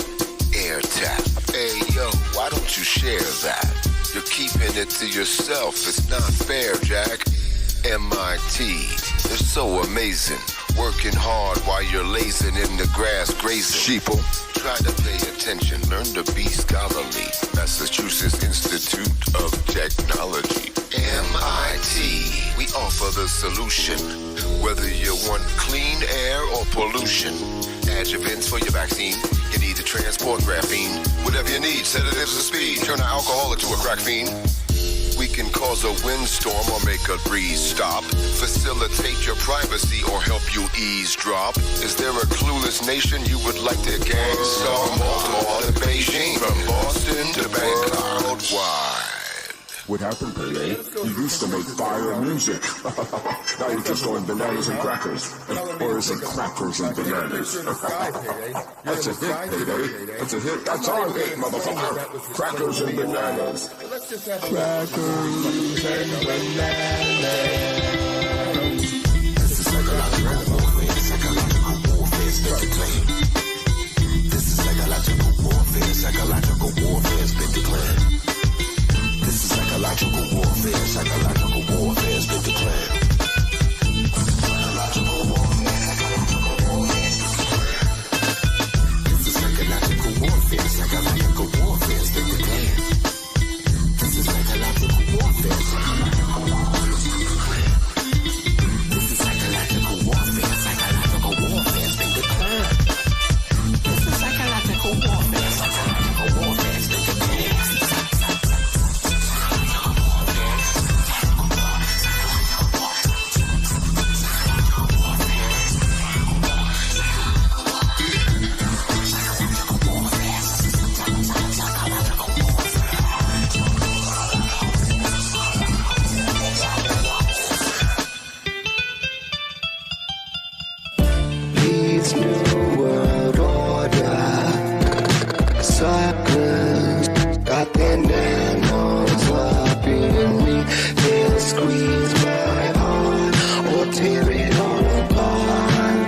AirTap. Hey yo, why don't you share that? You're keeping it to yourself. It's not fair, Jack. MIT, they're so amazing. Working hard while you're lazing in the grass, grazing. Sheeple, try to pay attention. Learn to be scholarly. Massachusetts Institute of Technology. MIT, we offer the solution. Whether you want clean air or pollution. Adjuvants for your vaccine. You need to transport graphene. Whatever you need, sedatives of speed. Turn an alcoholic to a crack fiend. We can cause a windstorm or make a breeze stop. Facilitate your privacy or help you eavesdrop. Is there a clueless nation you would like to gang star? From Baltimore to Beijing, from Boston to Bangkok. Worldwide. What happened, Pele? You used to make fire music. Now you're just going bananas and crackers. Or is it crackers and bananas? That's a hit, Pele. That's a hit. That's our hit, motherfucker. Crackers and bananas. Crackers and bananas. This is psychological warfare. Psychological warfare has been declared. This is psychological warfare. Psychological warfare has been declared. This is psychological warfare. Psychological warfare has been declared. Psychological warfare. Psychological warfare has been declared. This is psychological warfare. Psychological warfare has been declared. This is psychological warfare. Psychological warfare has been declared. This is psychological warfare. Psychological warfare has been declared. This is psychological warfare. Psychological warfare has been declared. Leads new world order. Cyclones got their nanos up in me. They'll squeeze my heart or tear it all apart.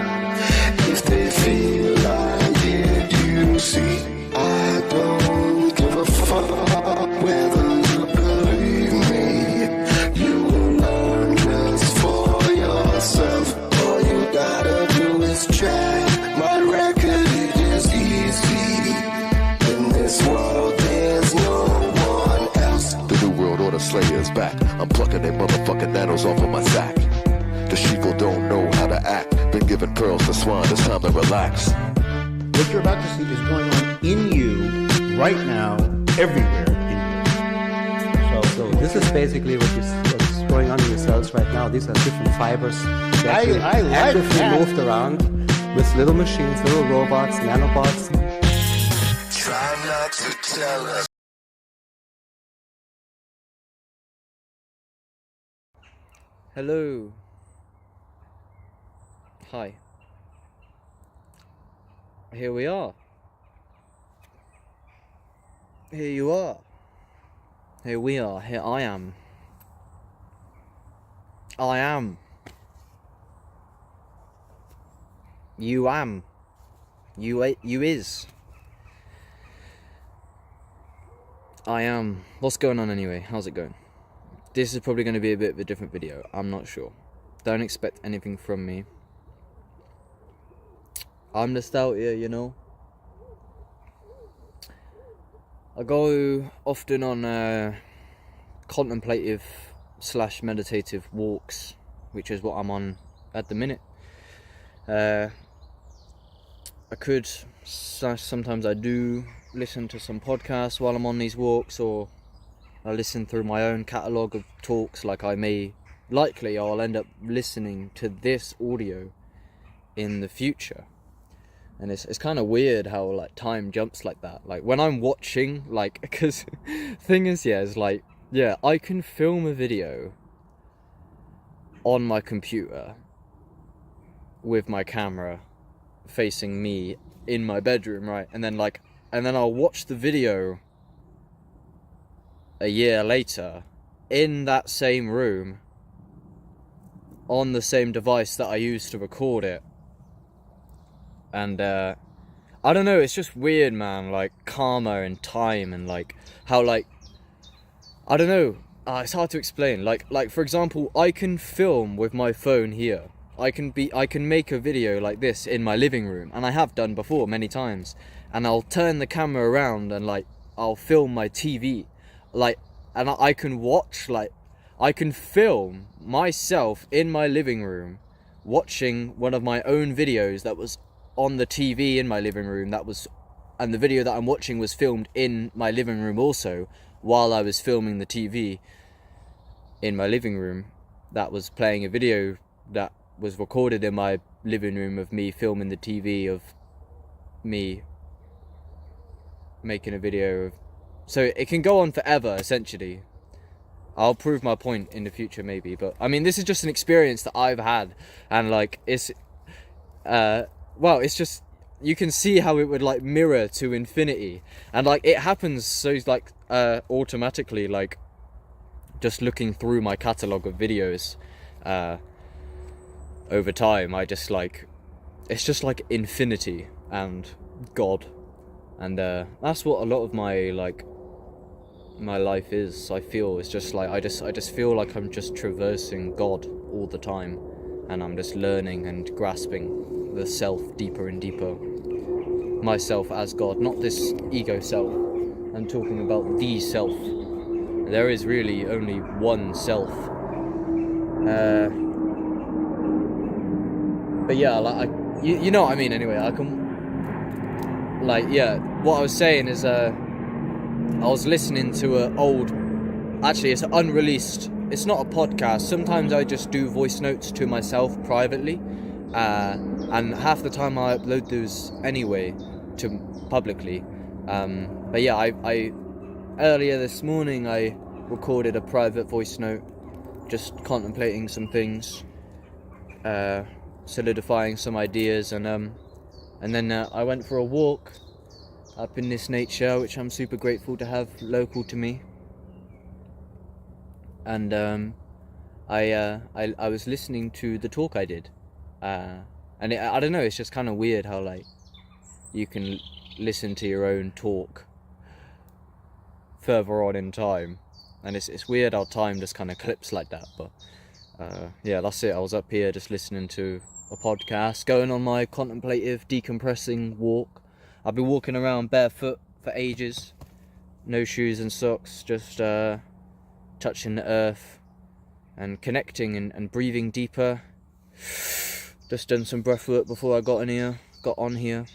If they feel like it, you see, I don't give a fuck whether you believe me. You will learn just for yourself. All you gotta do is check my record, it is easy. In this world, there's no one else. The new world order slayer's back. I'm plucking them motherfucking nanos off of my sack. The sheeple don't know how to act. Been giving pearls to swine, it's time to relax. What you're about to see is going on in you right now, everywhere in you. So this is basically what's going on in your cells right now. These are different fibers that I like actively that. moved around with little machines, little robots, nanobots. Try not to tell us. Hello. Hi. Here we are. Here you are. Here we are. Here I am. I am. You am. You is. I am. What's going on anyway? How's it going? This is probably going to be a bit of a different video. I'm not sure. Don't expect anything from me. I'm just out here, you know. I go often on contemplative / meditative walks, which is what I'm on at the minute. I could / sometimes I do listen to some podcasts while I'm on these walks, or I listen through my own catalogue of talks. Like I'll end up listening to this audio in the future. And it's kind of weird how like time jumps like that. Like when I'm watching, like, because thing is, I can film a video on my computer with my camera facing me in my bedroom, right? And then I'll watch the video a year later in that same room on the same device that I used to record it. And I don't know, it's just weird, man, like karma and time, and like how, like, I don't know, it's hard to explain. Like for example, I can film with my phone here. I can make a video like this in my living room, and I have done before many times. And I'll turn the camera around and like I'll film my TV, like, and I can watch, like, I can film myself in my living room watching one of my own videos that was on the TV in my living room, and the video that I'm watching was filmed in my living room also, while I was filming the TV in my living room that was playing a video that was recorded in my living room of me filming the TV of me making a video of. So it can go on forever, essentially. I'll prove my point in the future maybe, but I mean, this is just an experience that I've had, and like it's it's just, you can see how it would like mirror to infinity, and like it happens so like automatically, like just looking through my catalogue of videos over time. I just like, it's just like infinity and God, and that's what a lot of my life is. I feel it's just like I just feel like I'm just traversing God all the time, and I'm just learning and grasping the self deeper and deeper. Myself as God, not this ego self. I'm talking about the self. There is really only one self. But yeah, like you know what I mean. Anyway, I can, like, yeah. What I was saying is, I was listening to an old. Actually, it's unreleased. It's not a podcast. Sometimes I just do voice notes to myself privately, and half the time I upload those anyway to publicly. But yeah, I earlier this morning I recorded a private voice note, just contemplating some things, solidifying some ideas, and then I went for a walk up in this nature, which I'm super grateful to have local to me. And I was listening to the talk I did, and I don't know, it's just kind of weird how like you can listen to your own talk further on in time, and it's weird how time just kind of clips like that. But yeah, that's it. I was up here just listening to a podcast, going on my contemplative, decompressing walk. I've been walking around barefoot for ages, no shoes and socks, just touching the earth and connecting and breathing deeper. Just done some breath work before I got on here.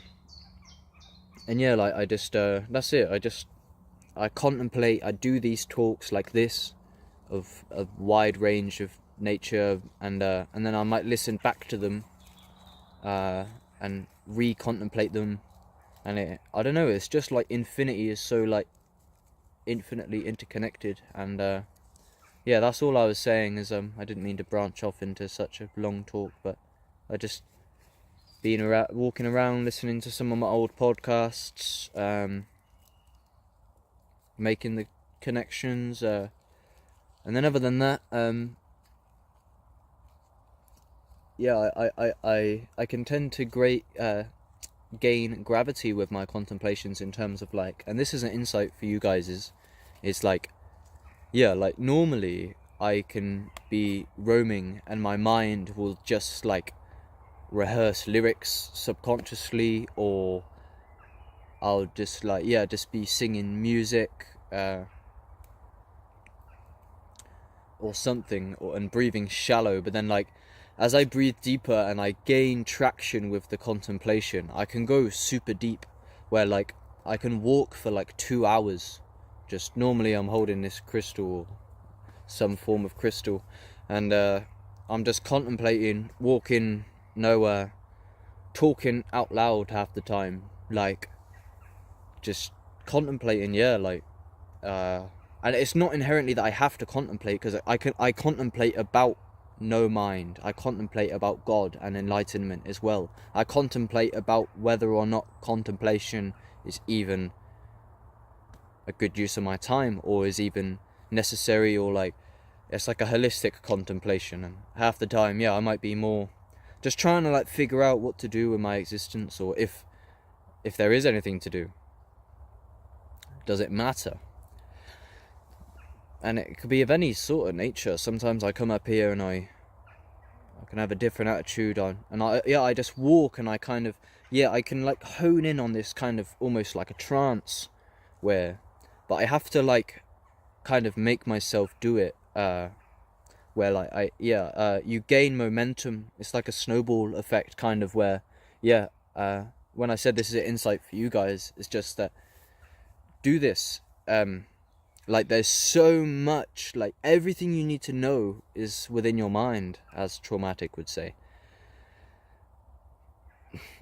And yeah, like I just that's it. I contemplate. I do these talks like this, of a wide range of nature, and then I might listen back to them, and re-contemplate them, and I don't know. It's just like infinity is so like infinitely interconnected, and yeah, that's all I was saying. Is I didn't mean to branch off into such a long talk, but I just been around, walking around, listening to some of my old podcasts, making the connections, and then other than that, yeah, I can tend to gain gravity with my contemplations, in terms of like, and this is an insight for you guys, is like, yeah, like normally I can be roaming and my mind will just like rehearse lyrics subconsciously, or I'll just like, yeah, just be singing music, or something, and breathing shallow. But then like, as I breathe deeper and I gain traction with the contemplation, I can go super deep, where like I can walk for like 2 hours. Just normally I'm holding this crystal, some form of crystal, and I'm just contemplating, walking nowhere, talking out loud half the time, like just contemplating, yeah, like and it's not inherently that I have to contemplate, because I contemplate about no mind. I contemplate about God and enlightenment as well. I contemplate about whether or not contemplation is even a good use of my time, or is even necessary, or like, it's like a holistic contemplation. And half the time, yeah, I might be more just trying to like figure out what to do with my existence, or if there is anything to do. Does it matter? And it could be of any sort of nature. Sometimes I come up here and I can have a different attitude on, and I just walk, and I kind of, yeah, I can like hone in on this kind of almost like a trance, but I have to like kind of make myself do it, where like you gain momentum. It's like a snowball effect, kind of, where, yeah, when I said this is an insight for you guys, it's just that do this, like there's so much, like everything you need to know is within your mind, as Traumatic would say.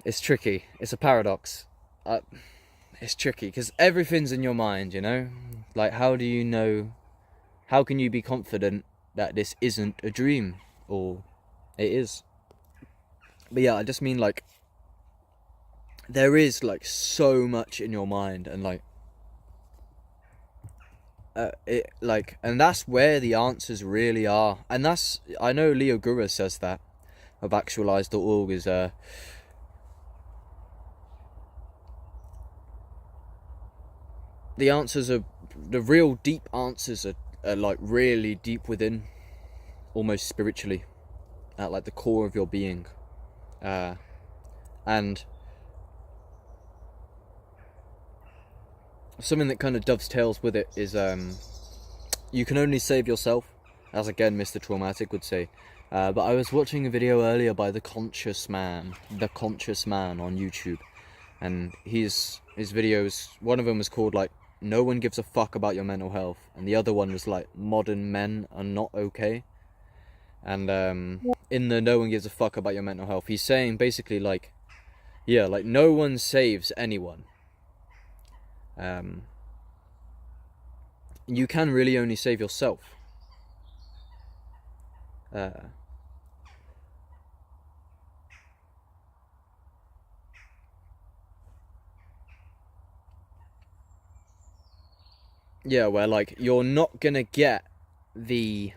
It's tricky, it's a paradox. It's tricky because everything's in your mind, you know, like how do you know how can you be confident that this isn't a dream? Or it is? But yeah, I just mean, like, there is, like, so much in your mind, and, like, and that's where the answers really are. And that's, I know Leo Gura says that of actualize.org is the answers are, the real deep answers are like really deep within, almost spiritually, at like the core of your being. And something that kind of dovetails with it is you can only save yourself, as again Mr. Traumatic would say. But I was watching a video earlier by The Conscious Man on YouTube, and his videos, one of them was called like No One Gives a Fuck About Your Mental Health, and the other one was like Modern Men Are Not Okay. And in the No One Gives a Fuck About Your Mental Health, he's saying basically like, yeah, like no one saves anyone. You can really only save yourself. Yeah, where like you're not gonna get the...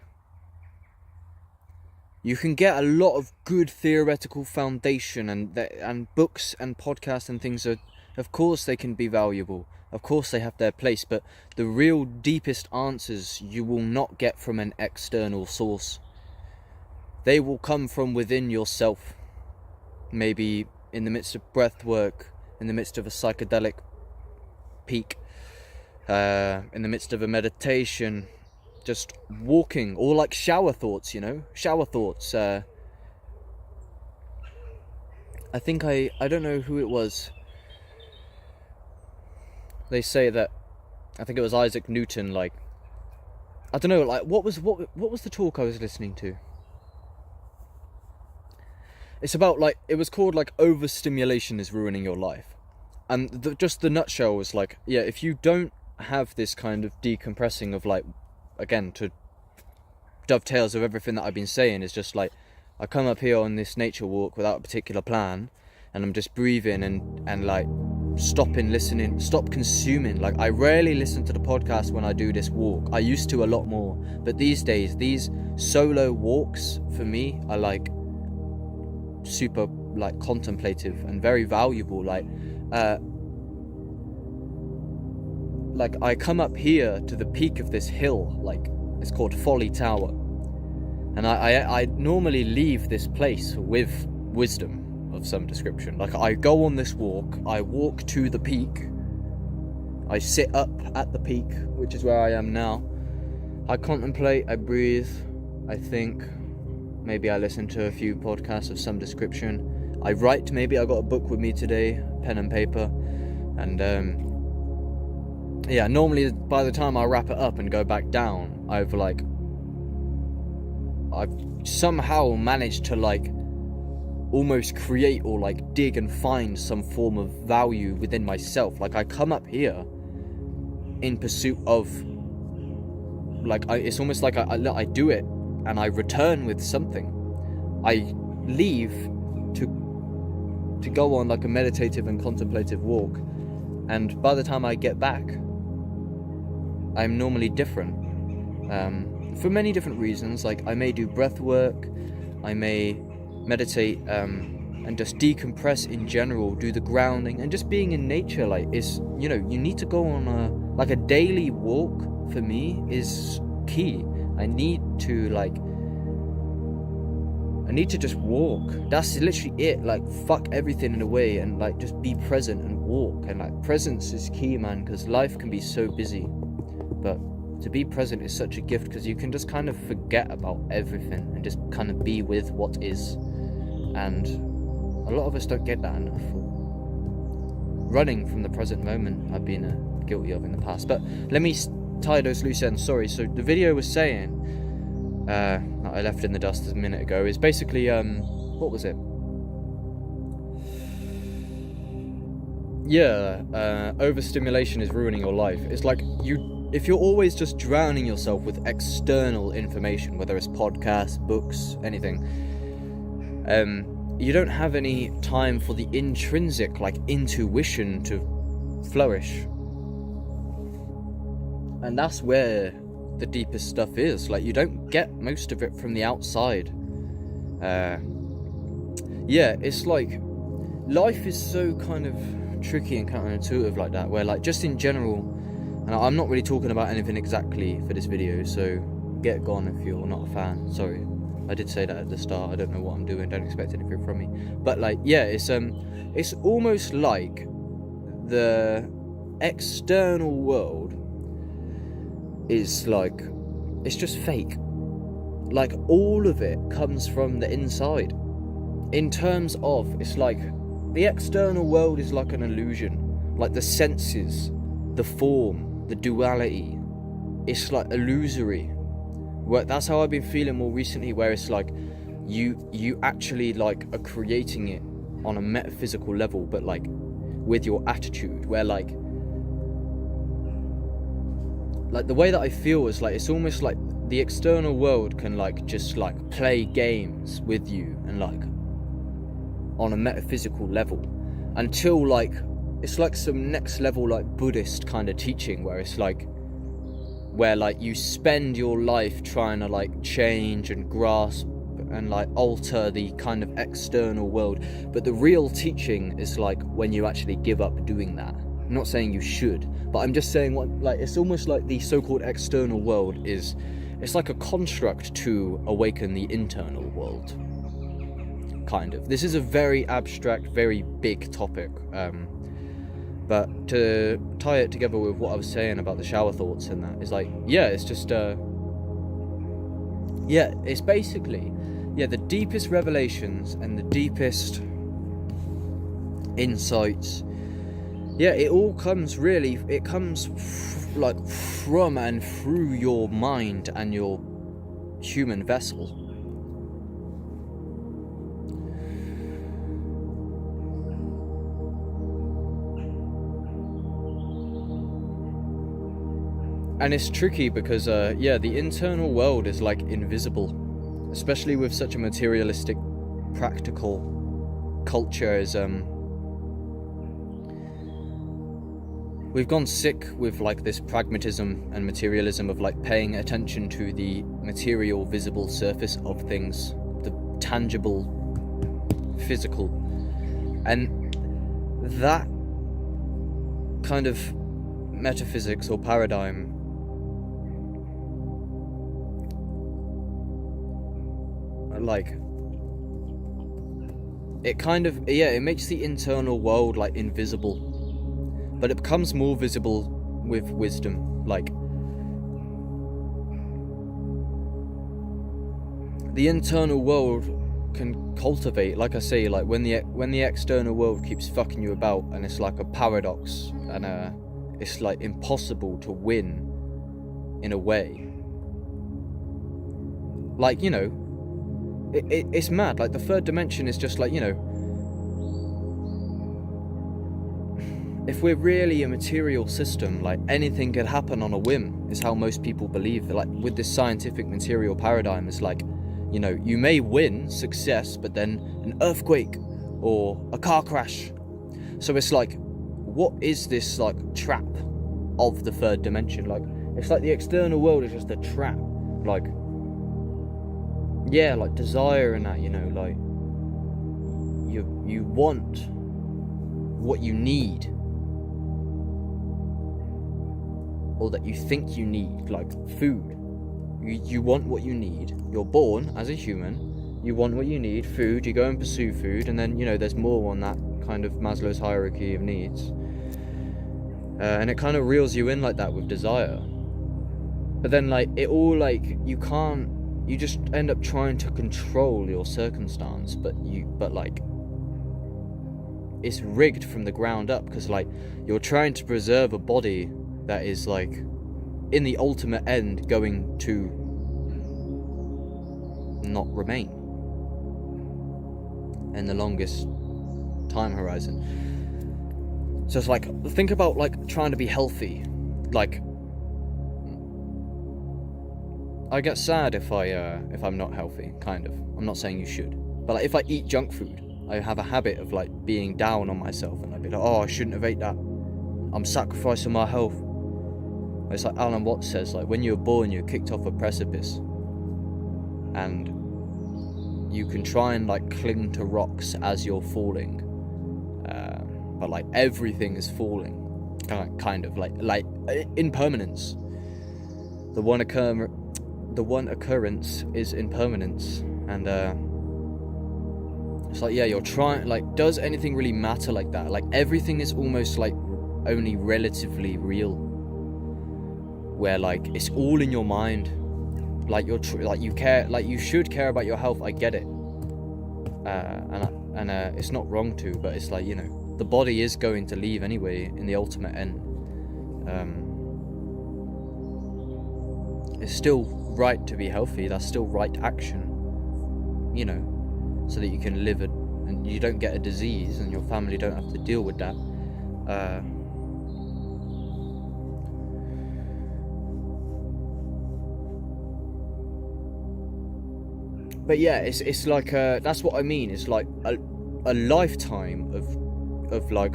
You can get a lot of good theoretical foundation, and books and podcasts and things are, of course they can be valuable. Of course they have their place, but the real deepest answers you will not get from an external source. They will come from within yourself. Maybe in the midst of breath work, in the midst of a psychedelic peak, in the midst of a meditation, just walking, or like shower thoughts, you know? Shower thoughts. I think I don't know who it was. They say that, I think it was Isaac Newton, like, I don't know, like, what was the talk I was listening to? It's about, like, it was called, like, overstimulation is ruining your life. And just the nutshell was, like, yeah, if you don't have this kind of decompressing of, like, again, to dovetails of everything that I've been saying, is just, like, I come up here on this nature walk without a particular plan, and I'm just breathing and like, stopping, listening, stop consuming. Like, I rarely listen to the podcast when I do this walk. I used to a lot more, but these days, these solo walks for me are like super like contemplative and very valuable. Like I come up here to the peak of this hill, like it's called Folly Tower, and I normally leave this place with wisdom of some description. Like, I go on this walk, I walk to the peak, I sit up at the peak, which is where I am now, I contemplate, I breathe, I think, maybe I listen to a few podcasts of some description, I write, maybe I got a book with me today, pen and paper, and yeah, normally by the time I wrap it up and go back down, I've somehow managed to like almost create or like dig and find some form of value within myself. Like, I come up here in pursuit of like, it's almost like I do it and I return with something. I leave to go on like a meditative and contemplative walk, and by the time I get back, I'm normally different, for many different reasons. Like, I may do breath work, I may meditate, and just decompress in general, do the grounding, and just being in nature, like, is, you know, you need to go on a daily walk. For me is key. I need to just walk. That's literally it. Like, fuck everything in a way, and like just be present and walk. And like, presence is key, man, because life can be so busy, but to be present is such a gift, because you can just kind of forget about everything and just kind of be with what is. And a lot of us don't get that enough. Running from the present moment, I've been guilty of in the past. But let me tie those loose ends. Sorry. So the video was saying, I left in the dust a minute ago, is basically, what was it? Yeah, overstimulation is ruining your life. It's like, you if you're always just drowning yourself with external information, whether it's podcasts, books, anything, you don't have any time for the intrinsic, like, intuition to flourish. And that's where the deepest stuff is. Like, you don't get most of it from the outside. Yeah, it's like, life is so kind of tricky and counterintuitive like that, where, like, just in general, and I'm not really talking about anything exactly for this video, so get gone if you're not a fan. Sorry, I did say that at the start. I don't know what I'm doing, don't expect anything from me. But, like, yeah, it's almost like the external world is like, it's just fake. Like, all of it comes from the inside. In terms of, it's like, the external world is like an illusion. Like, the senses, the form, the duality, it's like illusory. Well, that's how I've been feeling more recently, where it's like, you actually, like, are creating it on a metaphysical level, but, like, with your attitude, where, like the way that I feel is, like, it's almost like the external world can, like, just, like, play games with you, and, like, on a metaphysical level, until, like, it's like some next level, like, Buddhist kind of teaching, where it's like, where, like, you spend your life trying to, like, change and grasp and, like, alter the kind of external world, but the real teaching is, like, when you actually give up doing that. I'm not saying you should, but I'm just saying, what, like, it's almost like the so-called external world is, it's like a construct to awaken the internal world, kind of. This is a very abstract, very big topic, but to tie it together with what I was saying about the shower thoughts and that, is like, yeah, it's just, yeah, it's basically, yeah, the deepest revelations and the deepest insights, yeah, it all comes really, it comes like from and through your mind and your human vessel. And it's tricky because, yeah, the internal world is, like, invisible, especially with such a materialistic, practical culture as, we've gone sick with, like, this pragmatism and materialism of, like, paying attention to the material, visible surface of things, the tangible, physical, and that kind of metaphysics or paradigm, like, it kind of, yeah, it makes the internal world, like, invisible, but it becomes more visible with wisdom. Like, the internal world can cultivate, like I say, like, when the external world keeps fucking you about, and it's like a paradox, and it's, like, impossible to win in a way, like, you know, it's mad. Like, the third dimension is just like, you know, if we're really a material system, like, anything could happen on a whim, is how most people believe. Like, with this scientific material paradigm, it's like, you know, you may win success, but then an earthquake or a car crash. So it's like, what is this, like, trap of the third dimension? Like, it's like the external world is just a trap. Like, yeah, like, desire and that, you know, like, you want what you need, or that you think you need, like food. You want what you need. You're born as a human, you want what you need, food, you go and pursue food, and then, you know, there's more on that kind of Maslow's hierarchy of needs. And it kind of reels you in like that with desire. But then, like, it all, like, you just end up trying to control your circumstance, but like, it's rigged from the ground up, because, like, you're trying to preserve a body that is, like, in the ultimate end going to not remain in the longest time horizon. So it's like, think about, like, trying to be healthy. Like, I get sad if I'm not healthy, kind of. I'm not saying you should, but like if I eat junk food, I have a habit of like being down on myself, and I'd be like, oh, I shouldn't have ate that. I'm sacrificing my health. It's like Alan Watts says, like when you're born, you're kicked off a precipice, and you can try and like cling to rocks as you're falling, but like everything is falling, kind of like impermanence. The one occurrence is impermanence, and it's like, yeah, you're trying, like, does anything really matter like that? Like everything is almost like only relatively real, where like it's all in your mind. Like you care, like you should care about your health. I get it, and it's not wrong to, but it's like, you know, the body is going to leave anyway in the ultimate end. It's still right to be healthy. That's still right action, you know, so that you can live and you don't get a disease and your family don't have to deal with that. But yeah, it's like that's what I mean. It's like a lifetime of like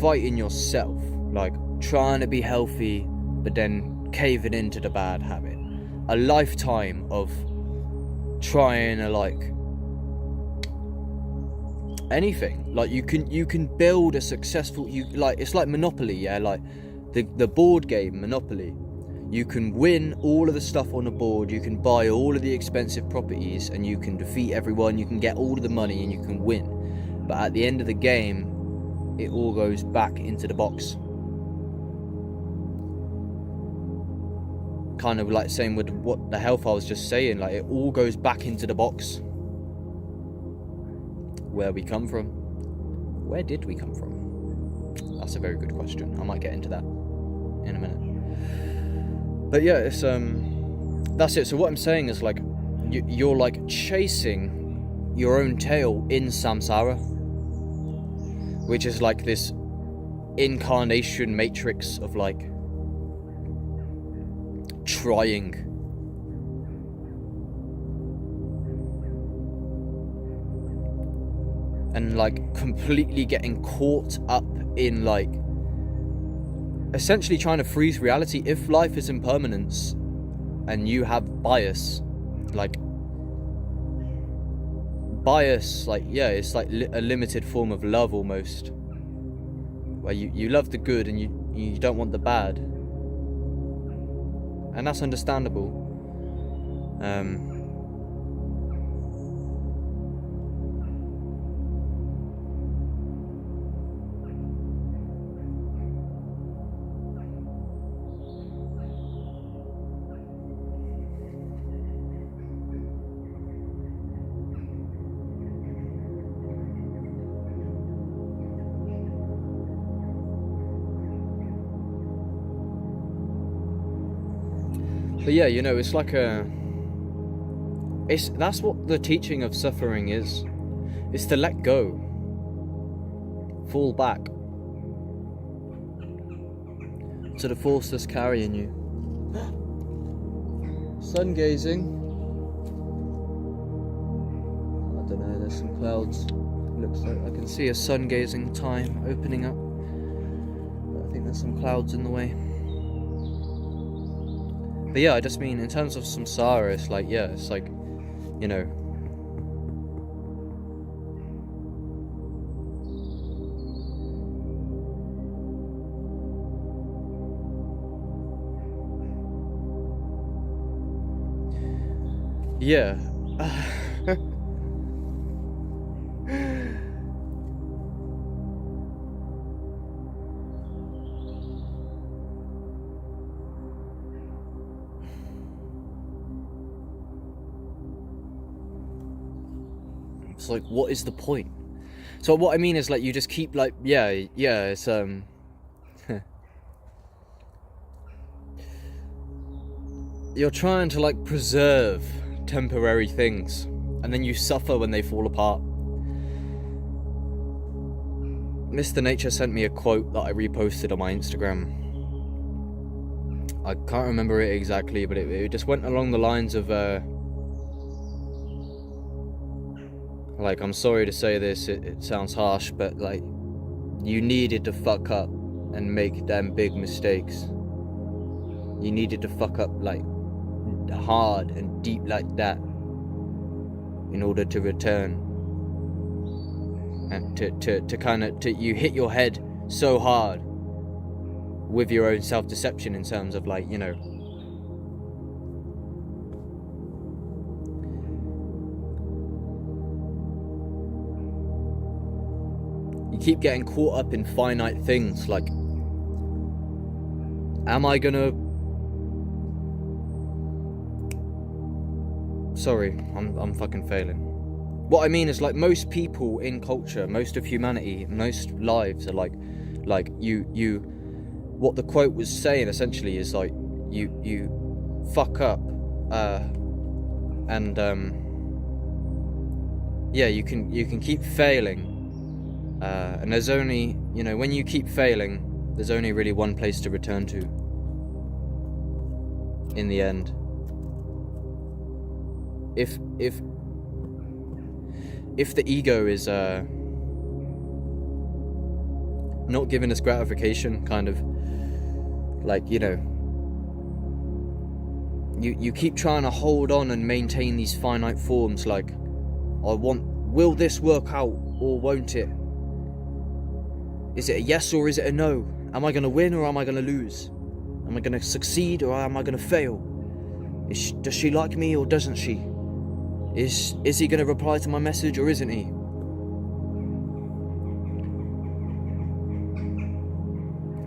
fighting yourself, like trying to be healthy, but then caving into the bad habit. A lifetime of trying to like anything. Like you can build a successful, it's like Monopoly, yeah, like the board game Monopoly. You can win all of the stuff on the board, you can buy all of the expensive properties, and you can defeat everyone, you can get all of the money, and you can win. But at the end of the game, it all goes back into the box. Kind of like same with what the health I was just saying, like it all goes back into the box. Where we come from. Where did we come from? That's a very good question. I might get into that in a minute. But yeah, it's that's it. So what I'm saying is like you're like chasing your own tail in samsara, which is like this incarnation matrix of like trying. And like completely getting caught up in like essentially trying to freeze reality. If life is impermanence and you have bias, like yeah, it's like a limited form of love almost, where you love the good and you don't want the bad, and that's understandable. But yeah, you know, it's like that's what the teaching of suffering is. It's to let go. Fall back to the force that's carrying you. Sun gazing. I don't know, there's some clouds. Looks like I can see a sun gazing time opening up. But I think there's some clouds in the way. But yeah, I just mean in terms of samsara, it's like, yeah, it's like, you know, yeah. It's like, what is the point? So what I mean is like you just keep like, yeah, it's you're trying to like preserve temporary things, and then you suffer when they fall apart. Mr. Nature sent me a quote that I reposted on my Instagram. I can't remember it exactly, but it just went along the lines of like, I'm sorry to say this, it sounds harsh, but like, you needed to fuck up and make them big mistakes. You needed to fuck up like hard and deep like that in order to return, and to you hit your head so hard with your own self-deception in terms of like, you know, you keep getting caught up in finite things like, am I gonna... Sorry, I'm fucking failing. What I mean is, like, most people in culture, most of humanity, most lives are like you what the quote was saying essentially is like, you fuck up, and yeah, you can keep failing, and there's only, you know, when you keep failing, there's only really one place to return to in the end. If the ego is not giving us gratification, kind of like, you know, you keep trying to hold on and maintain these finite forms, like, will this work out or won't it? Is it a yes or is it a no? Am I gonna win or am I gonna lose? Am I gonna succeed or am I gonna fail? Does she like me or doesn't she? Is he gonna reply to my message or isn't he?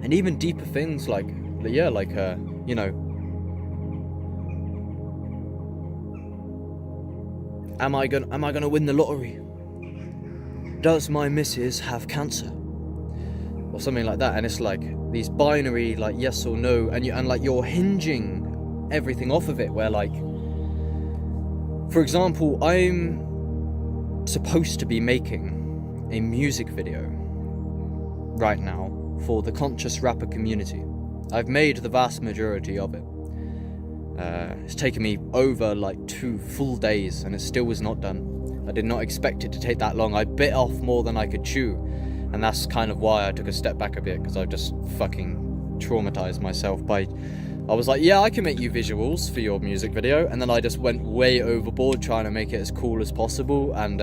And even deeper things like, yeah, like, you know, am I gonna win the lottery? Does my missus have cancer? Or something like that. And it's like these binary, like, yes or no, and like you're hinging everything off of it, where, like, for example, I'm supposed to be making a music video right now for the conscious rapper community. I've made the vast majority of it. It's taken me over like 2 full days and it still was not done. I did not expect it to take that long. I bit off more than I could chew, and that's kind of why I took a step back a bit, because I just fucking traumatized myself by... I was like, yeah, I can make you visuals for your music video, and then I just went way overboard trying to make it as cool as possible, and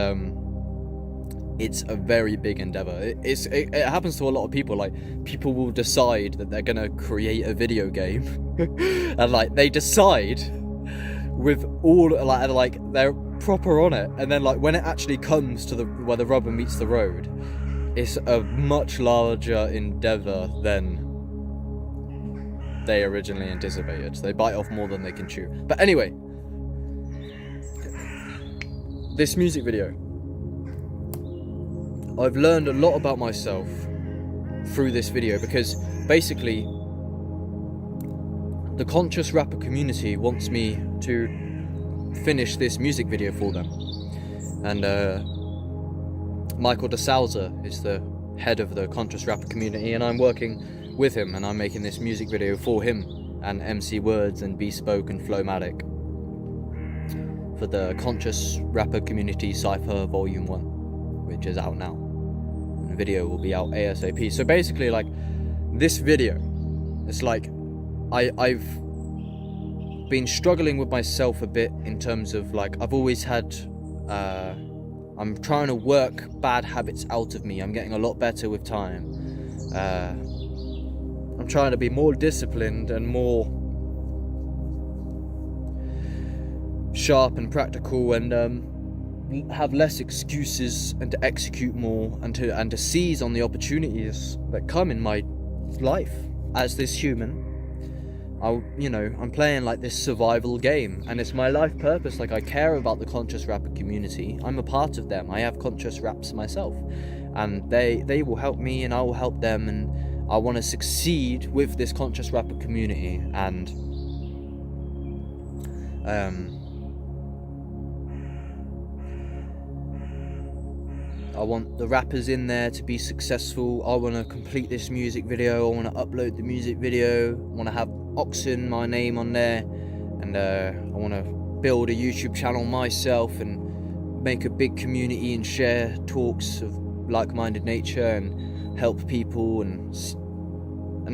it's a very big endeavor. It happens to a lot of people. Like, people will decide that they're gonna create a video game and like they decide with all like they're proper on it, and then like when it actually comes to where the rubber meets the road, it's a much larger endeavor than they originally anticipated. They bite off more than they can chew. But anyway, this music video, I've learned a lot about myself through this video, because basically the conscious rapper community wants me to finish this music video for them, and Michael DeSalza is the head of the conscious rapper community, and I'm working with him, and I'm making this music video for him and MC Words and Bespoke and Flowmatic for the Conscious Rapper Community Cypher Volume 1, which is out now. And the video will be out ASAP. So basically, like, this video, it's like I've been struggling with myself a bit in terms of, like, I've always had I'm trying to work bad habits out of me. I'm getting a lot better with time. I'm trying to be more disciplined and more sharp and practical, and have less excuses, and to execute more, and to seize on the opportunities that come in my life as this human. I'm playing like this survival game, and it's my life purpose. Like, I care about the conscious rapper community. I'm a part of them. I have conscious raps myself, and they will help me, and I will help them, and I want to succeed with this conscious rapper community, and I want the rappers in there to be successful. I want to complete this music video. I want to upload the music video. I OXSN, my name on there, and I want to build a YouTube channel myself and make a big community and share talks of like-minded nature and help people, and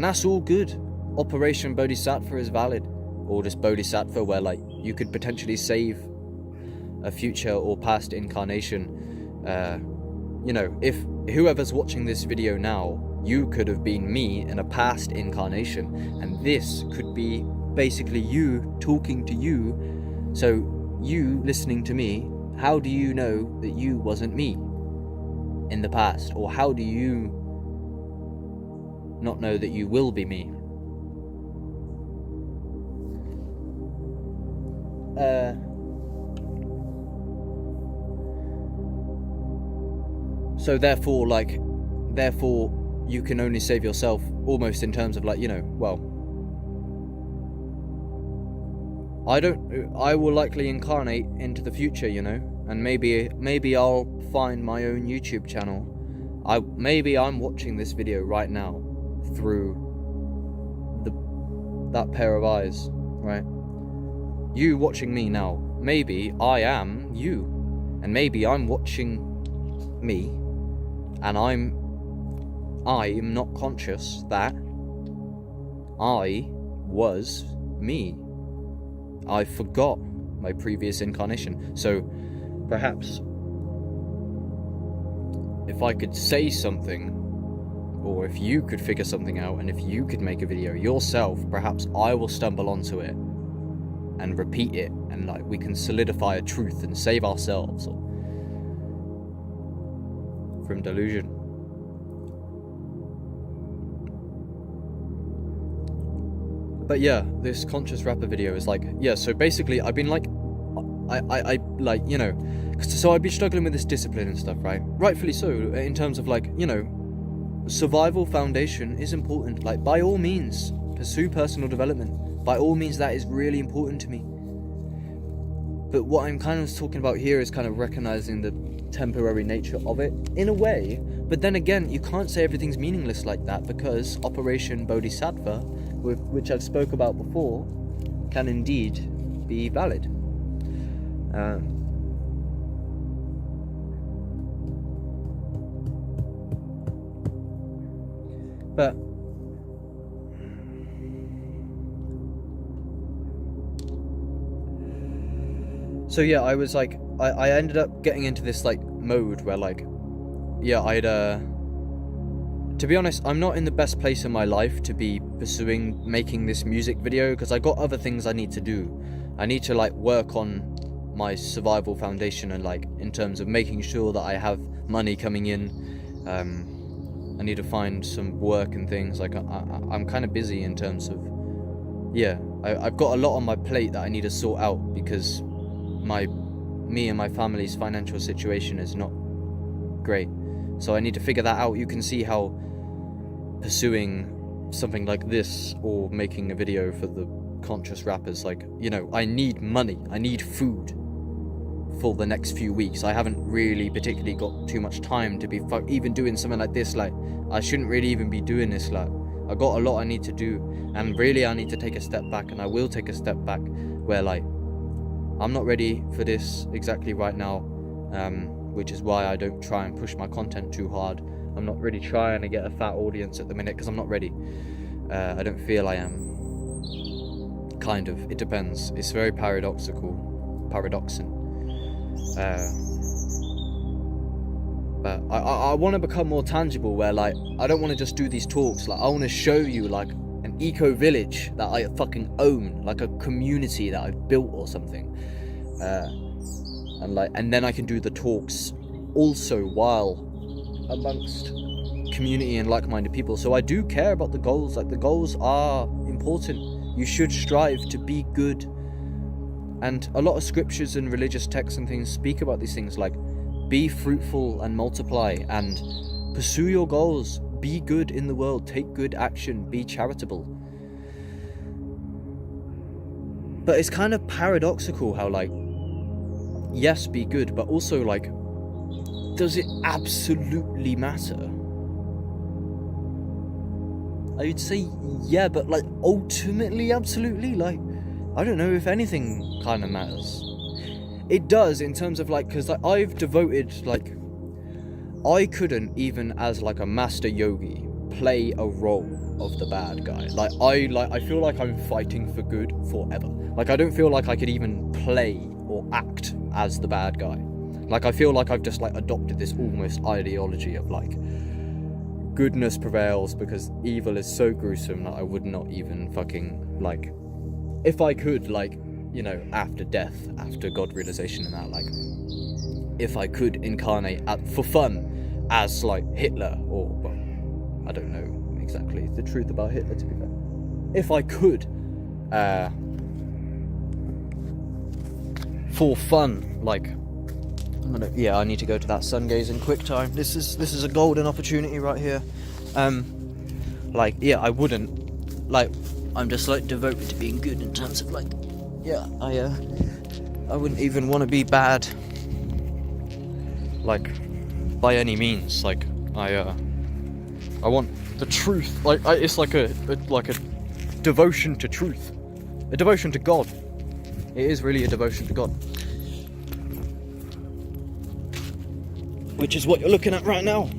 that's all good. Operation Bodhisattva is valid, or just Bodhisattva, where like you could potentially save a future or past incarnation. You know, if whoever's watching this video now, you could have been me in a past incarnation, and this could be basically you talking to you. So you listening to me, how do you know that you wasn't me in the past? Or how do you not know that you will be me? So therefore you can only save yourself, almost in terms of like, you know, well, I will likely incarnate into the future, you know, and maybe I'll find my own YouTube channel. Maybe I'm watching this video right now through that pair of eyes, right? You watching me now, maybe I am you, and maybe I'm watching me, and I am not conscious that I was me. I forgot my previous incarnation. So perhaps if I could say something, or if you could figure something out, and if you could make a video yourself, perhaps I will stumble onto it and repeat it, and like we can solidify a truth and save ourselves from delusion. But yeah, this conscious rapper video is like, yeah, so basically I've been like, I like, you know, so I've been struggling with this discipline and stuff, right? Rightfully so, in terms of like, you know, survival foundation is important. Like, by all means, pursue personal development. By all means, that is really important to me. But what I'm kind of talking about here is kind of recognizing the temporary nature of it, in a way. But then again, you can't say everything's meaningless like that, because Operation Bodhisattva, which I've spoke about before, can indeed be valid. But so yeah, I was like, I ended up getting into this like mode where like, yeah, to be honest, I'm not in the best place in my life to be pursuing making this music video, because I got other things I need to do. I need to like work on my survival foundation, and like in terms of making sure that I have money coming in. I need to find some work and things. Like I'm kind of busy in terms of, yeah, I've got a lot on my plate that I need to sort out, because me and my family's financial situation is not great. So I need to figure that out. You can see how pursuing something like this, or making a video for the conscious rappers, like, you know, I need money, I need food for the next few weeks. I haven't really particularly got too much time to be even doing something like this. Like, I shouldn't really even be doing this. Like, I got a lot I need to do, and really I need to take a step back, and I will take a step back, where like I'm not ready for this exactly right now, which is why I don't try and push my content too hard. I'm not really trying to get a fat audience at the minute, because I'm not ready. I don't feel I am. Kind of. It depends. It's very paradoxing. But I want to become more tangible, where like I don't want to just do these talks. Like, I want to show you like an eco village that I fucking own, like a community that I've built or something, and then I can do the talks also while amongst community and like-minded people. So I do care about the goals. Like, the goals are important. You should strive to be good, and a lot of scriptures and religious texts and things speak about these things, like be fruitful and multiply, and pursue your goals. Be good in the world, take good action, be charitable. But it's kind of paradoxical how, like, yes, be good, but also, like, does it absolutely matter? I'd say yeah, but like ultimately, absolutely, like I don't know if anything kind of matters. It does in terms of like, because like, I've devoted like, I couldn't even as like a master yogi play a role of the bad guy. I feel like I'm fighting for good forever. Like I don't feel like I could even play or act as the bad guy. Like I feel like I've just like adopted this almost ideology of like goodness prevails because evil is so gruesome that I would not even fucking like, if I could, like, you know, after death, after God realization and that, like, if I could incarnate for fun as like Hitler or, well, I don't know exactly the truth about Hitler to be fair. If I could, for fun, like, I need to go to that sun gazing quick time. This is a golden opportunity right here. Like, yeah, I wouldn't, like, I'm just like devoted to being good in terms of like, yeah, I wouldn't even want to be bad, like, by any means. Like, I want the truth. Like, it's like a devotion to truth, a devotion to God. It is really a devotion to God. Which is what you're looking at right now.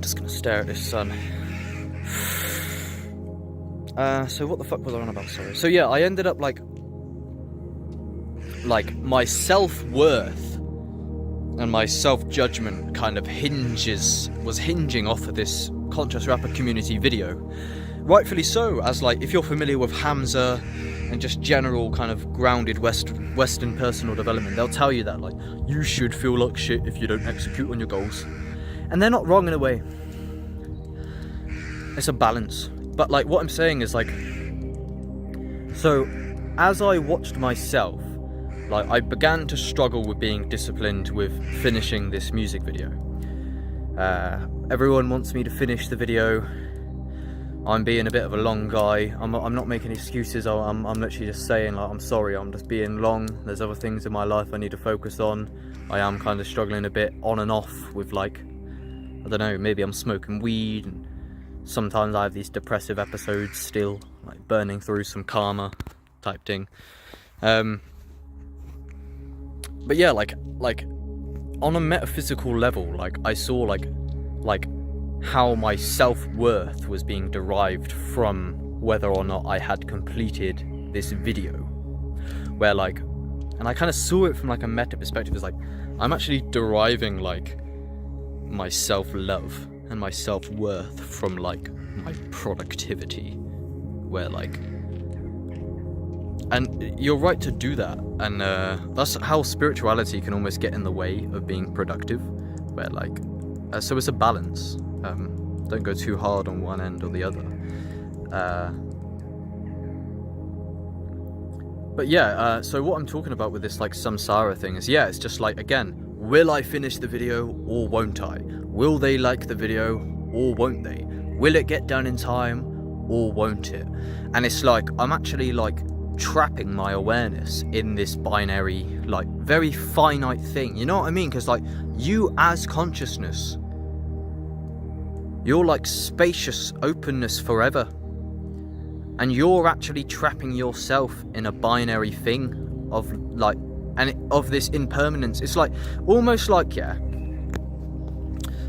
Just gonna stare at this sun. So what the fuck was I on about? Sorry. So yeah, I ended up like my self-worth and my self-judgment kind of was hinging off of this Conscious Rapper Community video. Rightfully so, as like, if you're familiar with Hamza and just general kind of grounded Western personal development, they'll tell you that, like, you should feel like shit if you don't execute on your goals. And they're not wrong in a way. It's a balance. But like, what I'm saying is like, so as I watched myself, like, I began to struggle with being disciplined with finishing this music video. Everyone wants me to finish the video. I'm being a bit of a long guy. I'm not making excuses. I'm literally just saying, like, I'm sorry, I'm just being long. There's other things in my life I need to focus on. I am kind of struggling a bit on and off with, like, I don't know, maybe I'm smoking weed, and sometimes I have these depressive episodes still, like burning through some karma type thing. But yeah, like on a metaphysical level, like I saw like how my self-worth was being derived from whether or not I had completed this video. Where like, and I kind of saw it from like a meta perspective, as like, I'm actually deriving like my self-love and my self-worth from like my productivity. Where like, and you're right to do that, and that's how spirituality can almost get in the way of being productive, where like, so it's a balance. Don't go too hard on one end or the other. But yeah, so what I'm talking about with this like samsara thing is, yeah, it's just like, again, will I finish the video or won't I? Will they like the video or won't they? Will it get done in time or won't it? And it's like, I'm actually like trapping my awareness in this binary, like, very finite thing, you know what I mean? Because like, you as consciousness, you're like spacious openness forever, and you're actually trapping yourself in a binary thing of like, of this impermanence. It's like, almost like, yeah,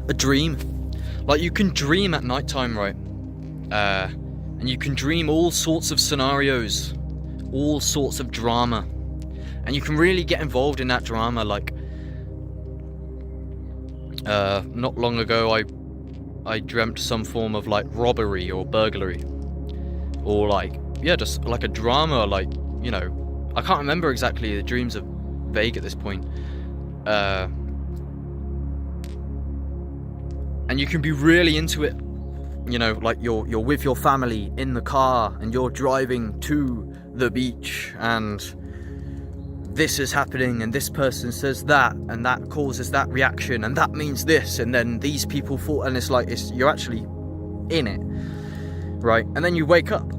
a dream. Like, you can dream at nighttime, right? And you can dream all sorts of scenarios, all sorts of drama, and you can really get involved in that drama. Like, not long ago I dreamt some form of like robbery or burglary, or like, yeah, just like a drama, like, you know, I can't remember exactly, the dreams are vague at this point. And you can be really into it, you know, like you're with your family in the car and you're driving to the beach, and this is happening, and this person says that, and that causes that reaction, and that means this, and then these people fall, and it's like, you're actually in it, right? And then you wake up,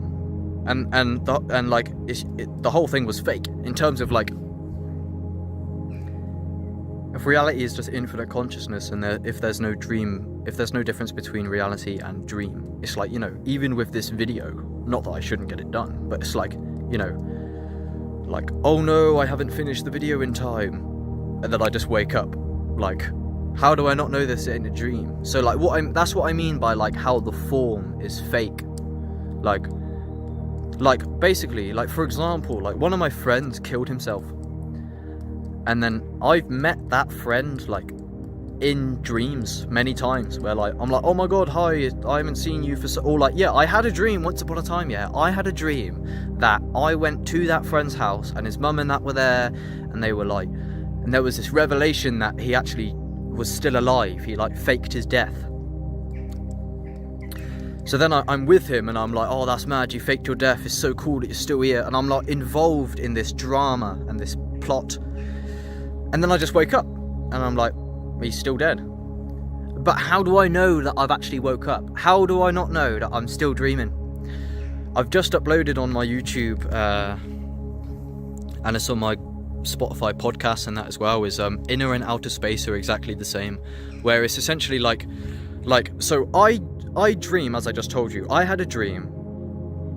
the whole thing was fake in terms of like, if reality is just infinite consciousness, and if there's no difference between reality and dream, it's like, you know, even with this video, not that I shouldn't get it done, but it's like, you know, like, oh no, I haven't finished the video in time, and then I just wake up, like, how do I not know this in a dream? So like, that's what I mean by like how the form is fake. Like basically, like, for example, like one of my friends killed himself, and then I've met that friend like in dreams many times, where like I'm like, oh my god, hi, I haven't seen you for so, or like, yeah, I had a dream once upon a time, yeah, I had a dream that I went to that friend's house and his mum and that were there, and they were like, and there was this revelation that he actually was still alive. He like faked his death. So then I'm with him and I'm like, oh, that's mad, you faked your death, it's so cool that you're still here, and I'm like involved in this drama and this plot, and then I just wake up and I'm like, he's still dead. But how do I know that I've actually woke up? How do I not know that I'm still dreaming? I've just uploaded on my YouTube, and it's on my Spotify podcast and that as well, is inner and outer space are exactly the same, where it's essentially like so I dream, as I just told you. I had a dream.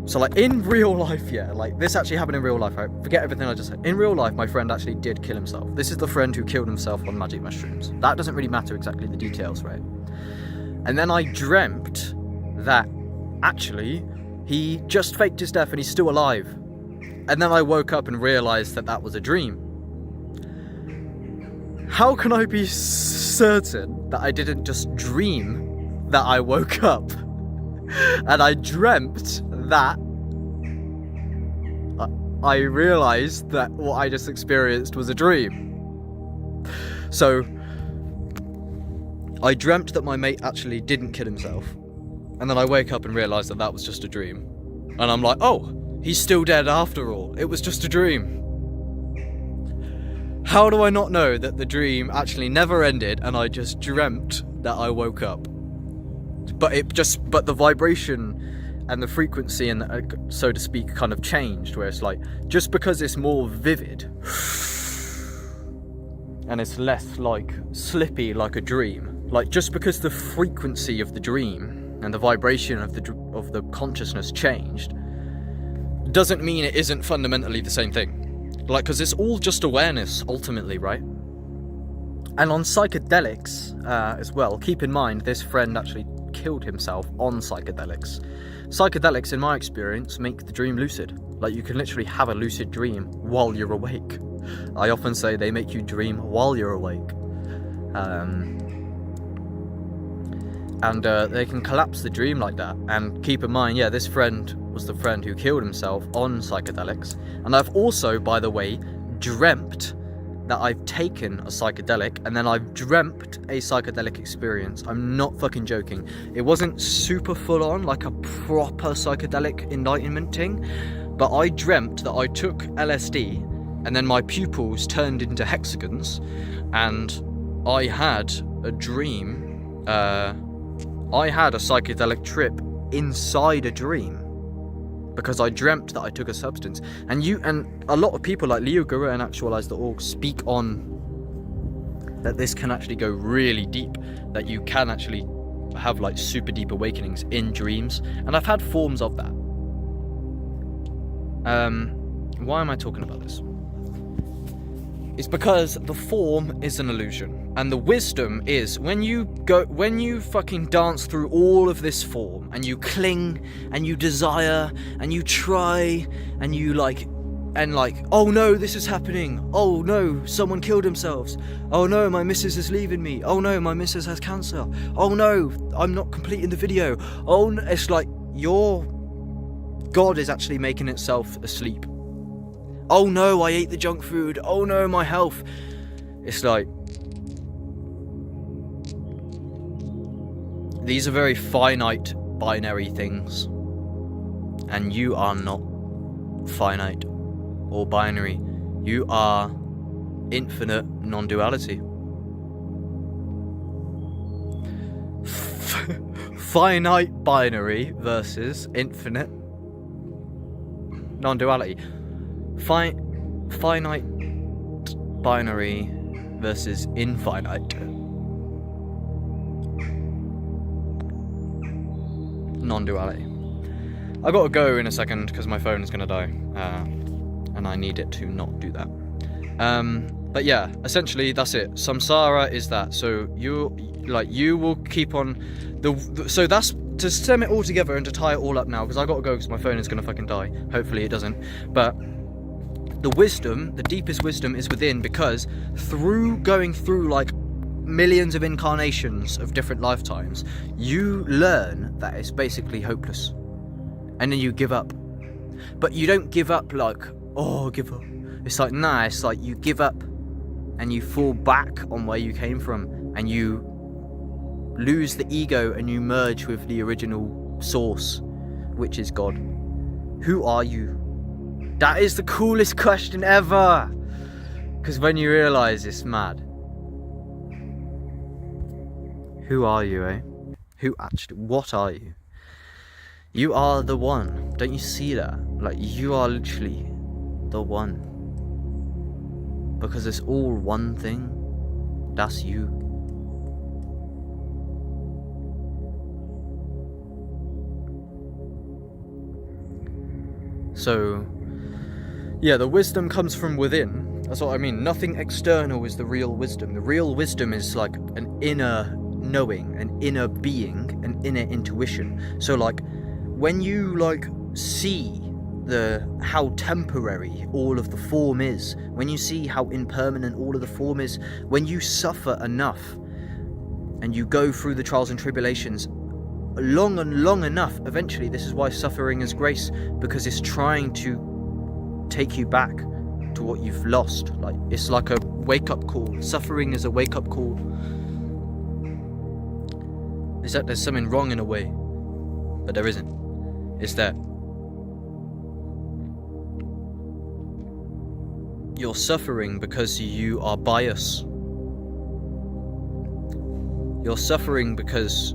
So like in real life, yeah, like this actually happened in real life, right? Forget everything I just said. In real life, my friend actually did kill himself. This is the friend who killed himself on magic mushrooms. That doesn't really matter exactly the details, right? And then I dreamt that actually he just faked his death and he's still alive. And then I woke up and realized that that was a dream. How can I be certain that I didn't just dream that I woke up and I dreamt that I realized that what I just experienced was a dream? So I dreamt that my mate actually didn't kill himself, and then I wake up and realize that that was just a dream, and I'm like, oh, he's still dead after all, it was just a dream. How do I not know that the dream actually never ended and I just dreamt that I woke up? But the vibration and the frequency and so to speak kind of changed, where it's like, just because it's more vivid and it's less like slippy like a dream, like just because the frequency of the dream and the vibration of the consciousness changed doesn't mean it isn't fundamentally the same thing. Like, because it's all just awareness ultimately, right? And on psychedelics as well, keep in mind this friend actually killed himself on psychedelics. Psychedelics, in my experience, make the dream lucid. Like, you can literally have a lucid dream while you're awake. I often say they make you dream while you're awake. And they can collapse the dream like that. And keep in mind, yeah, this friend was the friend who killed himself on psychedelics. And I've also, by the way, dreamt that I've taken a psychedelic, and then I've dreamt a psychedelic experience. I'm not fucking joking. It wasn't super full on, like a proper psychedelic enlightenment thing, but I dreamt that I took LSD, and then my pupils turned into hexagons, and I had a dream. I had a psychedelic trip inside a dream, because I dreamt that I took a substance. And a lot of people like Leo Guru and Actualize.org speak on that this can actually go really deep, that you can actually have like super deep awakenings in dreams, and I've had forms of that. Why am I talking about this? It's because the form is an illusion, and the wisdom is when you fucking dance through all of this form, and you cling, and you desire, and you try, and you like, oh no, this is happening, oh no, someone killed themselves, oh no, my missus is leaving me, oh no, my missus has cancer, oh no, I'm not completing the video, oh no, it's like your God is actually making itself asleep. Oh no, I ate the junk food. Oh no, my health. It's like, these are very finite binary things, and you are not finite or binary. You are infinite non-duality. Finite binary versus infinite non-duality. Finite binary versus infinite non-duality. I gotta go in a second because my phone is gonna die, and I need it to not do that. But yeah, essentially that's it. Samsara is that. So you will keep on so that's to stem it all together and to tie it all up now, because I gotta go because my phone is gonna fucking die. Hopefully it doesn't. But the wisdom, the deepest wisdom, is within, because through going through like millions of incarnations of different lifetimes, you learn that it's basically hopeless, and then you give up. But you don't give up like, oh, give up. It's like, nah, it's like you give up and you fall back on where you came from, and you lose the ego and you merge with the original source, which is God. Who are you? That is the coolest question ever, because when you realize, it's mad. Who are you, eh? What are you? You are the one. Don't you see that? Like, you are literally the one. Because it's all one thing. That's you. So, yeah, the wisdom comes from within. That's what I mean. Nothing external is the real wisdom. The real wisdom is like an inner knowing, an inner being, an inner intuition. So like, when you like see how temporary all of the form is, when you see how impermanent all of the form is, when you suffer enough and you go through the trials and tribulations long and long enough, eventually, this is why suffering is grace, because it's trying to take you back to what you've lost. Like, it's like a wake-up call. Suffering is a wake-up call. It's that there's something wrong in a way, but there isn't. It's that you're suffering because you are biased. You're suffering because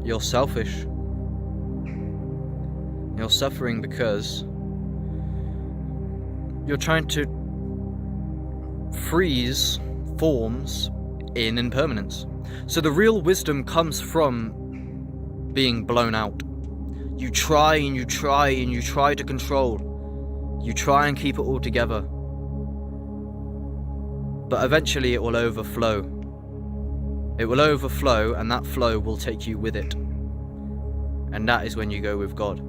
you're selfish. You're suffering because you're trying to freeze forms in impermanence. So the real wisdom comes from being blown out. You try and you try and you try to control. You try and keep it all together. But eventually it will overflow. It will overflow, and that flow will take you with it. And that is when you go with God.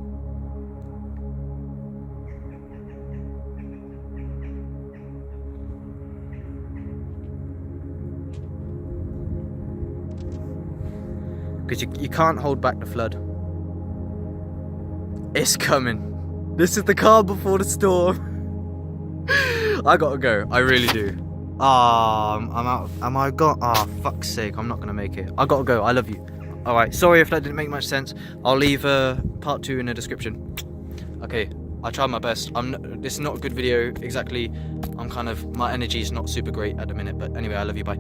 Because you can't hold back the flood. It's coming. This is the calm before the storm. I gotta go. I really do. I'm out. Am I gone? Fuck's sake. I'm not gonna make it. I gotta go. I love you. Alright. Sorry if that didn't make much sense. I'll leave part 2 in the description. Okay. I tried my best. This is not a good video exactly. My energy is not super great at the minute. But anyway, I love you. Bye.